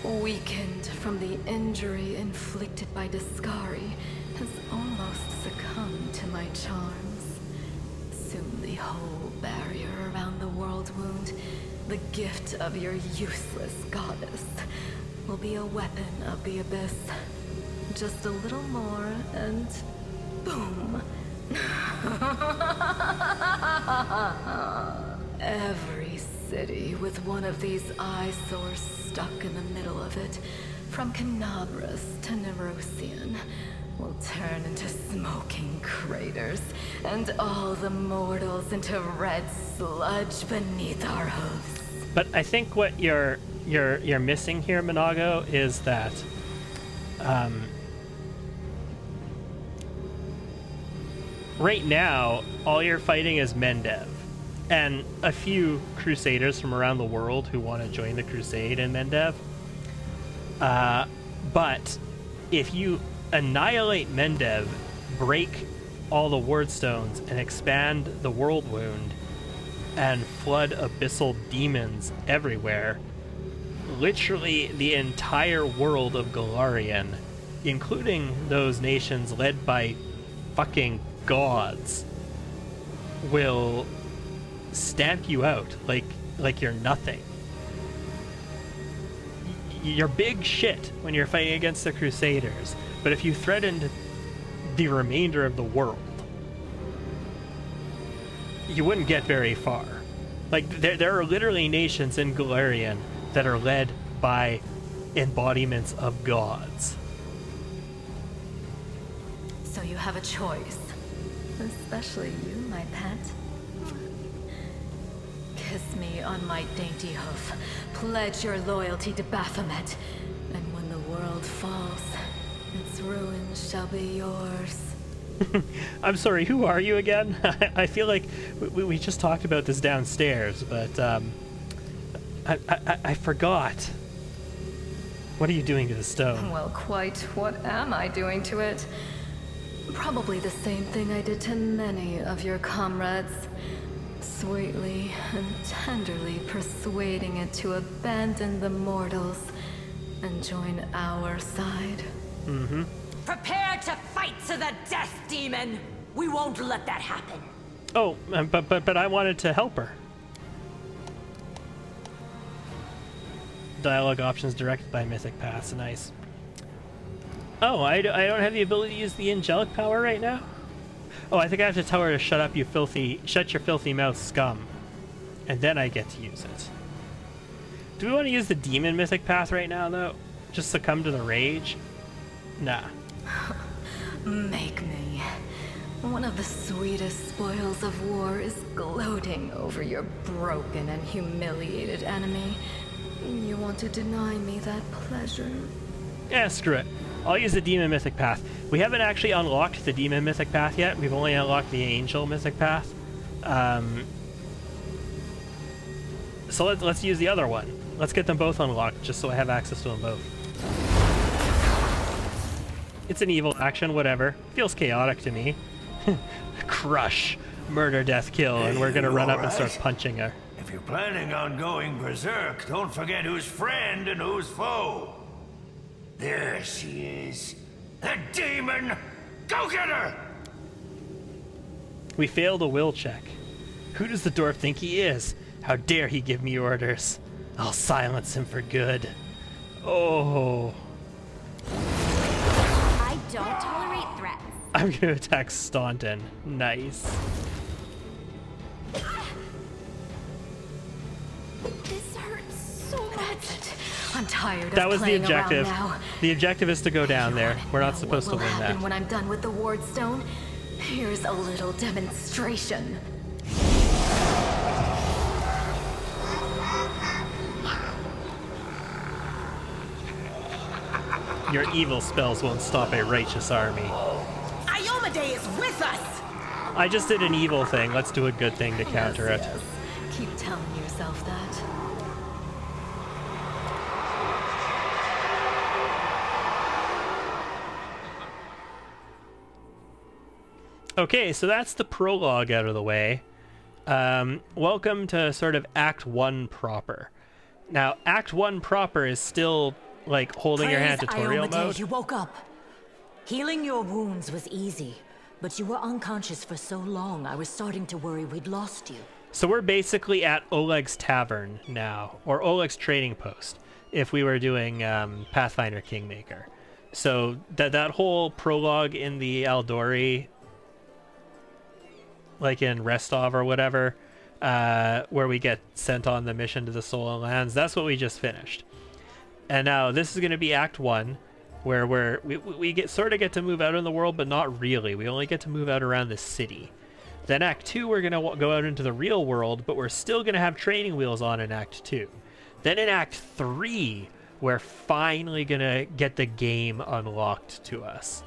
Speaker 16: weakened from the injury inflicted by Discari, has almost succumbed to my charms. Soon the whole barrier around the world wound, the gift of your useless goddess, will be a weapon of the abyss. Just a little more and boom. Every city with one of these eyesores stuck in the middle of it, from Canabras to Nerosian, will turn into smoking craters, and all the mortals into red sludge beneath our hooves.
Speaker 1: But I think what you're missing here, Minago, is that right now all you're fighting is Mendev and a few crusaders from around the world who want to join the crusade in Mendev. But if you annihilate Mendev, break all the ward stones, and expand the world wound, and flood abyssal demons everywhere, literally the entire world of Galarian, including those nations led by fucking gods, will stamp you out like you're nothing. You're big shit when you're fighting against the Crusaders, but if you threatened the remainder of the world, you wouldn't get very far. Like, there are literally nations in Galarian that are led by embodiments of gods.
Speaker 16: So you have a choice. Especially you, my pet. Kiss me on my dainty hoof. Pledge your loyalty to Baphomet. And when the world falls, its ruins shall be yours.
Speaker 1: I'm sorry, who are you again? I feel like we just talked about this downstairs, but I forgot. What are you doing to the stone?
Speaker 16: Well, quite what am I doing to it? Probably the same thing I did to many of your comrades. Sweetly and tenderly persuading it to abandon the mortals and join our side.
Speaker 1: Mm-hmm.
Speaker 14: Prepare to fight to the death, demon! We won't let that happen.
Speaker 1: Oh, but I wanted to help her. Dialogue options directed by Mythic Paths. Nice. Oh, I don't have the ability to use the angelic power right now? Oh, I think I have to tell her to shut up, shut your filthy mouth, scum. And then I get to use it. Do we want to use the demon Mythic Path right now, though? Just succumb to the rage? Nah.
Speaker 16: Make me. One of the sweetest spoils of war is gloating over your broken and humiliated enemy. You want to deny me that pleasure?
Speaker 1: Yeah, screw it. I'll use the Demon Mythic Path. We haven't actually unlocked the Demon Mythic Path yet. We've only unlocked the Angel Mythic Path. So let's use the other one. Let's get them both unlocked, just so I have access to them both. It's an evil action, whatever. Feels chaotic to me. Crush, murder, death, kill, and we're gonna run up and start punching her.
Speaker 6: If you're planning on going berserk, don't forget who's friend and who's foe. There she is. The demon! Go get her!
Speaker 1: We failed a will check. Who does the dwarf think he is? How dare he give me orders? I'll silence him for good. Oh.
Speaker 2: don't tolerate threats.
Speaker 1: I'm gonna attack Staunton. Nice.
Speaker 2: This hurts so much.
Speaker 16: I'm tired
Speaker 1: That
Speaker 16: of
Speaker 1: was the
Speaker 16: playing around
Speaker 1: objective.
Speaker 16: now.
Speaker 1: The objective is to go down there. We're not supposed to
Speaker 16: What will
Speaker 1: win
Speaker 16: happen
Speaker 1: that.
Speaker 16: when I'm done with the ward stone? Here's a little demonstration.
Speaker 1: Your evil spells won't stop a righteous army.
Speaker 13: Iomedae is with us!
Speaker 1: I just did an evil thing. Let's do a good thing to counter it.
Speaker 16: Yes. Keep telling yourself that.
Speaker 1: Okay, so that's the prologue out of the way. Welcome to sort of Act 1 proper. Now, Act 1 proper is still like holding your hand tutorial mode.
Speaker 14: You woke up. Healing your wounds was easy, but you were unconscious for so long, I was starting to worry we'd lost you.
Speaker 1: So we're basically at Oleg's Tavern now, or Oleg's Trading Post, if we were doing Pathfinder Kingmaker. So that whole prologue in the Aldori, like in Restov or whatever, where we get sent on the mission to the Stolen Lands, that's what we just finished. And now this is going to be Act 1, where we get to move out in the world, but not really. We only get to move out around the city. Then Act 2, we're going to go out into the real world, but we're still going to have training wheels on in Act 2. Then in Act 3, we're finally going to get the game unlocked to us.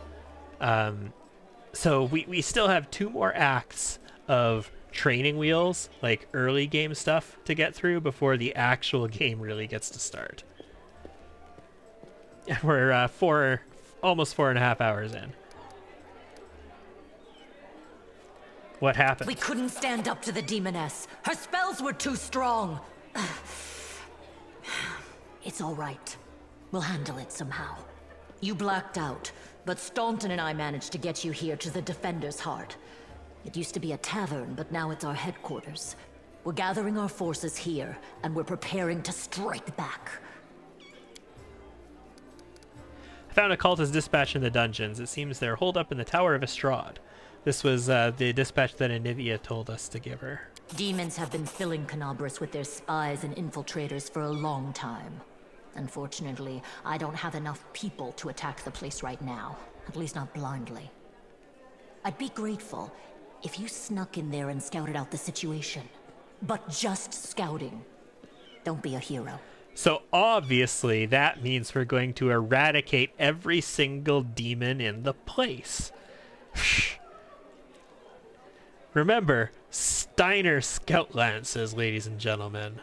Speaker 1: So we still have 2 more acts of training wheels, like early game stuff to get through before the actual game really gets to start. We're almost 4.5 hours in. What happened?
Speaker 14: We couldn't stand up to the demoness. Her spells were too strong. It's all right. We'll handle it somehow. You blacked out, but Staunton and I managed to get you here to the Defender's Heart. It used to be a tavern, but now it's our headquarters. We're gathering our forces here, and we're preparing to strike back.
Speaker 1: I found a cultist dispatch in the dungeons. It seems they're holed up in the Tower of Estrad. This was the dispatch that Anivia told us to give her.
Speaker 14: Demons have been filling Canobris with their spies and infiltrators for a long time. Unfortunately, I don't have enough people to attack the place right now. At least not blindly. I'd be grateful if you snuck in there and scouted out the situation. But just scouting. Don't be a hero.
Speaker 1: So obviously that means we're going to eradicate every single demon in the place. Remember, Steiner Scout Lances, ladies and gentlemen.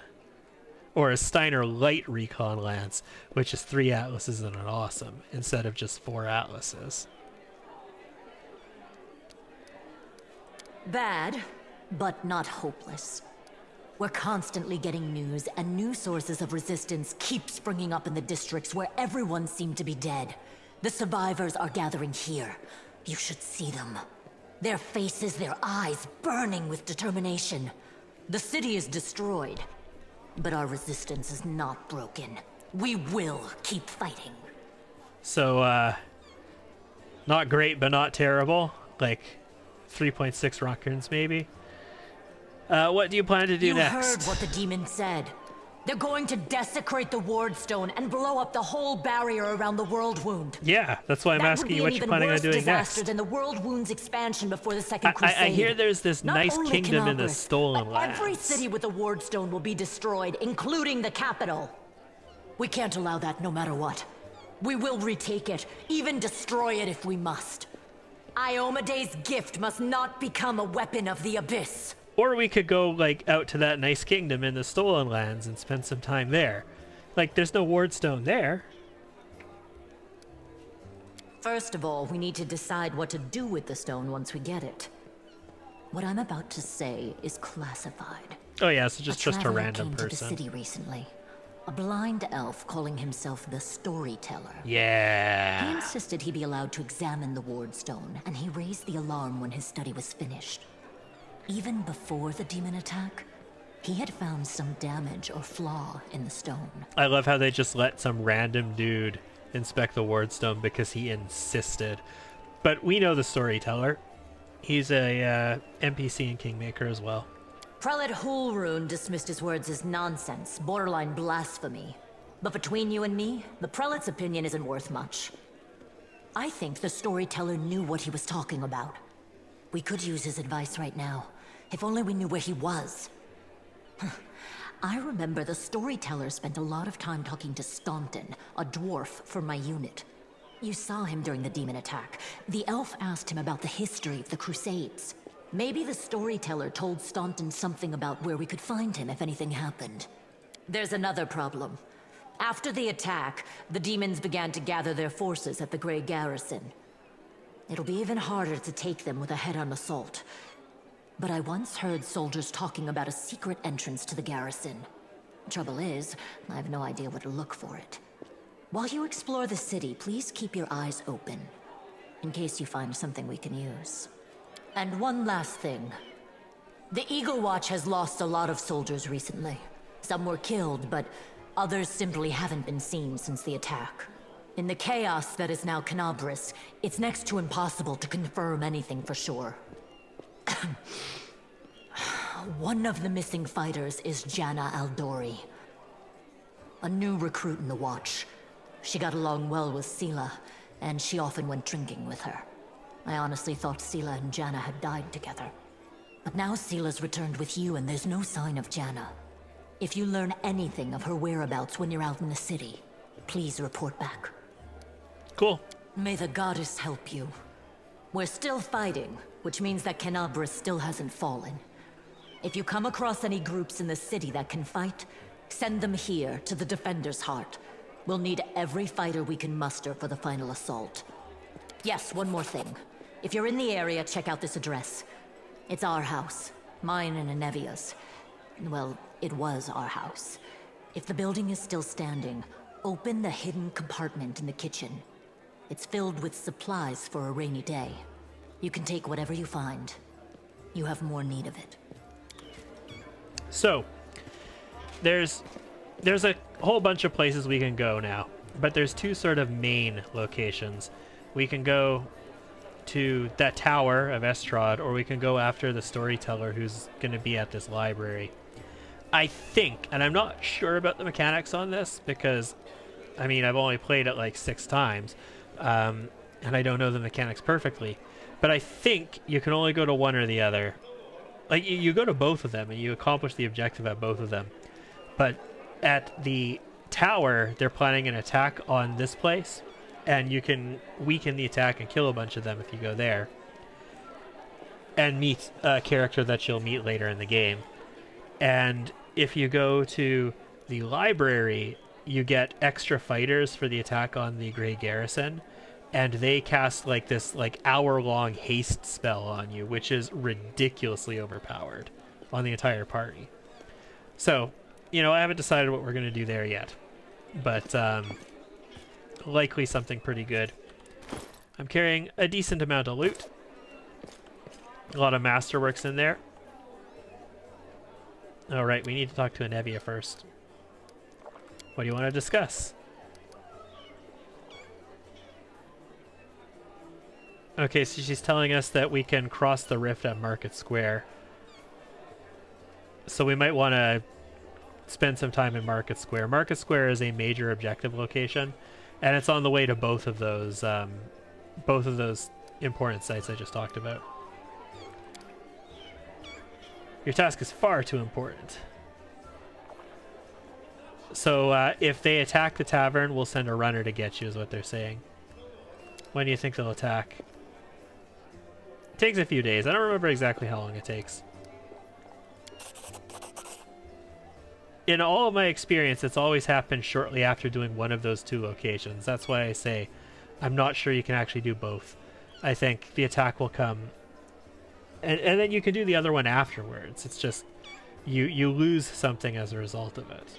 Speaker 1: Or a Steiner Light Recon Lance, which is 3 atlases and an awesome, instead of just 4 atlases.
Speaker 14: Bad, but not hopeless. We're constantly getting news, and new sources of resistance keep springing up in the districts where everyone seemed to be dead. The survivors are gathering here. You should see them. Their faces, their eyes burning with determination. The city is destroyed, but our resistance is not broken. We will keep fighting.
Speaker 1: So, not great, but not terrible. Like 3.6 raccoons, maybe. What do you plan to do next?
Speaker 14: You heard what the demon said. They're going to desecrate the ward stone and blow up the whole barrier around the world wound.
Speaker 1: Yeah, that's why I'm asking you what you're planning on doing next.
Speaker 14: Disaster than the world wound's expansion before the Second Crusade.
Speaker 1: I hear there's this nice kingdom in the Stolen Lands.
Speaker 14: Every city with a ward stone will be destroyed, including the capital. We can't allow that no matter what. We will retake it, even destroy it if we must. Iomedae's gift must not become a weapon of the abyss.
Speaker 1: Or we could go, like, out to that nice kingdom in the Stolen Lands and spend some time there. Like, there's no wardstone there.
Speaker 14: First of all, we need to decide what to do with the stone once we get it. What I'm about to say is classified.
Speaker 1: Oh yeah, so just a random
Speaker 14: came
Speaker 1: person.
Speaker 14: To the city recently. A blind elf calling himself the Storyteller.
Speaker 1: Yeah.
Speaker 14: He insisted he be allowed to examine the wardstone, and he raised the alarm when his study was finished. Even before the demon attack, he had found some damage or flaw in the stone.
Speaker 1: I love how they just let some random dude inspect the wardstone because he insisted. But we know the storyteller. He's a NPC in Kingmaker as well.
Speaker 14: Prelate Hulrune dismissed his words as nonsense, borderline blasphemy. But between you and me, the prelate's opinion isn't worth much. I think the storyteller knew what he was talking about. We could use his advice right now, if only we knew where he was. I remember the storyteller spent a lot of time talking to Staunton, a dwarf from my unit. You saw him during the demon attack. The elf asked him about the history of the Crusades. Maybe the storyteller told Staunton something about where we could find him if anything happened. There's another problem. After the attack, the demons began to gather their forces at the Grey Garrison. It'll be even harder to take them with a head-on assault. But I once heard soldiers talking about a secret entrance to the garrison. Trouble is, I have no idea where to look for it. While you explore the city, please keep your eyes open, in case you find something we can use. And one last thing. The Eagle Watch has lost a lot of soldiers recently. Some were killed, but others simply haven't been seen since the attack. In the chaos that is now Canabris, it's next to impossible to confirm anything for sure. One of the missing fighters is Janna Aldori, a new recruit in the Watch. She got along well with Sela, and she often went drinking with her. I honestly thought Sela and Janna had died together. But now Sela's returned with you, and there's no sign of Janna. If you learn anything of her whereabouts when you're out in the city, please report back.
Speaker 1: Cool.
Speaker 14: May the goddess help you. We're still fighting, which means that Canabris still hasn't fallen. If you come across any groups in the city that can fight, send them here to the Defender's Heart. We'll need every fighter we can muster for the final assault. Yes, one more thing. If you're in the area, check out this address. It's our house. Mine and Anevia's. Well, it was our house. If the building is still standing, open the hidden compartment in the kitchen. It's filled with supplies for a rainy day. You can take whatever you find. You have more need of it.
Speaker 1: So, there's a whole bunch of places we can go now, but there's two sort of main locations. We can go to that tower of Estrad, or we can go after the storyteller who's going to be at this library. I think, and I'm not sure about the mechanics on this, because, I mean, I've only played it like 6 times, and I don't know the mechanics perfectly, but I think you can only go to one or the other. Like, you go to both of them, and you accomplish the objective at both of them. But at the tower, they're planning an attack on this place, and you can weaken the attack and kill a bunch of them if you go there. And meet a character that you'll meet later in the game. And if you go to the library, you get extra fighters for the attack on the Grey Garrison, and they cast like this hour-long haste spell on you, which is ridiculously overpowered on the entire party. So, you know, I haven't decided what we're going to do there yet, but likely something pretty good. I'm carrying a decent amount of loot. A lot of masterworks in there. All right, we need to talk to Anevia first. What do you want to discuss? Okay, so she's telling us that we can cross the rift at Market Square. So we might want to spend some time in Market Square. Market Square is a major objective location, and it's on the way to both of those important sites I just talked about. Your task is far too important. So if they attack the tavern, we'll send a runner to get you, is what they're saying. When do you think they'll attack? It takes a few days. I don't remember exactly how long it takes. In all of my experience, it's always happened shortly after doing one of those two locations. That's why I say I'm not sure you can actually do both. I think the attack will come, and then you can do the other one afterwards. It's just you lose something as a result of it.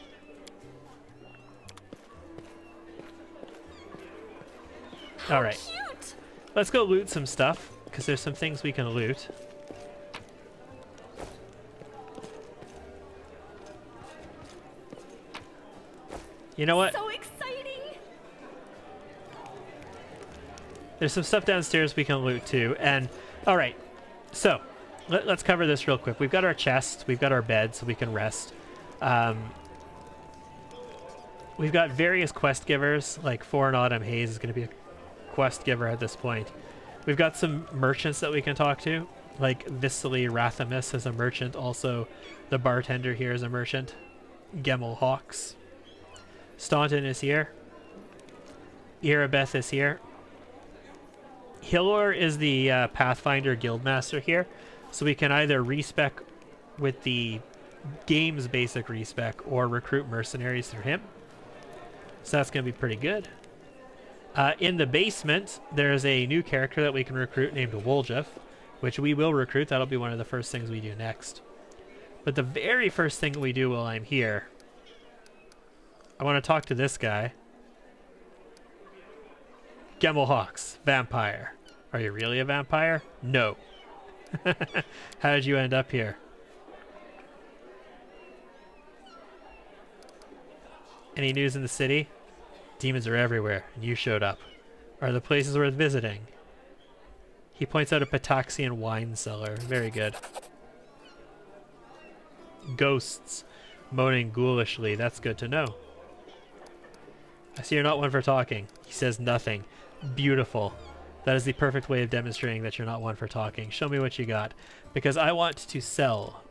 Speaker 1: All right, let's go loot some stuff, because there's some things we can loot. You know what?
Speaker 2: So exciting!
Speaker 1: There's some stuff downstairs we can loot too. And all right, so let's cover this real quick. We've got our chest, we've got our bed, so we can rest. We've got various quest givers, like Foreign Autumn Haze is going to be a quest giver at this point. We've got some merchants that we can talk to, like Viscely Rathamus is a merchant. Also, the bartender here is a merchant. Gemmel Hawks. Staunton is here. Irabeth is here. Hillor is the Pathfinder Guildmaster here, so we can either respec with the game's basic respec or recruit mercenaries through him. So that's going to be pretty good. In the basement, there's a new character that we can recruit named Woljef, which we will recruit. That'll be one of the first things we do next. But the very first thing we do while I'm here, I want to talk to this guy. Gemmel Hawks, vampire. Are you really a vampire? No. How did you end up here? Any news in the city? Demons are everywhere, and you showed up. Are the places worth visiting? He points out a Pataxian wine cellar. Very good. Ghosts, moaning ghoulishly. That's good to know. I see you're not one for talking. He says nothing. Beautiful. That is the perfect way of demonstrating that you're not one for talking. Show me what you got. Because I want to sell.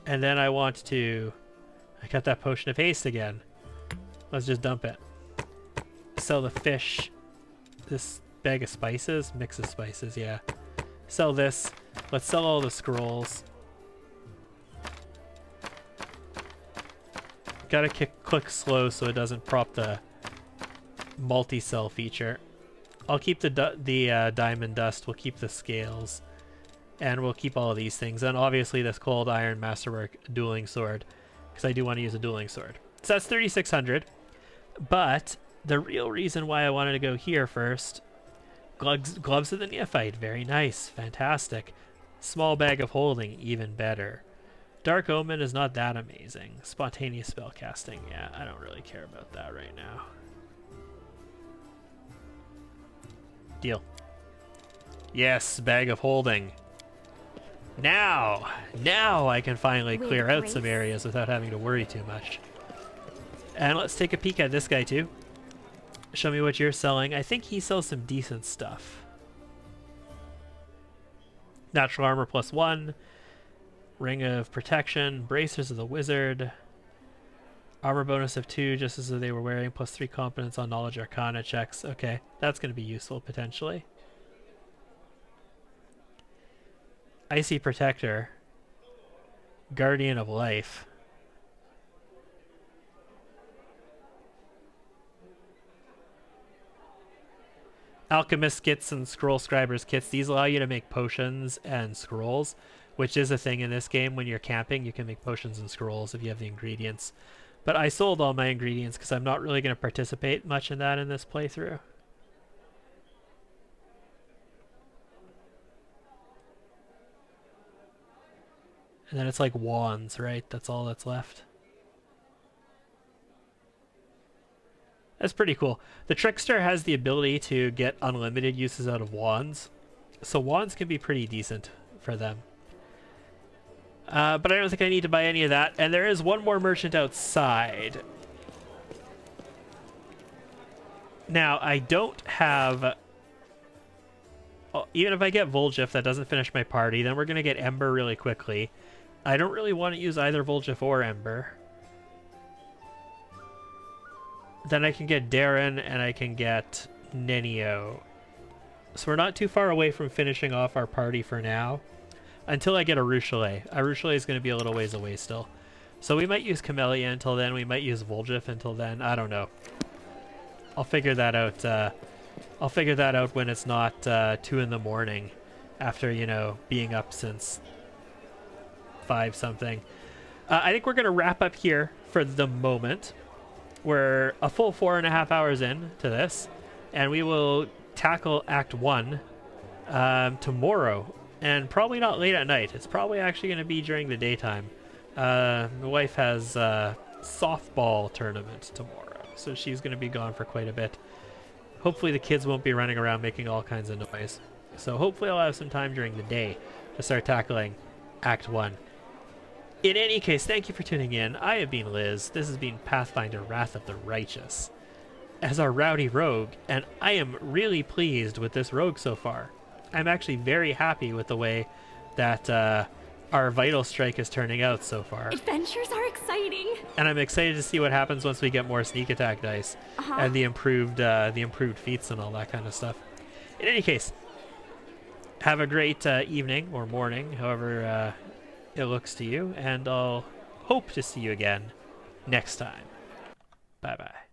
Speaker 1: And then I want to... I got that potion of haste again. Let's just dump it. Sell the fish. This bag of spices? Mix of spices, yeah. Sell this. Let's sell all the scrolls. Gotta click slow so it doesn't prop the multi-sell feature. I'll keep the diamond dust. We'll keep the scales. And we'll keep all of these things. And obviously this cold iron masterwork dueling sword. Because I do want to use a dueling sword. So that's 3,600. But the real reason why I wanted to go here first, gloves of the neophyte, very nice, fantastic. Small bag of holding, even better. Dark Omen is not that amazing. Spontaneous spellcasting, yeah, I don't really care about that right now. Deal. Yes, bag of holding. Now I can finally clear out some areas without having to worry too much. And let's take a peek at this guy too. Show me what you're selling. I think he sells some decent stuff. Natural armor +1. Ring of protection. Bracers of the wizard. Armor bonus of 2 just as though they were wearing. +3 competence on knowledge arcana checks. Okay, that's going to be useful potentially. Icy protector. Guardian of life. Alchemist kits and scroll scribers kits. These allow you to make potions and scrolls, which is a thing in this game. When you're camping, you can make potions and scrolls if you have the ingredients. But I sold all my ingredients because I'm not really going to participate much in that in this playthrough. And then it's like wands, right? That's all that's left. That's pretty cool. The Trickster has the ability to get unlimited uses out of wands. So wands can be pretty decent for them. But I don't think I need to buy any of that. And there is one more merchant outside. Now, I don't have... even if I get Woljef, that doesn't finish my party. Then we're going to get Ember really quickly. I don't really want to use either Woljef or Ember. Then I can get Darren and I can get Nenio. So we're not too far away from finishing off our party for now. Until I get a Ruchelet. A Ruchelet is going to be a little ways away still. So we might use Camellia until then. We might use Woljef until then. I don't know. I'll figure that out. I'll figure that out when it's not 2 in the morning. After, you know, being up since 5 something. I think we're going to wrap up here for the moment. We're a full 4.5 hours in to this, and we will tackle Act 1 tomorrow, and probably not late at night. It's probably actually going to be during the daytime. My wife has a softball tournament tomorrow, so she's going to be gone for quite a bit. hopefully the kids won't be running around making all kinds of noise. So hopefully I'll have some time during the day to start tackling Act 1. In any case, thank you for tuning in. I have been Liz. This has been Pathfinder Wrath of the Righteous as our Rowdy rogue, and I am really pleased with this rogue so far. I'm actually very happy with the way that our Vital Strike is turning out so far.
Speaker 2: Adventures are exciting.
Speaker 1: And I'm excited to see what happens once we get more sneak attack dice and the improved feats and all that kind of stuff. In any case, have a great evening or morning, however it looks to you, and I'll hope to see you again next time. Bye-bye.